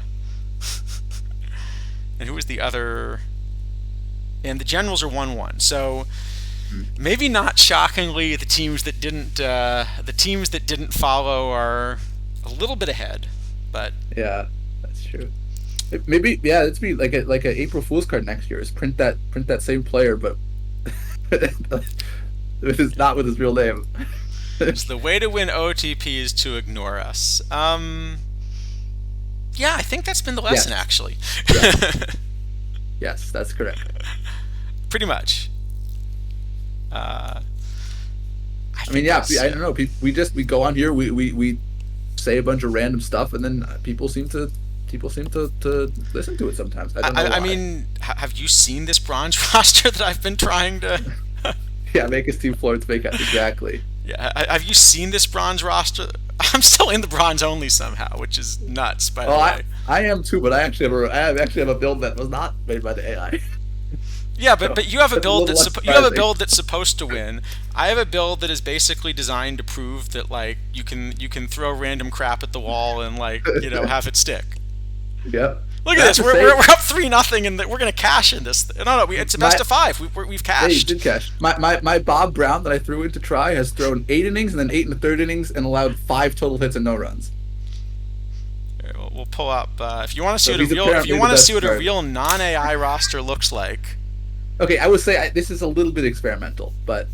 And who was the other? And the Generals are 1-1. So maybe not shockingly, the teams that didn't follow are a little bit ahead, but yeah, that's true. Maybe let's be like a April Fool's card next year. Is print that same player, but not with his real name. So the way to win OTP is to ignore us. Yeah, I think that's been the lesson, Yes. actually. Yes, that's correct. Pretty much. I I mean, think yeah, that's- I don't know. We go on here, we say a bunch of random stuff, and then people seem to listen to it sometimes. I don't know I why. mean, have you seen this bronze roster that I've been trying to? Yeah, make his team Florence make out exactly. Yeah, have you seen this bronze roster? I'm still in the bronze only somehow, which is nuts. By the Well, way, I am too, but I actually have a build that was not made by the AI. yeah, but you have a That's a build little that's less you have a surprising. build that's supposed to win. I have a build that is basically designed to prove that like you can throw random crap at the wall and like have it stick. Yep. Look at this. We're up 3-0, and we're gonna cash in this. No, it's a best of 5. We've Hey, you cashed. did cash. My Bob Brown that I threw in to try has thrown 8 innings and then 8 in the third innings and allowed 5 total hits and no runs. Here, we'll pull up if you want to see So what a he's real apparently the best card. non-AI roster looks like. Okay, I would say this is a little bit experimental, but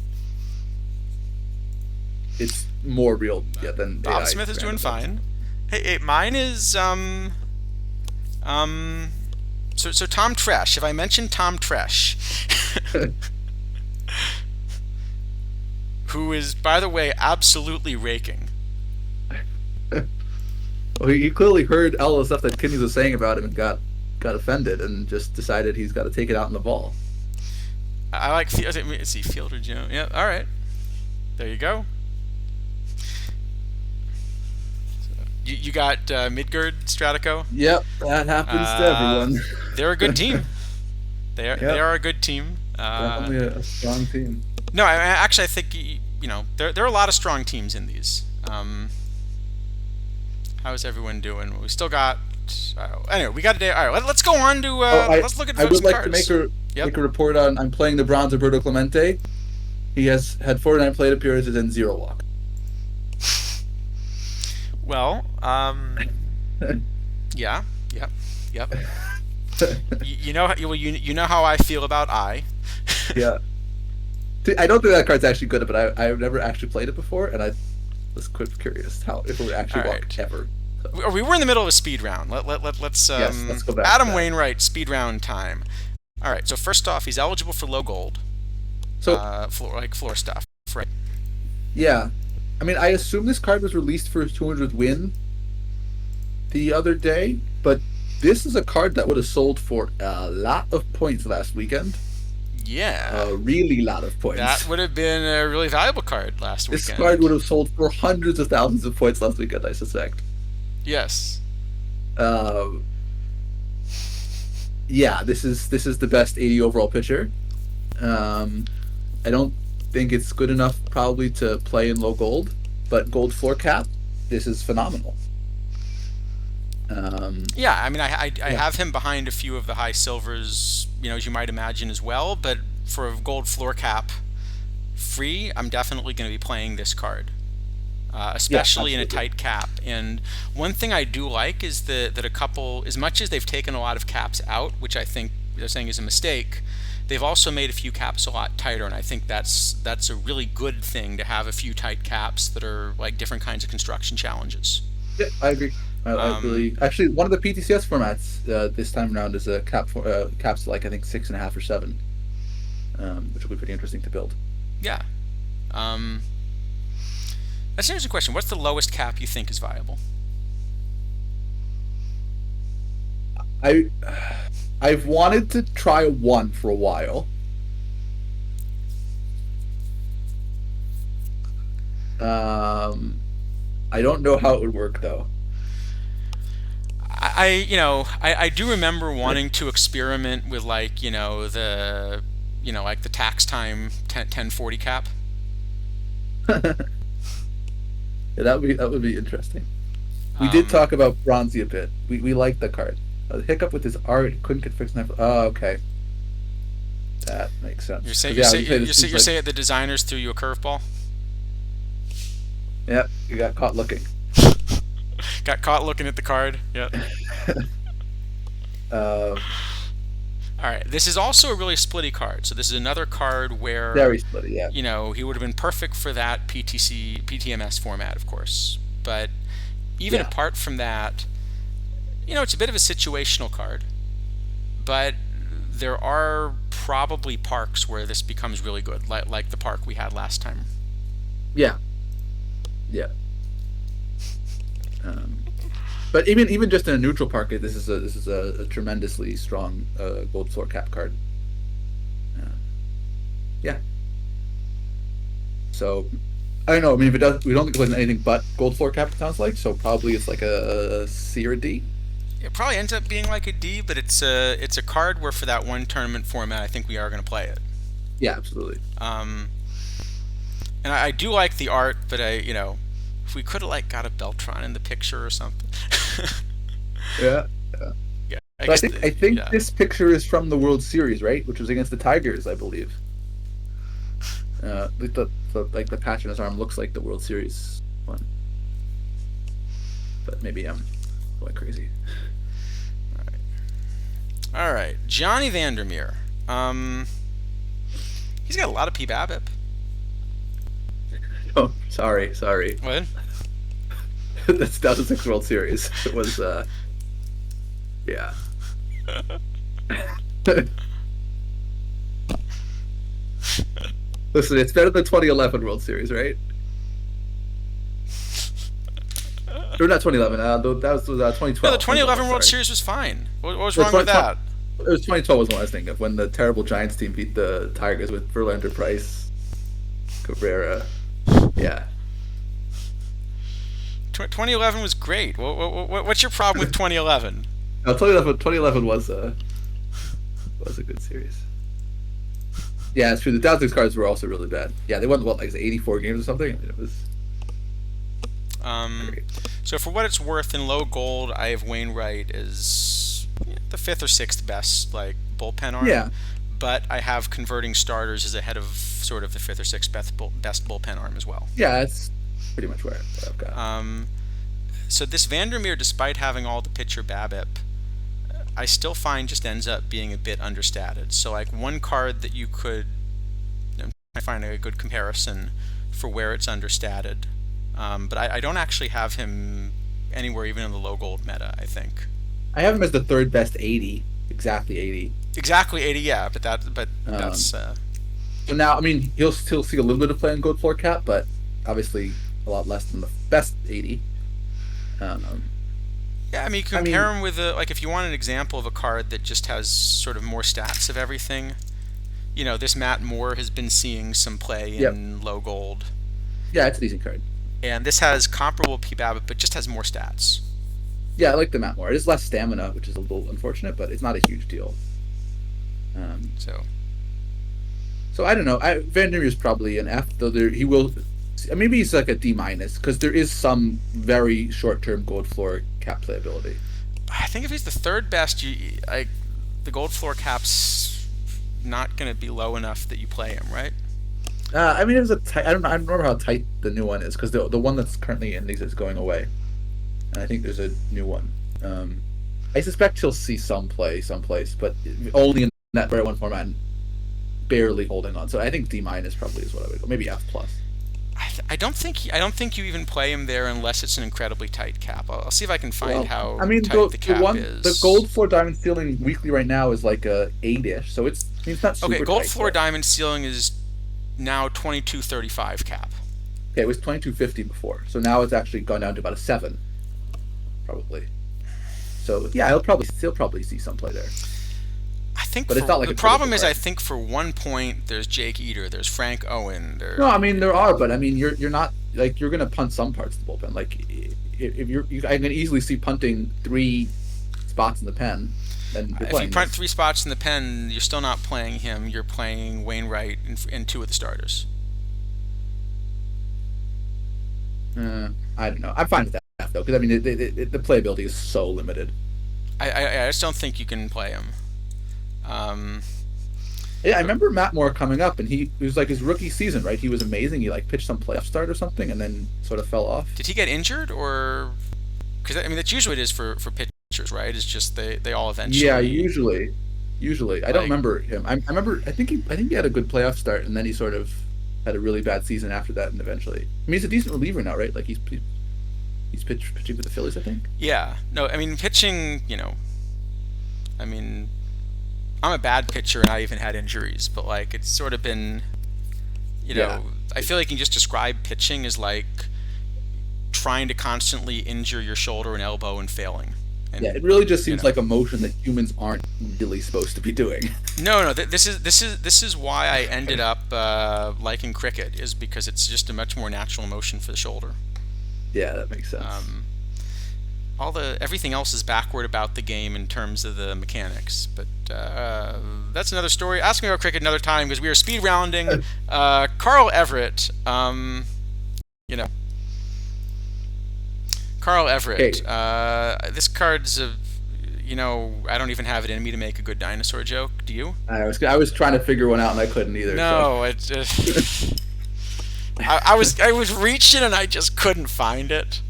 it's more real than Bob AI Smith is doing experimental. fine. Hey, mine is so Tom Tresh. Have I mentioned Tom Tresh? Who is, by the way, absolutely raking. Well, he clearly heard all the stuff that Kinney was saying about him and got offended and just decided he's got to take it out in the ball. I like. Let's see, Fielder Joe. Yeah, all right. There you go. You got Midgard Stratico. Yep, that happens to everyone. They're a good team. They are a good team. Definitely a strong team. No, actually, I think there are a lot of strong teams in these. How's everyone doing? We still got. Anyway, we got a day. All right, let's go on to. Let's look at I would some like cards. to make a report on. I'm playing the bronze Roberto Clemente. He has had 49 plate appearances and 0 walk. Well, yeah, yep. you know how I feel about I. Yeah. See, I don't think that card's actually good, but I've never actually played it before, and I was quite curious if it would actually All walk right. ever. We were in the middle of a speed round. Let's Let's go back to Adam that. Wainwright speed round time. All right. So first off, he's eligible for low gold. So floor stuff, right? yeah, I mean, I assume this card was released for his 200th win the other day, but this is a card that would have sold for a lot of points last weekend. Yeah. A really lot of points. That would have been a really valuable card last This weekend. card would have sold for hundreds of thousands of points last weekend, I suspect. Yes. Yeah, this is the best 80 overall pitcher. I don't think it's good enough probably to play in low gold, but gold floor cap, this is phenomenal. Yeah, I mean, I have him behind a few of the high silvers, as you might imagine as well. But for a gold floor cap free, I'm definitely going to be playing this card, especially in a tight cap. And one thing I do like is that a couple, as much as they've taken a lot of caps out, which I think they're saying is a mistake, they've also made a few caps a lot tighter, and I think that's a really good thing to have a few tight caps that are like different kinds of construction challenges. Yeah, I agree. I really actually one of the PTCS formats this time around is a caps like I think 6.5 or 7, which will be pretty interesting to build. Yeah. That's an interesting question. What's the lowest cap you think is viable? I've wanted to try a 1 for a while. I don't know how it would work though. I do remember wanting to experiment with like the like the tax time 1040 cap. Yeah, that would be interesting. We did talk about Bronzy a bit. We like the card. The hiccup with his art couldn't get fixed. Oh, okay. That makes sense. You're saying the designers threw you a curveball? Yep, you got caught looking. Got caught looking at the card. Yep. All right, this is also a really splitty card. So this is another card where Very splitty, yeah. he would have been perfect for that PTMS format, of course. But even apart from that, it's a bit of a situational card. But there are probably parks where this becomes really good, like the park we had last time. Yeah. But even just in a neutral park, this is a tremendously strong gold floor cap card. Yeah. So I don't know. I mean, if it does, we don't think it plays anything but gold floor cap. It sounds like so. Probably it's like a C or D. It probably ends up being like a D, but it's a card where for that one tournament format, I think we are going to play it. Yeah, absolutely. And I do like the art, but if we could have got a Beltron in the picture or something. Yeah. I think yeah. this picture is from the World Series, right? Which was against the Tigers, I believe. The patch on his arm looks like the World Series one, but maybe I'm going crazy. All right, Johnny Vandermeer. He's got a lot of P BABIP. Oh, sorry. What? That's 2006 World Series. It was, yeah. Listen, it's better than 2011 World Series, right? Or not 2011. That was 2012. No, the 2011 World Series was fine. What was wrong with that? It was 2012 was the one I was thinking of, when the terrible Giants team beat the Tigers with Verlander, Price, Cabrera. Yeah. 2011 was great. What's your problem with 2011? No, 2011 was a good series. Yeah, it's true. The Downsix cards were also really bad. Yeah, they won 84 games or something. I mean, it was. Great. So for what it's worth, in low gold, I have Wainwright as the 5th or 6th best bullpen arm. Yeah. But I have converting starters as ahead of sort of the 5th or 6th best bullpen arm as well. Yeah, that's pretty much what I've got. So this Vandermeer, despite having all the pitcher BABIP, I still find just ends up being a bit understated. So one card that you could find a good comparison for where it's understated. But I don't actually have him anywhere even in the low gold meta, I think. I have him as the 3rd best 80. Exactly 80. Exactly 80, yeah, but that's So now, I mean, he'll still see a little bit of play in gold floor cap, but obviously a lot less than the best 80. Yeah, I mean, compare him with if you want an example of a card that just has sort of more stats of everything. This Matt Moore has been seeing some play in low gold. Yeah, it's a decent card. And this has comparable PBAB, but just has more stats. Yeah, I like the Matt Moore. It is less stamina, which is a little unfortunate, but it's not a huge deal. So I don't know. Vandermeer is probably an F, though he will. Maybe he's like a D-, because there is some very short-term gold floor cap playability. I think if he's the 3rd best, the gold floor cap's not going to be low enough that you play him, right? I mean, it was a tight. I don't remember how tight the new one is, because the one that's currently in these is going away, and I think there's a new one. I suspect he'll see some play someplace, but only in that very one format, and barely holding on. So I think D- probably is what I would go. Maybe F+. I don't think you even play him there unless it's an incredibly tight cap. I'll see if I can find how tight the cap is. The gold floor diamond ceiling weekly right now is like a 8-ish, so it's not super okay. Gold tight, floor but diamond ceiling is now 22.35 cap. Okay, it was 22.50 before, so now it's actually gone down to about a 7, probably. So yeah, he'll probably see some play there. I think, but it's not like the problem is, I think for 1 point, there's Jake Eater, there's Frank Owen. No, I mean there are, but I mean you're not you're gonna punt some parts of the bullpen. If I can easily see punting 3 spots in the pen. Then if you punt 3 spots in the pen, you're still not playing him. You're playing Wainwright and 2 of the starters. I don't know. I'm fine with that though, because I mean the playability is so limited. I just don't think you can play him. Yeah, I remember Matt Moore coming up, and it was like his rookie season, right? He was amazing. He pitched some playoff start or something, and then sort of fell off. Did he get injured, or because I mean that's usually what it is for pitchers, right? It's just they all eventually. Yeah, usually. Usually, I don't remember him. I remember. I think he had a good playoff start, and then he sort of had a really bad season after that, and eventually, I mean, he's a decent reliever now, right? Like he's pitching for the Phillies, I think. Yeah. No, I mean pitching. I mean, I'm a bad pitcher, and I even had injuries, but like it's sort of been, Yeah. I feel like you can just describe pitching as like trying to constantly injure your shoulder and elbow and failing. And, Yeah, it really just seems like a motion that humans aren't really supposed to be doing. No. This is why I ended up liking cricket, is because it's just a much more natural motion for the shoulder. Yeah, that makes sense. Everything else is backward about the game in terms of the mechanics, but that's another story. Ask me about cricket another time, because we are speed rounding Carl Everett. Carl Everett. This card's I don't even have it in me to make a good dinosaur joke. Do you? I was trying to figure one out and I couldn't either. No, it's just I was reaching and I just couldn't find it.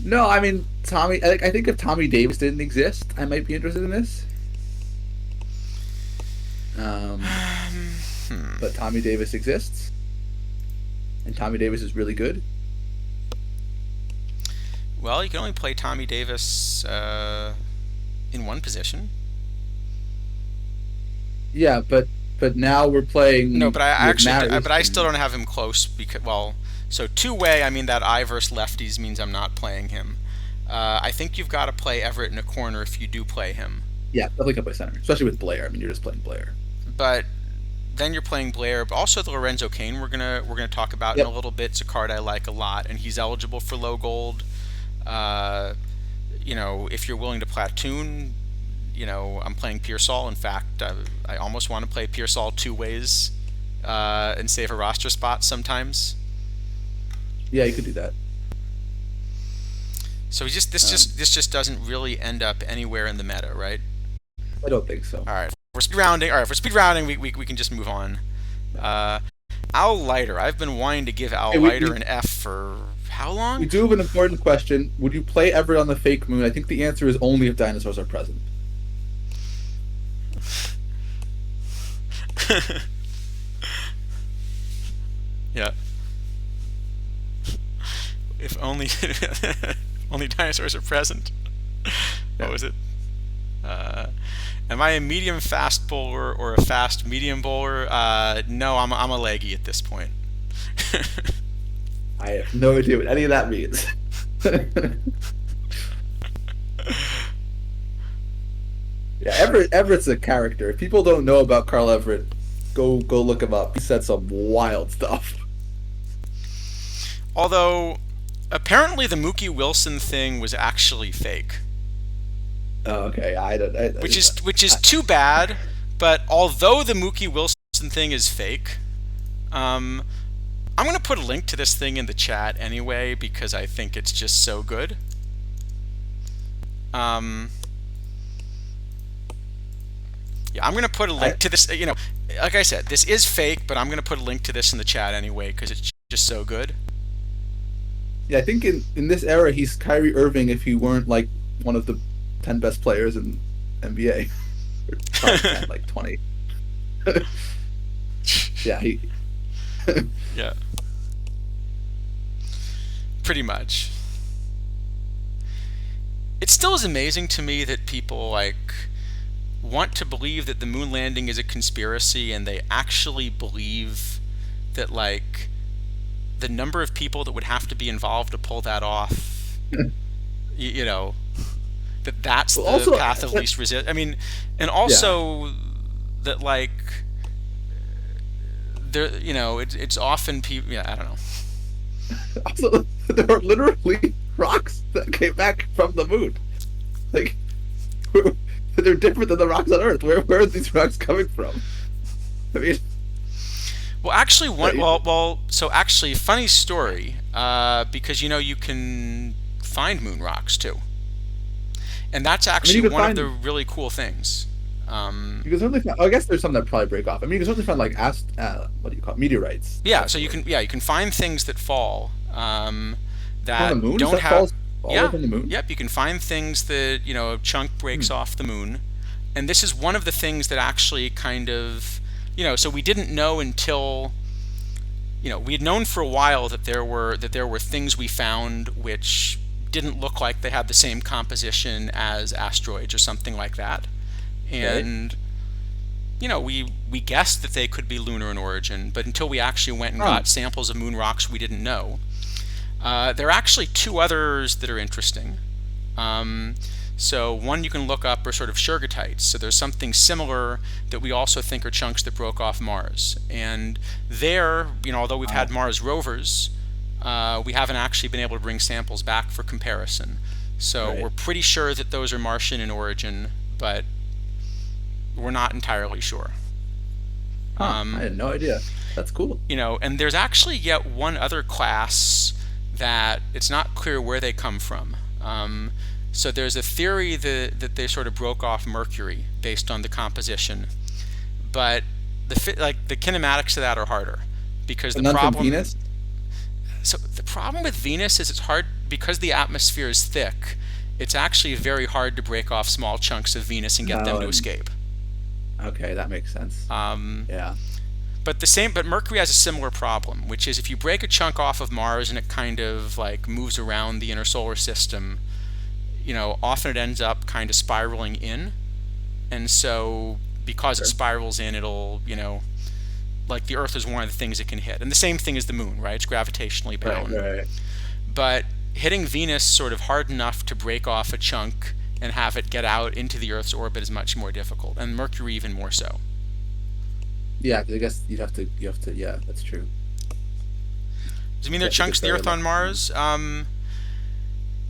No, I mean Tommy. I think if Tommy Davis didn't exist, I might be interested in this. But Tommy Davis exists, and Tommy Davis is really good. Well, you can only play Tommy Davis in one position. Yeah, but now we're playing. No, but but I still don't have him close because so two-way. I mean that I versus lefties means I'm not playing him. I think you've got to play Everett in a corner if you do play him. Yeah, definitely can play center, especially with Blair. I mean, you're just playing Blair. But then you're playing Blair, but also the Lorenzo Cain we're gonna talk about in a little bit. It's a card I like a lot, and he's eligible for low gold. If you're willing to platoon, I'm playing Pearsall. In fact, I almost want to play Pearsall two ways and save a roster spot sometimes. Yeah, you could do that. So this just doesn't really end up anywhere in the meta, right? I don't think so. All right, we're speed rounding. All right, for speed rounding, we can just move on. Al Leiter. I've been wanting to give Al Leiter an F for how long? We do have an important question. Would you play Everett on the fake moon? I think the answer is only if dinosaurs are present. Yeah. If only only dinosaurs are present. What was it? Am I a medium fast bowler or a fast medium bowler? No, I'm a leggy at this point. I have no idea what any of that means. Yeah, Everett's a character. If people don't know about Carl Everett, go look him up. He said some wild stuff. Although, apparently the Mookie Wilson thing was actually fake. Oh, okay. Which is too bad. But although the Mookie Wilson thing is fake, I'm going to put a link to this thing in the chat anyway because I think it's just so good. Yeah, I'm going to put a link to this. Like I said, this is fake, but I'm going to put a link to this in the chat anyway because it's just so good. Yeah, I think in this era, he's Kyrie Irving if he weren't like one of the 10 best players in NBA. Or probably 10, like 20. Yeah, yeah. Pretty much. It still is amazing to me that people want to believe that the moon landing is a conspiracy, and they actually believe that the number of people that would have to be involved to pull that off, that's the path of least resistance. I mean, and also that there, it's often people. Yeah, I don't know. Also, there are literally rocks that came back from the moon. They're different than the rocks on Earth. Where are these rocks coming from? I mean, well, actually, so actually, funny story. Because you can find moon rocks too, and that's actually one of the really cool things. You can certainly find, I guess there's some that probably break off. I mean, you can certainly find what do you call it? Meteorites. Yeah, so you can find things that fall that on the moon? don't have. Falls from the moon? Yep, you can find things that a chunk breaks off the moon, And this is one of the things that actually kind of, so we didn't know until, we had known for a while that there were things we found which didn't look like they had the same composition as asteroids or something like that. And we guessed that they could be lunar in origin, but until we actually went and got samples of moon rocks, we didn't know. There are actually two others that are interesting. So one you can look up are sort of shergottites. So there's something similar that we also think are chunks that broke off Mars. And there, although we've had Mars rovers, we haven't actually been able to bring samples back for comparison. So we're pretty sure that those are Martian in origin, but we're not entirely sure. I had no idea. That's cool. And there's actually yet one other class that it's not clear where they come from. So there's a theory that they sort of broke off Mercury based on the composition, but the kinematics of that are harder because the problem. From Venus? So the problem with Venus is it's hard because the atmosphere is thick. It's actually very hard to break off small chunks of Venus and get them to escape. Okay, that makes sense. Yeah. But Mercury has a similar problem, which is if you break a chunk off of Mars and it kind of like moves around the inner solar system, often it ends up kind of spiraling in. And so because it spirals in, it'll, like the Earth is one of the things it can hit. And the same thing as the moon, right? It's gravitationally bound. Right. But hitting Venus sort of hard enough to break off a chunk and have it get out into the Earth's orbit is much more difficult, and Mercury even more so. Yeah, I guess you have to. Yeah, that's true. Does it mean there are chunks of the Earth on Mars? Well,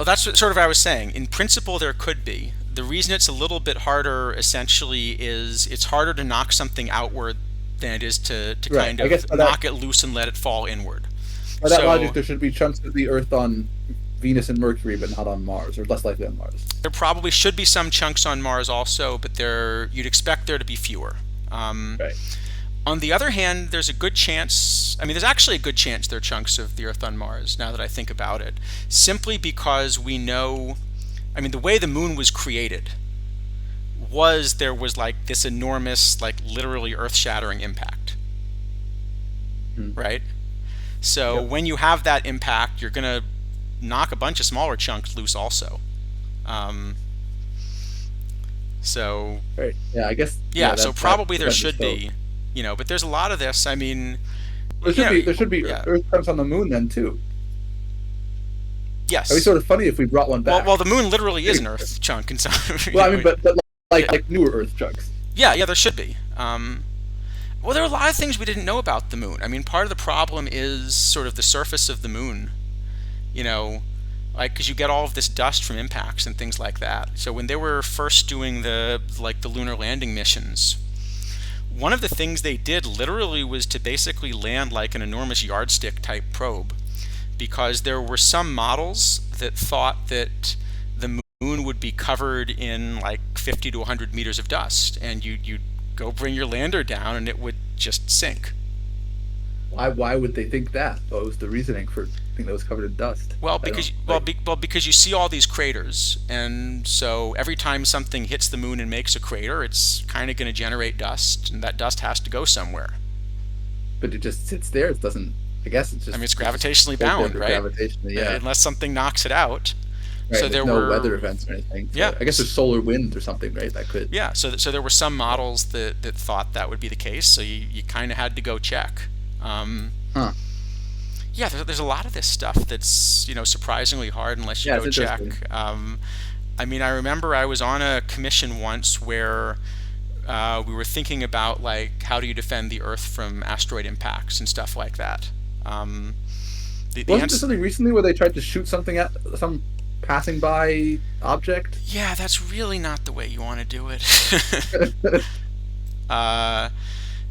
that's sort of what I was saying. In principle, there could be. The reason it's a little bit harder, essentially, is it's harder to knock something outward than it is to kind of knock it loose and let it fall inward. By that logic, there should be chunks of the Earth on Venus and Mercury, but not on Mars, or less likely on Mars. There probably should be some chunks on Mars also, but you'd expect there to be fewer. Right. On the other hand, there's a good chance, there's actually a good chance there are chunks of the Earth on Mars, now that I think about it, simply because we know, the way the moon was created there was like this enormous, like literally earth-shattering impact, right? So when you have that impact, you're going to knock a bunch of smaller chunks loose also. Right. Yeah, I guess. Yeah, so probably there should be. But there's a lot of this. There should be Earth chunks on the moon then too. Yes. It'd be sort of funny if we brought one back. Well, the moon literally is an Earth chunk, and so. But like newer Earth chunks. Yeah, there should be. Well, there are a lot of things we didn't know about the moon. Part of the problem is sort of the surface of the moon. Because you get all of this dust from impacts and things like that. So when they were first doing the lunar landing missions, one of the things they did literally was to basically land like an enormous yardstick type probe, because there were some models that thought that the moon would be covered in like 50 to 100 meters of dust, and you'd go bring your lander down and it would just sink. Why would they think that? What was the reasoning for thinking that was covered in dust? Well, because you see all these craters, and so every time something hits the moon and makes a crater, it's kind of going to generate dust, and that dust has to go somewhere. But it just sits there. It doesn't. I guess it's just. It's gravitationally bound, right? Gravitationally, yeah. Unless something knocks it out. Right, so there no were weather events or anything. So yeah. I guess there's solar wind or something, right? That could. Yeah. So there were some models that thought that would be the case. So you kind of had to go check. Yeah, there's a lot of this stuff that's surprisingly hard unless you go check. I remember I was on a commission once where we were thinking about like how do you defend the Earth from asteroid impacts and stuff like that. Wasn't there something recently where they tried to shoot something at some passing by object? Yeah, that's really not the way you want to do it.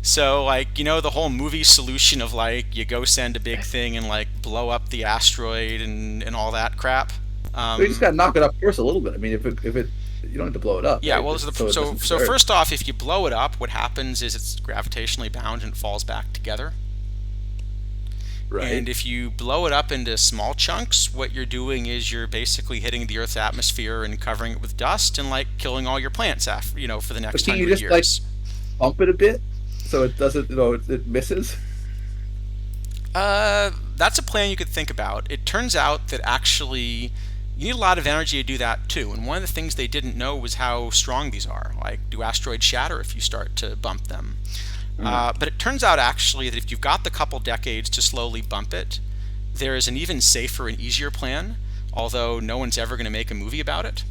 So the whole movie solution of like you go send a big thing and like blow up the asteroid and all that crap. You just gotta knock it up first a little bit. If it you don't have to blow it up. Yeah, right? well, so first off, if you blow it up, what happens is it's gravitationally bound and it falls back together. Right. And if you blow it up into small chunks, what you're doing is you're basically hitting the Earth's atmosphere and covering it with dust and like killing all your plants after, for the But next can you 100 just like years. bump it a bit so it doesn't, it misses? That's a plan you could think about. It turns out that actually you need a lot of energy to do that too. And one of the things they didn't know was how strong these are. Like, do asteroids shatter if you start to bump them? But it turns out actually that if you've got the couple decades to slowly bump it, there is an even safer and easier plan, although no one's ever going to make a movie about it.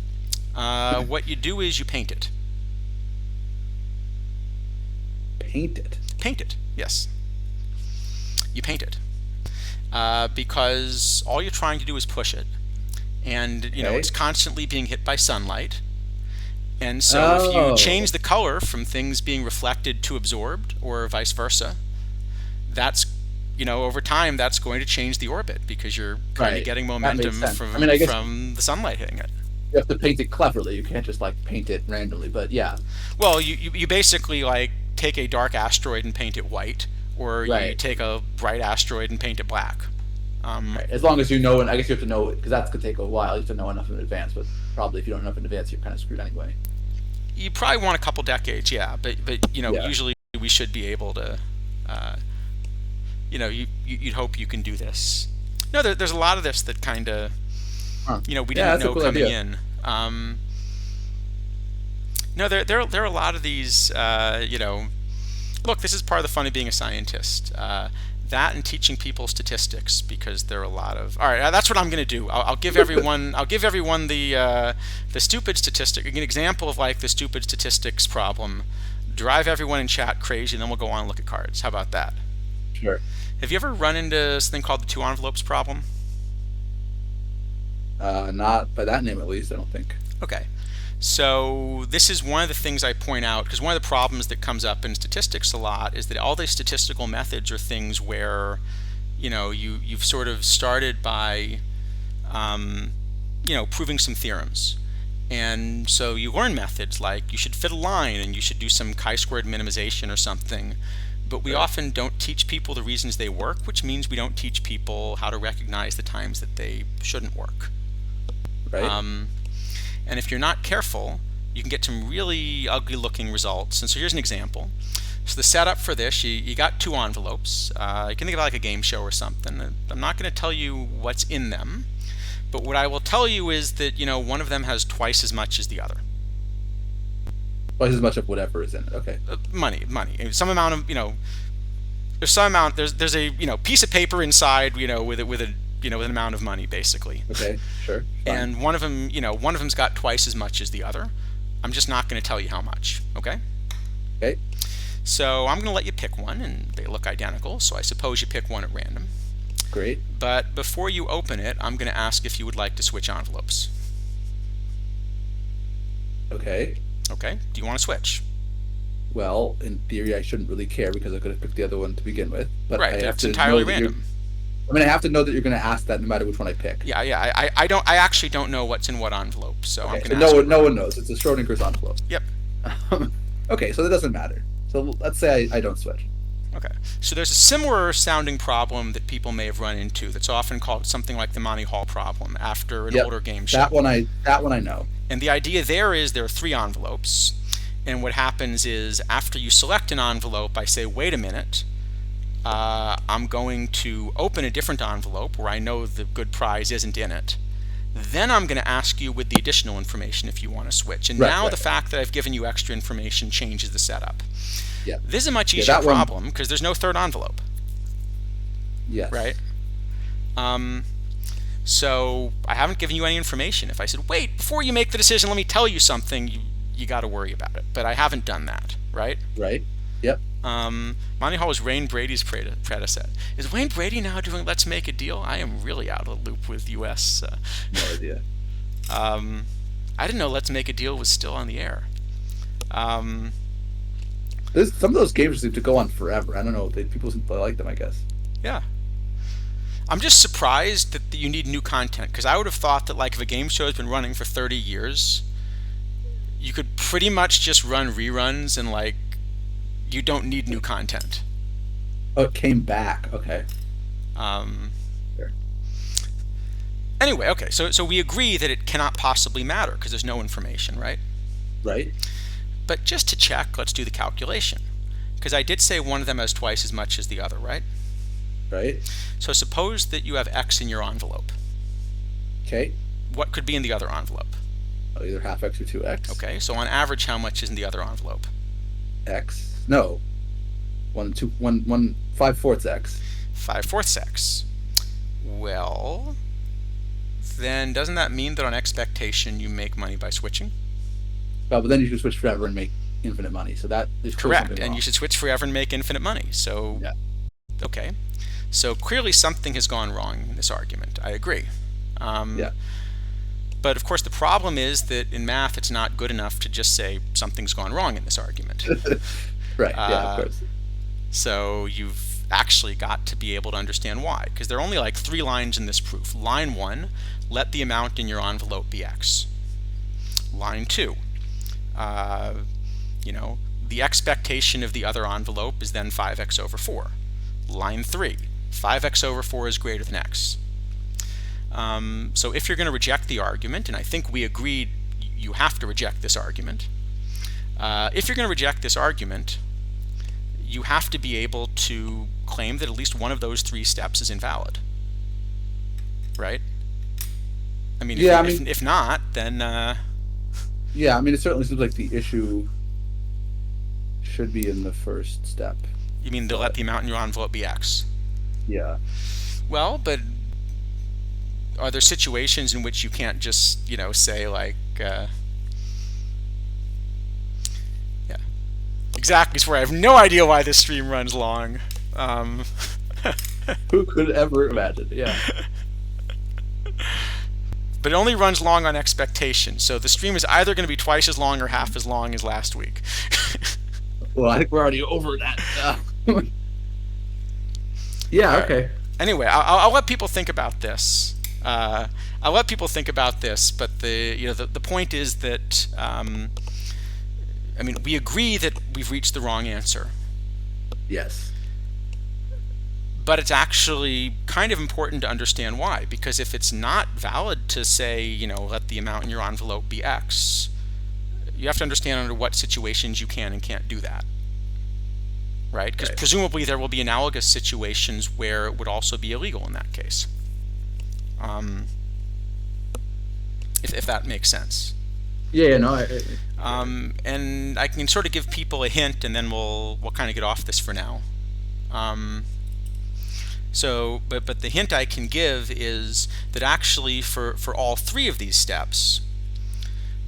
What you do is you paint it. Paint it. Paint it, yes. You paint it. Because all you're trying to do is push it. And, Okay. it's constantly being hit by sunlight. And so if you change the color from things being reflected to absorbed, or vice versa, that's, over time, that's going to change the orbit because you're kind of Right. getting That makes momentum sense. from, I mean, I guess- from the sunlight hitting it. You have to paint it cleverly. You can't just like paint it randomly. But yeah, Well, you basically like take a dark asteroid and paint it white, or you Right. take a bright asteroid and paint it black. right. As long as you know, and I guess you have to know it because that's gonna take a while. You have to know enough in advance. But probably if you don't know enough in advance, you're kind of screwed anyway. You probably want a couple decades, yeah, but Yeah. usually we should be able to, you'd hope you can do this. No, there's a lot of this that kind of, Huh. we Yeah, didn't that's a know cool coming idea. in. No, there are a lot of these, look, this is part of the fun of being a scientist. That and teaching people statistics, because there are a lot of. All right, that's what I'm going to do. I'll give everyone. I'll give everyone the stupid statistic. An example of like the stupid statistics problem. Drive everyone in chat crazy, and then we'll go on and look at cards. How about that? Sure. Have you ever run into something called the two envelopes problem? Not by that name, at least. I don't think. Okay. So this is one of the things I point out, because one of the problems that comes up in statistics a lot is that all these statistical methods are things where, you've sort of started by, proving some theorems. And so you learn methods like you should fit a line and you should do some chi-squared minimization or something. But we Right. often don't teach people the reasons they work, which means we don't teach people how to recognize the times that they shouldn't work. Right. And if you're not careful, you can get some really ugly looking results. And so here's an example. So the setup for this, you got two envelopes. You can think of it like a game show or something. I'm not going to tell you what's in them, but what I will tell you is that one of them has twice as much as the other. Twice as much of whatever is in it. Okay. Money, some amount of there's some amount. There's a piece of paper inside with an amount of money basically. Okay. Sure. Fine. And one of them's got twice as much as the other. I'm just not going to tell you how much. Okay. Okay. So I'm going to let you pick one, and they look identical. So I suppose you pick one at random. Great. But before you open it, I'm going to ask if you would like to switch envelopes. Okay. Okay. Do you want to switch? Well, in theory, I shouldn't really care because I could have picked the other one to begin with. But Right. I have It's to entirely know that random. I have to know that you're going to ask that no matter which one I pick. Yeah. I don't. I actually don't know what's in what envelope. So I'm Okay. going So to ask. no one knows. It's a Schrodinger's envelope. Yep. Okay. So that doesn't matter. So let's say I don't switch. Okay. So there's a similar sounding problem that people may have run into that's often called something like the Monty Hall problem after an Yep. older game show. That one I know. And the idea there is there are three envelopes. And what happens is after you select an envelope, I say, wait a minute, I'm going to open a different envelope where I know the good prize isn't in it. Then I'm going to ask you with the additional information if you want to switch. And now the fact that I've given you extra information changes the setup. Yeah. This is a much easier that one- problem because there's no third envelope, Yes. right? So I haven't given you any information. If I said, wait, before you make the decision, let me tell you something, you got to worry about it. But I haven't done that, right? Right. Yep. Monty Hall was Wayne Brady's predecessor. Is Wayne Brady now doing Let's Make a Deal? I am really out of the loop with U.S. No idea. I didn't know Let's Make a Deal was still on the air. Some of those games seem to go on forever. I don't know. People seem to like them, I guess. Yeah. I'm just surprised that you need new content, because I would have thought that like if a game show has been running for 30 years, you could pretty much just run reruns and like you don't need new content. Oh, it came back. Okay. Sure. Anyway, okay, so we agree that it cannot possibly matter because there's no information, right? Right. But just to check, let's do the calculation. Because I did say one of them has twice as much as the other, right? Right. So suppose that you have x in your envelope. Okay. What could be in the other envelope? Either half x or 2x. Okay, so on average, how much is in the other envelope? X. No. 5/4 x. 5/4 x. Well, then doesn't that mean that on expectation you make money by switching? Well, but then you should switch forever and make infinite money. So that is correct, and you should switch forever and make infinite money. So, yeah. Okay, so clearly something has gone wrong in this argument. I agree. Yeah. But of course, the problem is that in math, it's not good enough to just say something's gone wrong in this argument. Right. Yeah. Of course. So you've actually got to be able to understand why, because there are only like 3 lines in this proof. Line 1, let the amount in your envelope be x. Line 2, the expectation of the other envelope is then 5x over 4. Line 3, 5x over 4 is greater than x. So if you're going to reject the argument, and I think we agreed you have to reject this argument, if you're going to reject this argument, you have to be able to claim that at least one of those 3 steps is invalid, right? I mean, if not, then yeah, I mean, it certainly seems like the issue should be in the first step. You mean to let the amount in your envelope be x? Yeah. Well, but are there situations in which you can't just, say like, yeah, exactly. It's where I have no idea why this stream runs long. Who could ever imagine? Yeah. But it only runs long on expectation, so the stream is either going to be twice as long or half as long as last week. Well, I think we're already over that. Yeah. Okay. Anyway, I'll let people think about this. I'll let people think about this, but the point is that we agree that we've reached the wrong answer. Yes. But it's actually kind of important to understand why, because if it's not valid to say, let the amount in your envelope be x, you have to understand under what situations you can and can't do that, right? Because presumably there will be analogous situations where it would also be illegal in that case, if that makes sense. Yeah, no. And I can sort of give people a hint, and then we'll kind of get off this for now. But the hint I can give is that actually for all 3 of these steps,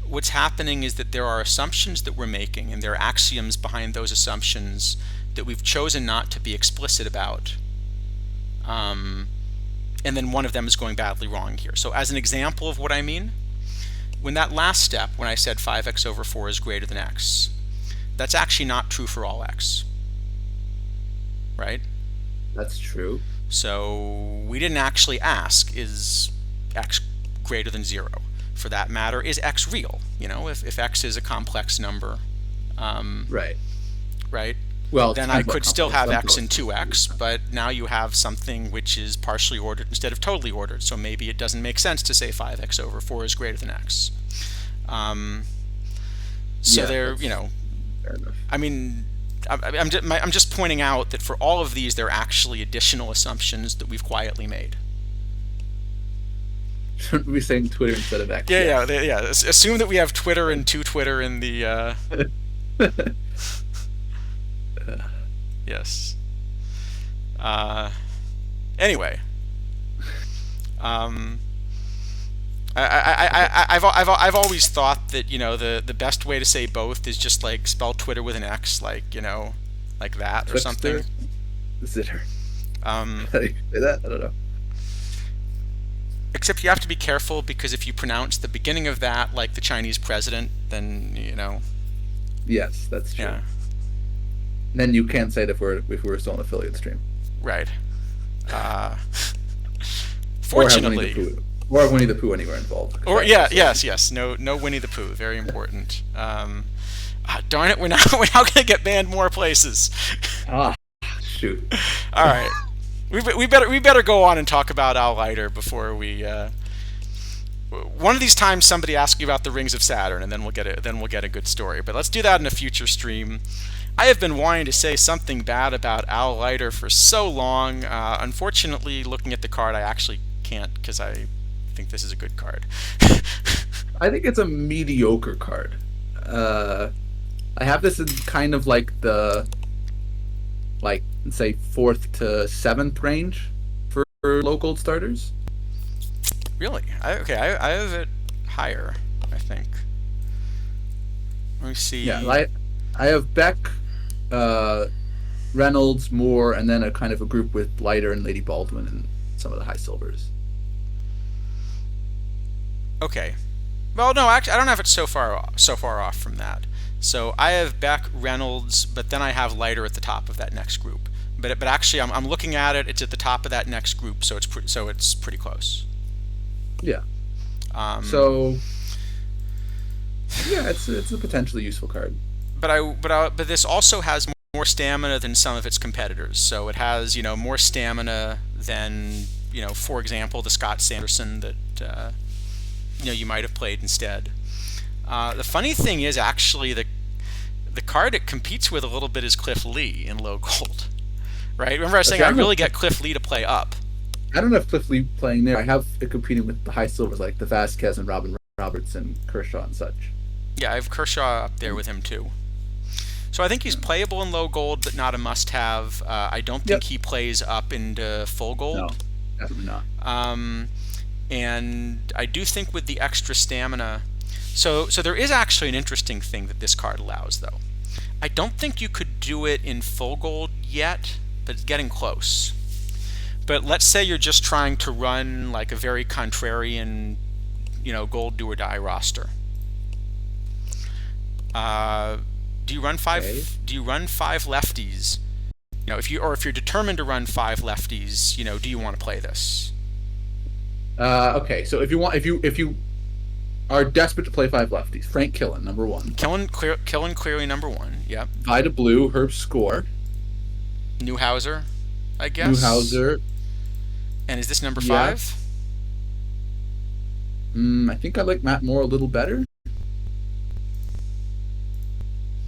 what's happening is that there are assumptions that we're making, and there are axioms behind those assumptions that we've chosen not to be explicit about. And then one of them is going badly wrong here. So as an example of what I mean, when that last step, when I said 5x over 4 is greater than x, that's actually not true for all x, right? That's true. So we didn't actually ask, is x greater than 0? For that matter, is x real? If x is a complex number, right? Well, then I could still have x and 2x, but now you have something which is partially ordered instead of totally ordered. So maybe it doesn't make sense to say 5x over 4 is greater than x. So Fair enough. I'm just pointing out that for all of these, there are actually additional assumptions that we've quietly made. Shouldn't we be saying Twitter instead of X? Yeah. Assume that we have Twitter and to Twitter in the. Yes. Anyway. I've always thought that the best way to say both is just like spell Twitter with an X, like like that or something. Zitter. How do you say that? I don't know. Except you have to be careful, because if you pronounce the beginning of that like the Chinese president, then Yes, that's true. Yeah. Then you can't say it if we're still an affiliate stream. Right. Fortunately. Or have Winnie the Pooh anywhere involved. Yes. No Winnie the Pooh. Very important. Darn it, we're now going to get banned more places. Shoot. All right. we better go on and talk about Al Leiter before we. One of these times, somebody asks you about the rings of Saturn, and then we'll get a good story. But let's do that in a future stream. I have been wanting to say something bad about Al Leiter for so long. Unfortunately, looking at the card, I actually can't because I think this is a good card. I think it's a mediocre card. I have this in kind of like the, like, say 4th to 7th range for low gold starters. Really? I have it higher, I think. Let me see. Yeah, I have Beck, Reynolds, Moore, and then a kind of a group with Leiter and Lady Baldwin and some of the high silvers. Okay. Well, no, actually, I don't have it so far off from that. So I have Beck, Reynolds, but then I have Leiter at the top of that next group. But actually, I'm looking at it. It's at the top of that next group, so it's pretty close. Yeah. So yeah, it's a potentially useful card. But this also has more stamina than some of its competitors. So it has more stamina than for example the Scott Sanderson that you might have played instead. The funny thing is actually the card it competes with a little bit is Cliff Lee in low gold, right? Remember I was saying I really get Cliff Lee to play up. I don't have Cliff Lee playing there. I have it competing with the high silvers like the Vasquez and Robin Roberts and Kershaw and such. Yeah, I have Kershaw up there with him too. So I think he's playable in low gold, but not a must-have. I don't think he plays up into full gold. No, definitely not. And I do think with the extra stamina, so there is actually an interesting thing that this card allows, though. I don't think you could do it in full gold yet, but it's getting close. But let's say you're just trying to run like a very contrarian, gold do or die roster. Do you run five? Okay. Do you run 5 lefties? If you're determined to run 5 lefties, do you want to play this? Okay, so if you are desperate to play 5 lefties, Frank Killen, number 1. Killen clearly number 1. Yep. Vida Blue, Herb Score. Newhouser, I guess. Newhouser. And is this number Yeah. 5? I think I like Matt Moore a little better.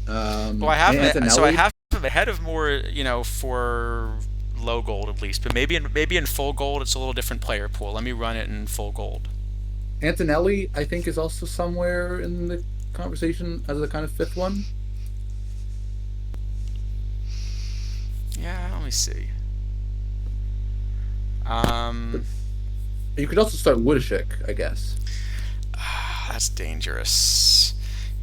Well, I have him ahead of Moore, for low gold at least, but maybe in full gold it's a little different player pool. Let me run it in full gold. Antonelli, I think, is also somewhere in the conversation as a kind of 5th one. Yeah, let me see. You could also start Woodashik, I guess. That's dangerous.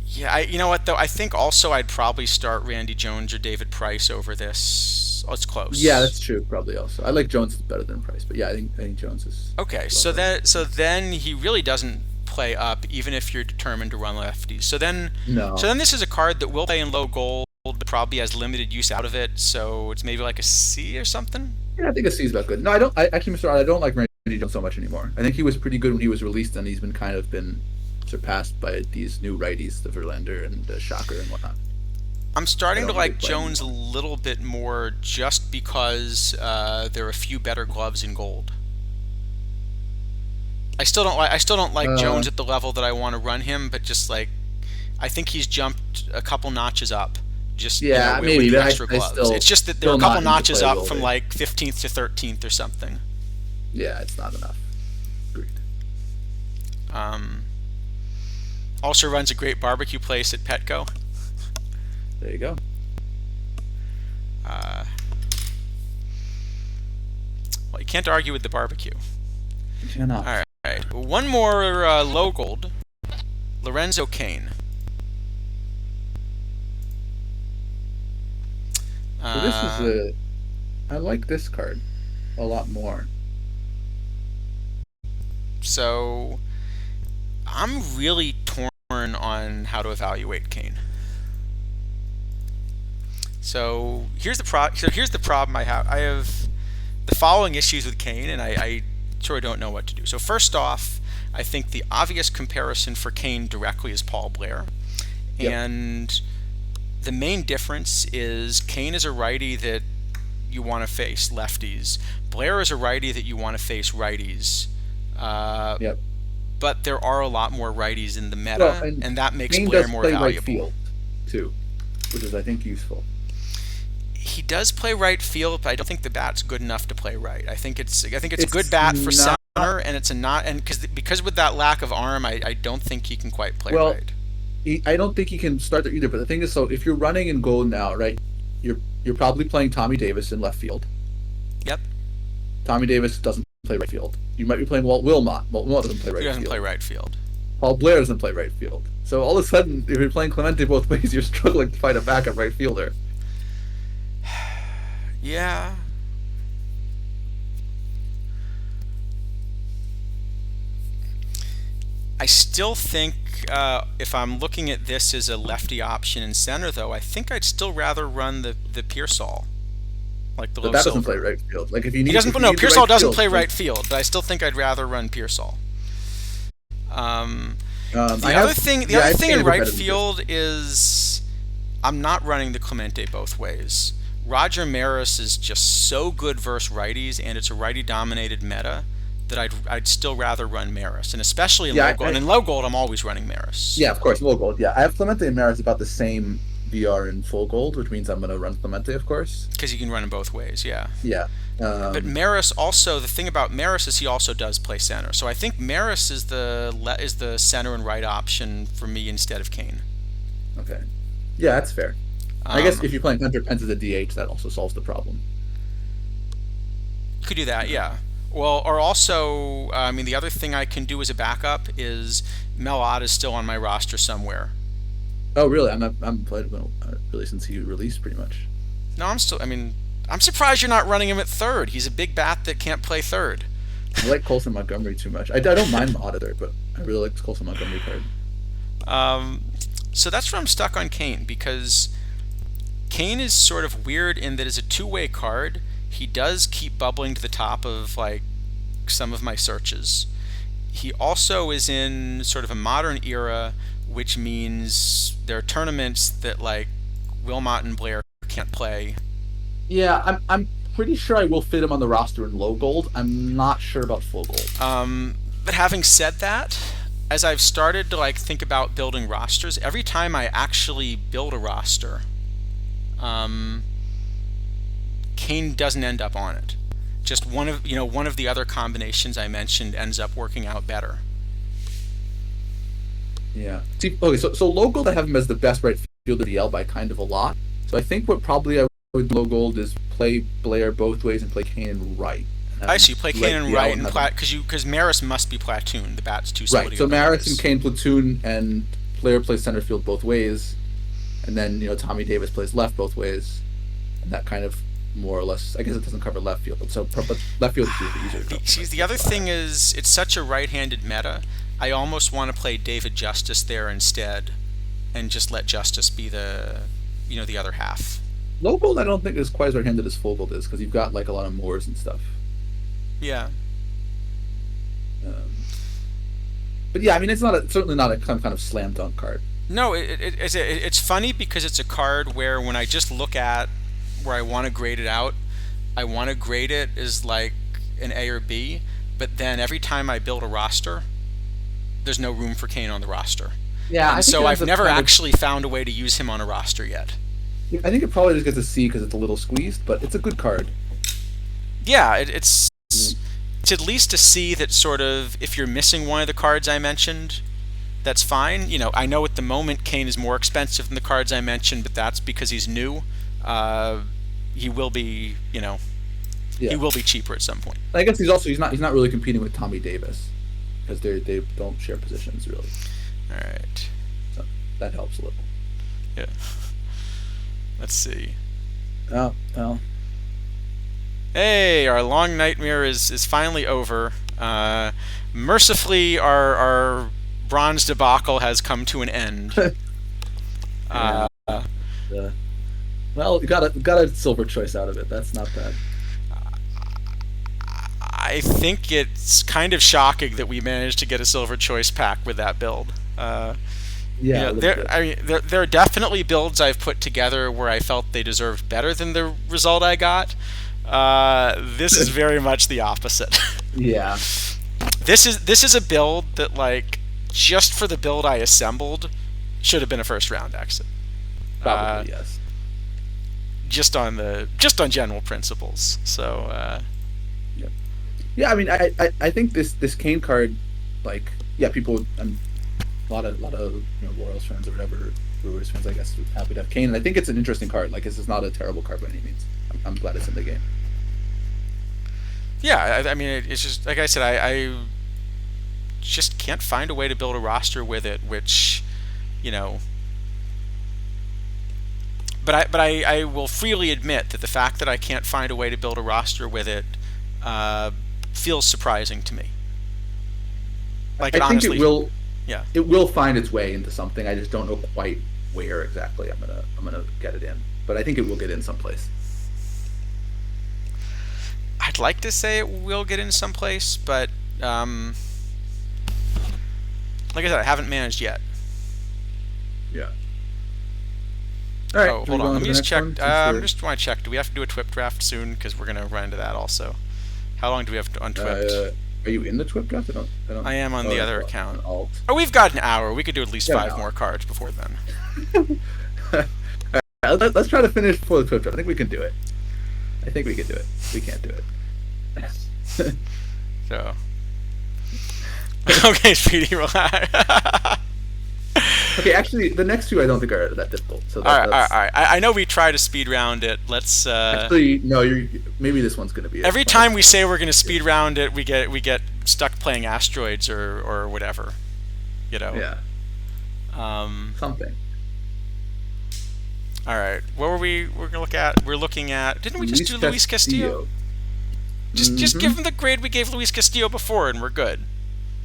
Yeah, you know what though? I think also I'd probably start Randy Jones or David Price over this. Oh, it's close. Yeah, that's true. Probably also. I like Jones better than Price, but yeah, I think Jones is. Okay, so then he really doesn't play up, even if you're determined to run lefties. So then this is a card that will play in low gold, but probably has limited use out of it. So it's maybe like a C or something. Yeah, I think a C is about good. No, I don't. I actually, Mr. Odd, I don't like Randy Jones so much anymore. I think he was pretty good when he was released, and he's been surpassed by these new righties, the Verlander and the Shocker and whatnot. I'm starting to really like Jones a little bit more just because there are a few better gloves in gold. I still don't like Jones at the level that I want to run him, but just like I think he's jumped a couple notches up. Just maybe with the but extra gloves. It's just that there are a couple notches up from like 15th to 13th or something. Yeah, it's not enough. Agreed. Also runs a great barbecue place at Petco. There you go. Well, you can't argue with the barbecue. You cannot. All right. One more low gold. Lorenzo Cain. So this is I like this card a lot more. So I'm really torn on how to evaluate Cain. So here's the problem I have. I have the following issues with Cain, and I sort of don't know what to do. So first off, I think the obvious comparison for Cain directly is Paul Blair, and the main difference is Cain is a righty that you want to face lefties. Blair is a righty that you want to face righties. Yep. But there are a lot more righties in the meta, Well, and that makes Kane Blair does more play valuable. right field too, which is I think useful. He does play right field, but I don't think the bat's good enough to play right. I think it's a good It's bat for not- center, and it's a not and because with that lack of arm, I don't think he can quite play Well, right. I don't think he can start there either. But the thing is, so if you're running in gold now, right, you're probably playing Tommy Davis in left field. Yep. Tommy Davis doesn't play right field. You might be playing Walt Wilmot. Walt Wilmot doesn't play right He doesn't field. play right field. Paul Blair doesn't play right field. So all of a sudden, if you're playing Clemente both ways, you're struggling to find a backup right fielder. Yeah. I still think if I'm looking at this as a lefty option in center, though, I think I'd still rather run the Pearsall, like the But low that doesn't silver. play right field. Like if you need, He doesn't. if you No, need the Pearsall right doesn't field, play like, right field, but I still think I'd rather run Pearsall. The I other have- thing, yeah, I've in seen right repetitive field is I'm not running the Clemente both ways. Roger Maris is just so good versus righties, and it's a righty-dominated meta that I'd still rather run Maris, and especially in Yeah, low gold. And in low gold, I'm always running Maris. Yeah, of course, low gold. Yeah, I have Clemente and Maris about the same VR in full gold, which means I'm going to run Clemente, of course. Because you can run them both ways. Yeah. Yeah. But Maris also, the thing about Maris is he also does play center. So I think Maris is the center and right option for me instead of Kane. Okay. Yeah, that's fair. I guess if you're playing Hunter Pence as a DH, that also solves the problem. You could do that, yeah. Well, or also, I mean, the other thing I can do as a backup is Mel Ott is still on my roster somewhere. Oh, really? I'm played really since he released, pretty much. No, I'm surprised you're not running him at third. He's a big bat that can't play third. I like Colson Montgomery too much. I don't mind the auditor, but I really like the Colson Montgomery card. So that's where I'm stuck on Kane, because Kane is sort of weird in that as a two-way card, he does keep bubbling to the top of like some of my searches. He also is in sort of a modern era, which means there are tournaments that like Wilmot and Blair can't play. Yeah, I'm pretty sure I will fit him on the roster in low gold. I'm not sure about full gold. But having said that, as I've started to like think about building rosters, every time I actually build a roster, Kane doesn't end up on it. Just one of the other combinations I mentioned ends up working out better. Yeah. See, okay, so low gold I have him as the best right fielder DL by kind of a lot. So I think what probably I would low gold is play Blair both ways and play Kane in right. I see. You play Kane in DL right, and and have because Maris must be platoon. The bat's too slow. right. to So go Maris both and Kane platoon, and Blair plays center field both ways, and then Tommy Davis plays left both ways, and that kind of more or less. I guess it doesn't cover left field, but left field is easier. To cover. See, the other thing is it's such a right-handed meta. I almost want to play David Justice there instead, and just let Justice be the other half. Low gold I don't think is quite as right-handed as full gold is, because you've got like a lot of Moors and stuff. Yeah. But yeah, I mean, it's certainly not a kind of slam dunk card. No, it's funny because it's a card where when I just look at where I want to grade it out, I want to grade it as like an A or B, but then every time I build a roster, there's no room for Kane on the roster. Yeah, and so I've never actually found a way to use him on a roster yet. I think it probably just gets a C because it's a little squeezed, but it's a good card. Yeah, it's at least a C that sort of, if you're missing one of the cards I mentioned, that's fine. I know at the moment Kane is more expensive than the cards I mentioned, but that's because he's new. He will be, he will be cheaper at some point. I guess he's not really competing with Tommy Davis because they don't share positions really. All right. So that helps a little. Yeah. Let's see. Oh well. Hey, our long nightmare is finally over. Mercifully, our bronze debacle has come to an end. Well, you got a silver choice out of it. That's not bad. I think it's kind of shocking that we managed to get a silver choice pack with that build. Yeah, a little bit. I mean, there are definitely builds I've put together where I felt they deserved better than the result I got. This is very much the opposite. Yeah. This is a build that, like, just for the build I assembled, should have been a first round exit. Probably yes. Just on general principles. So. Yeah, I mean, I think this Kane card, like, yeah, people, a lot of Royals fans or whatever, Brewers fans, I guess, are happy to have Kane. And I think it's an interesting card. Like, this is not a terrible card by any means. I'm glad it's in the game. Yeah, I mean, it's just like I said, I just can't find a way to build a roster with it, which, But I will freely admit that the fact that I can't find a way to build a roster with it feels surprising to me. Like, I think honestly, it will. Yeah. It will find its way into something. I just don't know quite where exactly I'm gonna get it in. But I think it will get in someplace. I'd like to say it will get in someplace, but like I said, I haven't managed yet. Yeah. All right. Oh, hold on. Let me just check. Just want to check. Do we have to do a TWIP draft soon? Because we're gonna run into that also. How long do we have to untwip? Are you in the TWIP draft? I am on the other account. Alt. Oh, we've got an hour. We could do at least Yeah, 5 more cards before then. Let's try to finish before the TWIP draft. I think we can do it. I think we can do it. We can't do it. So. Okay, Speedy, relax. Okay, actually, the next two I don't think are that difficult. So all right. I know we try to speed round it. Let's. Actually, no. Maybe this one's gonna be. Every time we say we're gonna speed round it, we get stuck playing asteroids or whatever. Yeah. Something. All right. What were we? We're gonna look at. We're looking at. Didn't we just do Luis Castillo? Just give him the grade we gave Luis Castillo before, and we're good.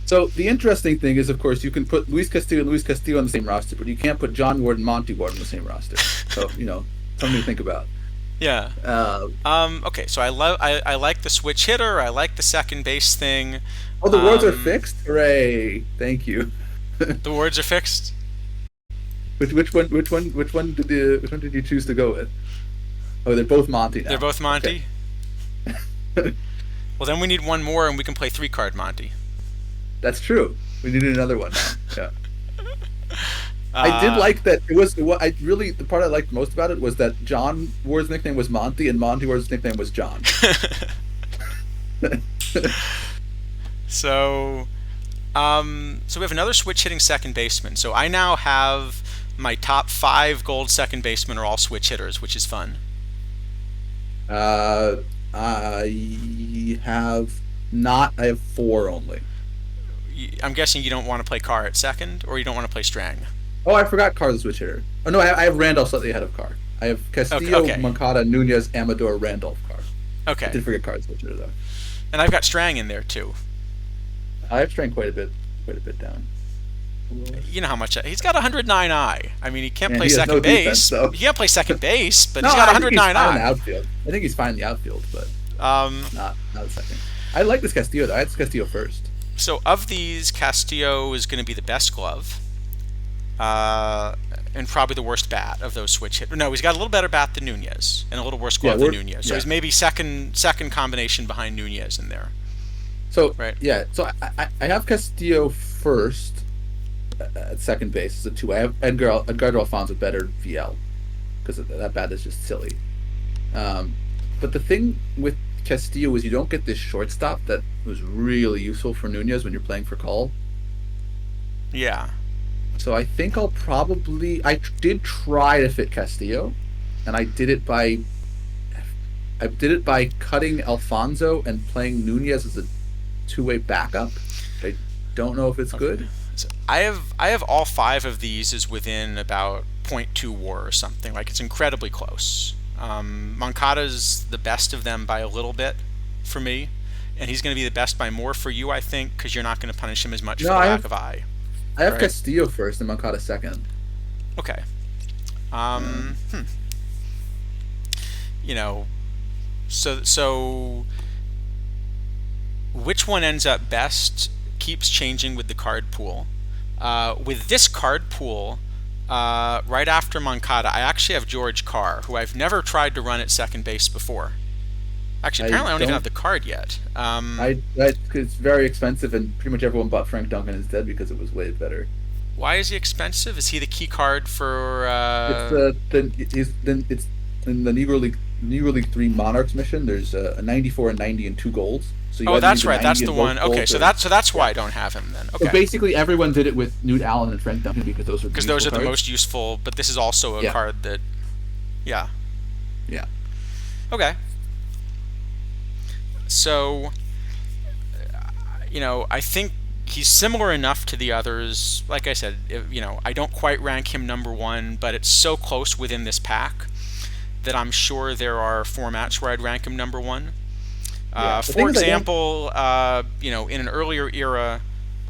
So the interesting thing is, of course, you can put Luis Castillo on the same roster, but you can't put John Ward and Monty Ward on the same roster. So something to think about. Yeah. Okay. So I like the switch hitter. I like the second base thing. Oh, the wards are fixed. Hooray! Thank you. The wards are fixed. Which one did you choose to go with? Oh, they're both Monty now. They're both Monty. Okay. Well, then we need one more, and we can play 3-card Monty. That's true. We needed another one now. Yeah. I did like that. The part I liked most about it was that John Ward's nickname was Monty, and Monty Ward's nickname was John. So we have another switch hitting second baseman. So I now have my top 5 gold second basemen are all switch hitters, which is fun. I have 4 only. I'm guessing you don't want to play Carr at second, or you don't want to play Strang. Oh, I forgot Carr's the switch hitter. Oh no, I have Randolph slightly ahead of Carr. I have Castillo, Okay. Moncada, Nunez, Amador, Randolph, Carr. Okay. I did forget Carr's switch hitter though. And I've got Strang in there too. I have Strang quite a bit down. You know how much he's got 109 I. I mean, he can't play he has second no base. defense, though. He can't play second base, but No, he's got I think 109 he's fine in I. the outfield. I think he's fine in the outfield, but not the second. I like this Castillo though. I had this Castillo first. So of these, Castillo is going to be the best glove, and probably the worst bat of those switch hitters. No, he's got a little better bat than Nunez, and a little worse glove than Nunez. So he's maybe second combination behind Nunez in there. So right. Yeah, so I have Castillo first at second base as a 2. I have Edgardo Alfonso better VL because that bat is just silly. But the thing with Castillo is you don't get this shortstop that was really useful for Nunez when you're playing for call. Yeah. So I think I did try to fit Castillo, and I did it by cutting Alfonso and playing Nunez as a 2-way backup. I don't know if it's good. So I have all 5 of these is within about 0.2 WAR or something. Like, it's incredibly close. Moncada's the best of them by a little bit for me, and he's going to be the best by more for you, I think, because you're not going to punish him as much for the lack of I. I have Castillo first and Moncada second. Okay. So which one ends up best keeps changing with the card pool. With this card pool, right after Moncada, I actually have George Carr, who I've never tried to run at second base before. Actually, apparently I don't even have the card yet. It's very expensive, and pretty much everyone bought Frank Duncan instead because it was way better. Why is he expensive? Is he the key card for? It's in the Negro League 3 Monarchs mission. There's a 94, a 90, and 2 golds. So oh, that's right. That's the one. Okay, so that's why I don't have him then. Okay. So basically, everyone did it with Newt Allen and Frank Duncan because those are the most useful. But this is also a card that, yeah. Yeah. Okay. So, I think he's similar enough to the others. Like I said, I don't quite rank him number 1, but it's so close within this pack that I'm sure there are formats where I'd rank him number 1. For example, in an earlier era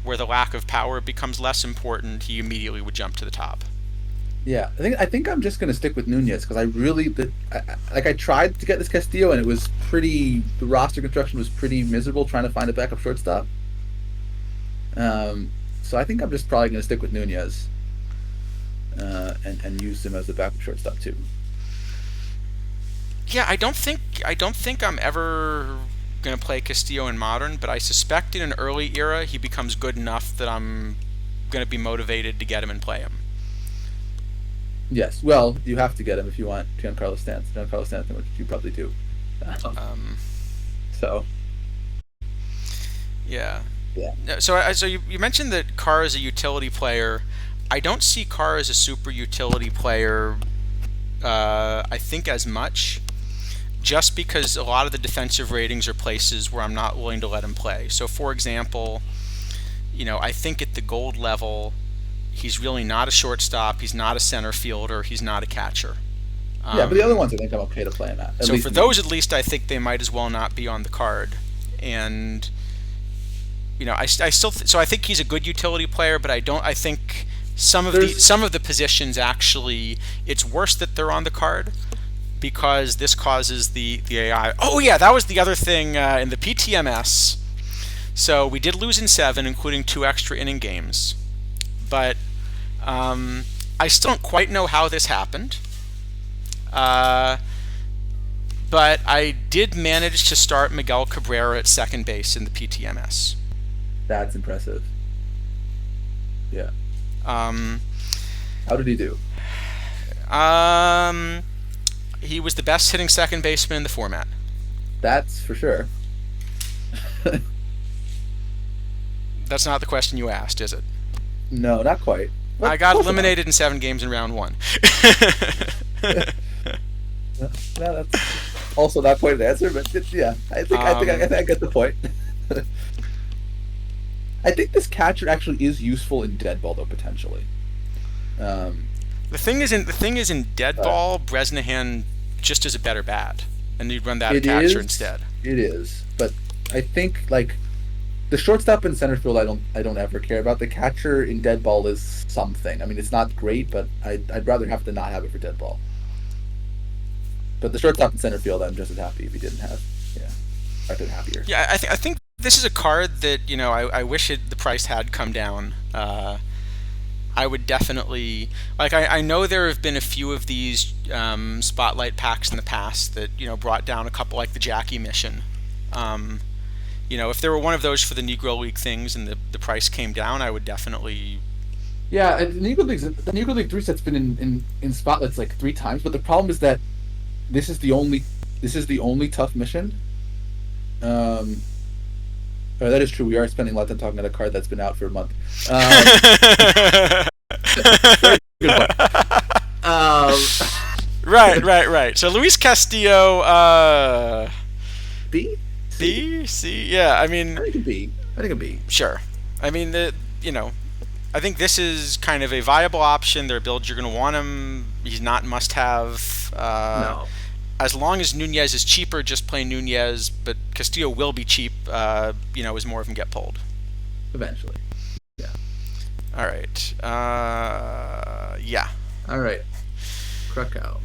where the lack of power becomes less important, he immediately would jump to the top. Yeah, I think I'm just gonna stick with Nunez because I tried to get this Castillo and it was the roster construction was pretty miserable trying to find a backup shortstop. So I think I'm just probably gonna stick with Nunez, and use him as the backup shortstop too. Yeah, I don't think I'm ever gonna play Castillo in Modern, but I suspect in an early era he becomes good enough that I'm gonna be motivated to get him and play him. Yes, well, you have to get him if you want Giancarlo Stanton, which you probably do. So. Yeah. Yeah. So you mentioned that Carr is a utility player. I don't see Carr as a super utility player. I think as much, just because a lot of the defensive ratings are places where I'm not willing to let him play. So, for example, I think at the gold level, he's really not a shortstop, he's not a center fielder, he's not a catcher. Yeah, but the other ones I think I'm okay to play him at. So for those, at least, I think they might as well not be on the card. And I still so I think he's a good utility player, but I think some of the positions actually it's worse that they're on the card because this causes the AI. Oh yeah, that was the other thing in the PTMS. So we did lose in 7, including 2 extra inning games. But I still don't quite know how this happened. But I did manage to start Miguel Cabrera at second base in the PTMS. That's impressive. Yeah. How did he do? He was the best hitting second baseman in the format. That's for sure. That's not the question you asked, is it? No, not quite. But I got eliminated in 7 games in round 1. That's also not quite an answer, but yeah, I think I get the point. I think this catcher actually is useful in dead ball, though, potentially. The thing is in dead ball, Bresnahan just is a better bat, and you'd run that catcher instead. It is, but I think the shortstop and center field, I don't ever care about. The catcher in dead ball is something. I mean, it's not great, but I'd rather have to not have it for dead ball. But the shortstop and center field, I'm just as happy if he didn't have. Yeah, I'd been happier. Yeah, I think this is a card that I wish the price had come down. I would definitely I know there have been a few of these spotlight packs in the past that brought down a couple, like the Jackie mission. If there were one of those for the Negro League things and the price came down, I would definitely. Yeah, and the Negro League 3 set's been in spotlights like 3 times, but the problem is that this is the only tough mission. That is true. We are spending a lot of time talking about a card that's been out for a month. Right. So Luis Castillo, B? C? Yeah, I mean... I think a B. Sure. I mean, I think this is kind of a viable option. There are builds you're going to want him. He's not must-have. No. As long as Nunez is cheaper, just play Nunez. But Castillo will be cheap, as more of them get pulled. Eventually. Yeah. All right. Yeah. All right. Krakow.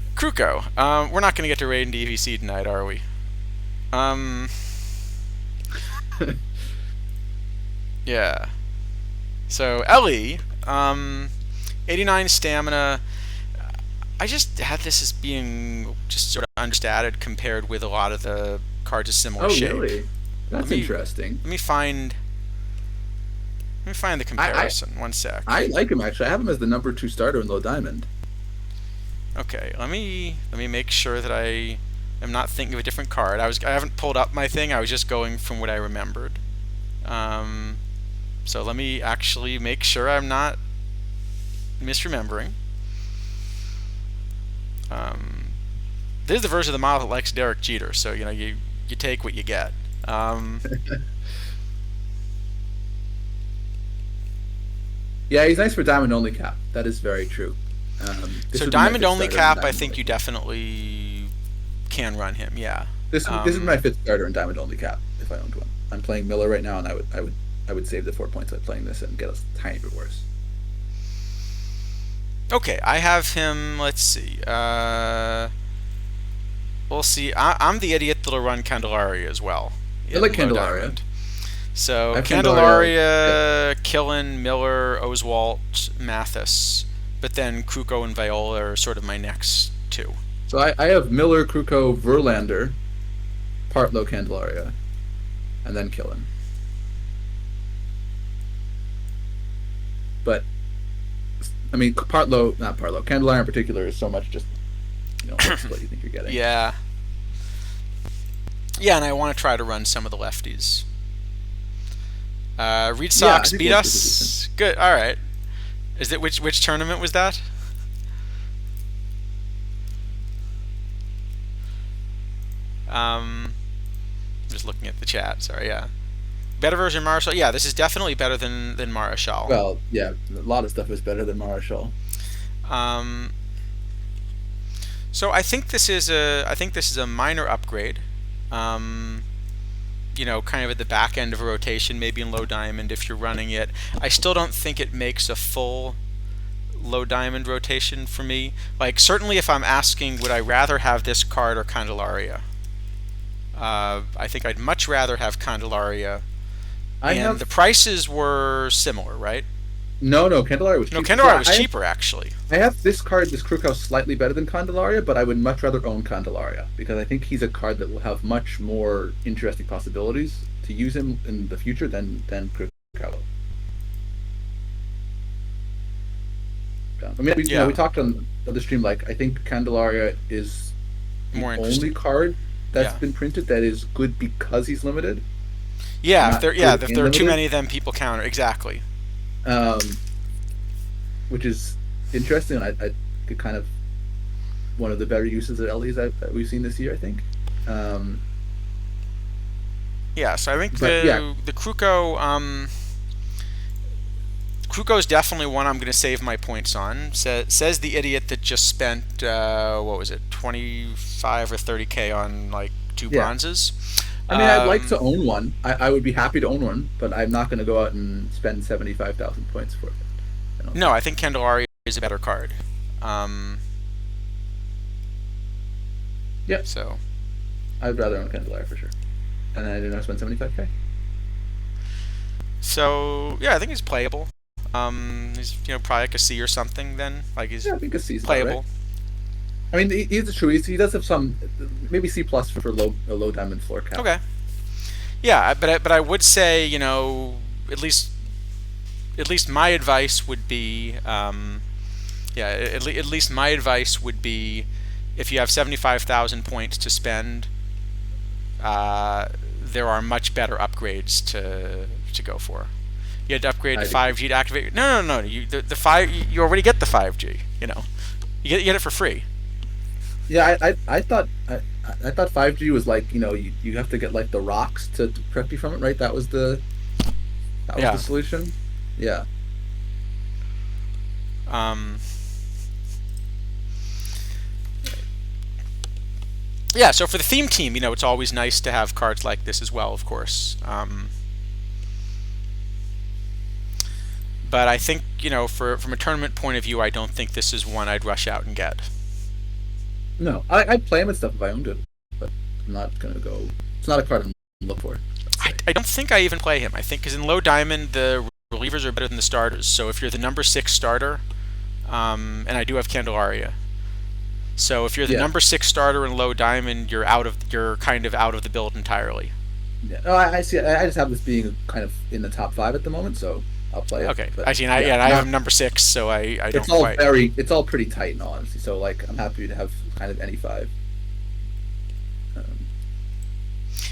We're not going to get to raid and DVC tonight, are we? Yeah. So Ellie, 89 stamina. I just had this as being just sort of understated compared with a lot of the cards of similar shape. Oh, really? That's interesting. Let me find the comparison. One sec. I like him actually. I have him as the number 2 starter in low diamond. Okay, let me make sure that I am not thinking of a different card. I haven't pulled up my thing. I was just going from what I remembered. So let me actually make sure I'm not misremembering. This is the version of the model that likes Derek Jeter, so you take what you get. Yeah, he's nice for diamond only cap. That is very true. So diamond only cap, I think you definitely can run him. Yeah. This is my 5th starter in diamond only cap if I owned one. I'm playing Miller right now, and I would save the 4 points by playing this and get a tiny bit worse. Okay, I have him. Let's see. We'll see. I'm the idiot that'll run Candelaria as well. I like Candelaria. So Candelaria, Killen, Miller, Oswalt, Mathis, but then Kruko and Viola are sort of my next 2. So I have Miller, Kruko, Verlander, Partlow, Candelaria, and then Killen. But I mean, Candelaria in particular is so much just that's what you think you're getting. Yeah. Yeah, and I want to try to run some of the lefties. Reed Sox beat us. Good. All right. Is it which tournament was that? Just looking at the chat. Sorry. Yeah. Better version of Marshall. Yeah, this is definitely better than Marshall. Well, yeah, a lot of stuff is better than Marshall. So I think this is a minor upgrade. Kind of at the back end of a rotation, maybe in low diamond if you're running it. I still don't think it makes a full low diamond rotation for me. Like, certainly if I'm asking would I rather have this card or Candelaria, I think I'd much rather have Candelaria. The prices were similar, right? No, Candelaria was cheaper. No, Candelaria was cheaper, actually. I have this card, this Krukow, slightly better than Candelaria, but I would much rather own Candelaria because I think he's a card that will have much more interesting possibilities to use him in the future than Krukow. Yeah. I mean, we talked on the stream, like, I think Candelaria is the only card that's been printed that is good because he's limited. Yeah, if there are too many of them, people counter. Exactly. Which is interesting. I could kind of one of the better uses of LEs that we've seen this year, I think. So I think the Kruko Kruko's definitely one I'm going to save my points on. Says the idiot that just spent what was it, 25 or 30K on like 2 bronzes. I mean, I'd like to own one. I would be happy to own one, but I'm not going to go out and spend 75,000 points for it. No, I think Candelaria is a better card. Yeah. So, I'd rather own Candelaria for sure, and then I didn't spend 75K. So yeah, I think he's playable. He's probably like a C or something. Then like he's I think a C's playable. Right. I mean, he's true. He does have some, maybe C plus for a low diamond floor cap. Okay. Yeah, but I would say at least my advice would be at least my advice would be if you have 75,000 points to spend, there are much better upgrades to go for. You had to upgrade to 5G to activate. No. You already get the 5G. You get it for free. Yeah, I thought 5G was like you have to get like the rocks to protect you from it, right? That was the solution. Yeah. Yeah. So for the theme team, it's always nice to have cards like this as well, of course. But I think from a tournament point of view, I don't think this is one I'd rush out and get. No, I'd play him and stuff if I owned it, but I'm not gonna go. It's not a card I'm looking for. I don't think I even play him. I think because in low diamond the relievers are better than the starters. So if you're the number 6 starter, and I do have Candelaria. So if you're the number 6 starter in low diamond, you're kind of out of the build entirely. Yeah. No, I see. I just have this being kind of in the top 5 at the moment, so I'll play it. Okay. But, I have him number 6, so I don't it's all quite. it's all pretty tight in all honesty. So like, I'm happy to have kind of any 5.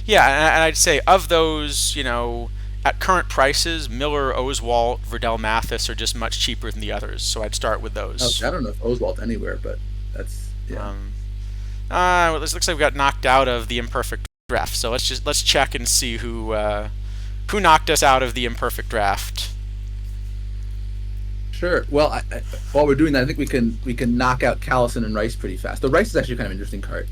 Yeah, and I'd say of those, at current prices, Miller, Oswalt, Verdell, Mathis are just much cheaper than the others. So I'd start with those. I don't know if Oswald's anywhere, but that's Well, this looks like we got knocked out of the imperfect draft. So let's check and see who knocked us out of the imperfect draft. Sure. Well, while we're doing that, I think we can knock out Callison and Rice pretty fast. The Rice is actually kind of an interesting card.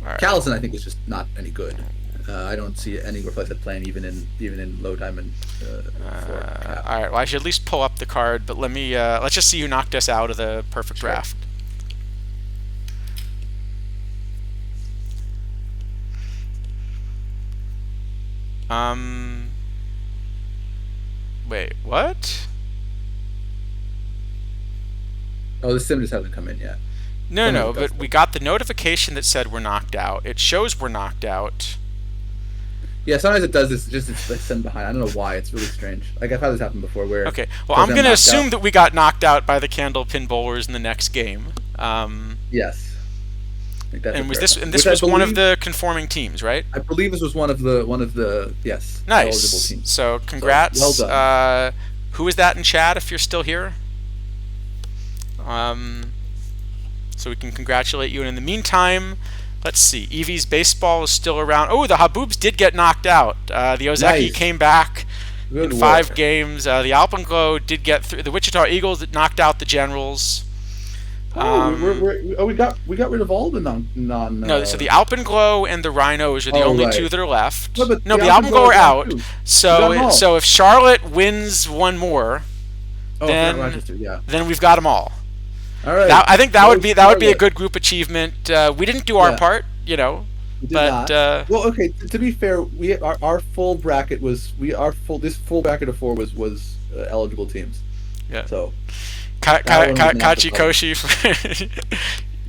Right. Callison, I think, is just not any good. I don't see anywhere place at playing even in low diamond. All right. Well, I should at least pull up the card, but let's just see who knocked us out of the perfect draft. Wait, what? Oh, the sim just hasn't come in yet. No, but we got the notification that said we're knocked out. It shows we're knocked out. Yeah, sometimes it does this. It's like sim behind. I don't know why. It's really strange. Like I've had this happen before. Where okay, well, I'm gonna assume that we got knocked out by the Candle Pin Bowlers in the next game. Yes. And this was one of the conforming teams, right? I believe this was one of the yes. Nice. Eligible teams. So congrats. So, well done. Who is that in chat? If you're still here, so we can congratulate you. And in the meantime, let's see. Evie's baseball is still around. Oh, the Haboobs did get knocked out. The Ozeki came back in 5 games. The Alpenglow did get through. The Wichita Eagles knocked out the Generals. We got rid of all the non. No, so the Alpenglow and the Rhinos are the only 2 that are left. No, but the Alpenglow are out. So if Charlotte wins one more, then we've got them all. All right. I think that would be a good group achievement. We didn't do our part, We did not. Well, okay. To be fair, our full bracket was this full bracket of 4 was eligible teams. Yeah. So. Kachi Koshi.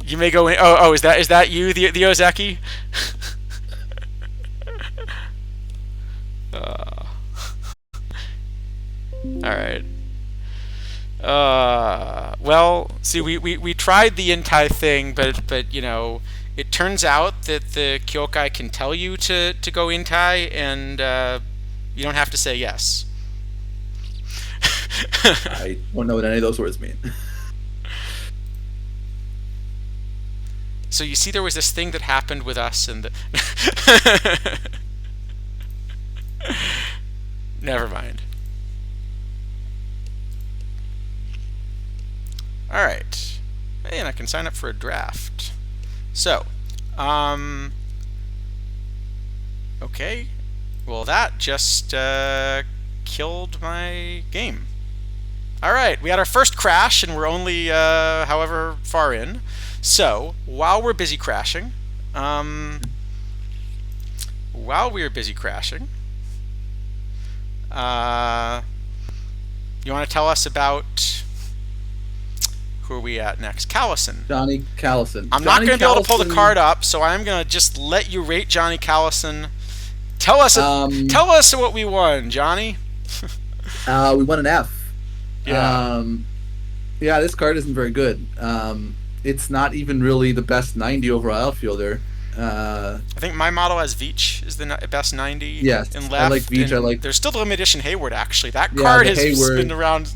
You may go in. Oh, is that you, the Ozeki? All right. Well, see, we tried the Intai thing, but it turns out that the Kyokai can tell you to go Intai, and you don't have to say yes. I don't know what any of those words mean. So you see, there was this thing that happened with us, and never mind. All right, hey, and I can sign up for a draft. So, okay. Well, that just killed my game. All right, we had our first crash, and we're only however far in. So while we're busy crashing, you want to tell us about who are we at next? Callison. Johnny Callison. I'm not going to be able to pull the card up, so I'm going to just let you rate Johnny Callison. Tell us what we won, Johnny. We won an F. Yeah. Yeah, this card isn't very good. It's not even really the best 90 overall outfielder. I think my model has Veach is the best 90 yes, in left. I like Veach. There's still the limited edition Hayward, actually. That card has been around.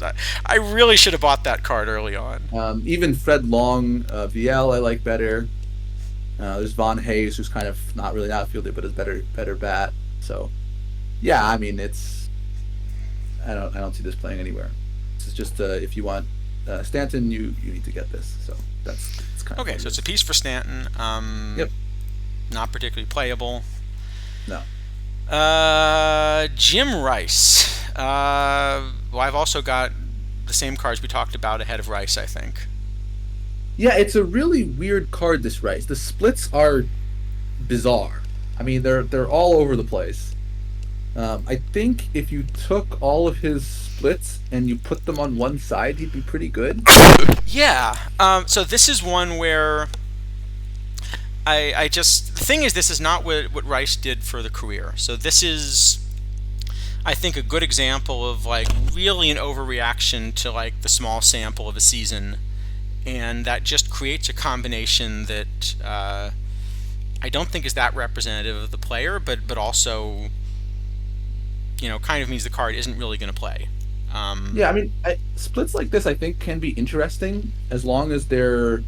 I really should have bought that card early on. Even Fred Long, VL I like better. There's Von Hayes, who's kind of not really an outfielder, but is better bat. So, yeah, I mean, I don't see this playing anywhere. This is just if you want Stanton, you need to get this. So it's kind of okay. So it's a piece for Stanton. Yep. Not particularly playable. No. Jim Rice. Well, I've also got the same cards we talked about ahead of Rice, I think. Yeah, it's a really weird card, this Rice. The splits are bizarre. I mean, they're all over the place. I think if you took all of his splits and you put them on one side, he'd be pretty good. Yeah. So this is one where I just the thing is this is not what Rice did for the career. So this is I think a good example of like really an overreaction to like the small sample of a season, and that just creates a combination that I don't think is that representative of the player, but also kind of means the card isn't really going to play. Yeah, I mean, splits like this I think can be interesting as long as they're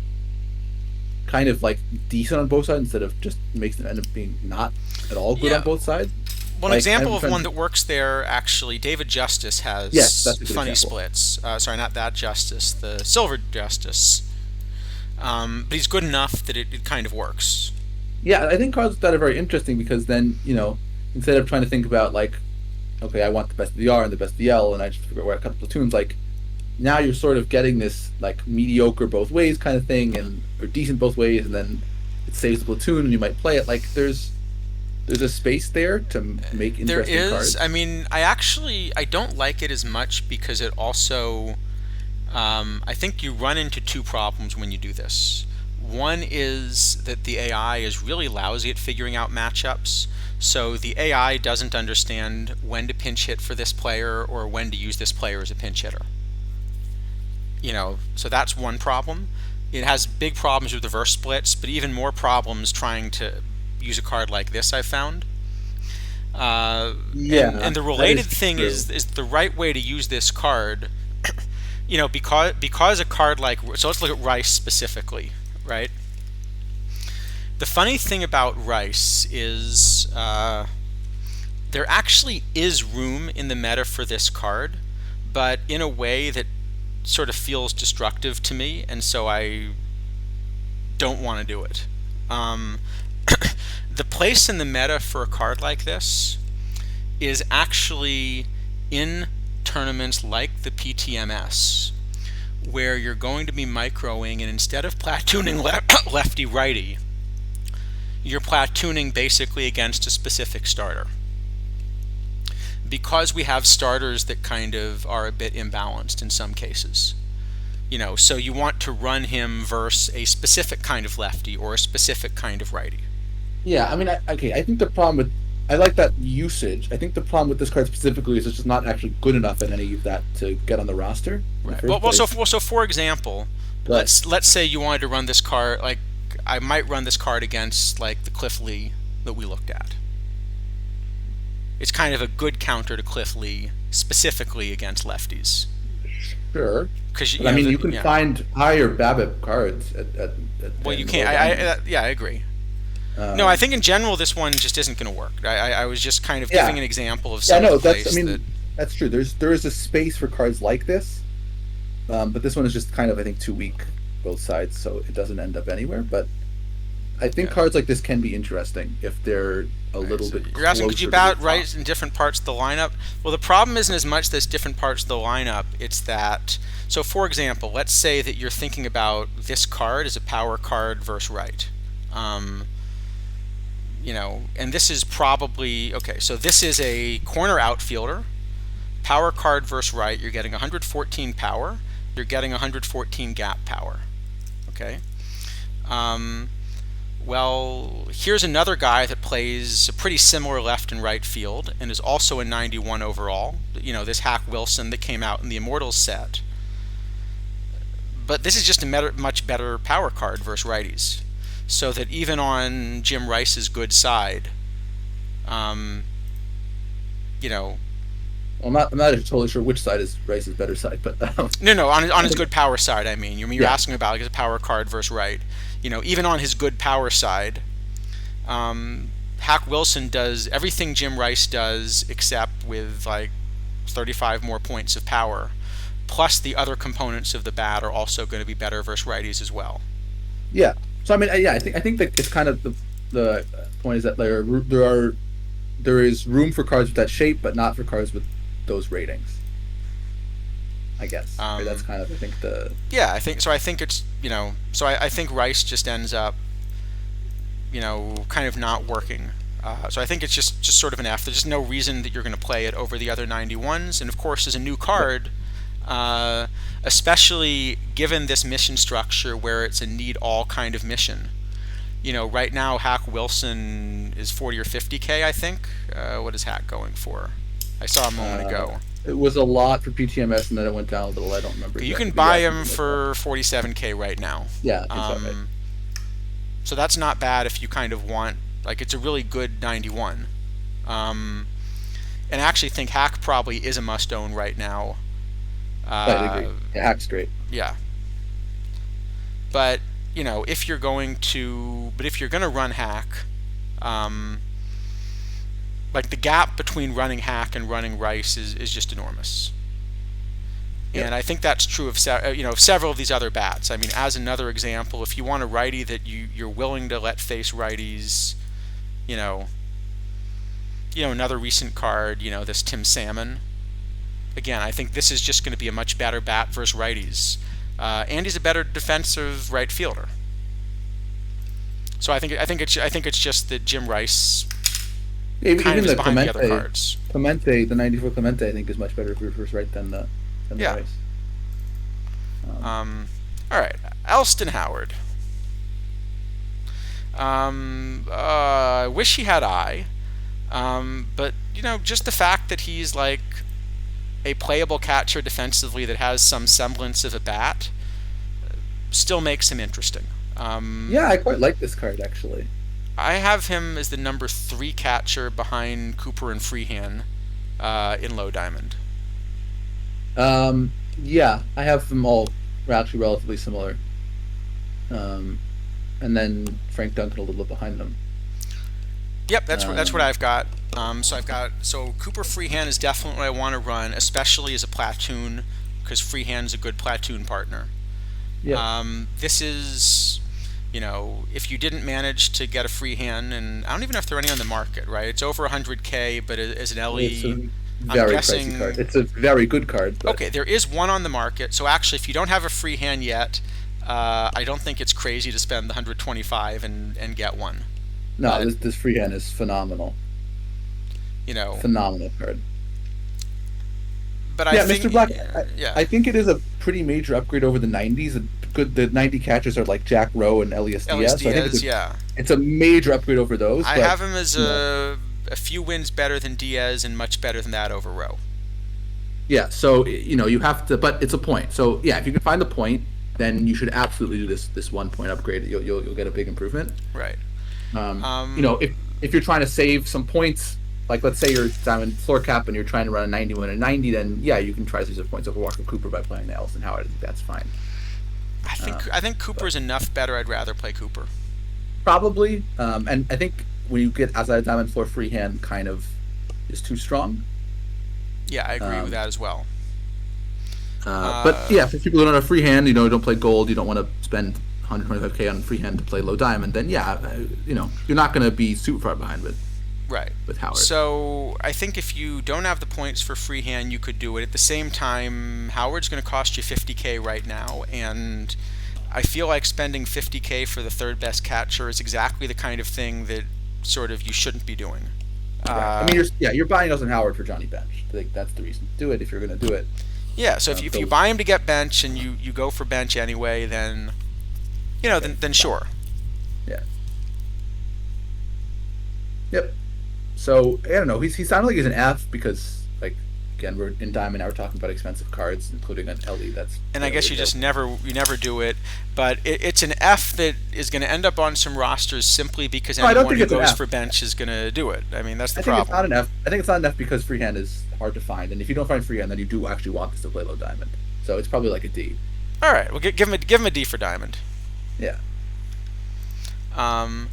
kind of like decent on both sides instead of just makes them end up being not at all good Yeah. on both sides. One Like, example I'm of trying one to- that works there, actually, David Justice has Yes, that's a good funny example. splits. Sorry, not that Justice, the Silver Justice. But he's good enough that it kind of works. Yeah, I think cards like that are very interesting because then, instead of trying to think about like, okay, I want the best of the R and the best of the L, and I just figure out where I cut the platoons, like now you're sort of getting this like mediocre both ways kind of thing, and or decent both ways, and then it saves the platoon, and you might play it. Like there's a space there to make There interesting is. cards. I mean, I don't like it as much because it also, I think you run into two problems when you do this. One is that the AI is really lousy at figuring out matchups. So the AI doesn't understand when to pinch hit for this player or when to use this player as a pinch hitter. So that's one problem. It has big problems with reverse splits, but even more problems trying to use a card like this, I've found. And the that related is thing true. is the right way to use this card. Because a card like, so let's look at Rice specifically, right? The funny thing about Rice is there actually is room in the meta for this card, but in a way that sort of feels destructive to me, and so I don't want to do it. The place in the meta for a card like this is actually in tournaments like the PTMS, where you're going to be microing, and instead of platooning lefty righty, you're platooning basically against a specific starter. Because we have starters that kind of are a bit imbalanced in some cases. So you want to run him versus a specific kind of lefty or a specific kind of righty. Yeah, I mean, I think the problem with I like that usage. I think the problem with this card specifically is it's just not actually good enough at any of that to get on the roster. In the Right. first Well, place. so for example, But- let's say you wanted to run this card, like I might run this card against like the Cliff Lee that we looked at. It's kind of a good counter to Cliff Lee, specifically against lefties. Sure. Because But I mean, you can find higher BABIP cards at Well, you 10 can't. lower diamonds. Yeah, I agree. Um, No, I think in general this one just isn't going to work. I was just kind of Yeah. giving an example of Yeah, some no, of the that's. I place mean, that. that's true. There is a space for cards like this, but this one is just kind of, I think, too weak both sides, so it doesn't end up anywhere. But I think Yeah. cards like this can be interesting if they're a little So bit. you're asking, could you closer to bat the right top. in different parts of the lineup? Well, the problem isn't as much there's different parts of the lineup. It's that. So, for example, let's say that you're thinking about this card as a power card versus right. And this is probably okay. So this is a corner outfielder, power card versus right. You're getting 114 power. You're getting 114 gap power. Okay. Well, here's another guy that plays a pretty similar left and right field and is also a 91 overall. This Hack Wilson that came out in the Immortals set. But this is just a much better power card versus righties. So that even on Jim Rice's good side, Well, I'm not totally sure which side is Rice's better side, but no, on his good power side, I mean. You're Yeah. asking about like a power card versus right. Even on his good power side, Hack Wilson does everything Jim Rice does except with like 35 more points of power. Plus the other components of the bat are also going to be better versus righties as well. yeah. So I mean, I think that it's kind of the point is that there is room for cards with that shape, but not for cards with those ratings. I guess right? That's kind of I think the Yeah, I think so. I think it's so I think Rice just ends up kind of not working So I think it's just sort of an F. There's just no reason that you're going to play it over the other 91s. And of course, as a new card, especially given this mission structure where it's a need all kind of mission. Right now Hack Wilson is 40 or 50K, I think. What is Hack going for? I saw a moment ago. It was a lot for PTMS, and then it went down a little. I don't remember. You exactly. can buy him for 47K right now. Yeah, I think so, right. So that's not bad if you kind of want, like, it's a really good 91. And I actually think Hack probably is a must-own right now. I agree. Yeah, Hack's great. Yeah. But, if you're going to run Hack, like the gap between running Hack and running Rice is just enormous. Yep. And I think that's true of several of these other bats. I mean, as another example, if you want a righty that you're willing to let face righties, another recent card, this Tim Salmon. Again, I think this is just going to be a much better bat versus righties, and he's a better defensive right fielder. So I think it's just that Jim Rice Even kind of is the behind Clemente, the other cards. Clemente, the 94 Clemente, I think is much better for first right than the Yeah. Rice. All right, Elston Howard. I wish he had eye, but just the fact that he's like a playable catcher defensively that has some semblance of a bat still makes him interesting. Yeah, I quite like this card actually. I have him as the number 3 catcher behind Cooper and Freehand in low diamond. Yeah, I have them all actually relatively similar. And then Frank Duncan a little bit behind them. Yep, that's what I've got. So Cooper Freehand is definitely what I want to run, especially as a platoon, because Freehand's a good platoon partner. Yeah. This is, if you didn't manage to get a Freehand, and I don't even know if there are any on the market, right? It's over 100K, but as an LE, It's a very pricey card. It's a very good card. But... Okay, there is one on the market. So actually, if you don't have a Freehand yet, I don't think it's crazy to spend the 125 and get one. No, this Freehand is phenomenal. Phenomenal card. But I think, Mr. Black, yeah. I think it is a pretty major upgrade over the 90s. The 90 catchers are like Jack Rowe and Elias Diaz. So I think it's a major upgrade over those. I have him as a few wins better than Diaz and much better than that over Rowe. Yeah, so you have to, but it's a point. So yeah, if you can find the point, then you should absolutely do this 1 point upgrade. You'll get a big improvement. Right. If you're trying to save some points, like let's say you're diamond floor cap and you're trying to run a 91 and a 90, then yeah, you can try to save some points over Walker Cooper by playing the Elston Howard. I think that's fine. I think Cooper's enough better. I'd rather play Cooper. Probably, and I think when you get outside of diamond floor, Freehand kind of is too strong. Yeah, I agree with that as well. But yeah, for people who don't have Freehand, don't play gold, you don't want to spend 125K on Freehand to play low diamond, then yeah, you're not going to be super far behind with Howard. So I think if you don't have the points for Freehand, you could do it. At the same time, Howard's going to cost you 50K right now, and I feel like spending 50K for the third best catcher is exactly the kind of thing that sort of you shouldn't be doing. I mean, you're buying Elston Howard for Johnny Bench. I think that's the reason to do it if you're going to do it. Yeah, so if you buy him to get bench and you go for bench anyway, then then sure. Yeah. Yep. So I don't know. He sounded like he's an F because, like, again, we're in Diamond now. We're talking about expensive cards, including an LE. And I guess you just never do it. But it's an F that is going to end up on some rosters simply because anyone who goes for bench is going to do it. I mean, that's the problem. It's not an F. I think it's not an F because Freehand is hard to find, and if you don't find Freehand, then you do actually want this to play low Diamond. So it's probably like a D. All right, well, give him a D for Diamond. Yeah. But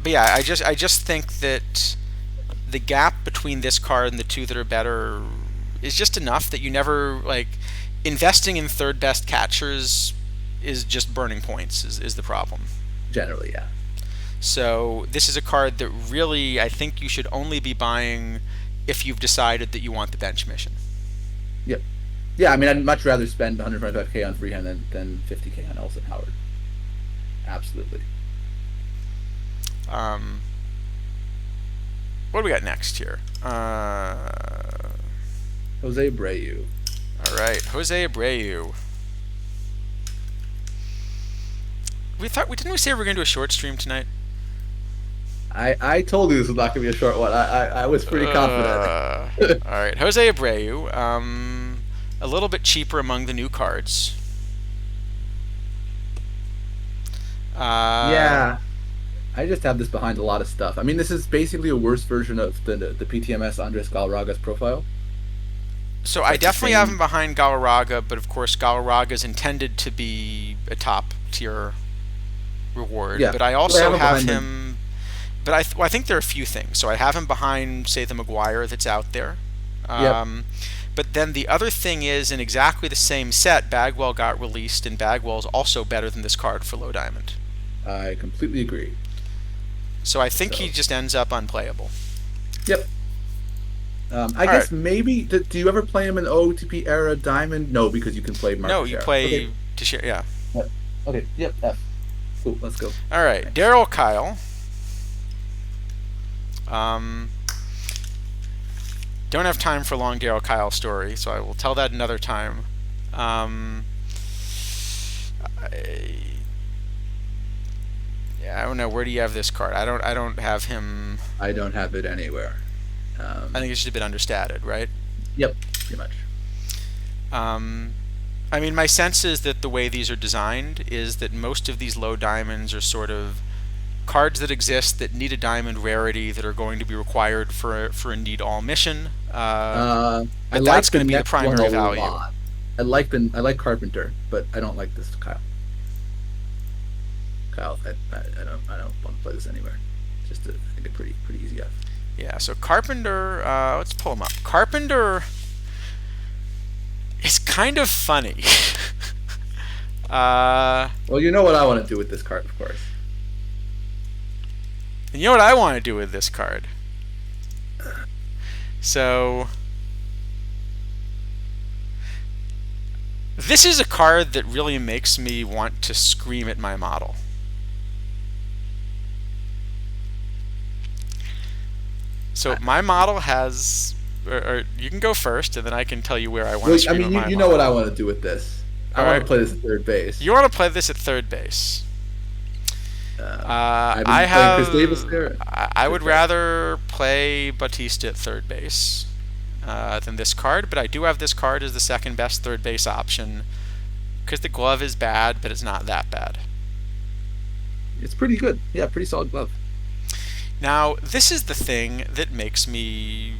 yeah, I just think that the gap between this card and the two that are better is just enough that you never, like, investing in third best catchers is just burning points is the problem. Generally, yeah. So this is a card that really I think you should only be buying if you've decided that you want the bench mission. Yep. Yeah, I mean, I'd much rather spend 125K on Freehand than 50K on Elston Howard. Absolutely. what do we got next here? Jose Abreu. All right, Jose Abreu. Didn't we say we were going to do a short stream tonight? I told you this was not going to be a short one. I was pretty confident. All right, Jose Abreu. A little bit cheaper among the new cards. Yeah. I just have this behind a lot of stuff. I mean, this is basically a worse version of the PTMS Andres Galarraga's profile. So I definitely have him behind Galarraga, but of course Galarraga is intended to be a top tier reward. Yeah, but I also have behind him. But I think there are a few things. So I have him behind, say, the Maguire that's out there. Yep. But then the other thing is, in exactly the same set, Bagwell got released, and Bagwell is also better than this card for low diamond. I completely agree. So I think he just ends up unplayable. Yep. I guess maybe. Do you ever play him in OTP era diamond? No, because you can play Mark. No, you play Teixeira. Yeah. Yep. Okay. Yep. F. Cool. Let's go. All right, Daryl Kyle. Don't have time for a long Daryl Kyle story, so I will tell that another time. I don't know. Where do you have this card? I don't have him. I don't have it anywhere. I think it's just a bit understated, right? Yep, pretty much. I mean, my sense is that the way these are designed is that most of these low diamonds are sort of cards that exist that need a diamond rarity that are going to be required for a need all mission. But that's going to be the primary value. I like Carpenter, but I don't like this Kyle. I don't want to play this anywhere. Just I think a pretty easy F. Yeah, so Carpenter, let's pull him up. Carpenter is kind of funny. Well, you know what I want to do with this card, of course. And you know what I want to do with this card? So this is a card that really makes me want to scream at my model. So my model has, or you can go first, and then I can tell you where I want to scream at my model. You know what I want to do with this. I want to play this at third base. You want to play this at third base. I would rather play Bautista at third base than this card, but I do have this card as the second best third base option because the glove is bad, but it's not that bad. It's pretty good. Yeah, pretty solid glove. Now, this is the thing that makes me,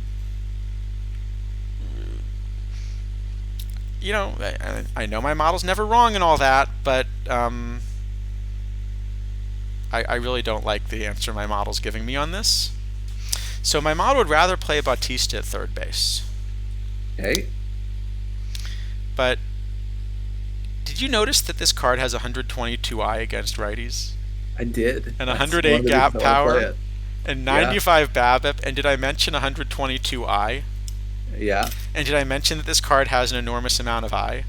you know, I know my model's never wrong and all that, but I really don't like the answer my model's giving me on this. So my model would rather play Bautista at third base. Okay. But did you notice that this card has 122i against righties? I did. And 108 gap power and 95 BABIP. And did I mention 122i? Yeah. And did I mention that this card has an enormous amount of I?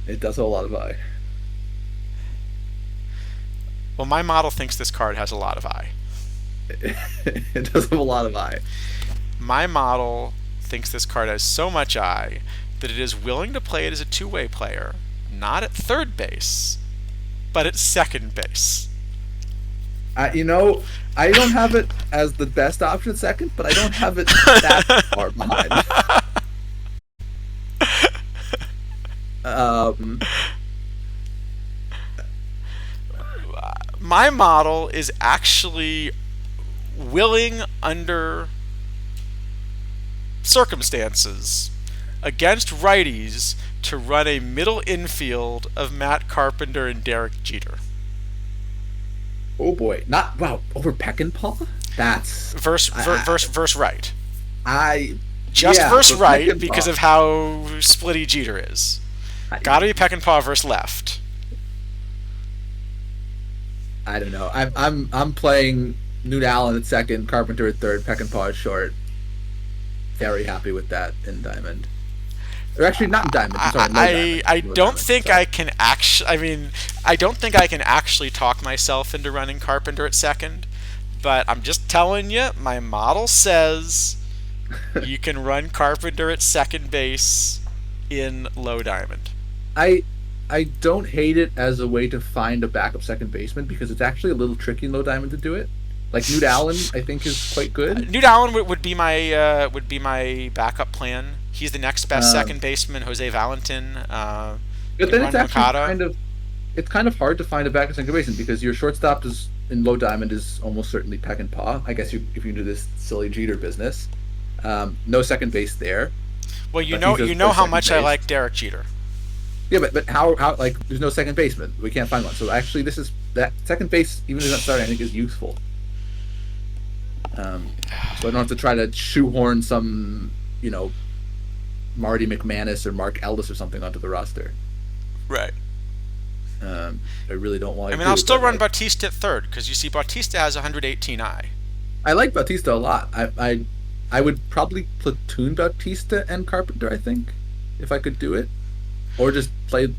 It does have a lot of I. Well, my model thinks this card has a lot of I. It does have a lot of I. My model thinks this card has so much I that it is willing to play it as a two-way player, not at third base, but at second base. You know, I don't have it as the best option at second, but I don't have it that far behind. My model is actually willing under circumstances against righties to run a middle infield of Matt Carpenter and Derek Jeter. Oh boy, over Peckinpah? That's verse right. Verse right Peckinpah. Because of how splitty Jeter is. Gotta be Peckinpah versus left. I don't know. I'm playing Newt Allen at second, Carpenter at third, Peckinpah at short. Very happy with that in diamond. Or actually, not in diamond. I'm sorry, I don't think I can actually. I mean, I don't think I can actually talk myself into running Carpenter at second. but I'm just telling you, my model says you can run Carpenter at second base in low diamond. I I don't hate it as a way to find a backup second baseman because it's actually a little tricky in low diamond to do it. Like Newt Allen, I think is quite good. Newt Allen would be my backup plan. He's the next best second baseman. Jose Valentin. But then it's actually Moncada. kind of hard to find a backup second baseman because your shortstop is in low diamond is almost certainly Peck and Paw. I guess if you do this silly Jeter business, no second base there. Well, you But know how much I base. like Derek Jeter. Yeah, but how like there's no second baseman. We can't find one. So actually, this is that second base, even if it's not starting, I think is useful. So I don't have to try to shoehorn some, Marty McManus or Mark Ellis or something onto the roster. Right. I really don't want. I mean, I'll still run Bautista at third because you see, Bautista has 118i. I like Bautista a lot. I would probably platoon Bautista and Carpenter. I think if I could do it, or just play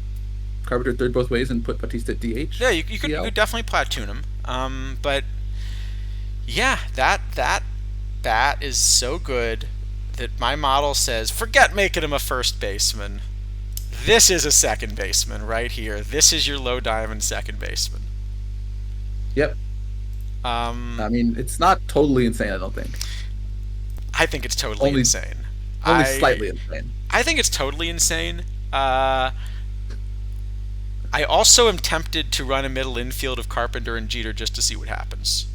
Carpenter third both ways and put Bautista at DH. Yeah, you could definitely platoon him. But yeah, that is so good that my model says forget making him a first baseman. This is a second baseman right here. This is your low diamond second baseman. Yep. I mean, it's not totally insane. I don't think. I think it's totally insane. Only slightly insane. I think it's totally insane. I also am tempted to run a middle infield of Carpenter and Jeter just to see what happens.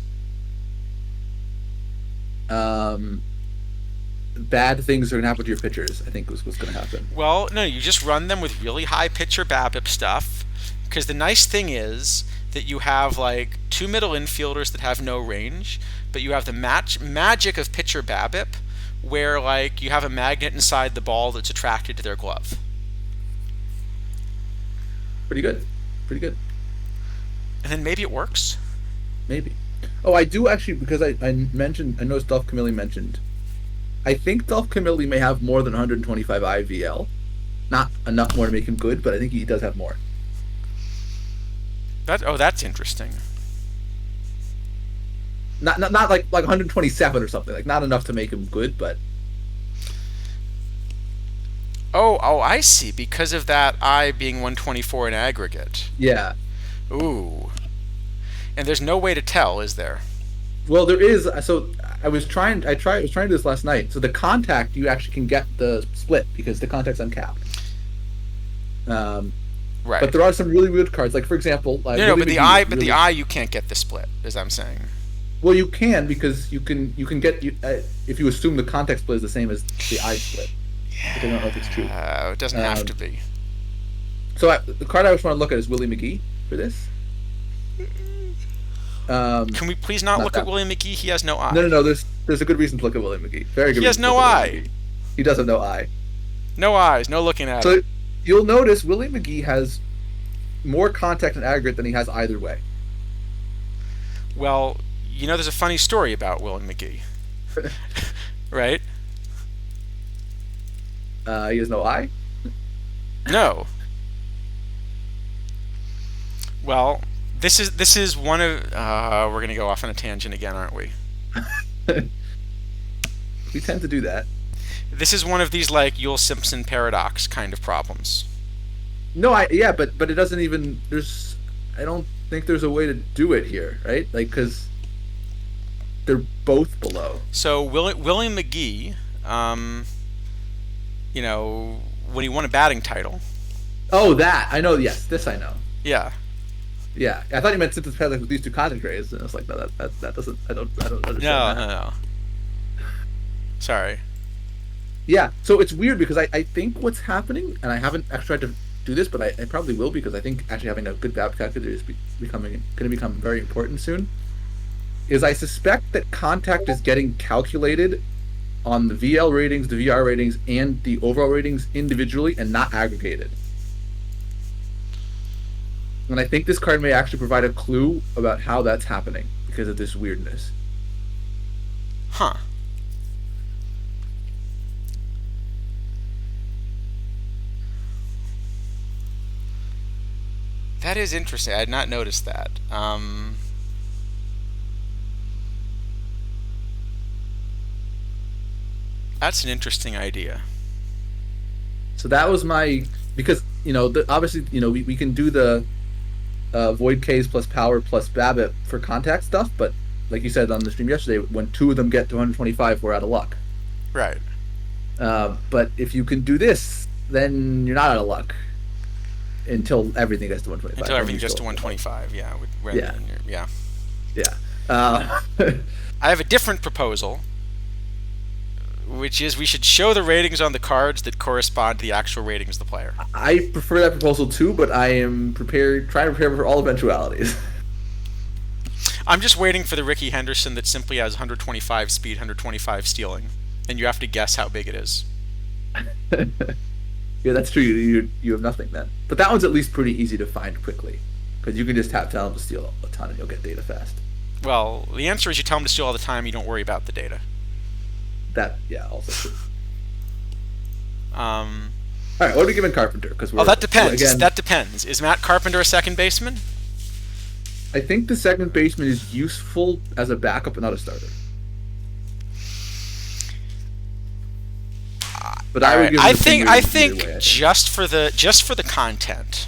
Bad things are going to happen to your pitchers, I think was what's going to happen. Well, no, you just run them with really high pitcher BABIP stuff, because the nice thing is that you have like two middle infielders that have no range, but you have the magic of pitcher BABIP, where like you have a magnet inside the ball that's attracted to their glove. Pretty good. And then maybe it works. Maybe. Oh, I do actually, because I noticed Dolph Camilli mentioned. I think Dolph Camilli may have more than 125 IVL. Not enough more to make him good, but I think he does have more. That's interesting. Not like 127 or something. Like not enough to make him good, but. Oh, I see. Because of that I being 124 in aggregate. Yeah. Ooh. And there's no way to tell, is there? Well, there is. So I was trying to do this last night. So the contact, you actually can get the split because the contact's uncapped. Right. But there are some really weird cards. Like for example, no, but the eye you can't get the split, as I'm saying. Well, you can because you can get if you assume the contact split is the same as the eye split. Which I don't know if it's true. It doesn't have to be. So the card I just want to look at is Willie McGee for this. Can we please not look at Willie McGee? He has no eye. No. There's a good reason to look at Willie McGee. Very good. He has no eye. He does have no eye. No eyes. No looking at so it. You'll notice Willie McGee has more contact in aggregate than he has either way. Well, there's a funny story about Willie McGee, right? He has no eye? No. Well, this is one of we're gonna go off on a tangent again, aren't we? We tend to do that. This is one of these like Yule Simpson paradox kind of problems. No, but it doesn't even. I don't think there's a way to do it here, right? Like because they're both below. So William McGee, when he won a batting title. Oh, that I know. Yes, this I know. Yeah. Yeah, I thought you meant Simpsons paradox with these two contact rays, and I was like, no, that doesn't. I don't understand. No. Sorry. Yeah, so it's weird because I think what's happening, and I haven't actually tried to do this, but I probably will because I think actually having a good BABIP calculator is going to become very important soon. Is I suspect that contact is getting calculated on the VL ratings, the VR ratings, and the overall ratings individually, and not aggregated. And I think this card may actually provide a clue about how that's happening because of this weirdness. Huh. That is interesting. I had not noticed that. That's an interesting idea. So that was because obviously we can do the void Ks plus power plus BABIP for contact stuff, but like you said on the stream yesterday, when two of them get to 125, we're out of luck. Right. But if you can do this, then you're not out of luck until everything gets to 125. Until everything gets to 125, yeah. Yeah. I have a different proposal, which is we should show the ratings on the cards that correspond to the actual ratings of the player. I prefer that proposal too, but I am trying to prepare for all eventualities. I'm just waiting for the Ricky Henderson that simply has 125 speed, 125 stealing, and you have to guess how big it is. Yeah, that's true. You have nothing then. But that one's at least pretty easy to find quickly, because you can just tell him to steal a ton and you'll get data fast. Well, the answer is you tell him to steal all the time, you don't worry about the data. That, yeah, also true. All right, what are we giving Carpenter? That depends. That depends. Is Matt Carpenter a second baseman? I think the second baseman is useful as a backup, but not a starter. But I would give him I think just for the content.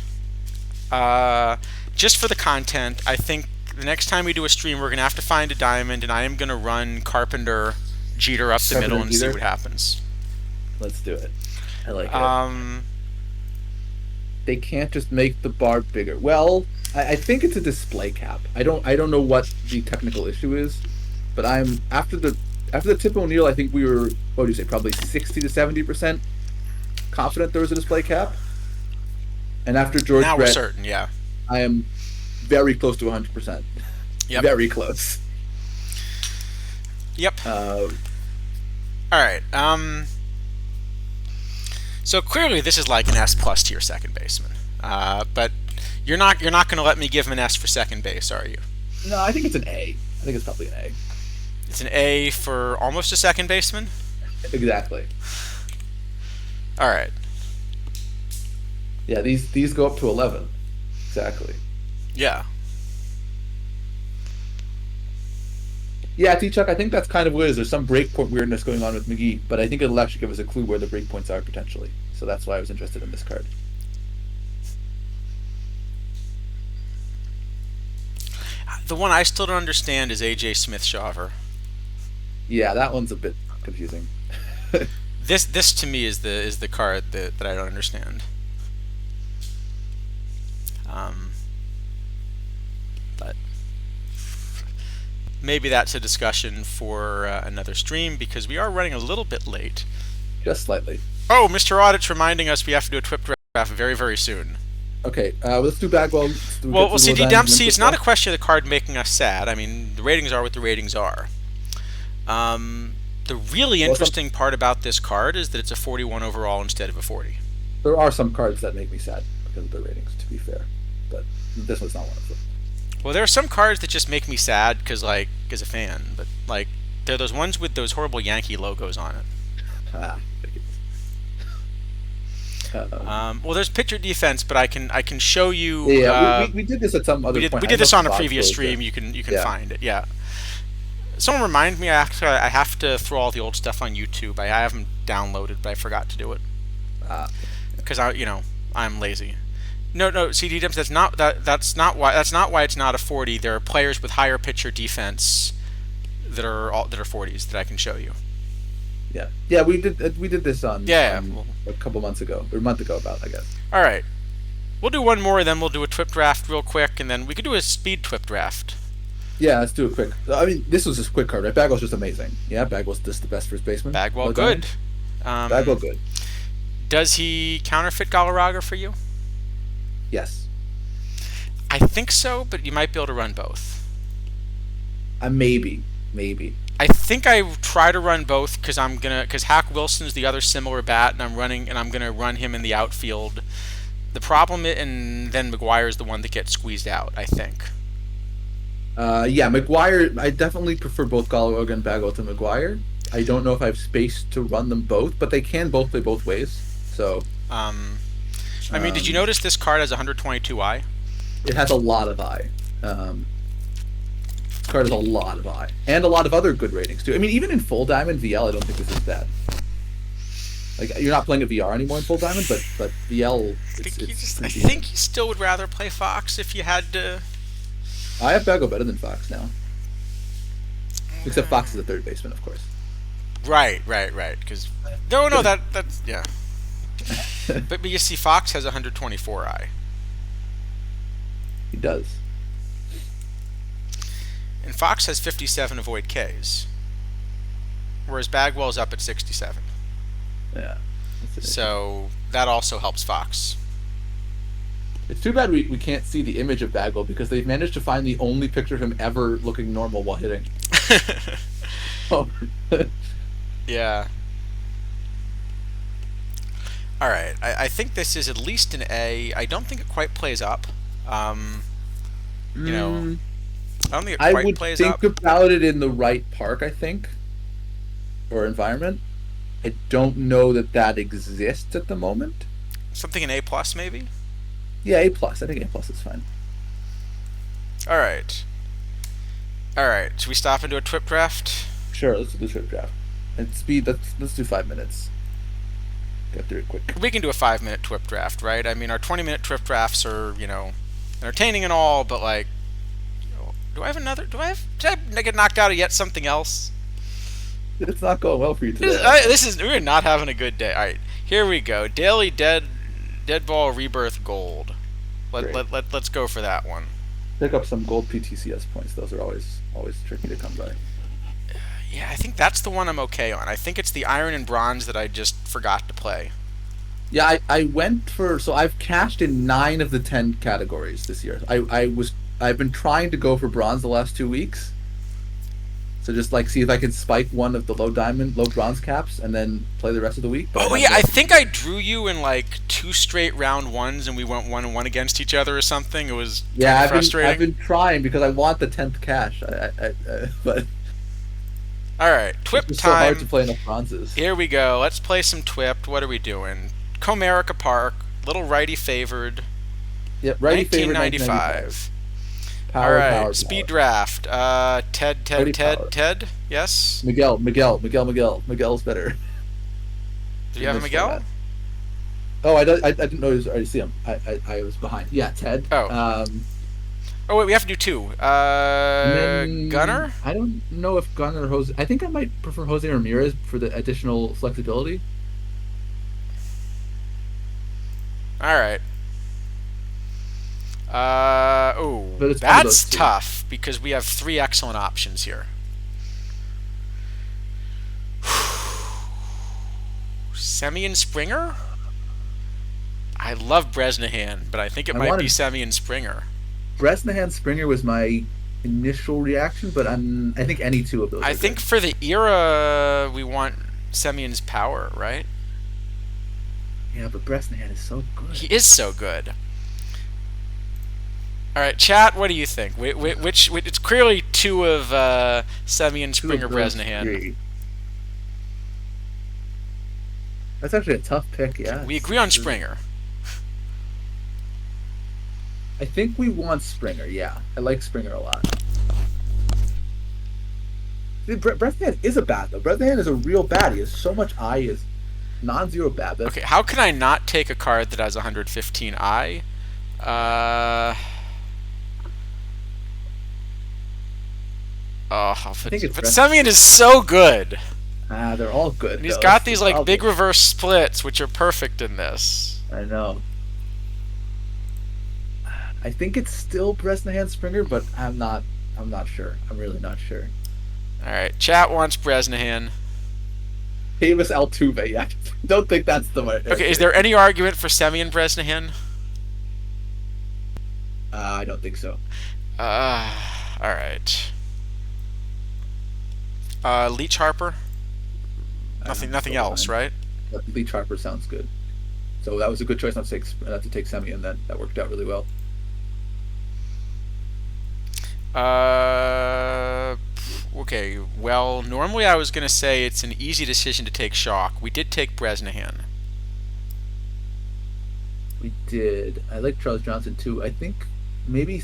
Just for the content, I think the next time we do a stream, we're gonna have to find a diamond, and I am gonna run Carpenter Jeter up the middle and see what happens. Let's do it. I like it. They can't just make the bar bigger. Well, I think it's a display cap. I don't know what the technical issue is, but I'm after the Tip O'Neill, I think we were, what do you say, probably 60 to 70% confident there was a display cap. And after George now Brett, we're certain, yeah. I am very close to 100%. Yep. Very close. Yep. All right. So clearly this is like an S plus tier second baseman. But you're not going to let me give him an S for second base, are you? No, I think it's an A. I think it's probably an A. It's an A for almost a second baseman? Exactly. All right. Yeah, these go up to 11. Exactly. Yeah. Yeah, T-Chuck, I think that's kind of what it is. There's some breakpoint weirdness going on with McGee, but I think it'll actually give us a clue where the breakpoints are potentially. So that's why I was interested in this card. The one I still don't understand is AJ Smith-Shawver. Yeah, that one's a bit confusing. This to me is the card that I don't understand. But maybe that's a discussion for another stream, because we are running a little bit late. Just slightly. Oh, Mr. Audit's reminding us we have to do a TWIP draft very, very soon. Okay, let's do Bagwell. Well, CD Dempsey, it's not a question of the card making us sad. I mean, the ratings are what the ratings are. The really interesting part about this card is that it's a 41 overall instead of a 40. There are some cards that make me sad because of their ratings, to be fair. But this one's not one of them. Well, there are some cards that just make me sad because, like, as a fan, but, like, they're those ones with those horrible Yankee logos on it. Well, there's pitcher defense, but I can show you. Yeah, we did this at some other point. We did this on a previous stream. You can find it. Yeah. Someone remind me. I have to throw all the old stuff on YouTube. I have them downloaded, but I forgot to do it because I'm lazy. No, CD Dims. That's not why it's not a 40. There are players with higher pitcher defense that are 40s that I can show you. Yeah, we did this on a couple months ago, or a month ago about, I guess. All right, we'll do one more, then we'll do a TWIP draft real quick, and then we could do a speed TWIP draft. Yeah, let's do a quick. I mean, this was just a quick card, right? Bagwell's just amazing. Yeah, Bagwell's just the best first baseman. Bagwell good. Bagwell good. Does he counterfeit Galarraga for you? Yes. I think so, but you might be able to run both. Maybe. I think I try to run both because Hack Wilson's the other similar bat, and I'm gonna run him in the outfield. The problem and then McGuire's the one that gets squeezed out, I think. Yeah, McGuire. I definitely prefer both Galarraga and Bagwell to McGuire. I don't know if I have space to run them both, but they can both play both ways. So. I mean, did you notice this card has 122i? It has a lot of I. This card has a lot of I, and a lot of other good ratings too. I mean, even in full diamond VL, I don't think this is bad. Like you're not playing a VR anymore in Full Diamond, but VL. I think you still would rather play Fox if you had to. I have Bago better than Fox now. Except Fox is a third baseman, of course. Right. Because no, that's yeah. but you see, Fox has 124i. He does. And Fox has 57 avoid Ks, whereas Bagwell's up at 67. Yeah. So that also helps Fox. It's too bad we can't see the image of Bagwell because they've managed to find the only picture of him ever looking normal while hitting. Oh. Yeah. All right. I think this is at least an A. I don't think it quite plays up. You know, I don't think it quite plays up. I would think about it in the right park, I think, or environment. I don't know that exists at the moment. Something in A plus, maybe. Yeah, A plus. I think A plus is fine. All right. Should we stop and do a TWIP draft? Sure, let's do the TWIP draft. And speed. Let's do 5 minutes. Get through it quick. We can do a 5-minute TWIP draft, right? I mean, our 20-minute TWIP drafts are, entertaining and all, but like, do I have another? Did I get knocked out of yet something else? It's not going well for you today. We're not having a good day. All right, here we go. Daily Dead Ball Rebirth Gold. Let's go for that one. Pick up some gold PTCS points. Those are always tricky to come by. Yeah, I think that's the one I'm okay on. I think it's the iron and bronze that I just forgot to play. Yeah, I went for, so I've cashed in 9 of the 10 categories this year. I've been trying to go for bronze the last 2 weeks. So just like see if I can spike one of the low bronze caps and then play the rest of the week. But I think I drew you in like 2 straight round ones and we went 1-1 against each other or something. It was frustrating. I've been trying because I want the 10th cash. But all right, TWIP it's time. So hard to play enough bronzes. Here we go. Let's play some TWIP. What are we doing? Comerica Park, little righty favored. Yep, righty favored. 1995. Power, all right, power, speed power. draft. Ted. Yes. Miguel's better. Do you have a Miguel? Oh, I didn't know. I already see him. I was behind. Yeah, Ted. Oh. Oh wait, we have to do 2. Gunner. I don't know if Gunner or Jose. I think I might prefer Jose Ramirez for the additional flexibility. All right. That's tough because we have 3 excellent options here. Semyon Springer? I love Bresnahan, but I think it might be Semyon Springer. Bresnahan Springer was my initial reaction, but I think any 2 of those. I think for the era, we want Semyon's power, right? Yeah, but Bresnahan is so good. He is so good. All right, chat. What do you think? Which it's clearly 2 of Semyon Springer Bresnahan. 3. That's actually a tough pick. Yeah, we agree on Springer. I think we want Springer. Yeah, I like Springer a lot. Bresnahan is a bat though. Bresnahan is a real bat. He has so much eye. He has non-zero BABIP. Okay, how can I not take a card that has 115 eye? But Semyon is so good. They're all good. And he's got these like big reverse splits, which are perfect in this. I know. I think it's still Bresnahan Springer, but I'm not sure. I'm really not sure. All right, chat wants Bresnahan. Davis Altuve. Yeah, don't think that's the right. Okay, is there any argument for Semyon Bresnahan? I don't think so. All right. Leech Harper. Nothing else, right? Leech Harper sounds good. So that was a good choice not to take Semyon. That worked out really well. Okay. Well, normally I was gonna say it's an easy decision to take Shock. We did take Bresnahan. We did. I like Charles Johnson too. I think maybe.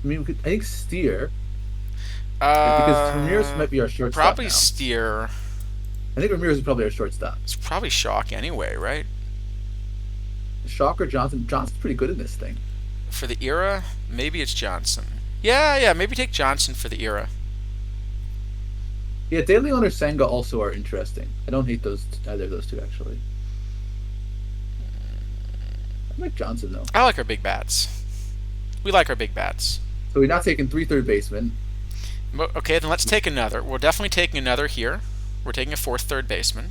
I think Steer. Because Ramirez might be our shortstop probably now. Steer. I think Ramirez is probably our shortstop. It's probably Shock anyway, right? Shock or Johnson? Johnson's pretty good in this thing. For the era, maybe it's Johnson. Yeah, maybe take Johnson for the era. Yeah, De Leon or Senga also are interesting. I don't hate either of those two actually. I like Johnson though. I like our big bats. We like our big bats. So we're not taking 3 third basemen. Okay, then let's take another. We're definitely taking another here. We're taking a 4th third baseman.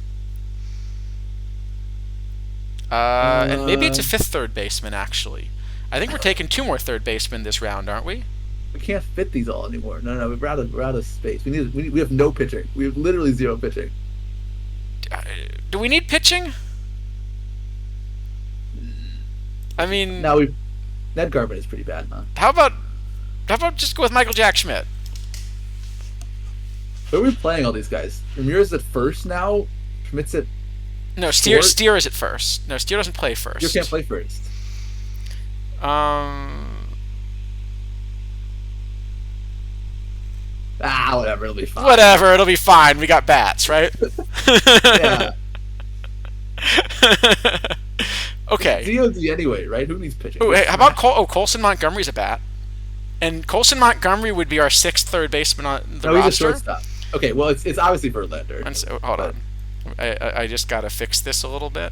And maybe it's a 5th third baseman, actually. I think we're taking 2 more third basemen this round, aren't we? We can't fit these all anymore. No, we're out of space. We have no pitching. We have literally 0 pitching. Do we need pitching? I mean, Now Ned Garvin is pretty bad, huh? how about just go with Michael Jack Schmidt? Where are we playing all these guys? Ramirez at first now. Schmidt's at. No, Steer Short? Steer is at first. No, Steer doesn't play first. You can't play first. Whatever. It'll be fine. Whatever, it'll be fine. We got bats, right? Yeah. Okay. DOD anyway, right? Who needs pitching? Ooh, hey, how about Colson Montgomery's a bat? And Colson Montgomery would be our 6th third baseman on the No, he's a roster. shortstop. Okay, well, it's obviously Verlander. And so, hold on. I just gotta fix this a little bit.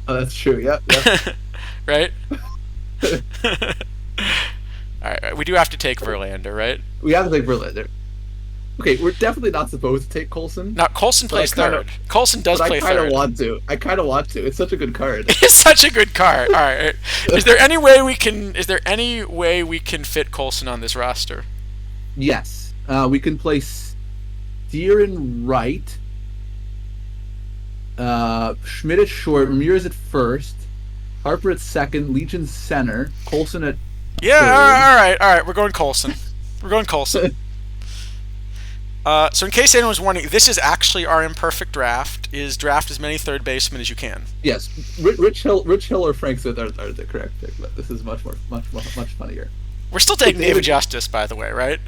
Oh, that's true. Yep. Right? Alright, we do have to take Verlander, right? We have to take Verlander. Okay, we're definitely not supposed to take Colson. Now, Colson But I plays kinda- third. Colson does But play I kind of third. want to. It's such a good card. It's such a good card. Alright. Is there any way we can fit Colson on this roster? Yes. We can play Steer in right. Schmidt at short. Ramirez at first. Harper at second. Legion center. Colson at Yeah, third. all right. We're going Colson. We're going Colson. So in case anyone's wondering, this is actually our imperfect draft. Is draft as many third basemen as you can. Yes, Rich Hill or Frank Smith are the correct pick, but this is much funnier. We're still taking David- David Justice, by the way, right?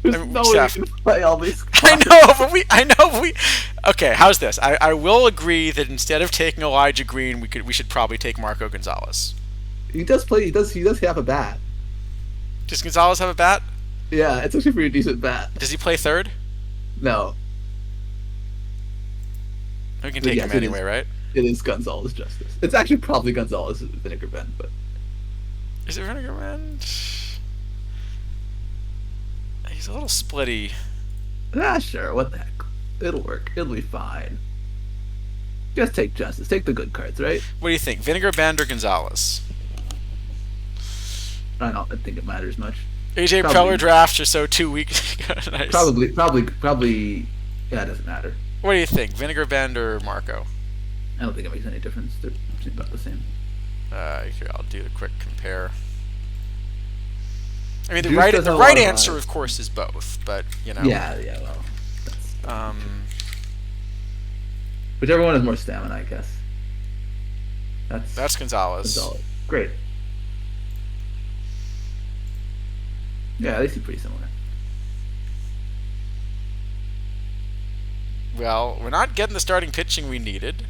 There's I mean, no way Steph. you can play all these. I know, but Okay, how's this? I will agree that instead of taking Elijah Green, we should probably take Marco Gonzalez. He does play. He does have a bat. Does Gonzalez have a bat? Yeah, it's actually a pretty decent bat. Does he play third? No, We can But take yes, him it anyway, is. right? it is Gonzalez Justice. It's actually probably Gonzalez Vinegar Ben, but Is it Vinegar Man? He's a little splitty. sure. What the heck? It'll work. It'll be fine. Just take Justice. Take the good cards, right? What do you think, Vinegar Band or Gonzalez? I don't think it matters much. AJ Probably. Preller drafts or so 2 weeks ago. Nice. Probably. Yeah, it doesn't matter. What do you think, Vinegar Band or Marco? I don't think it makes any difference. They're about the same. Here, I'll do a quick compare. I mean, the Juice right doesn't have a right lot of answer, eyes. of course, is both. But you know, Yeah. Well, that's, whichever one has more stamina, I guess. that's Gonzalez. Gonzalez. Great. Yeah, they seem pretty similar. Well, we're not getting the starting pitching we needed.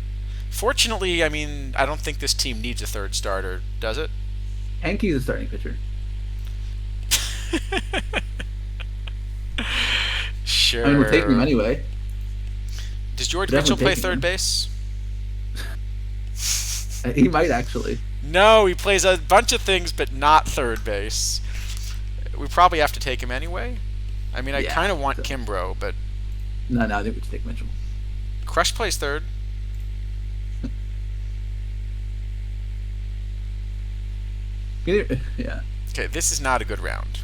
Fortunately, I mean, I don't think this team needs a third starter, does it? Henke's a starting pitcher. Sure. I mean, we're taking him anyway. Does George Definitely Mitchell play taking third him. base? He might actually. No, he plays a bunch of things, but not third base. We probably have to take him anyway. I mean, I Yeah, kind of want so- Kimbrough, but No, I think we should take Mitchell. Crush plays third. Yeah. Okay, this is not a good round.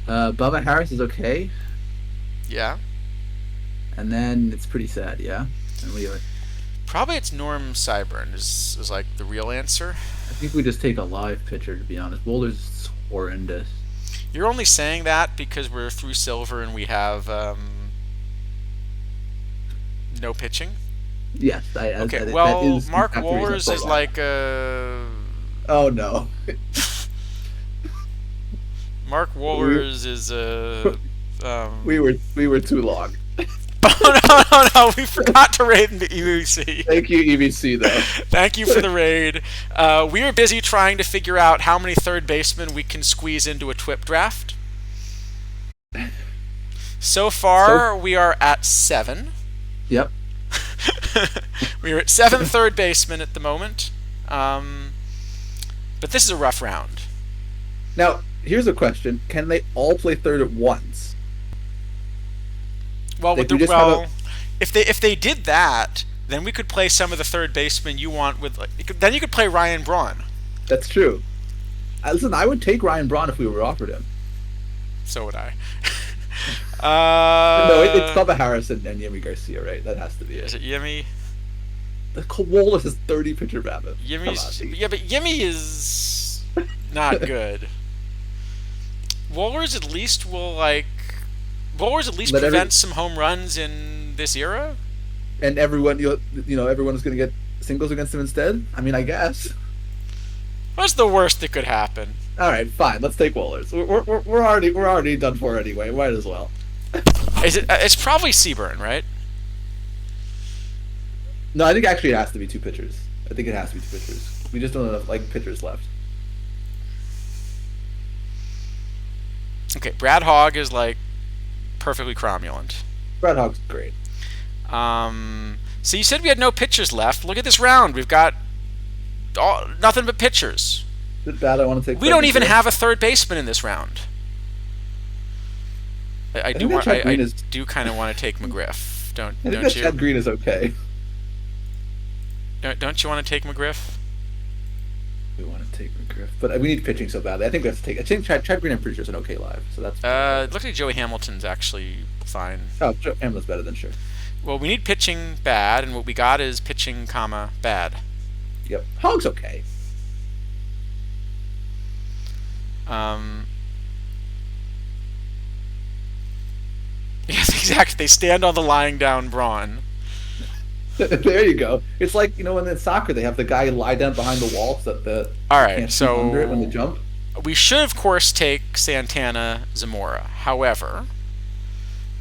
Bubba Harris is okay, Yeah. and then it's pretty sad. Yeah. And Probably it's Norm Cyburn is like the real answer. I think we just take a live pitcher, to be honest. Boulder's horrendous. You're only saying that because we're through silver and we have no pitching. Yes. Okay, that well, is Mark in fact the reason I Wohlers thought is that. like a Oh no. Mark We, Wohlers is we were too long. Oh no! We forgot to raid the EVC. Thank you, EVC though. Thank you for the raid. We are busy trying to figure out how many third basemen we can squeeze into a TWIP draft. So far, we are at 7. Yep. We are at 7 third basemen at the moment. But this is a rough round. Now, here's a question: can they all play third at once? Well, If we just have if they did that, then we could play some of the third basemen you want with. Then you could play Ryan Braun. That's true. Listen, I would take Ryan Braun if we were offered him. So would I. No, it's Bubba Harrison and Yemi Garcia, right? That has to be Is it. it Yemi? The Kowalas has 30 pitcher BABIP. Yeah, but Yemi is not good. Wohlers at least will prevent some home runs in this era. And everyone, everyone is going to get singles against him instead. I mean, I guess. What's the worst that could happen? All right, fine. Let's take Wohlers. We're already done for anyway. Might as well. It's probably Seaburn, right? No, I think actually it has to be 2 pitchers. I think it has to be 2 pitchers. We just don't have enough pitchers left. Okay, Brad Hogg is perfectly cromulent. Brad Hogg's great. So you said we had no pitchers left. Look at this round. We've got nothing but pitchers. Is it bad? I want to take. We don't even have a third baseman in this round. I do kind of want to take McGriff. I think Don't you? Chad Green is okay. Don't you want to take McGriff? We want to take McGriff, but we need pitching so badly. I think we have to take. I think Chad Green, I'm pretty sure, is an okay live. So that's. Looks like Joey Hamilton's actually fine. Oh, Hamlin's better than sure. Well, we need pitching bad, and what we got is pitching, bad. Yep, Hogg's okay. Yes, exactly. They stand on the lying down Braun. There you go. It's like when in soccer they have the guy lie down behind the wall so that the all right. can't So under it when they jump. We should of course take Santana Zamora. However,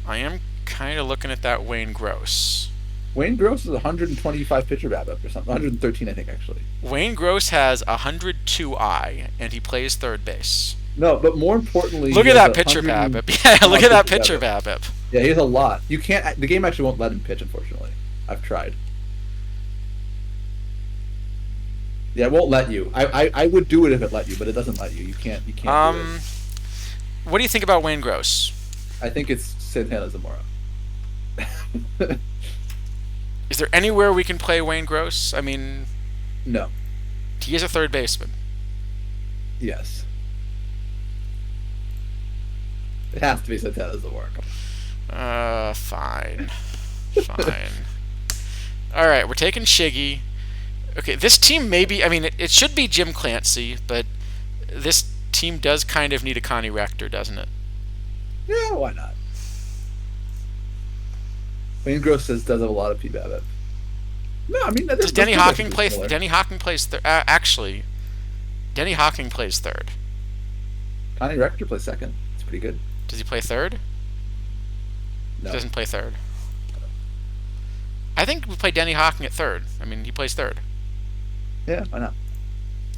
I am kind of looking at that Wayne Gross. Wayne Gross is 125 pitcher BABIP or something. 113, I think, actually. Wayne Gross has 102 I, and he plays third base. No, but more importantly, look at that pitcher BABIP. Yeah, look at that pitcher BABIP. Yeah, he has a lot. You can't. The game actually won't let him pitch, unfortunately. I've tried. Yeah, it won't let you. I would do it if it let you, but it doesn't let you. You can't. Do it. What do you think about Wayne Gross? I think it's Santana Zamora. Is there anywhere we can play Wayne Gross? I mean, no. He is a third baseman. Yes. It has to be Santana Zamora. Fine. Fine. All right, we're taking Shiggy. Okay, this team maybe. I mean, it should be Jim Clancy, but this team does kind of need a Connie Rector, doesn't it? Yeah, why not? Wayne Gross does have a lot of PBABIP. No, I mean, does Denny Hawking play? Denny Hawking plays third. Actually, Denny Hawking plays third. Connie Rector plays second. It's pretty good. Does he play third? No. He doesn't play third. I think we play Denny Hawking at third. I mean, he plays third. Yeah, why not?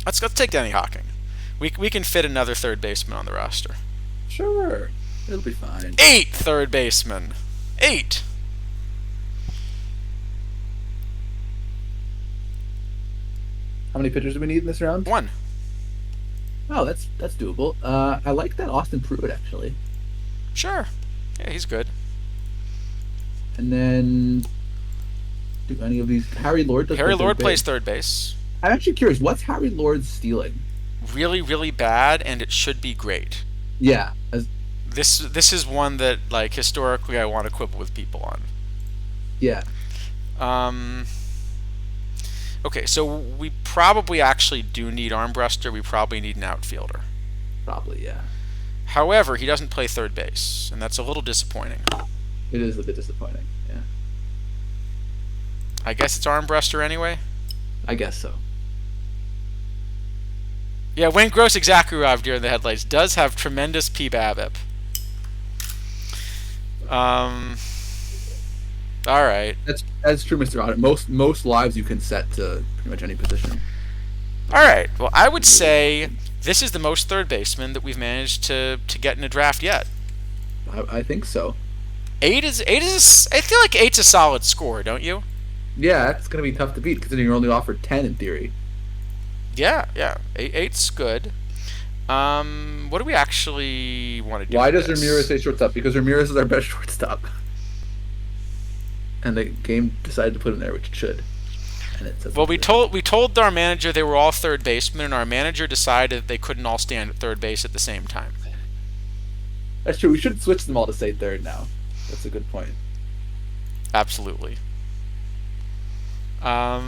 Let's take Denny Hawking. We can fit another third baseman on the roster. Sure, it'll be fine. 8 third basemen. 8. How many pitchers do we need in this round? 1. Oh, that's doable. I like that Austin Pruitt actually. Sure. Yeah, he's good. And then, do any of these? Harry Lord does. Harry Lord plays third base. I'm actually curious. What's Harry Lord's stealing? Really, really bad, and it should be great. Yeah. This is one that historically I want to quibble with people on. Yeah. Okay, so we probably actually do need Armbruster. We probably need an outfielder. Probably, yeah. However, he doesn't play third base, and that's a little disappointing. It is a bit disappointing, yeah. I guess it's Armbruster anyway? I guess so. Yeah, Wayne Gross Exacurov Deer in the Headlights does have tremendous PBABIP. All right. That's true, Mr. Audit. Most lives you can set to pretty much any position. All right. Well, I would say this is the most third baseman that we've managed to get in a draft yet. I think so. I feel like 8's a solid score, don't you? Yeah, that's gonna be tough to beat considering you're only offered 10 in theory. Yeah. 8's good. What do we actually want to do? Why with does this? Ramirez say shortstop? Because Ramirez is our best shortstop. And the game decided to put him there, which it should. And it says Well, we told our manager they were all third basemen, and our manager decided that they couldn't all stand at third base at the same time. That's true. We should switch them all to say third now. That's a good point. Absolutely. I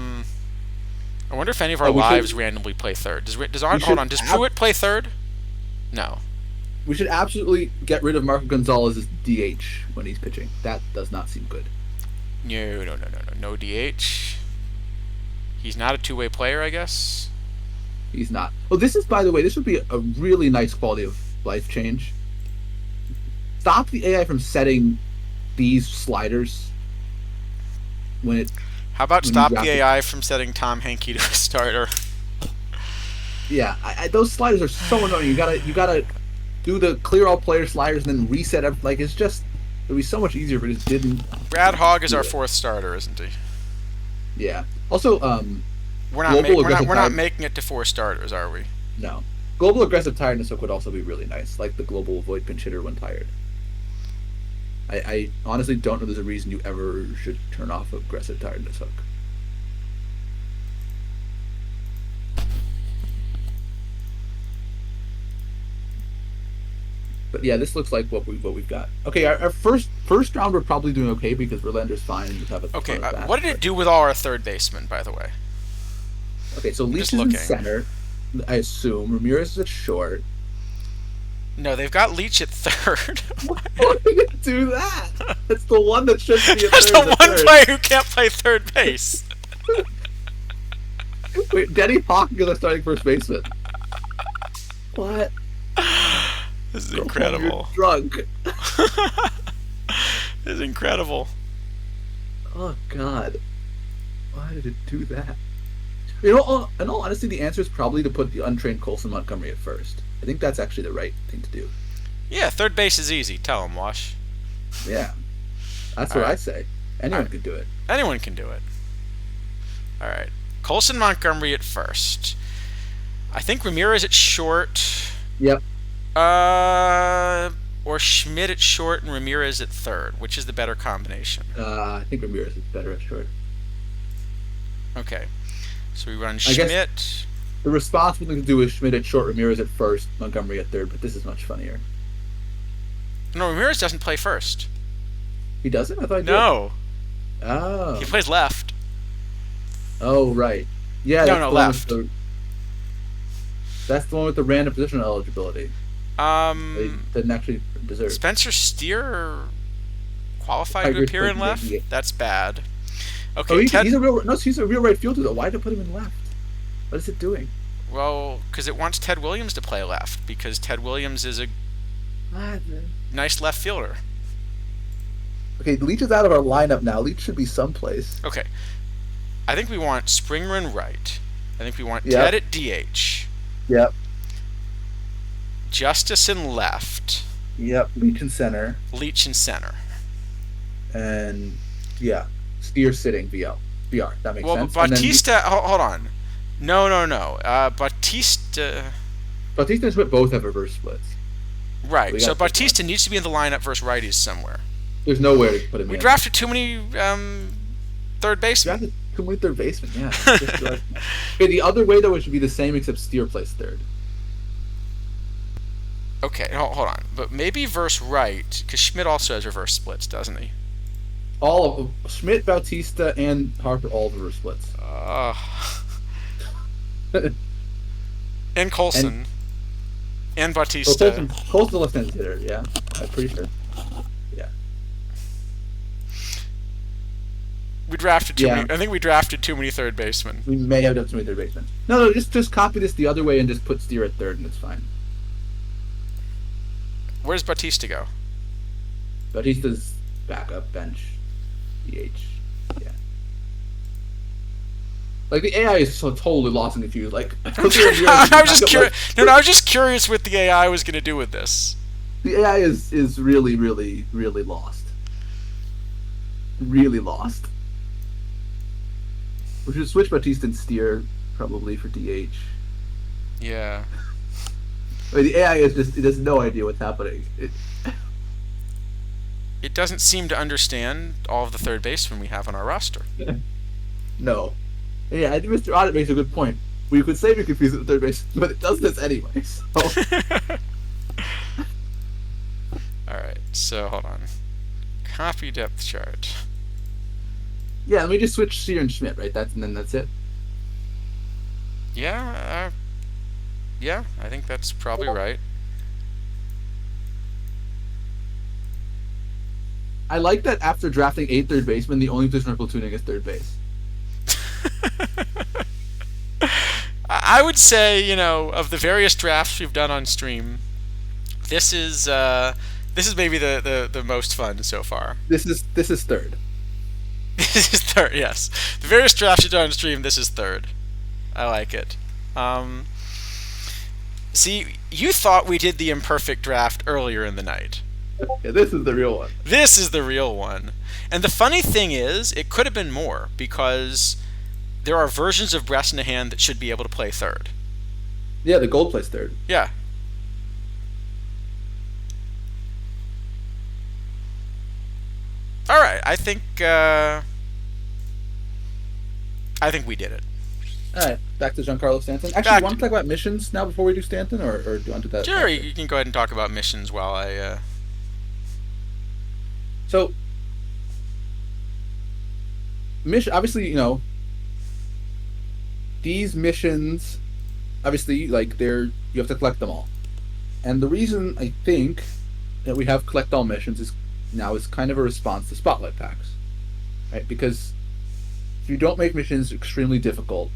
wonder if any of our we lives should- randomly play third. Does should Pruitt play third? No. We should absolutely get rid of Marco Gonzalez's DH when he's pitching. That does not seem good. No DH. He's not a two-way player, I guess. He's not. Well, this is, by the way, this would be a really nice quality of life change. Stop the AI from setting these sliders when it. How about When you stop draft the it. AI from setting Tom Henke to a starter? Yeah, those sliders are so annoying. You gotta do the clear all player sliders and then reset everything. Like, it's just, it'd be so much easier if it just didn't. Brad Hogg is do our it. fourth starter, isn't he? Yeah. Also, We're not Global we're aggressive not type. making it to four starters, are we? no. Global aggressive tiredness hook would also be really nice, like the global avoid pinch hitter when tired. I honestly don't know there's a reason you ever should turn off aggressive tiredness hook. But yeah, this looks like what we've got. Okay, our first round we're probably doing okay because Verlander's fine and just have a Okay, ton of bats, what did it do with all our third basemen, by the way? Okay, so Leach just is in looking. center, I assume. Ramirez is at short. No, they've got Leach at third. Why would we do that? That's the one that should be at There's third. the one player who can't play third base. Wait, Denny Hawking is our starting first baseman. What? This is You're incredible. drunk. This is incredible. Oh God. Why did it do that? You know, in all honesty, the answer is probably to put the untrained Colson Montgomery at first. I think that's actually the right thing to do. Yeah, third base is easy. Tell him, Wash. Yeah. That's All what right. I say. Anyone could do it. Anyone can do it. All right. Colson Montgomery at first. I think Ramirez at short. Yep. Or Schmidt at short and Ramirez at third. Which is the better combination? I think Ramirez is better at short. Okay. So we run guess- Schmidt. The responsible thing to do is Schmidt at short, Ramirez at first, Montgomery at third, but this is much funnier. No, Ramirez doesn't play first. He doesn't? I thought he did. No. Oh. He plays left. Oh, right. Yeah. No, that's no, the one left. with that's the one with the random position eligibility. They didn't actually deserve. Spencer Steer qualified to Tiger appear in Spencer, left? yeah. That's bad. Okay, Oh, Ted. he's a real right fielder though. Why did it put him in left? What is it doing? Well, because it wants Ted Williams to play left, because Ted Williams is a nice left fielder. Okay, Leach is out of our lineup now. Leach should be someplace. Okay. I think we want Springer in right. I think we want Yep. Ted at DH. Yep. Justice in left. Yep. Leach in center. Leach in center. And yeah, Steer sitting VL. VR. That makes Well, sense. but And then Bautista... Hold on. No. Bautista... Bautista and Schmidt both have reverse splits. Right, We so got this Bautista needs to be in the lineup versus righties somewhere. There's nowhere to put him We in. drafted too many third basemen. Drafted too many third baseman. Yeah. Just like- okay, the other way though it should be the same except Steer plays third. Okay, hold on. But maybe versus right, because Schmidt also has reverse splits, doesn't he? All of Schmidt, Bautista, and Harper all reverse splits. And Colson. And Well, Bautista. Colson's the left-handed hitter. Yeah, I'm pretty sure. Yeah. We drafted too Yeah. many. I think we drafted too many third basemen. We may have done too many third basemen. No, just copy this the other way and just put Steer at third, and it's fine. Where's Bautista go? Bautista's backup bench, DH. Yeah. Like the AI is so totally lost and confused. Like I was just curious. No, I was just curious what the AI was going to do with this. The AI is really, really, really lost. Really lost. We should switch Bautista and Steer probably for DH. Yeah. I mean, the AI is just, it has no idea what's happening. It doesn't seem to understand all of the third basemen we have on our roster. No. Yeah, I think Mr. Audit makes a good point. We could say we confuse it with third base, but it does this anyway. So. Alright, so hold on. Copy depth chart. Yeah, let me just switch Steer and Schmidt, right? And then that's it. Yeah, yeah, I think that's probably right. I like that after drafting 8 third basemen, the only position we're platooning is third base. I would say, you know, of the various drafts we've done on stream, this is maybe the most fun so far. This is third. This is third, yes. The various drafts we've done on stream, this is third. I like it. See, you thought we did the imperfect draft earlier in the night. Yeah, this is the real one. This is the real one. And the funny thing is, it could have been more, because there are versions of Bresnahan that should be able to play third. Yeah, the gold plays third. Yeah. All right, I think we did it. All right, back to Giancarlo Stanton. Actually, Back you want to talk about missions now before we do Stanton, or do you want to do that? Sure, after? you can go ahead and talk about missions while I. So, mission. Obviously, you know, these missions. Obviously, like you have to collect them all, and the reason I think that we have collect all missions is kind of a response to spotlight packs, right? Because if you don't make missions extremely difficult,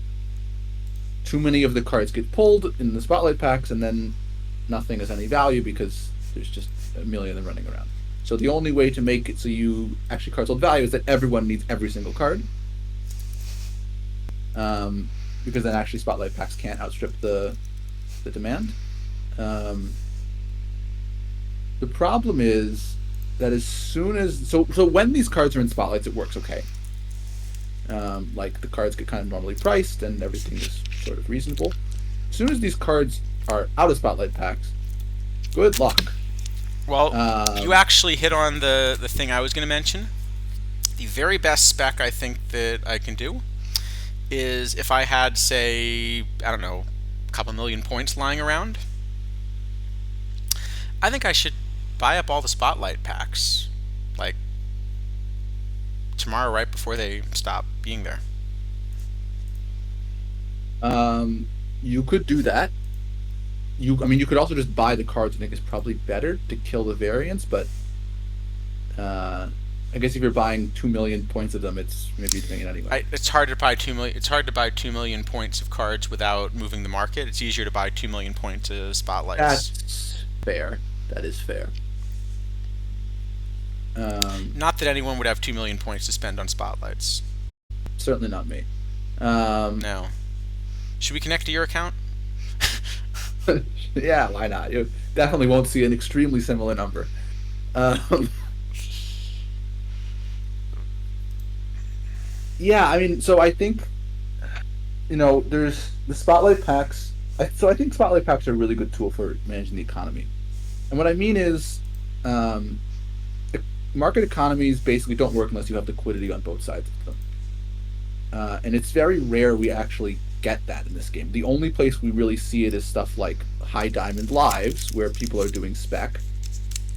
too many of the cards get pulled in the spotlight packs, and then nothing has any value because there's just a million of them running around. So the only way to make it so you actually cards hold value is that everyone needs every single card. Because then actually spotlight packs can't outstrip the demand. The problem is that as soon as so when these cards are in spotlights, it works okay. Like the cards get kind of normally priced and everything is sort of reasonable. As soon as these cards are out of spotlight packs, good luck. Well, you actually hit on the thing I was going to mention. The very best spec I think that I can do is if I had, say, I don't know, a couple million points lying around, I think I should buy up all the spotlight packs, like tomorrow, right before they stop being there. You could do that. You could also just buy the cards. I think is probably better to kill the variants, but I guess if you're buying 2 million points of them, it's maybe doing it anyway. It's hard to buy 2 million. It's hard to buy 2 million points of cards without moving the market. It's easier to buy 2 million points of spotlights. That's fair. That is fair. Not that anyone would have 2 million points to spend on spotlights. Certainly not me. No. Should we connect to your account? Yeah, why not? You definitely won't see an extremely similar number. Yeah, I mean, so I think, you know, there's the spotlight packs. So I think spotlight packs are a really good tool for managing the economy. And what I mean is, market economies basically don't work unless you have liquidity on both sides of them. And it's very rare we actually get that in this game. The only place we really see it is stuff like high diamond lives, where people are doing spec,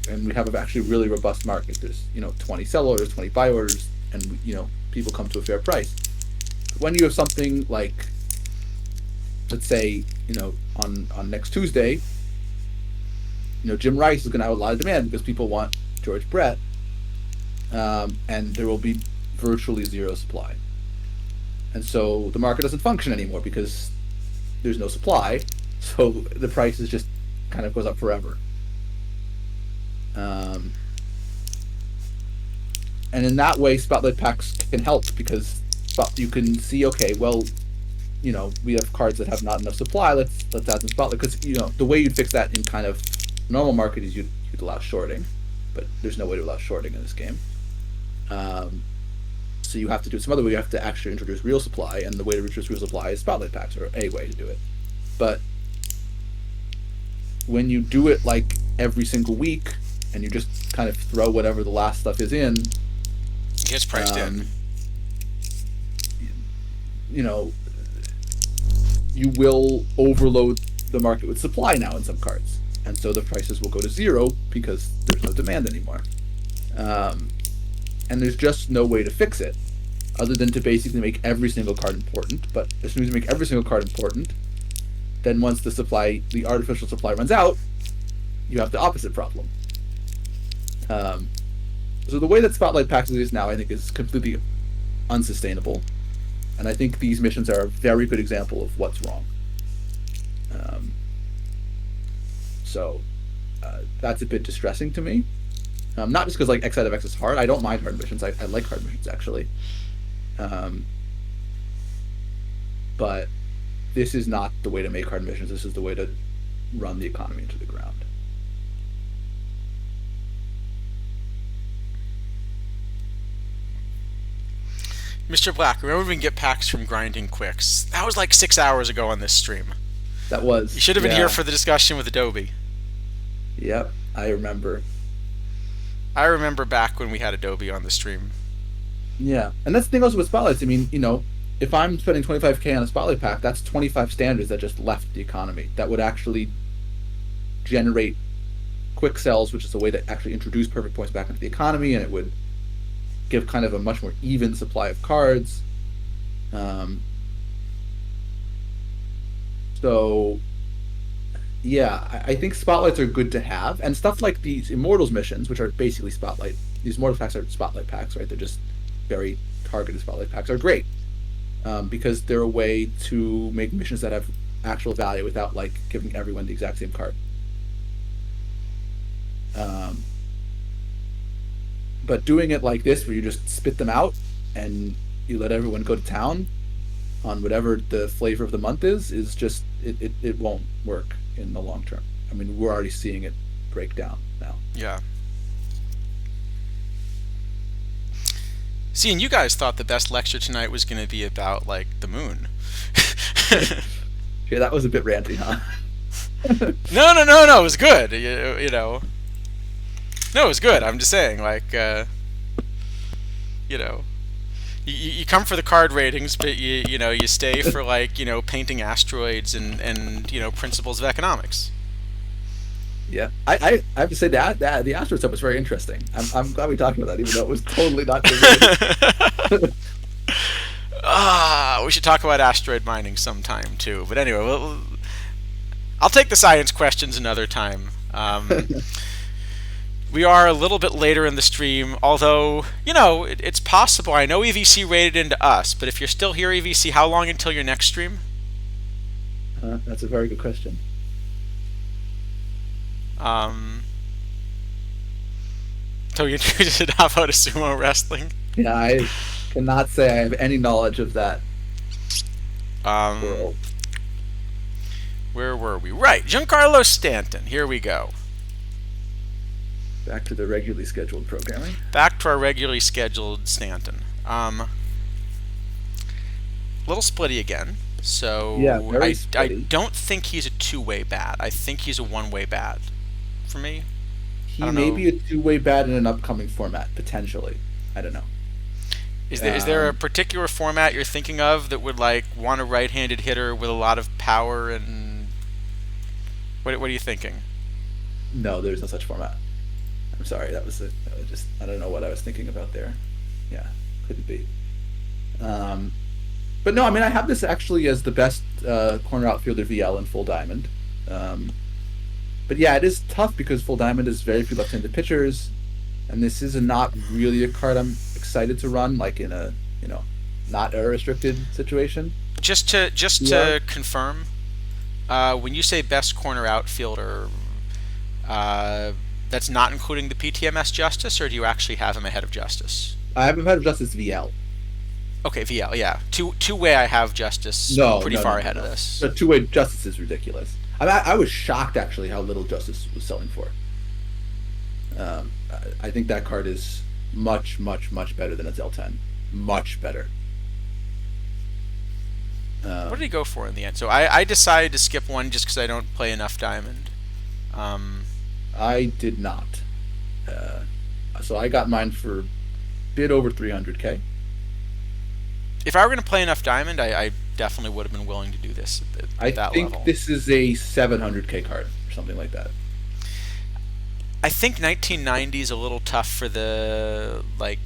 and we have actually a really robust market. There's 20 sell orders, 20 buy orders, and people come to a fair price. But when you have something like, let's say, on next Tuesday, Jim Rice is going to have a lot of demand because people want George Brett, and there will be virtually zero supply. And so the market doesn't function anymore because there's no supply, so the price is just kind of goes up forever. And in that way, spotlight packs can help because you can see, okay, well, we have cards that have not enough supply. Let's add some spotlight, because the way you'd fix that in kind of normal market is you'd allow shorting, but there's no way to allow shorting in this game. So you have to do it some other way. You have to actually introduce real supply, and the way to introduce real supply is spotlight packs, or a way to do it. But when you do it like every single week, and you just kind of throw whatever the last stuff is in, It gets priced in. You will overload the market with supply now in some cards, and so the prices will go to zero because there's no demand anymore. And there's just no way to fix it other than to basically make every single card important. But as soon as you make every single card important, then once the artificial supply runs out, you have the opposite problem. So the way that Spotlight Packs is now, I think, is completely unsustainable. And I think these missions are a very good example of what's wrong. So that's a bit distressing to me. Not just because like X out of X is hard. I don't mind hard missions. I like hard missions actually. But this is not the way to make hard missions. This is the way to run the economy into the ground. Mr. Black, remember we can get packs from Grinding Quicks? That was like 6 hours ago on this stream. That was. You should have been here for the discussion with Adobe. Yep, I remember. I remember back when we had Adobe on the stream. Yeah, and that's the thing also with spotlights. I mean, if I'm spending 25K on a spotlight pack, that's 25 standards that just left the economy. That would actually generate quick sells, which is a way to actually introduce perfect points back into the economy, and it would give kind of a much more even supply of cards. So yeah, I think spotlights are good to have, and stuff like these Immortals missions, which are basically spotlight. These Immortals packs are spotlight packs, right? They're just very targeted spotlight packs. Are great because they're a way to make missions that have actual value without like giving everyone the exact same card. But doing it like this, where you just spit them out and you let everyone go to town on whatever the flavor of the month is just it won't work in the long term. I mean, we're already seeing it break down now. Yeah. See, and you guys thought the best lecture tonight was going to be about, like, the moon. Yeah, that was a bit ranty, huh? No, it was good, you know. No, it was good, I'm just saying, like, you come for the card ratings, but you stay for, like, painting asteroids and principles of economics. Yeah, I have to say that the asteroid stuff was very interesting. I'm glad we talked about that, even though it was totally not good. We should talk about asteroid mining sometime too. But anyway, I'll take the science questions another time. We are a little bit later in the stream, although it's possible. I know EVC rated into us, but if you're still here, EVC, how long until your next stream? That's a very good question. So you introduced Adobe to sumo wrestling? Yeah, I cannot say I have any knowledge of that world. Where were we? Right, Giancarlo Stanton. Here we go. Back to the regularly scheduled programming. Back to our regularly scheduled Stanton. Little splitty again. So yeah, very I splitty. don't think he's a two-way bad. I think he's a one-way bad for me. He may be a two-way bad in an upcoming format, potentially. I don't know. Is there a particular format you're thinking of that would want a right-handed hitter with a lot of power and what are you thinking? No, there's no such format. I'm sorry, that was just I don't know what I was thinking about there. Yeah, couldn't be. But no, I mean I have this actually as the best corner outfielder VL in Full Diamond. But yeah, it is tough because Full Diamond is very few left-handed pitchers. and this is not really a card I'm excited to run, like in a not error restricted situation. Just to confirm, when you say best corner outfielder, that's not including the PTMS Justice, or do you actually have him ahead of Justice? I have him ahead of Justice VL. Okay, VL, yeah. Two-way I have Justice pretty far ahead of this. The two-way Justice is ridiculous. I was shocked actually how little Justice was selling for. I think that card is much, much, much better than its L10. Much better. What did he go for in the end? So I decided to skip one just because I don't play enough Diamond. I did not. So I got mine for a bit over 300K. If I were going to play enough Diamond, I definitely would have been willing to do this at that level. I think this is a 700K card or something like that. I think 1990 is a little tough for the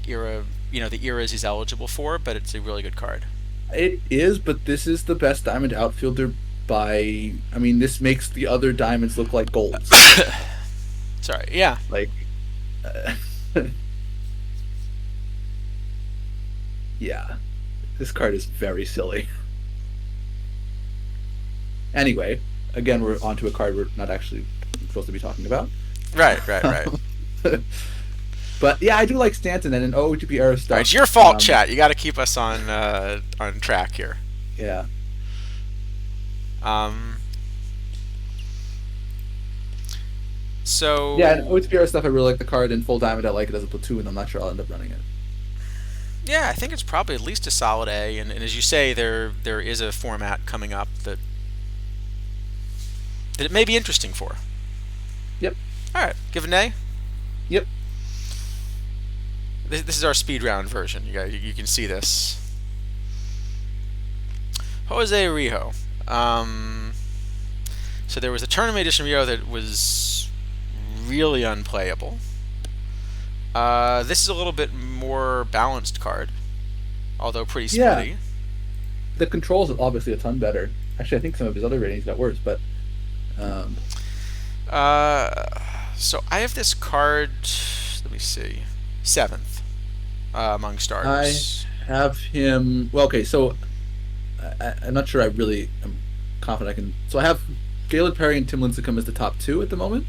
era, the eras he's eligible for, but it's a really good card. It is, but this is the best Diamond outfielder by. I mean, this makes the other Diamonds look like golds. Sorry, yeah. Yeah, this card is very silly. Anyway, again, we're onto a card we're not actually supposed to be talking about. Right. But yeah, I do like Stanton and an OOTP era stuff. It's your fault, chat. You got to keep us on track here. Yeah. So yeah, and OOTP era stuff. I really like the card. In full Diamond, I like it as a platoon. I'm not sure I'll end up running it. Yeah, I think it's probably at least a solid A. And as you say, there is a format coming up that it may be interesting for. Yep. All right, give it an A. Yep. This is our speed round version. You can see this. Jose Rijo. So there was a tournament edition Rijo that was really unplayable. This is a little bit more balanced card, although pretty splitty. Yeah. The controls are obviously a ton better. Actually, I think some of his other ratings got worse, but. So I have this card. Let me see, 7th among starters. I have him. Well, okay, so I'm not sure. I really am confident I can. So I have Galen Perry and Tim Lincecum as the top 2 at the moment.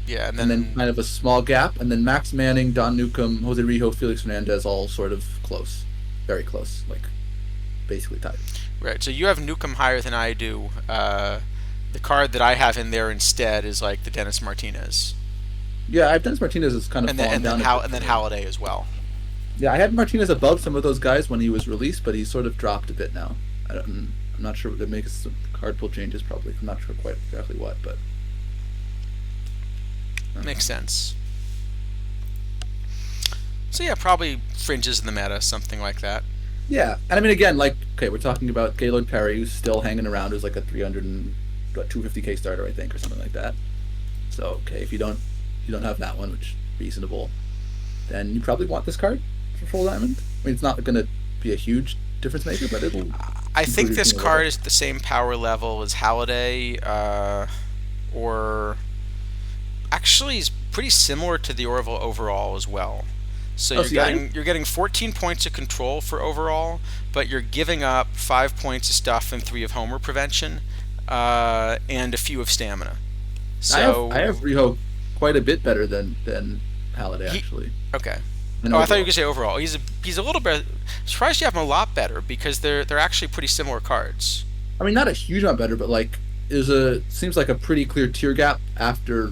Yeah, and then kind of a small gap, and then Max Manning, Don Newcomb, Jose Rijo, Felix Hernandez, all sort of close, very close, like basically tied. Right. So you have Newcomb higher than I do. The card that I have in there instead is like the Dennis Martinez. Yeah, I have Dennis Martinez as kind of fallen down. And then Halladay as well. Yeah, I had Martinez above some of those guys when he was released, but he's sort of dropped a bit now. I'm not sure what that makes. Some card pull changes probably. I'm not sure quite exactly what, but makes sense. So yeah, probably fringes in the meta, something like that. Yeah, and I mean again, okay, we're talking about Gaylord Perry, who's still hanging around, who's like a 250K starter, I think, or something like that. So okay, if you don't have that one, which is reasonable, then you probably want this card for full Diamond. I mean, it's not going to be a huge difference maker, but it'll. I think this card is at the same power level as Halladay, or actually is pretty similar to the Orville overall as well. So you're getting 14 points of control for overall, but you're giving up 5 points of stuff and 3 of homer prevention, and a few of stamina. So I have Rijo quite a bit better than Halladay actually. Okay. I thought you were gonna say overall. He's a little bit. Surprised you have him a lot better because they're actually pretty similar cards. I mean, not a huge amount better, but seems like a pretty clear tier gap after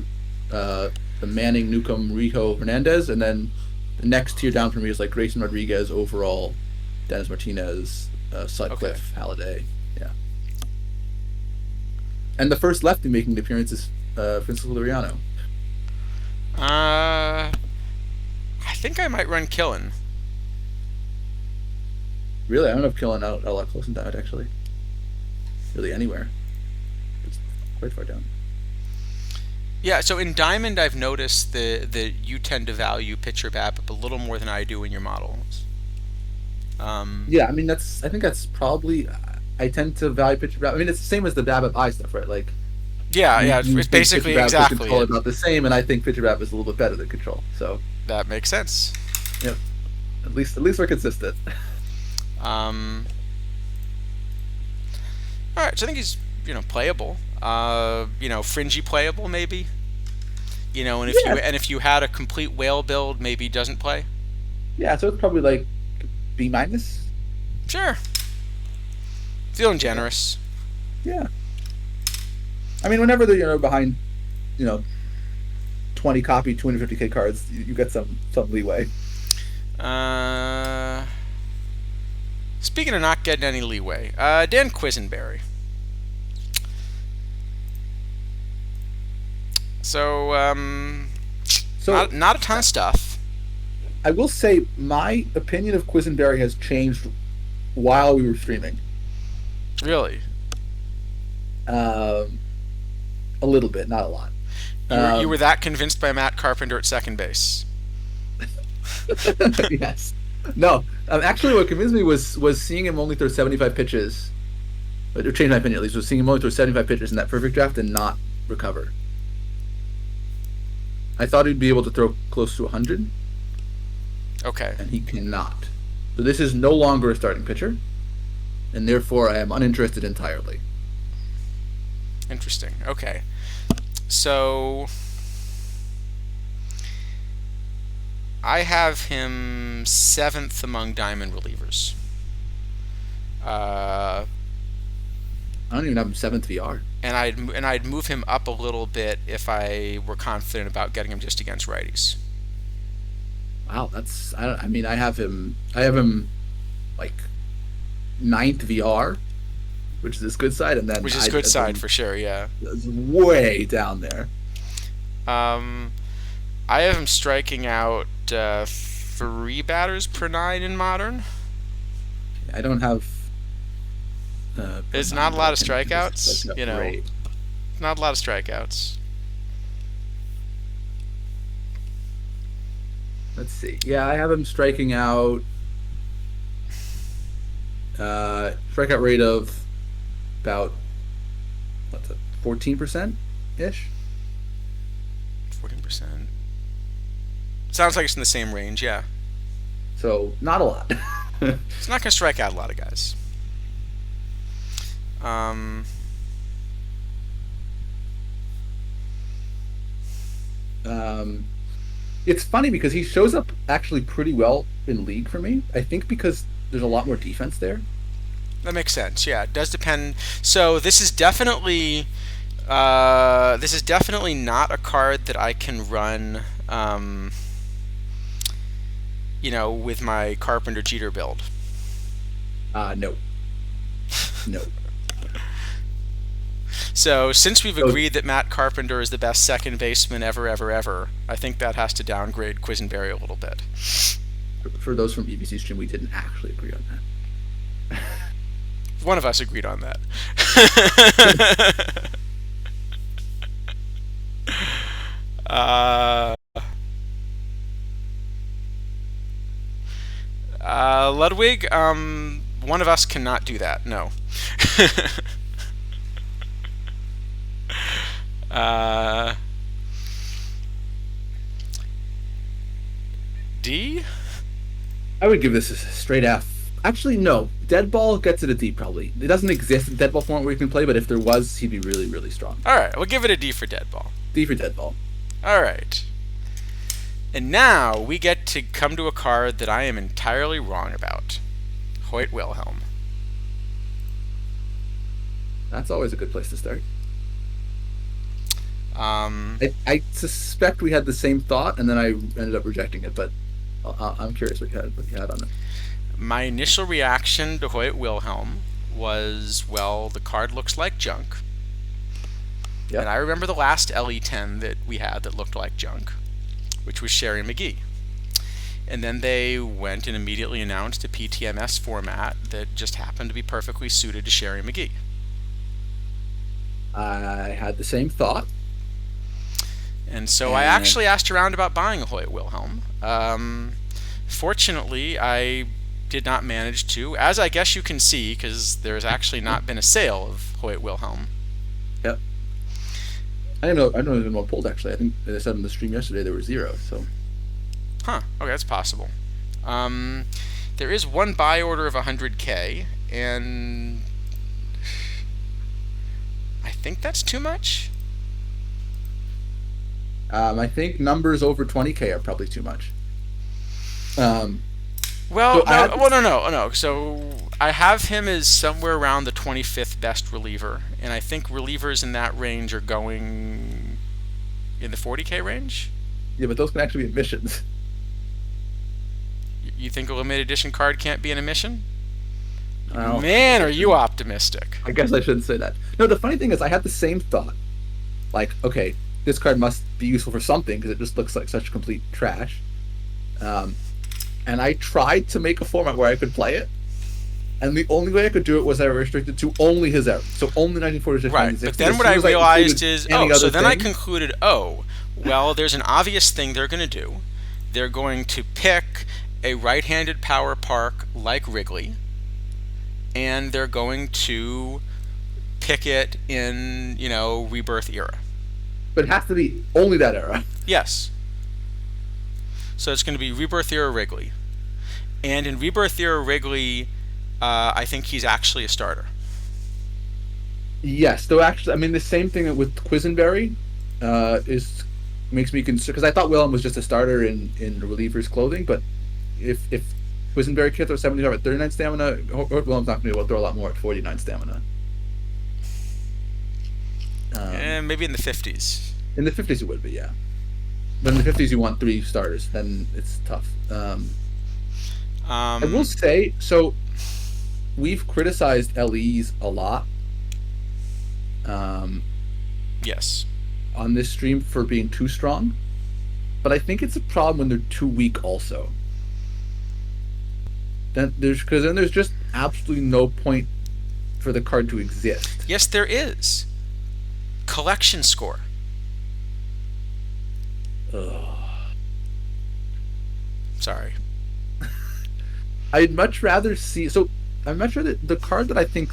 the Manning, Newcomb, Rijo, Hernandez, and then the next tier down for me is like Grayson Rodriguez, overall, Dennis Martinez, Sutcliffe, Halladay. Yeah. And the first lefty making the appearance is Francisco Liriano. I think I might run Killen. Really? I don't know if Killen out a lot close in Diamond, actually. Really anywhere. It's quite far down. Yeah, so in Diamond, I've noticed that you tend to value pitcher BABIP a little more than I do in your models. Yeah, I mean, I think that's probably... I tend to value pitcher BABIP. I mean, it's the same as the BABIP I stuff, right? Like... Yeah, it's basically exactly Control about the same, and I think pitcher BABIP is a little bit better than control. So That makes sense. Yep. At least we're consistent. All right, so I think he's playable. Fringy playable maybe. And if you had a complete whale build, maybe he doesn't play. Yeah, so it's probably like B minus. Sure. Feeling generous. Yeah. I mean, whenever they're behind, 20 copy 250K cards, you get some leeway. Speaking of not getting any leeway, Dan Quisenberry. So, not a ton of stuff. I will say my opinion of Quisenberry has changed while we were streaming. Really? A little bit, not a lot. You were that convinced by Matt Carpenter at second base? Yes. No. Actually, what convinced me was seeing him only throw 75 pitches. Or changed my opinion at least. Was seeing him only throw 75 pitches in that perfect draft and not recover. I thought he'd be able to throw close to 100. Okay. And he cannot. So this is no longer a starting pitcher, and therefore I am uninterested entirely. Interesting. Okay. So I have him 7th among diamond relievers. I don't even have him 7th VR. And I'd move him up a little bit if I were confident about getting him just against righties. Wow, I have him like 9th VR, which is his good side, and then which is good side for sure, yeah. It's way down there. I have him striking out 3 batters per 9 in Modern. I don't have. There's not a lot of strikeouts, Great. Not a lot of strikeouts. Let's see. Yeah, I have him striking out. Strikeout rate of about 14% ish. 14%. Sounds like it's in the same range, yeah. So not a lot. It's not going to strike out a lot of guys. It's funny because he shows up actually pretty well in league for me. I think because there's a lot more defense there. That makes sense. Yeah, it does depend. So this is definitely not a card that I can run, with my Carpenter Jeter build. No. No. So since we've agreed that Matt Carpenter is the best second baseman ever, I think that has to downgrade Quisenberry a little bit. For those from EBC stream, we didn't actually agree on that. One of us agreed on that. Ludwig, one of us cannot do that. No. D? I would give this a straight F. Actually, no. Deadball gets it a D, probably. It doesn't exist in Deadball format where you can play, but if there was, he'd be really, really strong. Alright, we'll give it a D for Deadball. D for Deadball. Alright. And now we get to come to a card that I am entirely wrong about. Hoyt Wilhelm. That's always a good place to start. I suspect we had the same thought, and then I ended up rejecting it, but I'm curious what you had on it. My initial reaction to Hoyt Wilhelm was, well, the card looks like junk. Yep. And I remember the last LE10 that we had that looked like junk, which was Sherry McGee. And then they went and immediately announced a PTMS format that just happened to be perfectly suited to Sherry McGee. I had the same thought. And so I actually asked around about buying a Hoyt Wilhelm. Fortunately, I did not manage to, as I guess you can see, because there's actually not been a sale of Hoyt Wilhelm. Yep. I don't know there's been one pulled, actually. I think they said in the stream yesterday there were 0, so. Huh. Okay, that's possible. There is one buy order of 100K, and I think that's too much. I think numbers over 20K are probably too much. Well, So no. So I have him as somewhere around the 25th best reliever, and I think relievers in that range are going in the 40K range. Yeah, but those can actually be emissions. You think a limited edition card can't be an emission? Oh, Man, are you optimistic? I guess I shouldn't say that. No, the funny thing is, I had the same thought. Like, okay, this card must be useful for something because it just looks like such complete trash. And I tried to make a format where I could play it, and the only way I could do it was I restricted to only his era, so only 1946. Right, but then what I realized is, so then I concluded, well, there's an obvious thing they're going to do. They're going to pick a right-handed power park like Wrigley, and they're going to pick it in, Rebirth era. But it has to be only that era. Yes. So it's going to be Rebirth era Wrigley. And in Rebirth era Wrigley, I think he's actually a starter. Yes, though actually, I mean, the same thing with Quisenberry makes me concerned, because I thought Willem was just a starter in reliever's clothing, but if Quisenberry can throw 75 at 39 stamina, Willem's not going to be able to throw a lot more at 49 stamina. And maybe in the 50s. In the 50s it would be, yeah. But in the 50s you want 3 starters, then it's tough. I will say, so we've criticized LEs a lot. Yes. On this stream for being too strong, but I think it's a problem when they're too weak also. Then there's just absolutely no point for the card to exist. Yes, there is. Collection score. Ugh. Sorry. I'd much rather see. So I'm not sure that the cards I think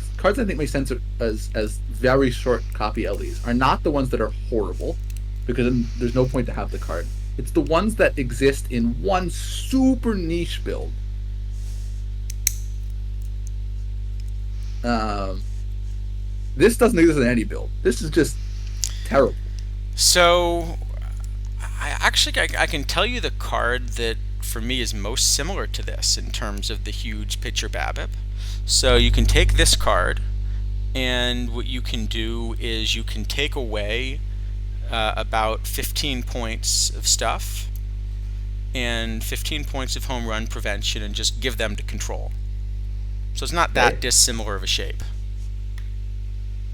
make sense as very short copy LEs are not the ones that are horrible, because then there's no point to have the card. It's the ones that exist in one super niche build. This doesn't exist in any build. This is just terrible. So, I can tell you the card that for me is most similar to this in terms of the huge picture BABIP. So you can take this card, and what you can do is you can take away about 15 points of stuff and 15 points of home run prevention and just give them to control. So it's not that dissimilar of a shape.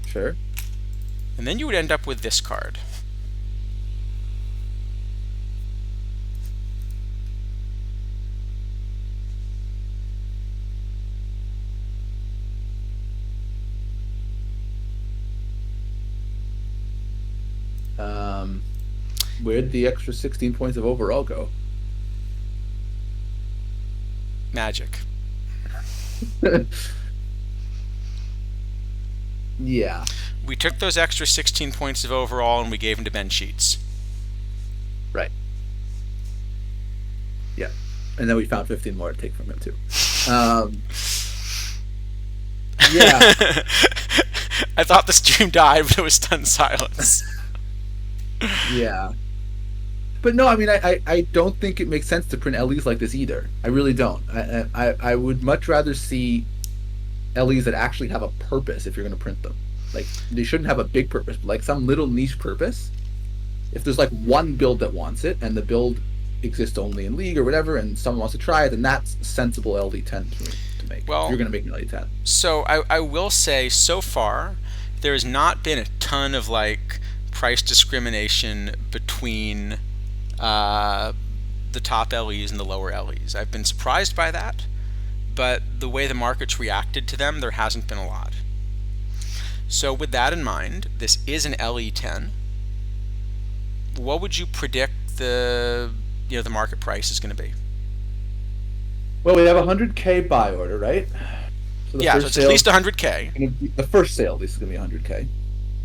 Sure. And then you would end up with this card. Where'd the extra 16 points of overall go? Magic. Yeah. We took those extra 16 points of overall and we gave them to Ben Sheets. Right. Yeah. And then we found 15 more to take from him too. Yeah. I thought the stream died, but it was stunned silence. Yeah. But no, I mean, I don't think it makes sense to print LEs like this either. I really don't. I would much rather see LEs that actually have a purpose if you're going to print them. Like, they shouldn't have a big purpose, but like some little niche purpose. If there's like one build that wants it, and the build exists only in League or whatever, and someone wants to try it, then that's sensible LD10 to make. Well, you're going to make an LD10. So I will say, so far, there has not been a ton of like price discrimination between the top LEs and the lower LEs. I've been surprised by that, but the way the market's reacted to them, there hasn't been a lot. So with that in mind, this is an LE10. What would you predict the market price is going to be? Well, we have a 100K buy order, right? So yeah, so it's at least 100K. The first sale, at least, is going to be 100K.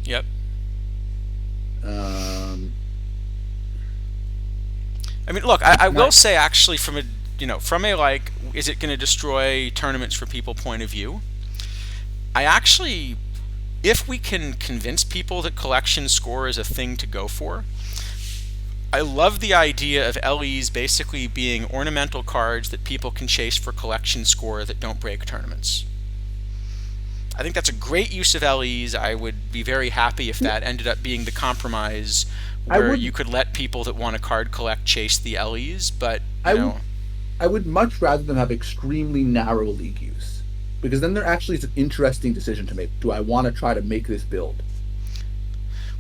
Yep. I mean, look, I will say actually from a like, is it going to destroy tournaments for people point of view? I actually, if we can convince people that collection score is a thing to go for, I love the idea of LEs basically being ornamental cards that people can chase for collection score that don't break tournaments. I think that's a great use of LEs. I would be very happy if that ended up being the compromise where you could let people that want to card collect chase the LEs, but I would much rather them have extremely narrow league use, because then there actually is an interesting decision to make. Do I want to try to make this build?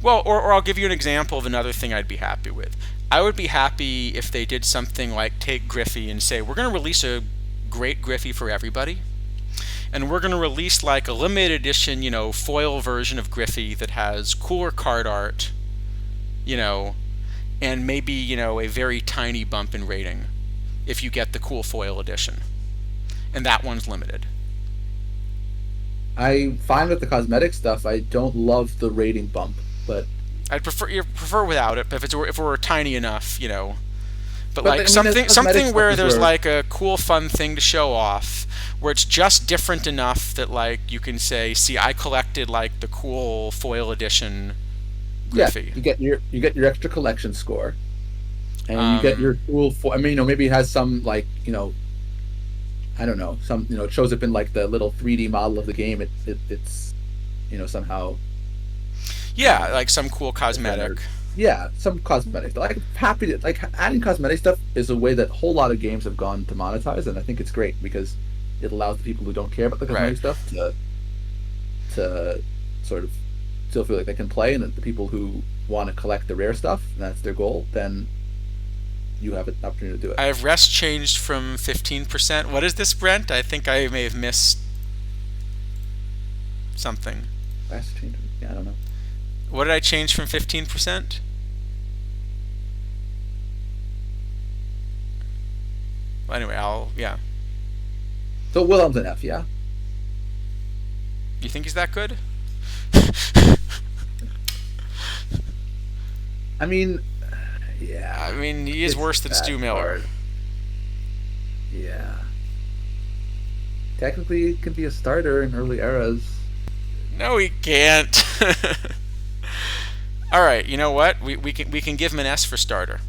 Well, or I'll give you an example of another thing I'd be happy with. I would be happy if they did something like take Griffey and say, we're going to release a great Griffey for everybody, and we're going to release like a limited edition, foil version of Griffey that has cooler card art, and maybe, a very tiny bump in rating if you get the cool foil edition. And that one's limited. I'm fine with the cosmetic stuff. I don't love the rating bump, but I'd prefer without it. But if it were tiny enough, But like there's something where stuff there's where- like a cool, fun thing to show off, where it's just different enough that like you can say, "See, I collected like the cool foil edition Griffey." Yeah, you get your extra collection score, and you get your cool. Maybe it has some like I don't know, some it shows up in like the little 3D model of the game. It's somehow. Yeah, like some cool cosmetic. Yeah, some cosmetic. Like happy to adding cosmetic stuff is a way that a whole lot of games have gone to monetize, and I think it's great because it allows the people who don't care about the cosmetic stuff to sort of still feel like they can play, and that the people who want to collect the rare stuff, and that's their goal, then you have an opportunity to do it. I have rest changed from 15%. What is this, Brent? I think I may have missed something. Rest change. Yeah, I don't know. What did I change from 15%? Well, anyway, yeah. So Wilhelm's an F, yeah. You think he's that good? I mean, yeah. I mean, he is worse than Stu Miller. Hard. Yeah. Technically, it can be a starter in early eras. No, he can't. All right, you know what? We can give him an S for starter.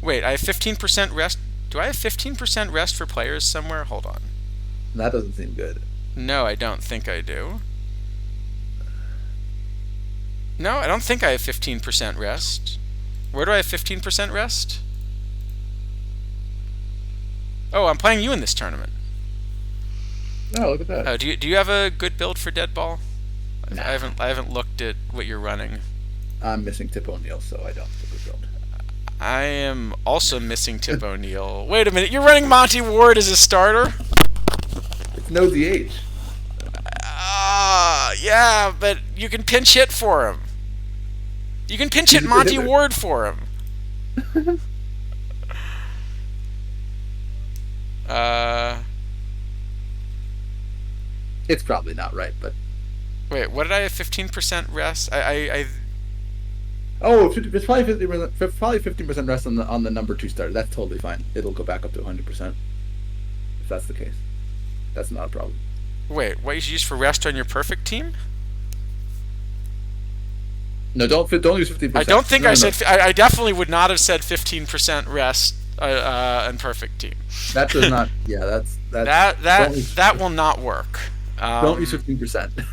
Wait, I have 15% rest. Do I have 15% rest for players somewhere? Hold on. That doesn't seem good. No, I don't think I do. No, I don't think I have 15% rest. Where do I have 15% rest? Oh, I'm playing you in this tournament. Oh, look at that. Do you have a good build for Dead Ball? Nah. I haven't looked at what you're running. I'm missing Tip O'Neill, so I don't have a good build. I am also missing Tip O'Neill. Wait a minute, you're running Monty Ward as a starter? It's no DH. Yeah, but you can pinch hit for him. You can pinch hit Monty Ward for him. It's probably not right, but Wait, what did I have? 15% rest? oh, it's probably 15% rest on the number 2 starter. That's totally fine. It'll go back up to 100% if that's the case. That's not a problem. Wait, what you should use for rest on your perfect team? No, don't use 15%. I don't think No. said. I definitely would not have said 15% rest on perfect team. That does not. Yeah, that will not work. Don't use 15%.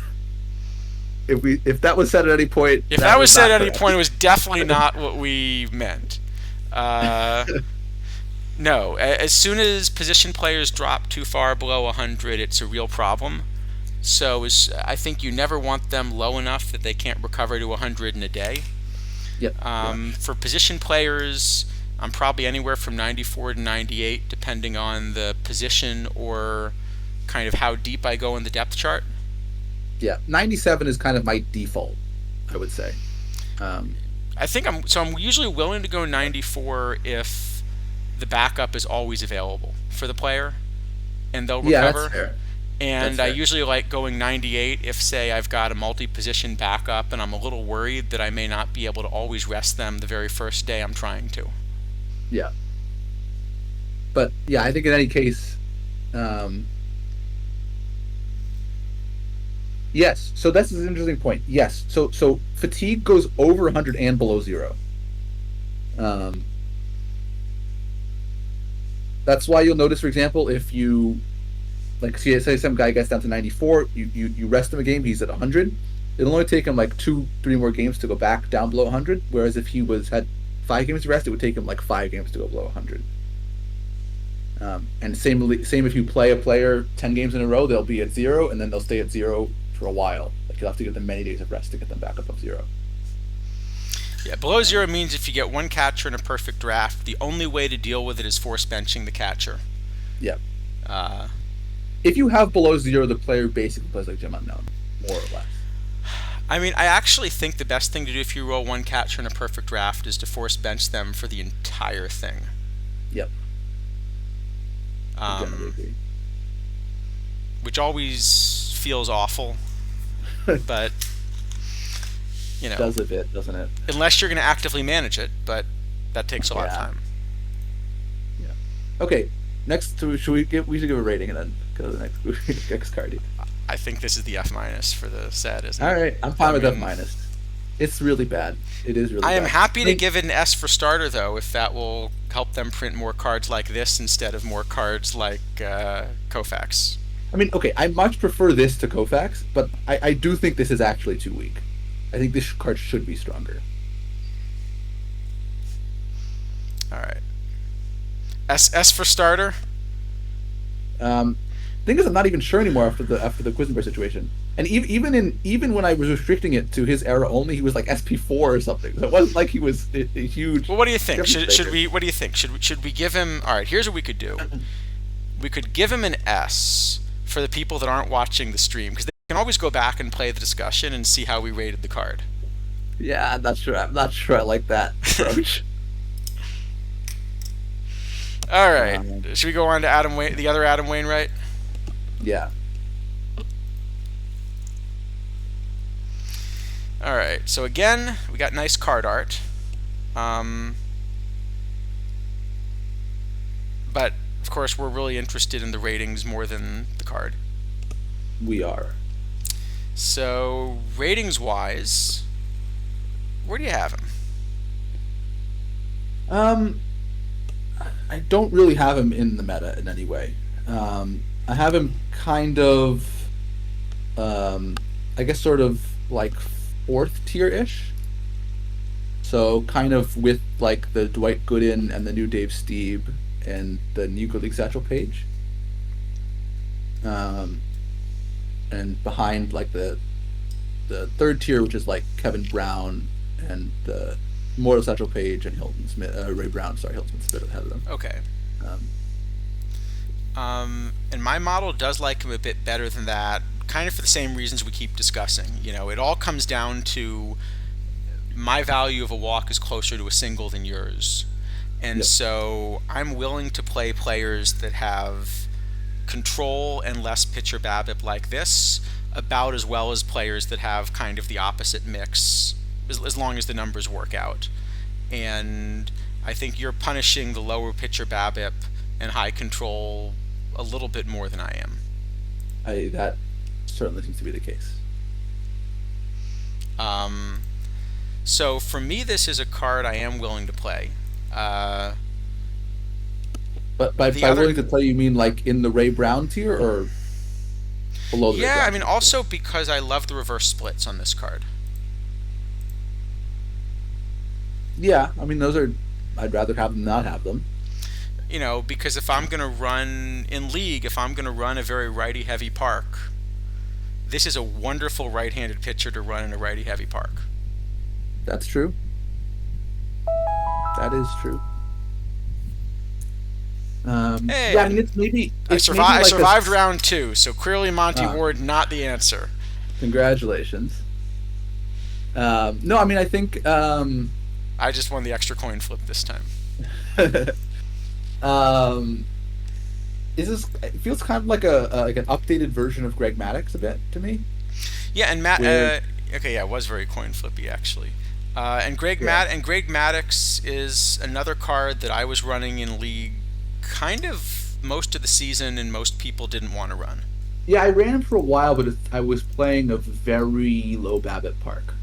If that was said at any point, if that was said at any point, it was definitely not what we meant. No, as soon as position players drop too far below 100, it's a real problem. So I think you never want them low enough that they can't recover to 100 in a day. Yep. For position players, I'm probably anywhere from 94 to 98, depending on the position or kind of how deep I go in the depth chart. Yeah, 97 is kind of my default, I would say. I think I'm usually willing to go 94 if the backup is always available for the player, and they'll recover. Yeah, that's fair. And That's I fair. usually like going 98 if, say, I've got a multi-position backup and I'm a little worried that I may not be able to always rest them the very first day I'm trying to. Yeah. But yeah, I think in any case, yes. So that's an interesting point. Yes. So fatigue goes over 100 and below 0. That's why you'll notice, for example, if you like say some guy gets down to 94, you rest him a game, he's at 100. It'll only take him like 2-3 more games to go back down below 100. Whereas if he had 5 games to rest, it would take him like 5 games to go below 100. And same if you play a player 10 games in a row, they'll be at 0, and then they'll stay at 0 for a while. Like you'll have to give them many days of rest to get them back up of 0. Yeah, below 0 means if you get one catcher in a perfect draft, the only way to deal with it is force benching the catcher. Yeah. Uh, If you have below 0, the player basically plays like Gem Unknown, more or less. I mean, I actually think the best thing to do if you roll one catcher in a perfect draft is to force bench them for the entire thing. Yep. I generally agree. Which always feels awful, but you know, Does a bit, doesn't it? unless you're going to actively manage it, but that takes a lot of Yeah. time. Yeah. Okay. Next, we should give a rating and then go to the next card. I think this is the F- for the set, isn't it? All right, I'm fine with I F mean, minus. It's really bad. It is really I bad. am happy to give it an S for starter, though, if that will help them print more cards like this instead of more cards like Koufax. I mean, okay, I much prefer this to Koufax, but I do think this is actually too weak. I think this card should be stronger. All right. S for starter. Thing is, I'm not even sure anymore after the Quisenberg situation. And even when I was restricting it to his era only, he was like SP4 or something. So it wasn't like he was a huge. Well, what do you think? difference Should maker. we? What do you think? Should we give him? All right. Here's what we could do. We could give him an S for the people that aren't watching the stream, because they can always go back and play the discussion and see how we rated the card. Yeah, I'm not sure. I'm not sure I like that approach. All right. Should we go on to the other Adam Wainwright? Yeah. All right. So again, we got nice card art. But of course, we're really interested in the ratings more than the card. We are. So ratings-wise, where do you have him? I don't really have him in the meta in any way. I have him kind of, I guess, sort of like 4th tier-ish. So kind of with like the Dwight Gooden and the new Dave Stieb and the new Good League Satchel page. And behind like the 3rd tier, which is like Kevin Brown and the Mortal Satchel Page and Hilton Smith, Ray Brown. Sorry, Hilton Smith ahead of them. Okay. And my model does like him a bit better than that, kind of for the same reasons we keep discussing. You know, it all comes down to my value of a walk is closer to a single than yours. And Yep. so I'm willing to play players that have control and less pitcher BABIP like this about as well as players that have kind of the opposite mix, as long as the numbers work out. And I think you're punishing the lower pitcher BABIP and high control a little bit more than I am. That certainly seems to be the case. So for me, this is a card I am willing to play. But by other- willing to play, you mean like in the Ray Brown tier or below the Ray Yeah, Brown I mean tier? also because I love the reverse splits on this card. Yeah, I mean those are. I'd rather have them not have them. You know, because if I'm going to run in League, if I'm going to run a very righty-heavy park, this is a wonderful right-handed pitcher to run in a righty-heavy park. That's true. That is true. Hey, yeah, I mean it's maybe. I It's maybe like survived round 2, so clearly Monty Ah. Ward not the answer. Congratulations. No, I mean I think. I just won the extra coin flip this time. is this? It feels kind of like like an updated version of Greg Maddux a bit to me. Yeah, and Matt. Where Okay, yeah, it was very coin flippy actually. yeah, And Greg Maddux is another card that I was running in League, kind of most of the season, and most people didn't want to run. yeah, I ran for a while, but I was playing a very low Babbitt park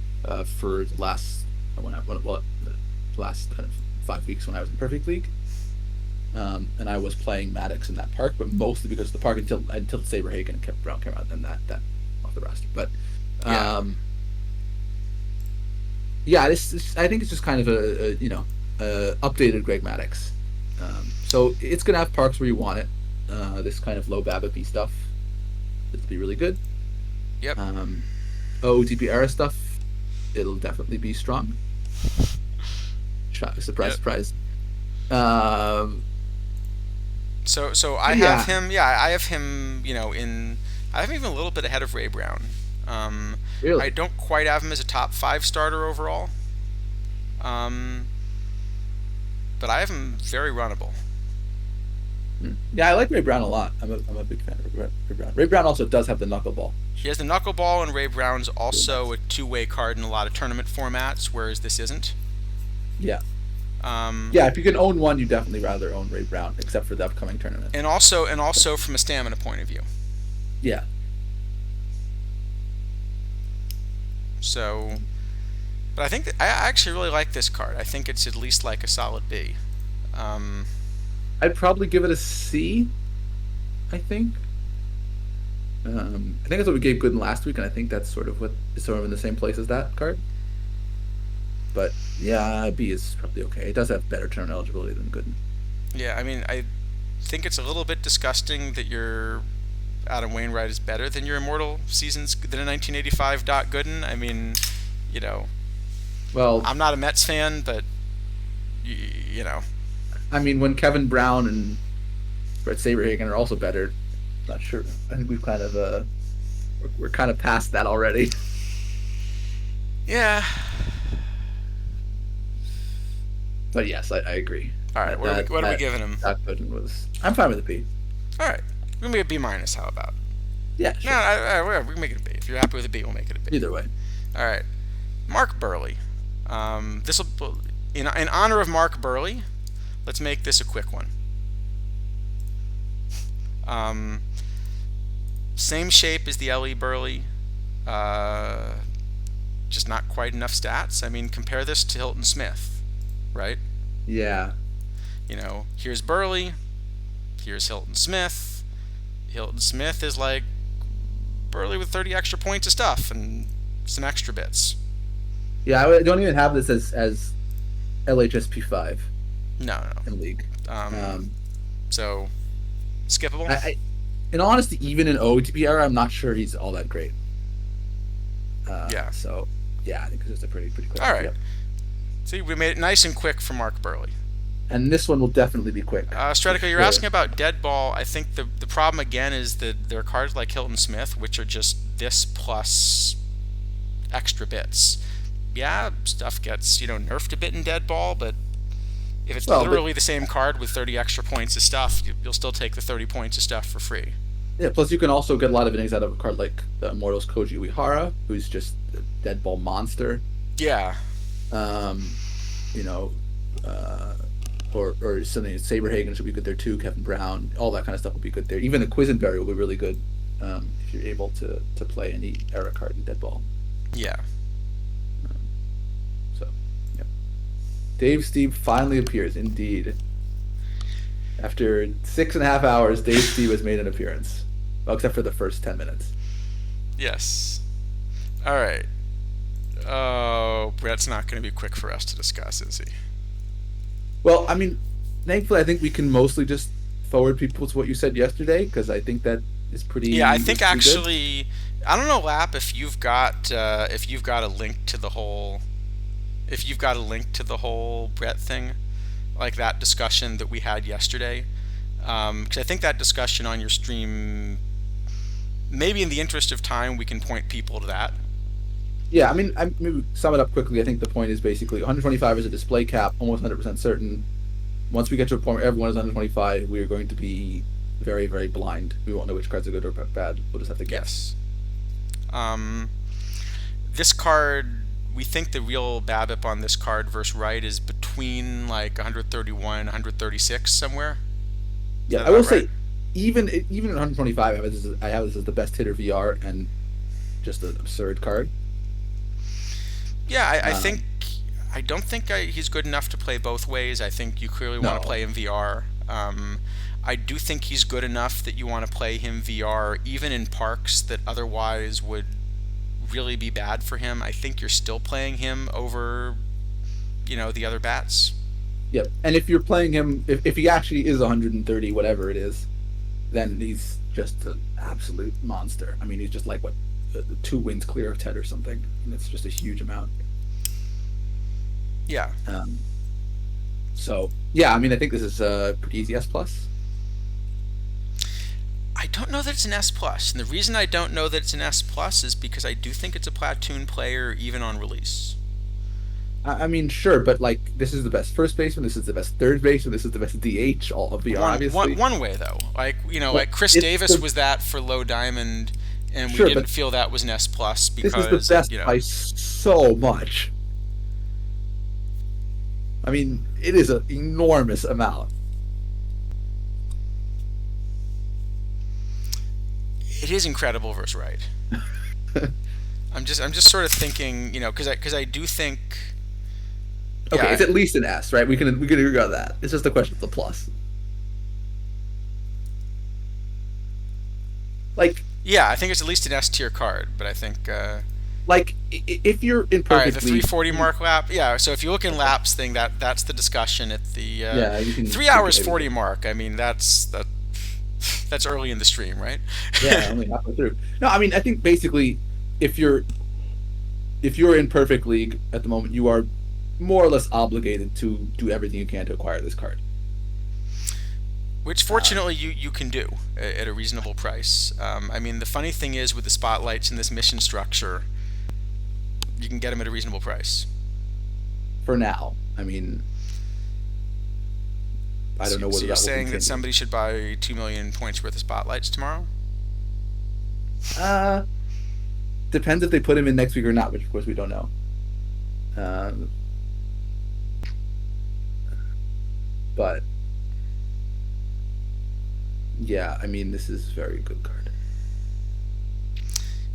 for the last the last kind of 5 weeks when I was in Perfect League. And I was playing Maddox in that park, but mostly because of the park until Saberhagen and Kevin Brown came out, and that off the roster. But Yeah. yeah, I think it's just kind of a updated Greg Maddox. So it's gonna have parks where you want it. This kind of low BABIP stuff, it'll be really good. Yep. OTP era stuff, it'll definitely be strong. Surprise, Yep. surprise. So I Yeah. have him. Yeah, I have him. I have him even a little bit ahead of Ray Brown. Really? I don't quite have him as a top 5 starter overall. Um, but I have him very runnable. Yeah, I like Ray Brown a lot. I'm a big fan of Ray Brown. Ray Brown also does have the knuckleball. He has the knuckleball, and Ray Brown's also a two-way card in a lot of tournament formats, whereas this isn't. Yeah. Um, Yeah, if you can own one, you definitely rather own Ray Brown, except for the upcoming tournament. and also from a stamina point of view. Yeah. So, but I think I actually really like this card. I think it's at least like a solid B. Um, I'd probably give it a C, I think. I think that's what we gave Gooden last week, and I think that's sort of what is sort of in the same place as that card. But yeah, B is probably okay. It does have better tournament eligibility than Gooden. yeah, I mean, I think it's a little bit disgusting that your Adam Wainwright is better than your Immortal Seasons than a 1985 Doc Gooden. I mean, Well, I'm not a Mets fan, but you know, I mean, when Kevin Brown and Brett Saberhagen are also better, not sure. I think we've kind of we're kind of past that already. yeah. But yes, I agree. All right, what are we giving him? Doc Gooden was. I'm fine with a B. All right, we'll make it B minus. How about? Yeah, sure. No, we can make it a B. If you're happy with a B, we'll make it a B. Either way. All right, Mark Burley. This will, in honor of Mark Burley, let's make this a quick one. Same shape as the L.E. Burley, just not quite enough stats. I mean, compare this to Hilton Smith, right? Yeah. Here's Burley, here's Hilton Smith. Hilton Smith is like Burley with 30 extra points of stuff and some extra bits. Yeah, I don't even have this as LHSP 5 No. in League. So, skippable? In honesty, even in OTP era, I'm not sure he's all that great. Yeah. So, yeah, I think it's just a pretty quick. All right. Yep. See, we made it nice and quick for Mark Burley. And this one will definitely be quick. Stratico, you're sure. asking about Dead Ball. I think the problem again is that there are cards like Hilton Smith, which are just this plus extra bits. Yeah, stuff gets nerfed a bit in Dead Ball, but if it's literally the same card with 30 extra points of stuff, you'll still take the 30 points of stuff for free. Yeah, plus you can also get a lot of innings out of a card like the Immortals Koji Uehara, who's just a Dead Ball monster. Yeah. Or something. Saberhagen should be good there too. Kevin Brown, all that kind of stuff will be good there. Even the Quisenberry will be really good if you're able to play any era card in Dead Ball. Yeah. So, yeah. Dave Steve finally appears, indeed. After 6.5 hours, Dave Steve has made an appearance. Well, except for the first 10 minutes. Yes. All right. Oh, Brett's not going to be quick for us to discuss, is he? Well, I mean, thankfully, I think we can mostly just forward people to what you said yesterday, because I think that is pretty. Yeah, I think pretty actually, I don't know, Lap, if you've got a link to the whole, Brett thing, like that discussion that we had yesterday, because I think that discussion on your stream, maybe in the interest of time, we can point people to that. Yeah, I mean, maybe sum it up quickly. I think the point is basically 125 is a display cap, almost 100% certain. Once we get to a point where everyone is 125, we are going to be very, very blind. We won't know which cards are good or bad. We'll just have to guess. Yes. This card, we think the real BABIP on this card versus right is between like 131, 136 somewhere. Yeah, I will say, even at 125, I have this as the best hitter VR and just an absurd card. Yeah, I don't think he's good enough to play both ways. I think you clearly want to play him VR. I do think he's good enough that you want to play him VR even in parks that otherwise would really be bad for him. I think you're still playing him over, the other bats. Yep. And if you're playing him, if he actually is 130, whatever it is, then he's just an absolute monster. I mean, he's just like, 2 wins clear of Ted or something. And it's just a huge amount. Yeah. So, yeah, I mean, I think this is a pretty easy S+. I don't know that it's an S+. And the reason I don't know that it's an S+ is because I do think it's a platoon player even on release. I mean, sure, but like this is the best first baseman, this is the best third baseman, this is the best DH, all of VR, obviously. One way though, like Chris Davis was that for low diamond, and we didn't feel that was an S+ because this is the best by so much. I mean, it is an enormous amount. It is incredible versus right. I'm just sort of thinking, because I do think. Okay, it's at least an S, right? We can agree on that. It's just a question of the plus. Like. Yeah, I think it's at least an S tier card, but I think. Like, if you're in perfect. All right, the 340 mark lap. Yeah, so if you look in laps thing, that's the discussion at the 3 hours 40 mark. I mean, that's early in the stream, right? Yeah, only halfway through. No, I mean, I think basically, if you're in perfect league at the moment, you are more or less obligated to do everything you can to acquire this card. Which fortunately you can do at a reasonable price. I mean, the funny thing is with the spotlights in this mission structure, you can get them at a reasonable price. For now, I mean, I don't know whether so you're saying that somebody should buy 2 million points worth of spotlights tomorrow? Depends if they put him in next week or not, which of course we don't know. But yeah, I mean, this is a very good card.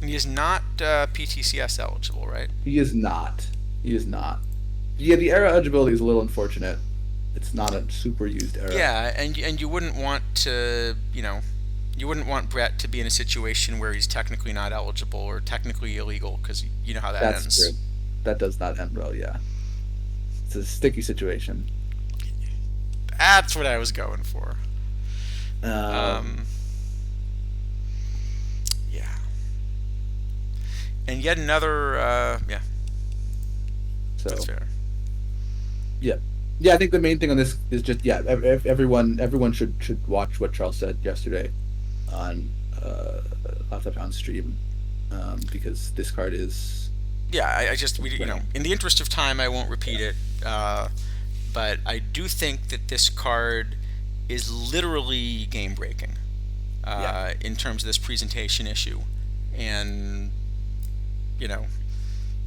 And he is not PTCS eligible, right? He is not. Yeah, the era eligibility is a little unfortunate. It's not a super used era. Yeah, and you wouldn't want to, you wouldn't want Brett to be in a situation where he's technically not eligible or technically illegal, because you know how that ends. That's true. That does not end well, yeah. It's a sticky situation. That's what I was going for. Yeah. And yet another, yeah. So, that's fair. Yeah. Yeah, I think the main thing on this is just, everyone should watch what Charles said yesterday on Laptop on stream, because this card is. Yeah, I just in the interest of time, I won't repeat it. But I do think that this card is literally game breaking in terms of this presentation issue, and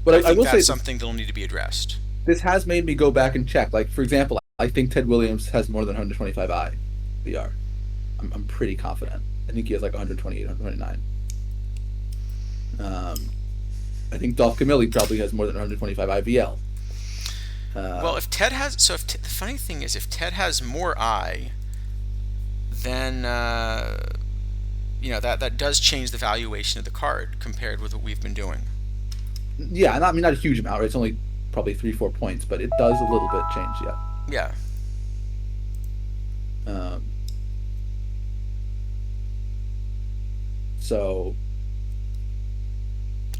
but I think will that's say something that'll need to be addressed. This has made me go back and check. Like, for example, I think Ted Williams has more than 125i VR. I'm pretty confident. I think he has like 128, 129. I think Dolph Camilli probably has more than 125 IVL. Well, if Ted has, the funny thing is, if Ted has more I, then that does change the valuation of the card compared with what we've been doing. Yeah, I mean, not a huge amount, right? It's only probably 3-4 points, but it does a little bit change, yeah. Yeah. So.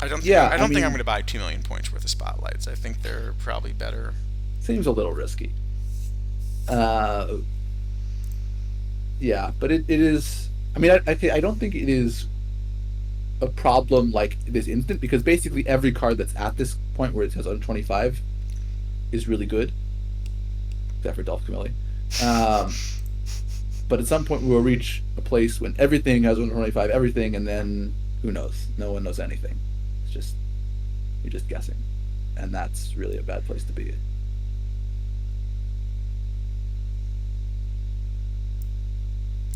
I don't think I'm going to buy 2 million points worth of spotlights. I think they're probably better. Seems a little risky. Yeah, but it is. I mean, I don't think it is a problem like this instant, because basically every card that's at this point where it says 125 is really good, except for Dolph Camilli. But at some point, we will reach a place when everything has 125 everything, and then who knows? No one knows anything. It's just you're just guessing, and that's really a bad place to be.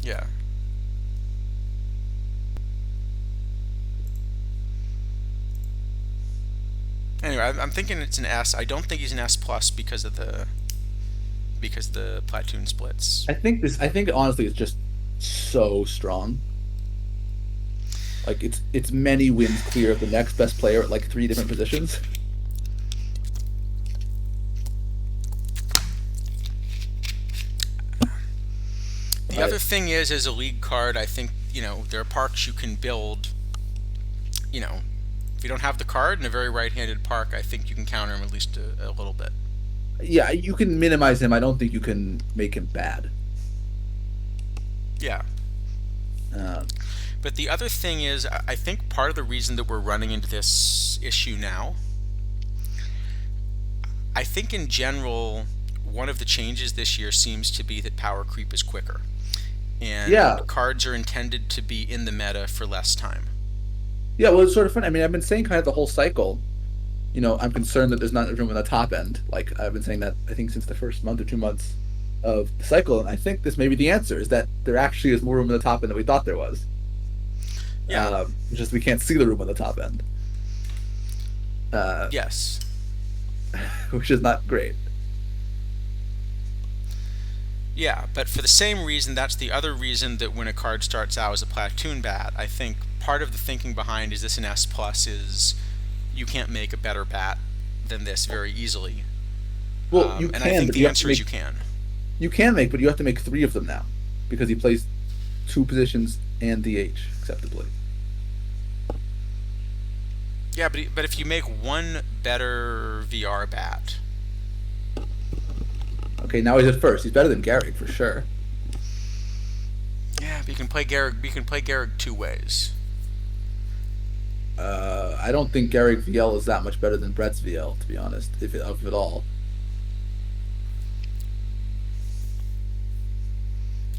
Yeah. Anyway, I'm thinking it's an S. I don't think he's an S plus because the platoon splits. I think honestly, it's just so strong. Like it's many wins clear of the next best player at like 3 different positions. The other thing is, as a league card, I think, there are parks you can build. If you don't have the card in a very right-handed park, I think you can counter him at least a little bit. Yeah, you can minimize him. I don't think you can make him bad. Yeah. But the other thing is, I think part of the reason that we're running into this issue now, I think in general, one of the changes this year seems to be that power creep is quicker. And cards are intended to be in the meta for less time. Yeah, well, it's sort of fun. I mean, I've been saying kind of the whole cycle. I'm concerned that there's not room in the top end. Like, I've been saying that, I think, since the first month or 2 months of the cycle. And I think this may be the answer, is that there actually is more room in the top end than we thought there was. Yeah. Just we can't see the room on the top end. Yes. Which is not great. Yeah, but for the same reason, that's the other reason that when a card starts out as a platoon bat, I think part of the thinking behind is this an S plus is you can't make a better bat than this very easily. Well, you can. And I think the answer is you can. You can make, but you have to make 3 of them now because he plays 2 positions and DH acceptably. Yeah, but if you make one better VR bat. Okay, now he's at first. He's better than Garrick for sure. Yeah, but you can play Garrick 2 ways. I don't think Garrick VL is that much better than Brett's VL, to be honest, if at all.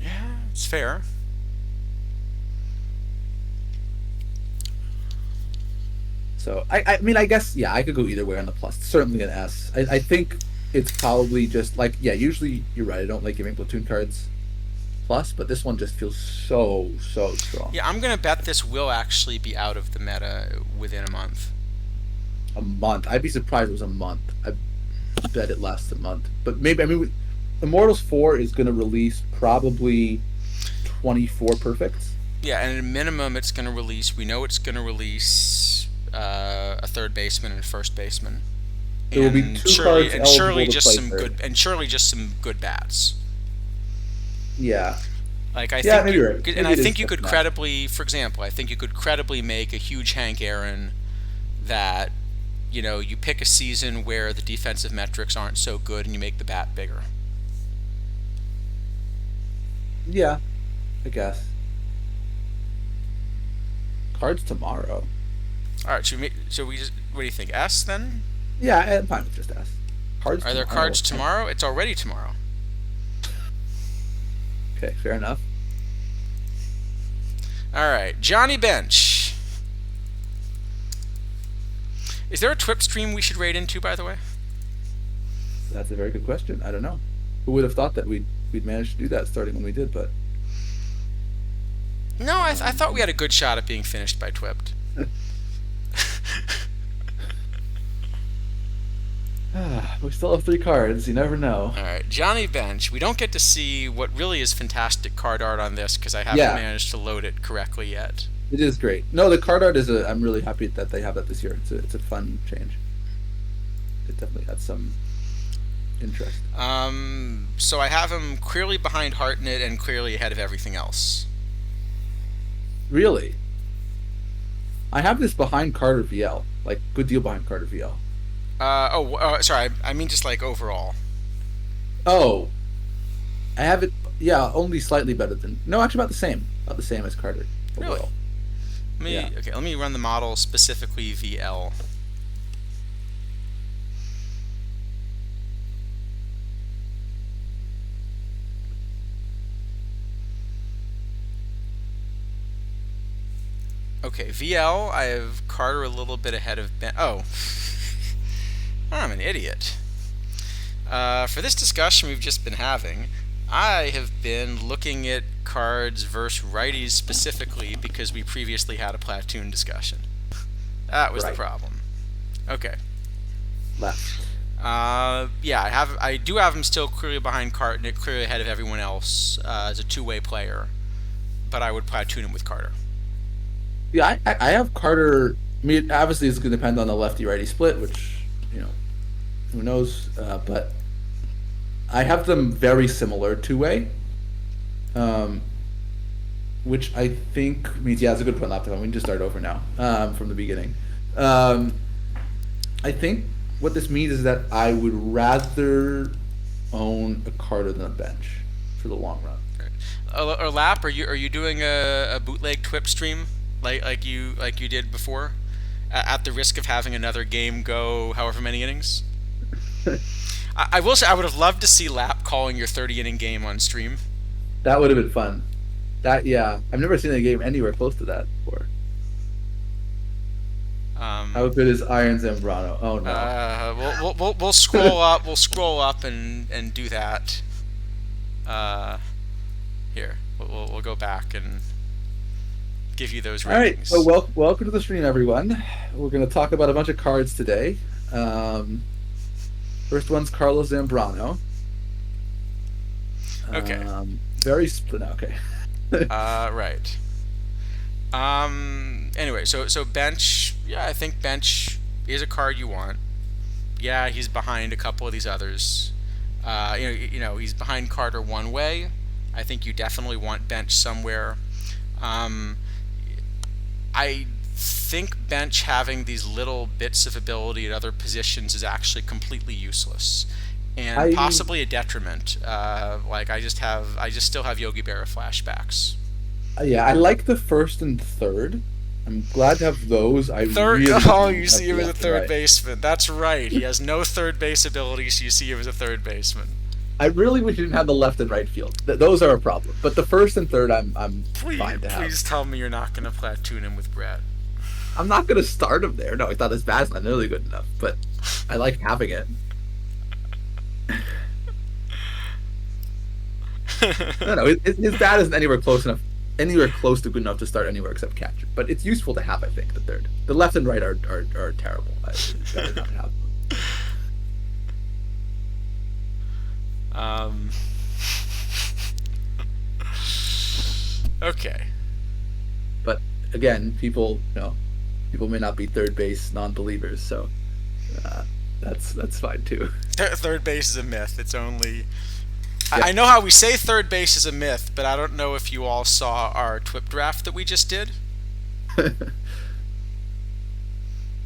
Yeah, it's fair. So I mean, I guess I could go either way on the plus. Certainly an S. I think it's probably just like usually you're right. I don't like giving platoon cards plus, but this one just feels so strong. Yeah, I'm gonna bet this will actually be out of the meta within a month. A month? I'd be surprised it was a month. I bet it lasts a month, but maybe. I mean, Immortals 4 is gonna release probably 24 perfects. Yeah, and at a minimum, it's gonna release. We know it's gonna release a third baseman and a first baseman. There will be 2 cards eligible to play third. Surely just some good bats. Yeah. Like I Yeah, think, maybe you're right. Maybe and I it is think you could just that. credibly, for example, I think you could credibly make a huge Hank Aaron that, you pick a season where the defensive metrics aren't so good and you make the bat bigger. Yeah, I guess. Cards tomorrow. All right, what do you think? S then? Yeah, I'm fine with just S. Cards. Are there tomorrow. cards tomorrow? It's already tomorrow. Okay, fair enough. All right, Johnny Bench. Is there a TWIP stream we should raid into, by the way? That's a very good question. I don't know. Who would have thought that we'd managed to do that starting when we did? But No, I thought we had a good shot at being finished by TWIPed. We still have 3 cards. You never know. All right, Johnny Bench. We don't get to see what really is fantastic card art on this because I haven't managed to load it correctly yet. It is great. No, the card art is I'm really happy that they have that this year. It's a fun change. It definitely had some interest. So I have him clearly behind Hartnett and clearly ahead of everything else. Really? I have this behind Carter VL. Like, good deal behind Carter VL. Sorry. I mean just like overall. Oh. I have it, only slightly better than... No, actually about the same. About the same as Carter. Really? Overall. Let me run the model specifically VL. Okay, VL, I have Carter a little bit ahead of Ben. Oh, I'm an idiot. For this discussion we've just been having, I have been looking at cards versus righties specifically because we previously had a platoon discussion. That was the Right. problem. Okay. Left. Yeah, I do have him still clearly behind Carter, clearly ahead of everyone else as a two-way player, but I would platoon him with Carter. Yeah, I have Carter. I mean, obviously, it's going to depend on the lefty-righty split, which, who knows? But I have them very similar two-way, which I think means, yeah, it's a good point, laptop. We can just start over now from the beginning. I think what this means is that I would rather own a Carter than a bench for the long run. Or Lap, are you doing a bootleg TWIP stream like you did before, at the risk of having another game go however many innings? I will say I would have loved to see Lap calling your 30-inning game on stream. That would have been fun. Yeah, I've never seen a game anywhere close to that before. How good is Iron Zambrano? Oh no. We'll scroll up. We'll scroll up and do that. Here, we'll go back and give you those All right, ratings. so welcome to the stream, everyone. We're going to talk about a bunch of cards today. First one's Carlos Zambrano. Okay. Very split. Okay. Right. Anyway, so bench. Yeah, I think bench is a card you want. Yeah, he's behind a couple of these others. He's behind Carter one way. I think you definitely want bench somewhere. I think bench having these little bits of ability at other positions is actually completely useless, and possibly a detriment. I just still have Yogi Berra flashbacks. Yeah, I like the first and third. I'm glad to have those. Third, really you see him as a third baseman. That's right. He has no third base ability, so you see him as a third baseman. I really wish he didn't have the left and right field. Those are a problem. But the first and third, I'm fine to have. Please tell me you're not going to platoon him with Brett. I'm not going to start him there. No, I thought his bat's not nearly good enough. But I like having it. No, his bat isn't anywhere close to good enough to start anywhere except catcher. But it's useful to have, I think, the third. The left and right are terrible. I'd rather not have them. Okay. But again, people may not be third base non-believers, so that's fine too. Third base is a myth. It's only. Yeah. I know how we say third base is a myth, but I don't know if you all saw our TWIP draft that we just did.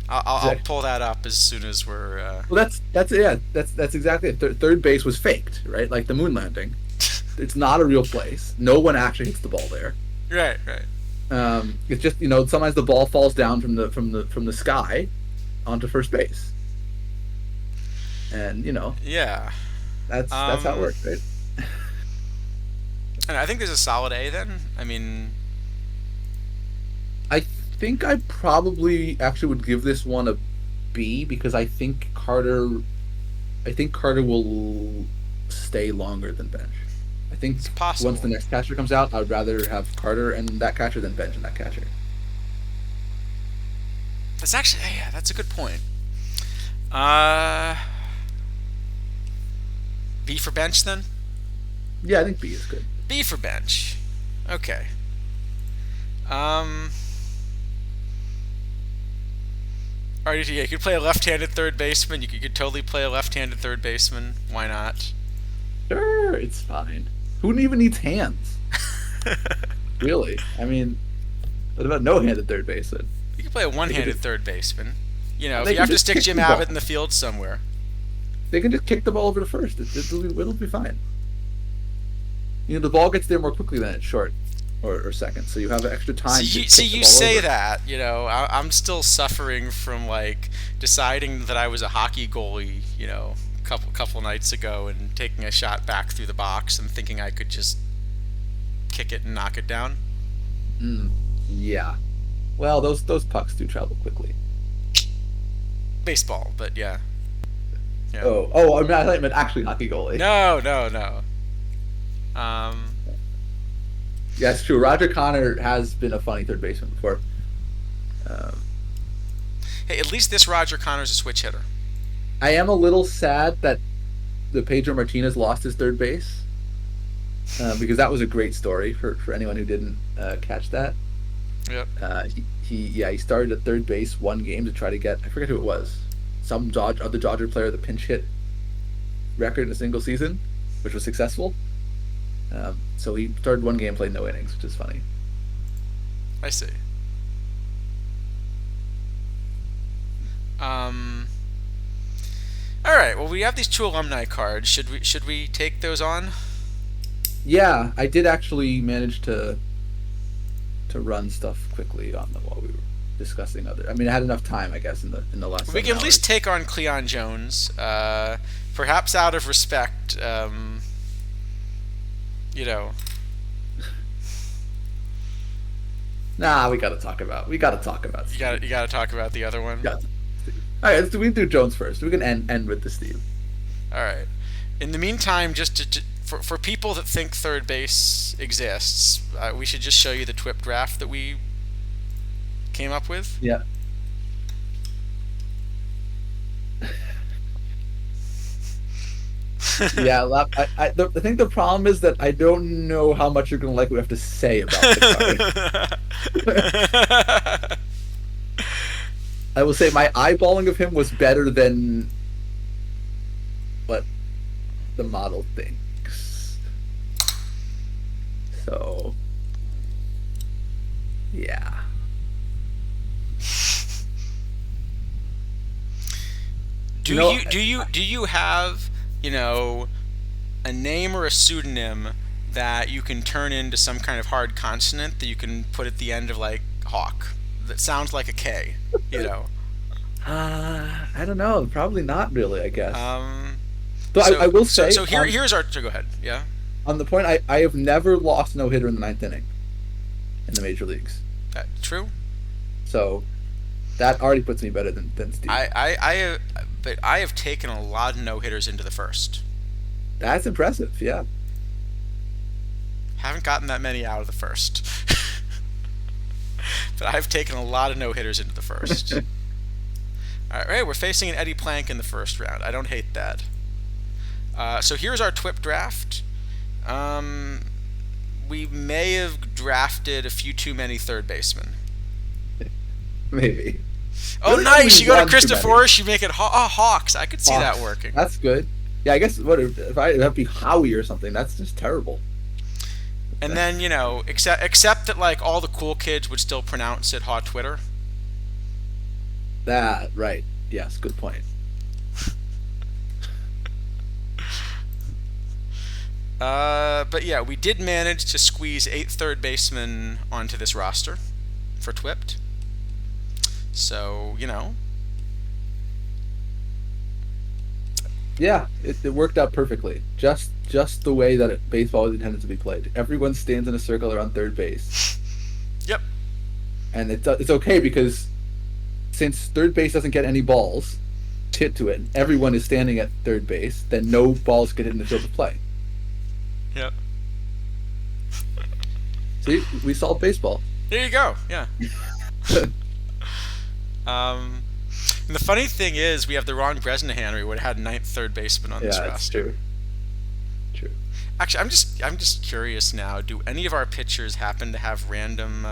I'll pull that up as soon as we're. Well, that's exactly it. Third base was faked, right? Like the moon landing. It's not a real place. No one actually hits the ball there. Right. It's just sometimes the ball falls down from the sky onto first base, and Yeah. that's how it works, right? And I think there's a solid A then. I mean, I think I probably actually would give this one a B because I think Carter will stay longer than bench. I think it's possible. Once the next catcher comes out, I'd rather have Carter and that catcher than bench and that catcher. That's actually, yeah, that's a good point. B for bench then? Yeah, I think B is good. B for bench. Okay. Alright, yeah, you could play a left-handed third baseman. You could totally play a left-handed third baseman. Why not? Sure, it's fine. Who even needs hands? Really? I mean, what about no-handed third baseman? You could play a one-handed third baseman. If They you can have to just stick kick Jim the ball. Abbott in the field somewhere. They can just kick the ball over to first. It'll be fine. The ball gets there more quickly than it's short or second, so you have extra time. You over. say that. I'm still suffering from deciding that I was a hockey goalie. Couple nights ago and taking a shot back through the box and thinking I could just kick it and knock it down. Yeah. Well, those pucks do travel quickly. Baseball, but yeah. Yeah. Oh, I mean, I thought you meant actually hockey goalie. No, no, no. Um, Yeah, it's true. Roger Connor has been a funny third baseman before. Um, hey, at least this Roger Connor's a switch hitter. I am a little sad that the Pedro Martinez lost his third base, because that was a great story for anyone who didn't catch that. Yep. He started at third base one game to try to get, I forget who it was, some other Dodger player, the pinch hit record in a single season, which was successful. So he started one game, played no innings, which is funny. I see. All right. Well, we have these 2 alumni cards. Should we take those on? Yeah, I did actually manage to run stuff quickly on them while we were discussing other. I mean, I had enough time, I guess, in the last. We 7 can at hours. least take on Cleon Jones, perhaps out of respect. You know. Nah, we gotta talk about. You got to talk about the other one. Yeah. All right, we can do Jones first. We can end with the Steve. All right. In the meantime, just for people that think third base exists, we should just show you the TWIP draft that we came up with. Yeah. Yeah, I think the problem is that I don't know how much you're gonna like what we have to say about the card. I will say my eyeballing of him was better than what the model thinks. So, yeah. Do you have, a name or a pseudonym that you can turn into some kind of hard consonant that you can put at the end of like hawk that sounds like a K, I don't know. Probably not really, I guess. So I will say. So here's our. So go ahead. Yeah. On the point, I have never lost no hitter in the 9th inning in the major leagues. True. So that already puts me better than Steve. But I have taken a lot of no hitters into the first. That's impressive. Yeah. Haven't gotten that many out of the first. But I've taken a lot of no hitters into the first. All right, we're facing an Eddie Plank in the first round. I don't hate that. So here's our TWIP draft. We may have drafted a few too many third basemen. Maybe. Oh, nice! You go to Christophorus, you make it Hawks. I could see Hawks. that working. That's good. Yeah, I guess if that'd be Howie or something. That's just terrible. And then except that like all the cool kids would still pronounce it Haw Twitter. That right? Yes, good point. But yeah, we did manage to squeeze 8 third basemen onto this roster for TWIPT. So, Yeah, it worked out perfectly. Just the way that baseball is intended to be played. Everyone stands in a circle around third base. Yep. And it's okay because since third base doesn't get any balls hit to it, and everyone is standing at third base, then no balls get hit in the field of play. Yep. See, we solved baseball. There you go. Yeah. And the funny thing is, we have the wrong Bresnahan. We would have had 9th third baseman on this Yeah, that's roster. true. Actually, I'm just curious now. Do any of our pitchers happen to have random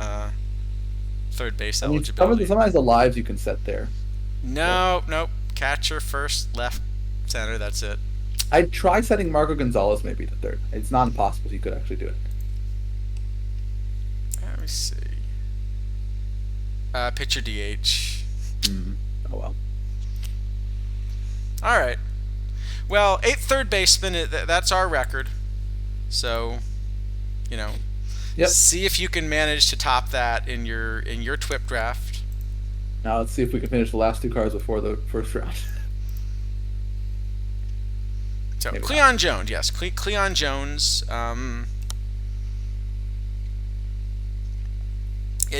third base eligibility? Sometimes the lives you can set there. Nope. Catcher, first, left, center. That's it. I'd try setting Marco Gonzalez maybe to third. It's not impossible. You could actually do it. Let me see. Pitcher DH. Oh well. All right. Well, 8th third baseman. That's our record. So, Yep. see if you can manage to top that in your TWIP draft. Now let's see if we can finish the last 2 cards before the first round. So Maybe Cleon Jones, yes, Cleon Jones.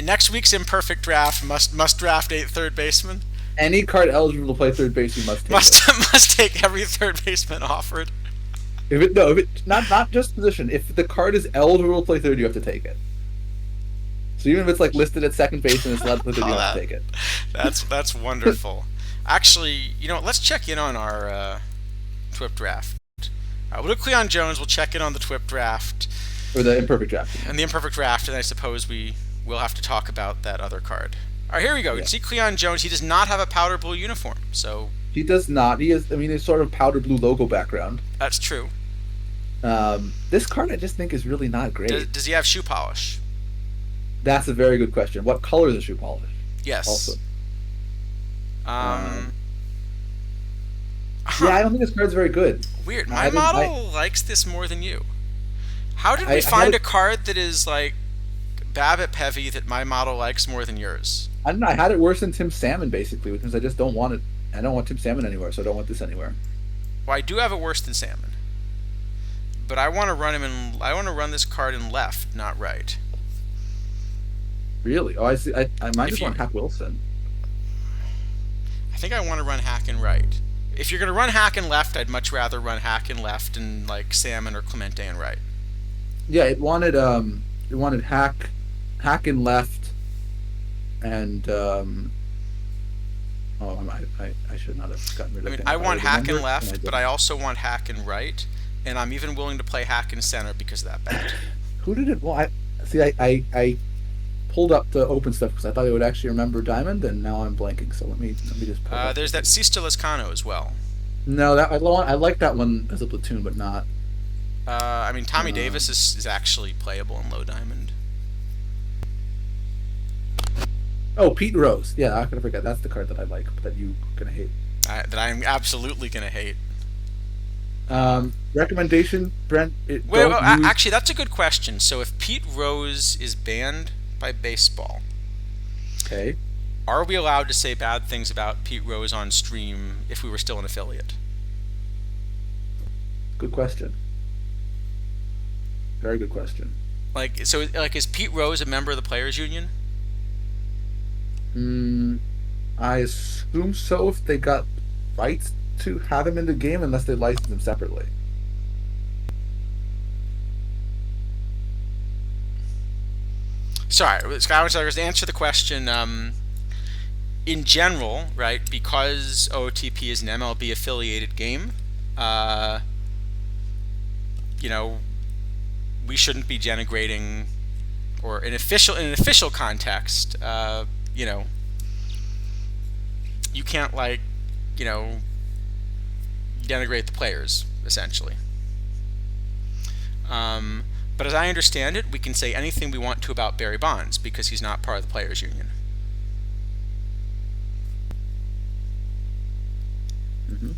Next week's imperfect draft must draft 8 third baseman. Any card eligible to play third base, you must take it. Must take every third baseman offered. If it not just position. If the card is eligible to play third, you have to take it. So even if it's like listed at second base and it's allowed to play third, you have to take it. That's wonderful. Actually, let's check in on our TWIP draft. We'll do Cleon Jones. We'll check in on the TWIP draft. Or the imperfect draft. And the imperfect draft, and I suppose we will have to talk about that other card. All right, here we go. You can see Cleon Jones. He does not have a powder blue uniform, so... He does not. He is. I mean, it's sort of powder blue logo background. That's true. This card I just think is really not great. Does he have shoe polish? That's a very good question. What color is the shoe polish? Yes. Also. Huh. Yeah, I don't think this card's very good. Weird. My model likes this more than you. How did we find a card that is like BABIP heavy that my model likes more than yours? I don't know. I had it worse than Tim Salmon basically, which means I just don't want it. I don't want Tim Salmon anywhere, so I don't want this anywhere. Well, I do have it worse than Salmon, but I want to run him in. I want to run this card in left, not right. Really? Oh, I see. I might just want Hack Wilson. I think I want to run Hack in right. If you're gonna run Hack in left, I'd much rather run Hack in left and like Salmon or Clemente in right. Yeah, it wanted Hack in left, and I should not have gotten rid of him. I want Hack in left, but I also want Hack in right, and I'm even willing to play Hack in center because of that bet. Who did it? Well, I pulled up the open stuff because I thought I would actually remember Diamond, and now I'm blanking. So let me just. Pull there's that Sista Lescano as well. No, I like that one as a platoon, but not. I mean, Tommy Davis is actually playable in low diamond. Oh, Pete Rose. Yeah, I could forget. That's the card that I like, but that you're gonna hate. That I'm absolutely gonna hate. Recommendation, Brent. Actually, that's a good question. So, if Pete Rose is banned by baseball, okay, are we allowed to say bad things about Pete Rose on stream if we were still an affiliate? Good question. Very good question. Is Pete Rose a member of the Players Union? I assume so if they got rights to have him in the game, unless they license him separately. Sorry, Skyward to answer the question. In general, right, because OOTP is an MLB affiliated game, we shouldn't be denigrating, or in an official context, you can't denigrate the players essentially. But as I understand it, we can say anything we want to about Barry Bonds because he's not part of the Players Union. Mm-hmm.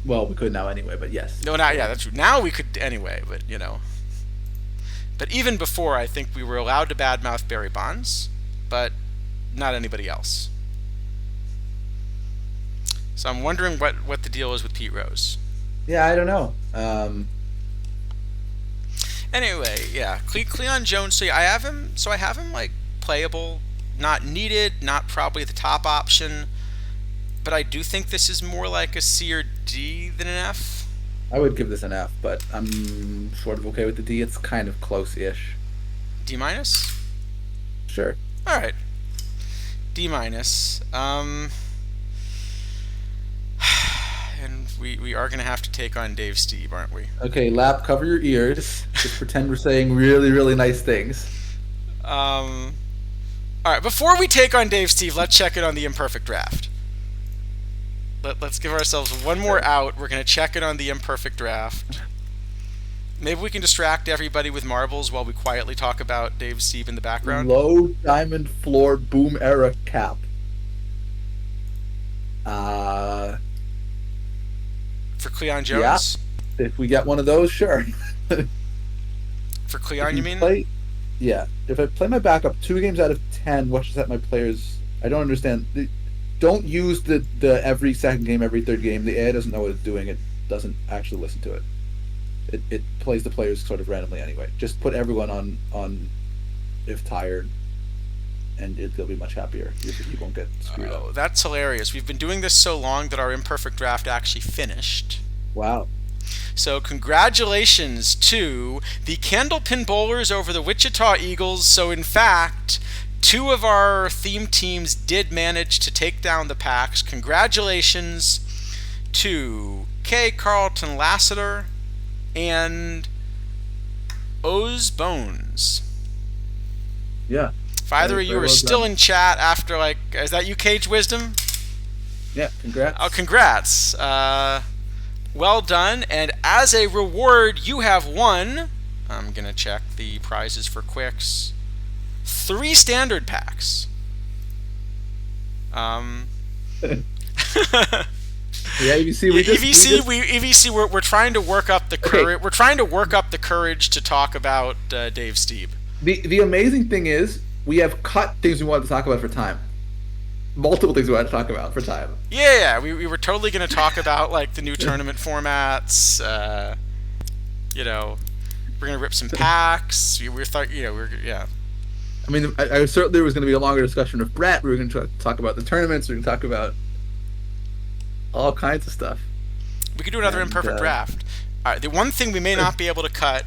Well, we could now anyway, but yes. No, that's true. Now we could anyway, but But even before, I think we were allowed to badmouth Barry Bonds, but not anybody else. So I'm wondering what the deal is with Pete Rose. Yeah, I don't know. Anyway, yeah, Cleon Jones. So I have him like playable, not needed, not probably the top option, but I do think this is more like a C or D than an F. I would give this an F, but I'm sort of okay with the D. It's kind of close-ish. D minus? Sure. All right. D minus. And we are going to have to take on Dave Steve, aren't we? Okay, Lap, cover your ears. Just pretend we're saying really, really nice things. All right, before we take on Dave Steve, let's check it on the imperfect draft. Let's give ourselves one more out. We're going to check it on the imperfect draft. Maybe we can distract everybody with marbles while we quietly talk about Dave Steve in the background. Low diamond floor boom era cap. For Cleon Jones? Yeah. If we get one of those, sure. For Cleon, you mean? Yeah. If I play my backup 2 games out of 10, what should set my players? I don't understand. Don't use the every second game, every third game. The AI doesn't know what it's doing. It doesn't actually listen to it. It plays the players sort of randomly anyway. Just put everyone on if tired. and they'll be much happier. You won't get screwed Oh, up. that's hilarious. We've been doing this so long that our imperfect draft actually finished. Wow. So congratulations to the Candlepin Bowlers over the Wichita Eagles. So in fact, 2 of our theme teams did manage to take down the packs. Congratulations to K. Carlton Lassiter and O's Bones. Yeah. If either of you are still in chat after, like, is that you, Cage Wisdom? Yeah, congrats. Oh, congrats. Well done. And as a reward, you have won. I'm going to check the prizes for Quicks. 3 standard packs. Yeah, EVC, we're trying to work up the courage. We're trying to work up the courage to talk about Dave Steeb. The amazing thing is we have cut things we wanted to talk about for time. Multiple things we wanted to talk about for time. Yeah, we were totally going to talk about like the new tournament formats. We're going to rip some packs. Yeah. I mean, I certainly there was going to be a longer discussion with Brett. We were going to talk about the tournaments. We were going to talk about all kinds of stuff. We could do another imperfect draft. All right, the one thing we may not be able to cut.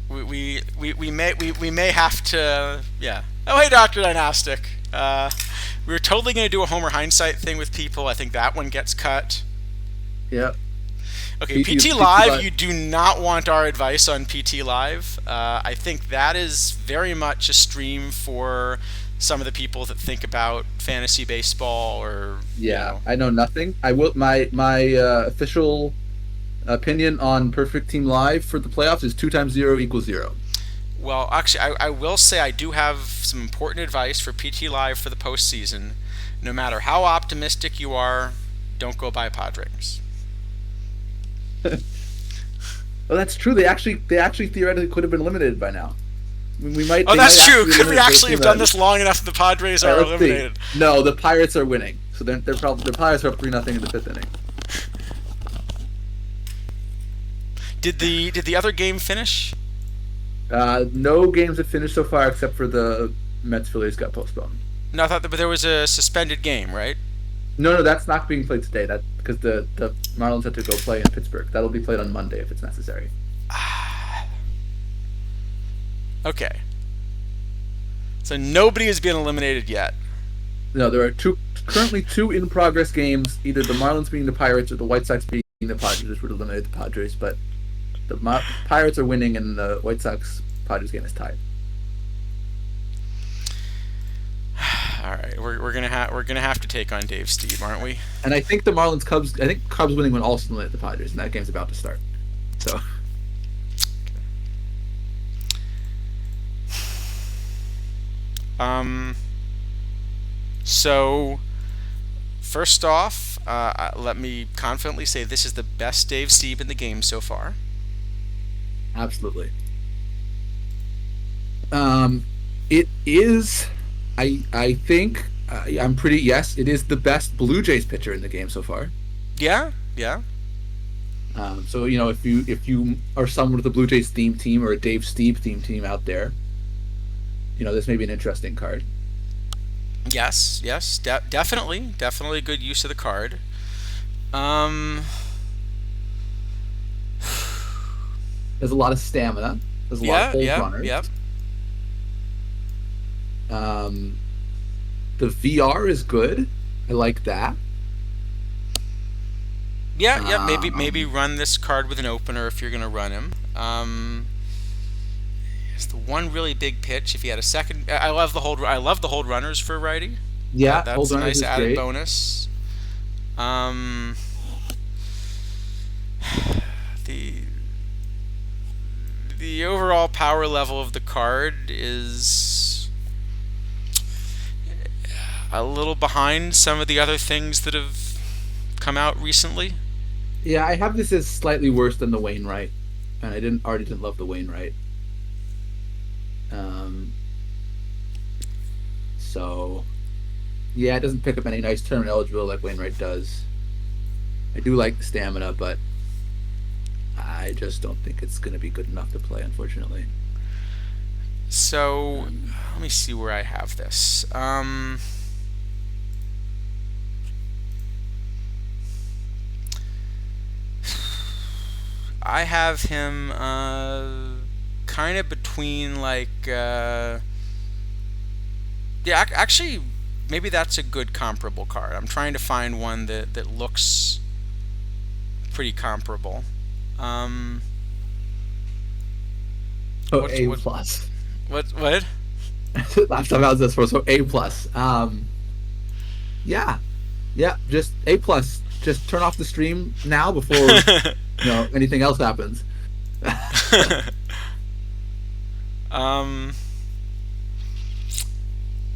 We may have to. Yeah. Oh, hey, Dr. Dynastic. We were totally going to do a Homer Hindsight thing with people. I think that one gets cut. Yeah. Okay, PT Live, you do not want our advice on PT Live. I think that is very much a stream for some of the people that think about fantasy baseball or... Yeah, I know nothing. I will. My official opinion on Perfect Team Live for the playoffs is 2 times 0 equals 0. Well, actually, I will say I do have some important advice for PT Live for the postseason. No matter how optimistic you are, don't go buy Padres. Well, that's true. They actually theoretically could have been eliminated by now. I mean, that's true. Could we actually have done this long enough? The Padres are eliminated. No, the Pirates are winning. So the Pirates are up 3-0 in the 5th inning. Did the other game finish? No games have finished so far except for the Mets Phillies got postponed. No, I thought that there was a suspended game, right? No, that's not being played today. That because the Marlins had to go play in Pittsburgh. That'll be played on Monday if it's necessary. Okay. So nobody has been eliminated yet. No, there are currently two in progress games. Either the Marlins beating the Pirates or the White Sox beating the Padres, which would eliminate the Padres. But the Pirates are winning, and the White Sox Padres game is tied. All right, we're gonna have to take on Dave Steeb, aren't we? And I think the Cubs winning would also eliminate the Padres, and that game's about to start. So. So first off, let me confidently say this is the best Dave Steeb in the game so far. Absolutely. It is. I think I'm pretty. Yes, it is the best Blue Jays pitcher in the game so far. Yeah. So if you are someone with a Blue Jays theme team or a Dave Steeb theme team out there, this may be an interesting card. Yes, definitely a good use of the card. There's a lot of stamina. There's a lot of hold runners. Yep. The VR is good. I like that. Yeah. Maybe run this card with an opener if you're gonna run him. It's the one really big pitch. If you had a second, I love the hold runners for righty. Yeah, that's a nice added bonus. The overall power level of the card is a little behind some of the other things that have come out recently. Yeah, I have this as slightly worse than the Wainwright, and I already didn't love the Wainwright. So yeah, it doesn't pick up any nice tournament eligible like Wainwright does. I do like the stamina, but I just don't think it's going to be good enough to play, unfortunately. So let me see where I have this. I have him kind of between like yeah, actually maybe that's a good comparable card. I'm trying to find one that looks pretty comparable. So What's- A what- plus. What? Last time I was this for, so A plus. Yeah, just A plus. Just turn off the stream now before anything else happens.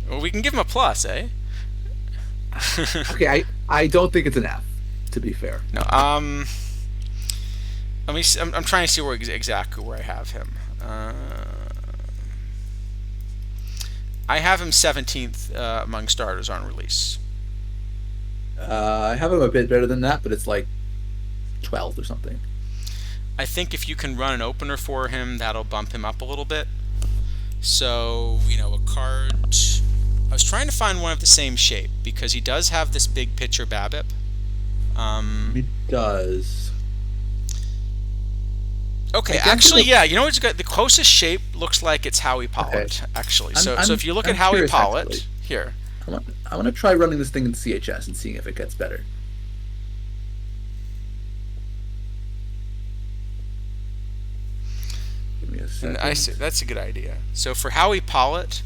Well, we can give him a plus, eh? Okay, I don't think it's an F. To be fair. No. Let me. I'm trying to see where exactly where I have him. I have him 17th among starters on release. I have him a bit better than that, but it's like 12th or something. I think if you can run an opener for him, that'll bump him up a little bit. So, a card. I was trying to find one of the same shape because he does have this big picture BABIP. He does. Okay, I guess actually, it'll- yeah. You know what's good? The closest shape looks like it's Howie Pollitt. Okay. Actually, I'm- so if you look I'm at Howie curious, Pollitt actually. here, I want to try running this thing in CHS and seeing if it gets better. Give me a second. I see, that's a good idea. So for Howie Pollitt,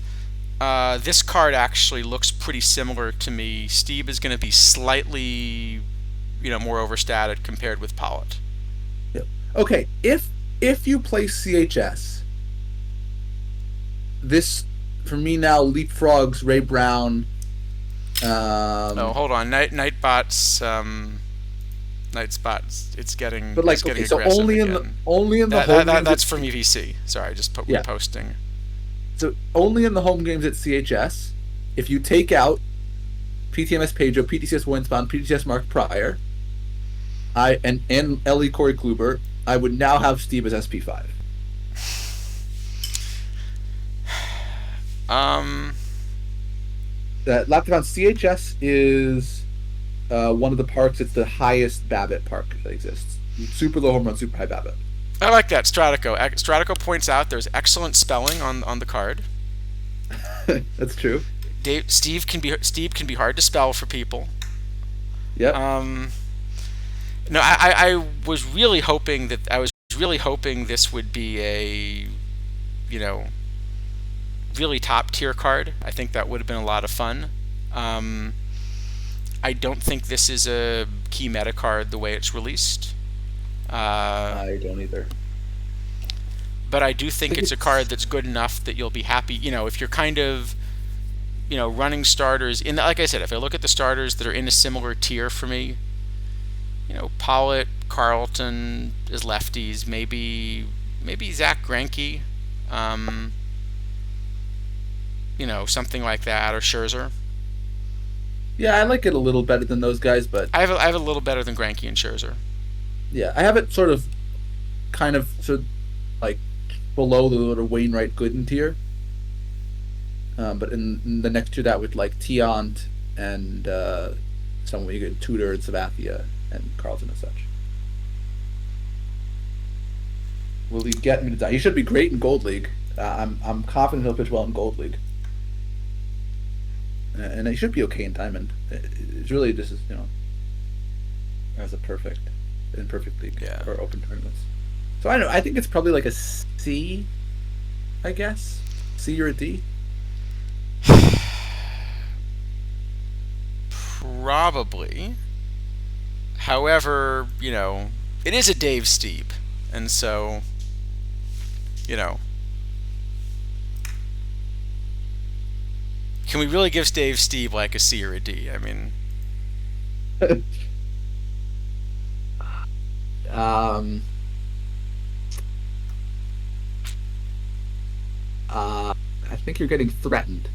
this card actually looks pretty similar to me. Steve is going to be slightly, more overstated compared with Pollitt. Yep. Okay, if you play CHS, this for me now leapfrogs Ray Brown. No, hold on. Nightbot's it's getting. But like, it's getting okay, so aggressive only again. in the That, home that, that, games that's at- from EVC. Sorry, just Yeah. posting. So only in the home games at CHS, if you take out PTMS Pedro, PTCS Winspan, PTCS Mark Pryor, and Ellie Corey Kluber, I would now have Steve as SP5. That Laptop CHS is one of the parks. It's the highest BABIP park that exists. Super low home run, super high BABIP. I like that Stratico. Stratico points out there's excellent spelling on the card. That's true. Steve can be hard to spell for people. Yep. No, I was really hoping this would be a, really top tier card. I think that would have been a lot of fun. I don't think this is a key meta card the way it's released. I don't either. But I do think it's a card that's good enough that you'll be happy. If you're kind of, running starters like I said, if I look at the starters that are in a similar tier for me, Pollitt, Carlton as lefties, maybe Zach Greinke, something like that, or Scherzer. Yeah, I like it a little better than those guys, but I have a little better than Greinke and Scherzer. yeah, I have it sort of like below the little Wainwright Gooden tier. But in the next to that with like Tiant and someone you get Tudor and Sabathia and Carlton and such. Will he get me to die? He should be great in Gold League. I'm confident he'll pitch well in Gold League. And he should be okay in Diamond. It's really just as a perfect league, Yeah. or open tournaments. So I think it's probably like a C, I guess. C or a D. Probably. However, it is a Dave Steeb, and so, can we really give Dave Steeb like a C or a D? I mean, I think you're getting threatened.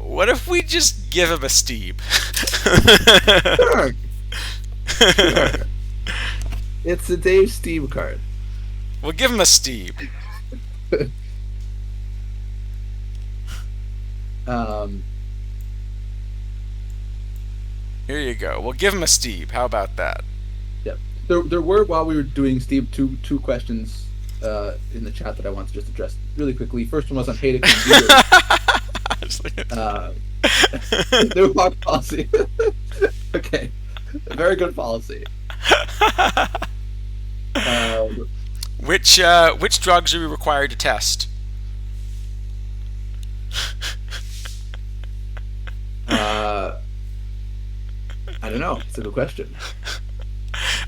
what if we just give him a Steeb? Sure. Sure. It's a Dave Steam card. We'll give him a Steve. Here you go. We'll give him a Steve. How about that? Yeah. There were, while we were doing Steve, two questions in the chat that I want to just address really quickly. First one was on Hayden New block policy. Okay. Very good policy. Which drugs are we required to test? I don't know. It's a good question.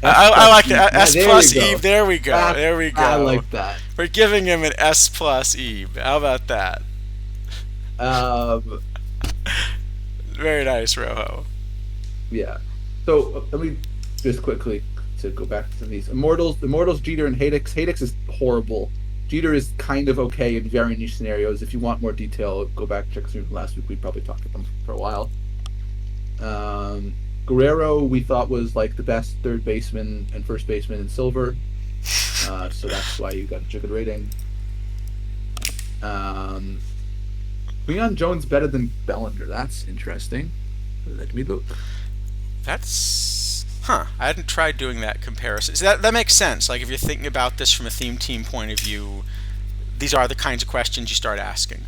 I like that. S there plus you go. Eve. There we go. There we go. I like that. We're giving him an S plus Eve. How about that? Very nice, Rojo. Yeah. So let me just quickly to go back to these Immortals, Jeter, and Hadix. Hadix is horrible. Jeter is kind of okay in very niche scenarios. If you want more detail, go back and check stream from last week. We probably talked about them for a while. Guerrero, we thought was like the best third baseman and first baseman in silver, so that's why you got a good rating. Leon Jones better than Bellinger. That's interesting. Let me look. That's I hadn't tried doing that comparison. So that makes sense. Like if you're thinking about this from a theme team point of view, these are the kinds of questions you start asking.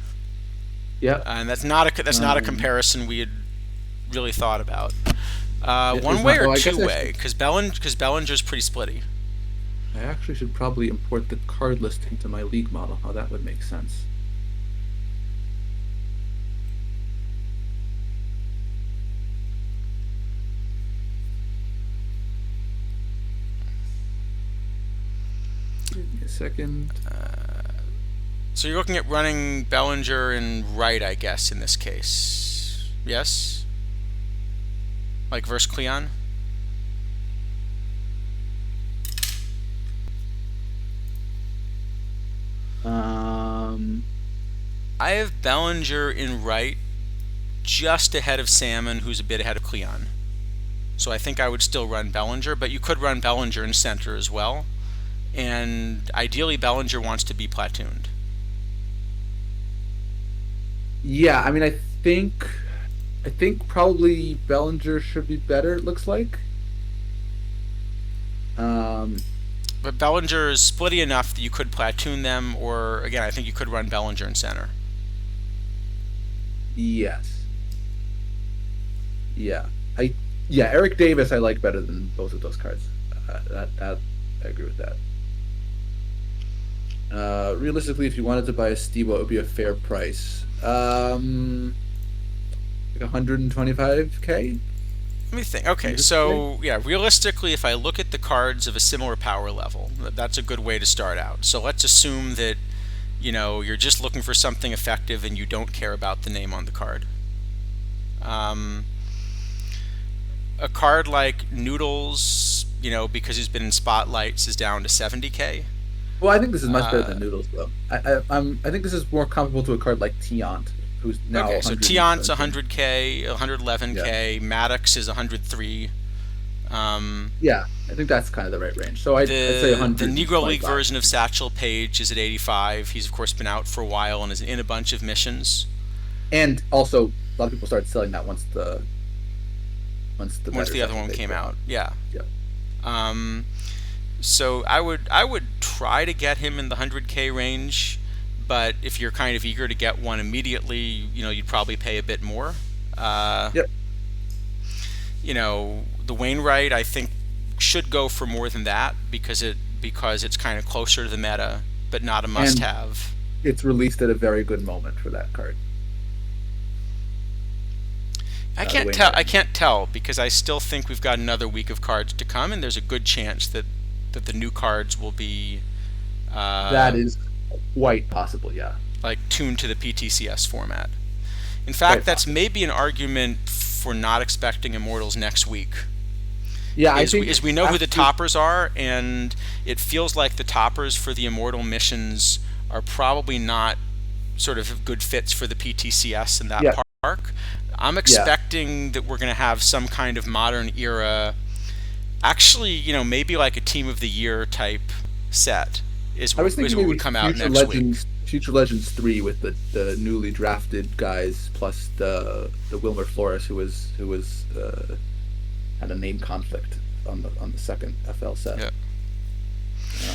Yeah, and that's not a comparison we had really thought about. One it's way not- or well, I guess two way? Because Bellinger's pretty splitty. I actually should probably import the card list into my league model. Oh, that would make sense. Give me a second. So you're looking at running Bellinger in right, I guess, in this case. Yes? Like versus Cleon? I have Bellinger in right, just ahead of Salmon, who's a bit ahead of Cleon. So I think I would still run Bellinger, but you could run Bellinger in center as well. And ideally, Bellinger wants to be platooned. Yeah, I mean, I think probably Bellinger should be better. It looks like. But Bellinger is splitty enough that you could platoon them, or again, I think you could run Bellinger in center. Yes. Yeah. Eric Davis I like better than both of those cards. I agree with that. Realistically, if you wanted to buy a Stebo, it would be a fair price. Like 125k. Let me think. Okay, so yeah, realistically, if I look at the cards of a similar power level, that's a good way to start out. So let's assume that you're just looking for something effective and you don't care about the name on the card. A card like Noodles, because he's been in spotlights, is down to 70k. Well, I think this is much better than Noodles, though. I think this is more comparable to a card like Tiant, who's now. Okay, so Tiant's 100k, 111k. Yeah. Maddox is 103. Yeah, I think that's kind of the right range. So I'd say 100. The Negro League version of Satchel Paige is at 85. He's of course been out for a while and is in a bunch of missions. And also, a lot of people started selling that once the other one came out. Yeah. Yep. So I would try to get him in the 100k range, but if you're kind of eager to get one immediately, you'd probably pay a bit more. Yep. The Wainwright I think should go for more than that because it's kind of closer to the meta, but not a must-have. It's released at a very good moment for that card. I can't tell because I still think we've got another week of cards to come, and there's a good chance that the new cards will be. That is quite possible, yeah. Like tuned to the PTCS format. In fact, that's maybe an argument for not expecting Immortals next week. Yeah, I think we know who the toppers are, and it feels like the toppers for the Immortal missions are probably not sort of good fits for the PTCS in that park. I'm expecting that we're going to have some kind of modern era Actually, maybe like a Team of the Year type set is I was what thinking maybe would come out Future next Legends, week. Future Legends 3 with the newly drafted guys plus the Wilmer Flores who was had a name conflict on the second FL set. Yeah.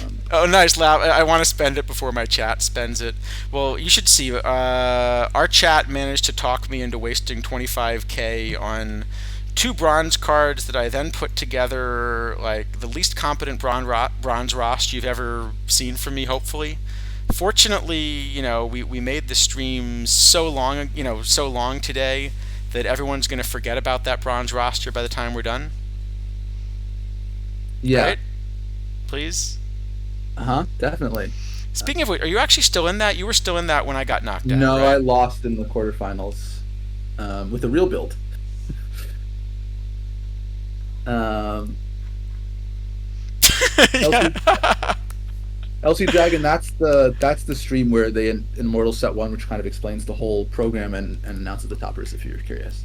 Um, Oh, nice, Lab. I want to spend it before my chat spends it. Well, you should see. Our chat managed to talk me into wasting 25K on 2 bronze cards that I then put together, like the least competent bronze roster you've ever seen from me, hopefully. Fortunately, we made the stream so long today that everyone's going to forget about that bronze roster by the time we're done. yeah. Right? Please? Definitely. Speaking of which, are you actually still in that? You were still in that when I got knocked out, No, right? I lost in the quarterfinals with a real build. LC, Yeah. LC Dragon, that's the stream where they Immortal Set 1, which kind of explains the whole program and announces the toppers if you're curious.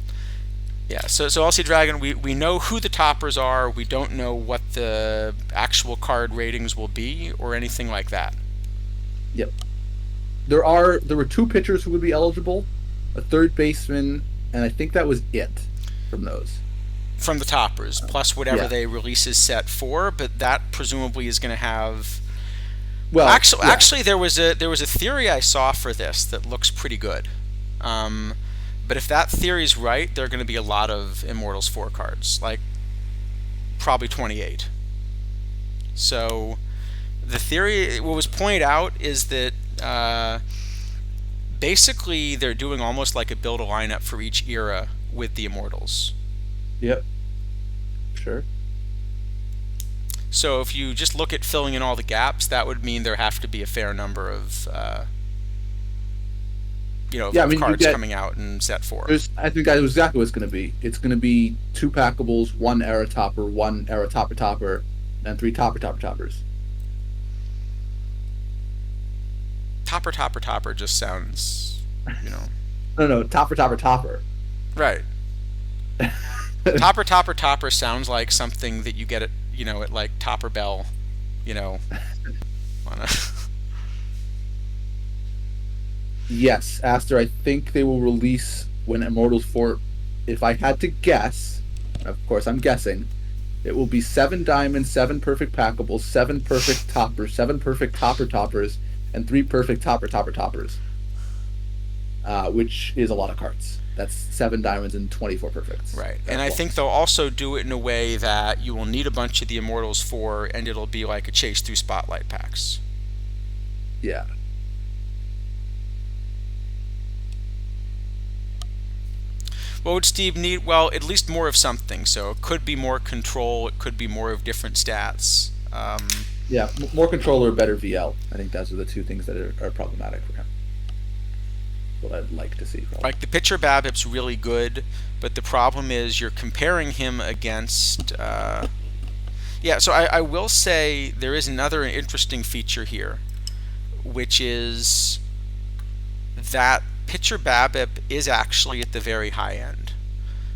Yeah, so LC Dragon, we know who the toppers are. We don't know what the actual card ratings will be or anything like that. Yep. There were 2 pitchers who would be eligible, a third baseman, and I think that was it from those. From the toppers, plus whatever Yeah. they release is set for, but that presumably is going to have. Well, Actually, there was a theory I saw for this that looks pretty good. But if that theory's right, there are going to be a lot of Immortals 4 cards, like probably 28. So the theory, what was pointed out, is that basically they're doing almost like a build a lineup for each era with the Immortals. Yep. Sure. So if you just look at filling in all the gaps, that would mean there have to be a fair number of cards coming out in set 4. I think that was exactly what it's going to be. It's going to be 2 packables, 1 era topper, 1 era topper, and 3 toppers. Topper just sounds, No, topper. right. Topper sounds like something that you get at at like Topper Bell, on a Yes, Aster, I think they will release when Immortals 4, if I had to guess, of course I'm guessing, it will be 7 diamonds, 7 perfect packables, 7 perfect toppers, 7 perfect toppers, and 3 perfect toppers. Which is a lot of cards. That's 7 diamonds and 24 perfects. right. And I think they'll also do it in a way that you will need a bunch of the Immortals 4, and it'll be like a chase through spotlight packs. Yeah. What would Steve need? Well, at least more of something. So it could be more control. It could be more of different stats. Yeah, more control or better VL. I think those are the 2 things that are problematic for him. What I'd like to see. Probably. Like the pitcher BABIP's really good, but the problem is you're comparing him against. So I will say there is another interesting feature here, which is that pitcher BABIP is actually at the very high end.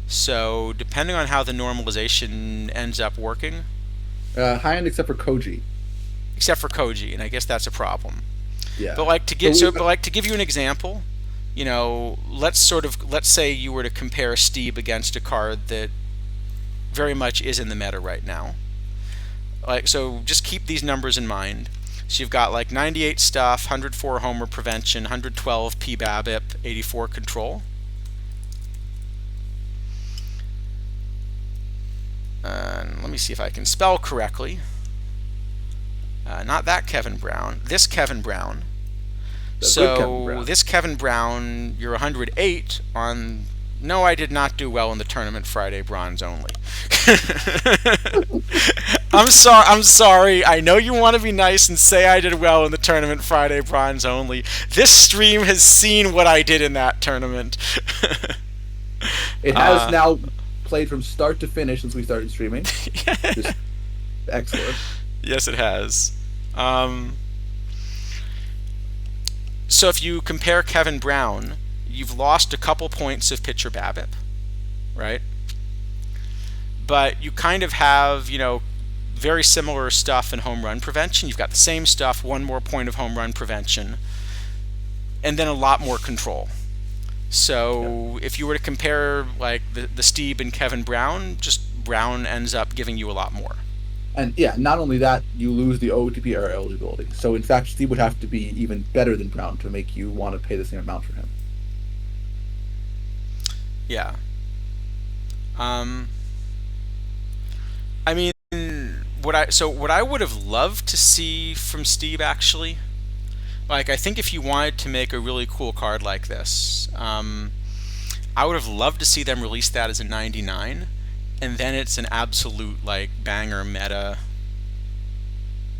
So depending on how the normalization ends up working. High end except for Koji. Except for Koji, and I guess that's a problem. Yeah. But to give you an example, let's say you were to compare Steve against a card that very much is in the meta right now. So just keep these numbers in mind. So you've got 98 stuff, 104 homer prevention, 112 PBABIP, 84 control. And let me see if I can spell correctly. Not that Kevin Brown. This Kevin Brown. This Kevin Brown, you're 108 on. No, I did not do well in the tournament Friday bronze only. I'm sorry. I know you want to be nice and say I did well in the tournament Friday bronze only. This stream has seen what I did in that tournament. It has now played from start to finish since we started streaming. Just excellent. Yes, it has. So if you compare Kevin Brown, you've lost a couple points of pitcher BABIP, right? but you kind of have, very similar stuff in home run prevention. You've got the same stuff, one more point of home run prevention, and then a lot more control. So if you were to compare like the Steve and Kevin Brown, just Brown ends up giving you a lot more. And yeah, not only that, you lose the OTP era eligibility. So in fact, Steve would have to be even better than Brown to make you want to pay the same amount for him. Yeah. I mean, what I would have loved to see from Steve actually, like I think if you wanted to make a really cool card like this, I would have loved to see them release that as a 99, and then it's an absolute like banger meta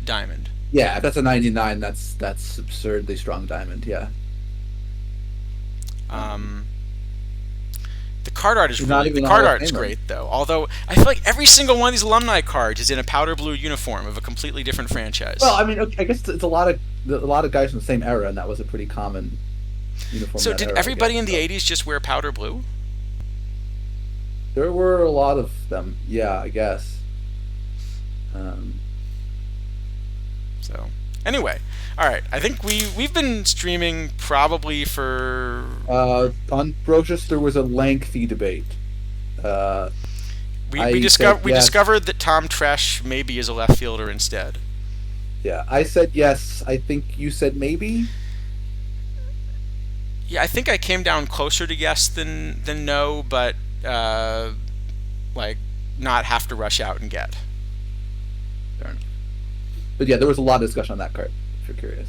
diamond. Yeah, if that's a 99, that's absurdly strong diamond. Yeah. The card art is He's not really even the a card Hall of art is Famer. great though. Although I feel like every single one of these alumni cards is in a powder blue uniform of a completely different franchise. Well, I mean, okay, I guess it's a lot of guys from the same era, and that was a pretty common uniform. So in that did era, I everybody guess, in the so. 80s just wear powder blue? There were a lot of them. Yeah, I guess. So anyway, all right. I think we've been streaming probably for On Brocious, there was a lengthy debate. we discovered that Tom Tresh maybe is a left fielder instead. Yeah, I said yes. I think you said maybe. Yeah, I think I came down closer to yes than no, but like not have to rush out and get. Fair enough. But yeah, there was a lot of discussion on that card, if you're curious.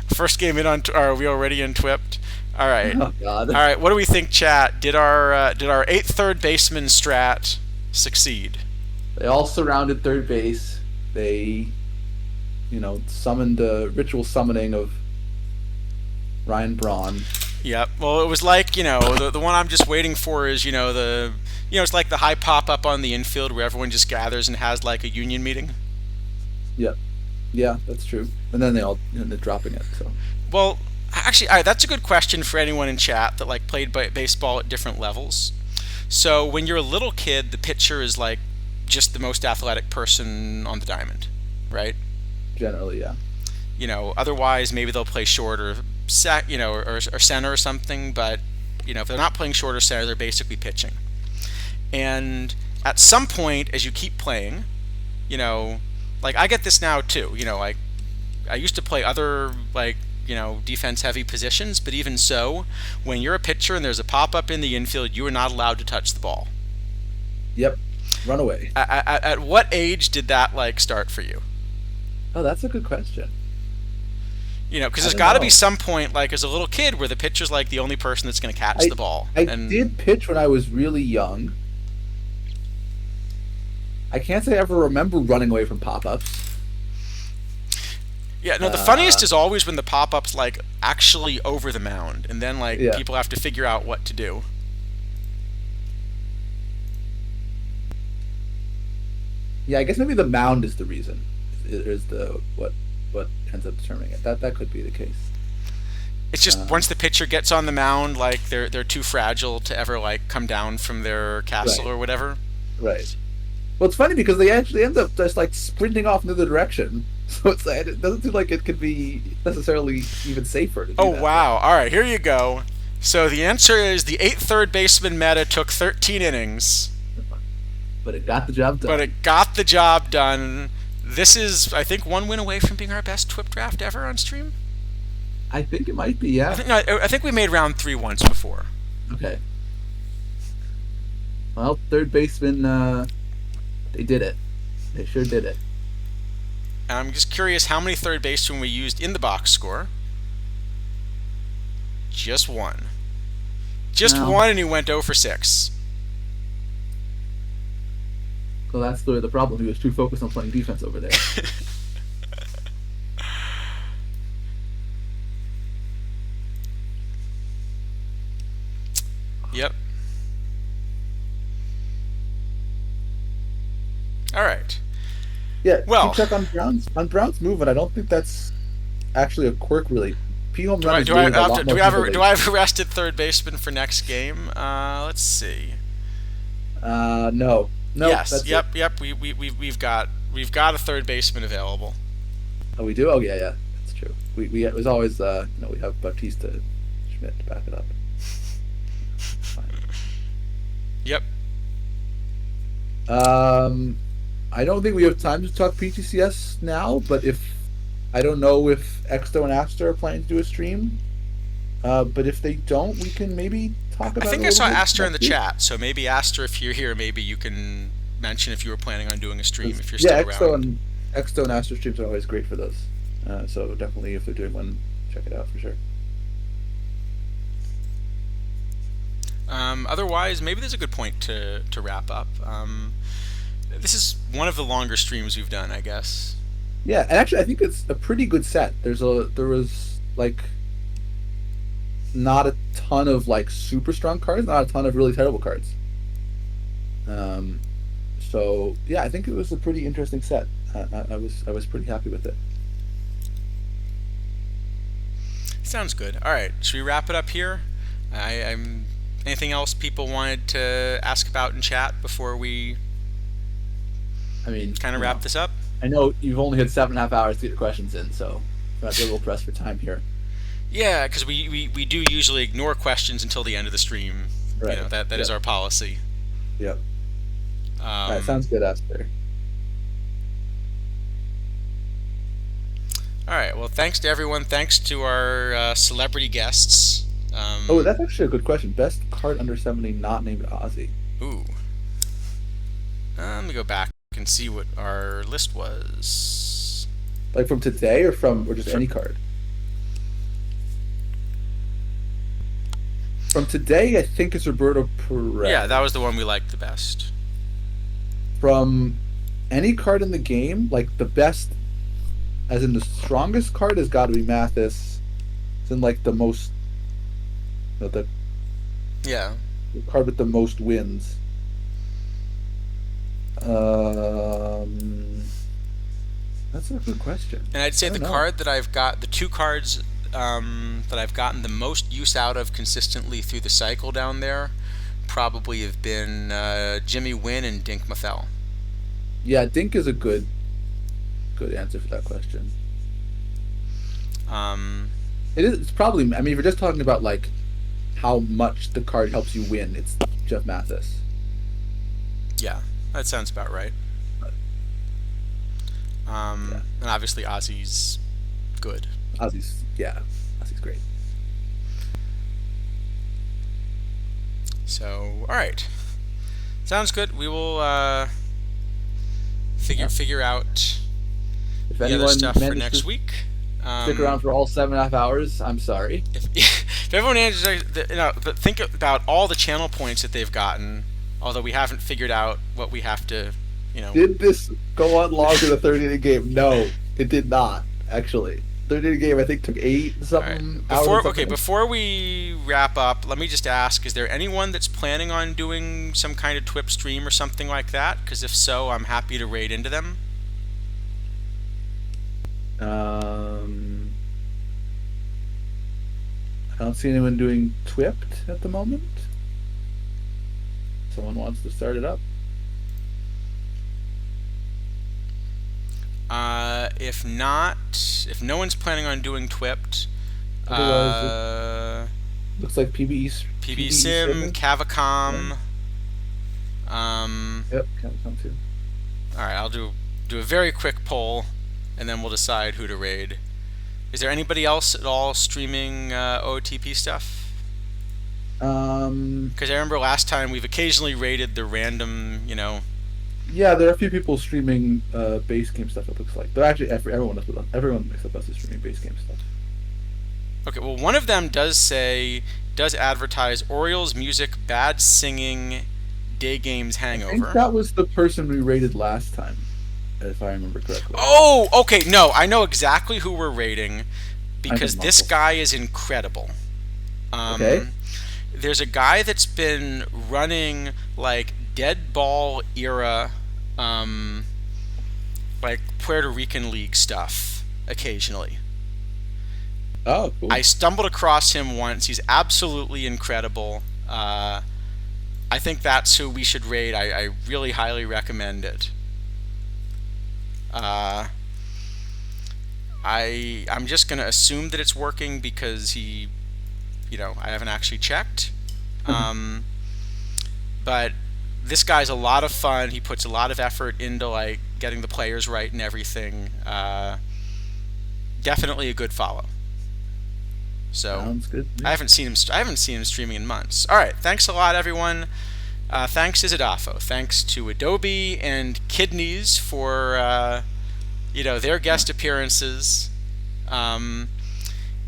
First game in on. Are we already in Twipped? All right. Oh God. All right. What do we think, chat? Did our eighth third baseman strat succeed? They all surrounded third base. They, summoned the ritual summoning of Ryan Braun. Yep. Well, it was like the one I'm just waiting for is it's like the high pop up on the infield where everyone just gathers and has like a union meeting. Yep. Yeah, that's true. And then they all ended up dropping it. So. Well, actually, all right, that's a good question for anyone in chat that like played baseball at different levels. So when you're a little kid, the pitcher is like just the most athletic person on the diamond, right? Generally, yeah. Otherwise maybe they'll play short or or center or something. But if they're not playing short or center, they're basically pitching. And at some point, as you keep playing, like I get this now too. Like I used to play other defense heavy positions, but even so, when you're a pitcher and there's a pop up in the infield, you are not allowed to touch the ball. Yep. Run away. At what age did that start for you? Oh, that's a good question. Because there's got to be some point, as a little kid, where the pitcher's the only person that's going to catch the ball. I did pitch when I was really young. I can't say I ever remember running away from pop-ups. Yeah, no, the funniest is always when the pop-up's actually over the mound, and then people have to figure out what to do. Yeah, I guess maybe the mound is the reason. Is the what ends up determining it. That could be the case. It's just once the pitcher gets on the mound, they're too fragile to ever come down from their castle or whatever. Right. Well, it's funny because they actually end up just sprinting off in the other direction. So it doesn't seem like it could be necessarily even safer to do that. Wow. All right, here you go. So the answer is the 8th third baseman meta took 13 innings. But it got the job done. This is, I think, one win away from being our best Twip draft ever on stream. I think it might be, yeah. I think we made round 3 once before. Okay. Well, third baseman, they did it. They sure did it. And I'm just curious how many third basemen we used in the box score. Just one. Just one, and he went 0 for 6. Well, that's the problem. He was too focused on playing defense over there. Yep. All right. Yeah. Well, check on Brown's movement. I don't think that's actually a quirk, really. P home run. Do I have a rested third baseman for next game? Let's see. No. No, yes. that's Yep. it. Yep. We've got a third baseman available. Oh, we do. Oh, yeah, yeah, that's true. We it was always we have Bautista Schmidt to back it up. Fine. Yep. I don't think we have time to talk PTCS now, but I don't know if Exto and Aster are planning to do a stream. But if they don't, we can maybe talk I about think it a I little saw bit Aster in the next week. chat, so maybe Aster, if you're here, maybe you can mention if you were planning on doing a stream if you're Yeah, still around. Exto and Aster streams are always great for those. So definitely, if they're doing one, check it out for sure. Otherwise, maybe there's a good point to wrap up. This is one of the longer streams we've done, I guess. Yeah, and actually, I think it's a pretty good set. There was like not a ton of like super strong cards, not a ton of really terrible cards. So yeah, I think it was a pretty interesting set. I was pretty happy with it. Sounds good. All right, should we wrap it up here? I'm. Anything else people wanted to ask about in chat before we I mean, kind of wrap this up? I know you've only had 7.5 hours to get your questions in, so we're not a little pressed for time here. Yeah, because we do usually ignore questions until the end of the stream. Right. You know, that is Yep. our policy. Yep. All right, sounds good, Aster. All right. Well, thanks to everyone. Thanks to our celebrity guests. Oh, that's actually a good question. Best card under 70 not named Ozzy. Ooh. Let me go back and see what our list was. Like from today or just any card? From today, I think it's Roberto Perez. Yeah, that was the one we liked the best. From any card in the game, like the best, as in the strongest card, has got to be Mathis. It's in like the most, the Yeah. card with the most wins. That's a good question. And I'd say the know. card that I've got, the two cards that I've gotten the most use out of consistently through the cycle down there, probably have been Jimmy Wynn and Dink Mathel. Yeah, Dink is a good answer for that question. It's probably. I mean, if you're just talking about like how much the card helps you win, it's Jeff Mathis. Yeah, that sounds about right. And obviously Ozzy's good. Ozzy's great. So, all right, sounds good. We will figure out If the anyone other stuff for managed next to week. stick around for all 7.5 hours, I'm sorry. If everyone manages, but think about all the channel points that they've gotten. Although we haven't figured out what we have to, Did this go on longer than a 30-minute game? No, it did not. Actually, 30-minute game I think took 8 something hours. Before we wrap up, let me just ask: is there anyone that's planning on doing some kind of TWIP stream or something like that? Because if so, I'm happy to raid into them. I don't see anyone doing Twipped at the moment. Someone wants to start it up. If not, if no one's planning on doing Twipped, Looks like PBE Sim, Cavacom. Yep, Cavacom too. All right, I'll do a very quick poll, and then we'll decide who to raid. Is there anybody else at all streaming OTP stuff? Because I remember last time we've occasionally raided the random, Yeah, there are a few people streaming base game stuff. It looks like, but actually, everyone except us is streaming base game stuff. Okay, well, one of them does advertise Orioles music, bad singing, day games hangover. I think that was the person we raided last time, if I remember correctly. Oh, okay, no, I know exactly who we're raiding because this guy is incredible. Okay. There's a guy that's been running like dead ball era, like Puerto Rican League stuff occasionally. Oh, cool. I stumbled across him once. He's absolutely incredible. I think that's who we should raid. I really highly recommend it. I'm just going to assume that it's working because I haven't actually checked. But this guy's a lot of fun. He puts a lot of effort into like getting the players right and everything. Definitely a good follow. So Sounds good. I haven't seen him streaming in months. All right, thanks a lot, everyone. Thanks isidafo. Thanks to Adobe and Kidneys for their guest appearances. And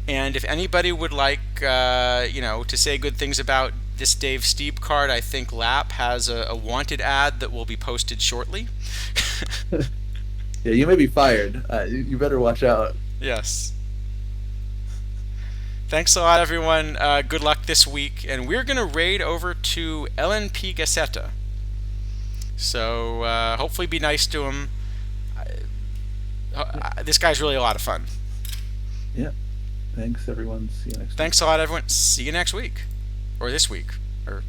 if anybody would like to say good things about this Dave Steeb card, I think Lap has a wanted ad that will be posted shortly. Yeah, you may be fired. You better watch out. Yes. Thanks a lot, everyone. Good luck this week. And we're going to raid over to LNP Gaceta. So hopefully be nice to him. This guy's really a lot of fun. Yeah. Thanks, everyone. See you next week. Thanks a lot, everyone. See you next week. Or this week. Or.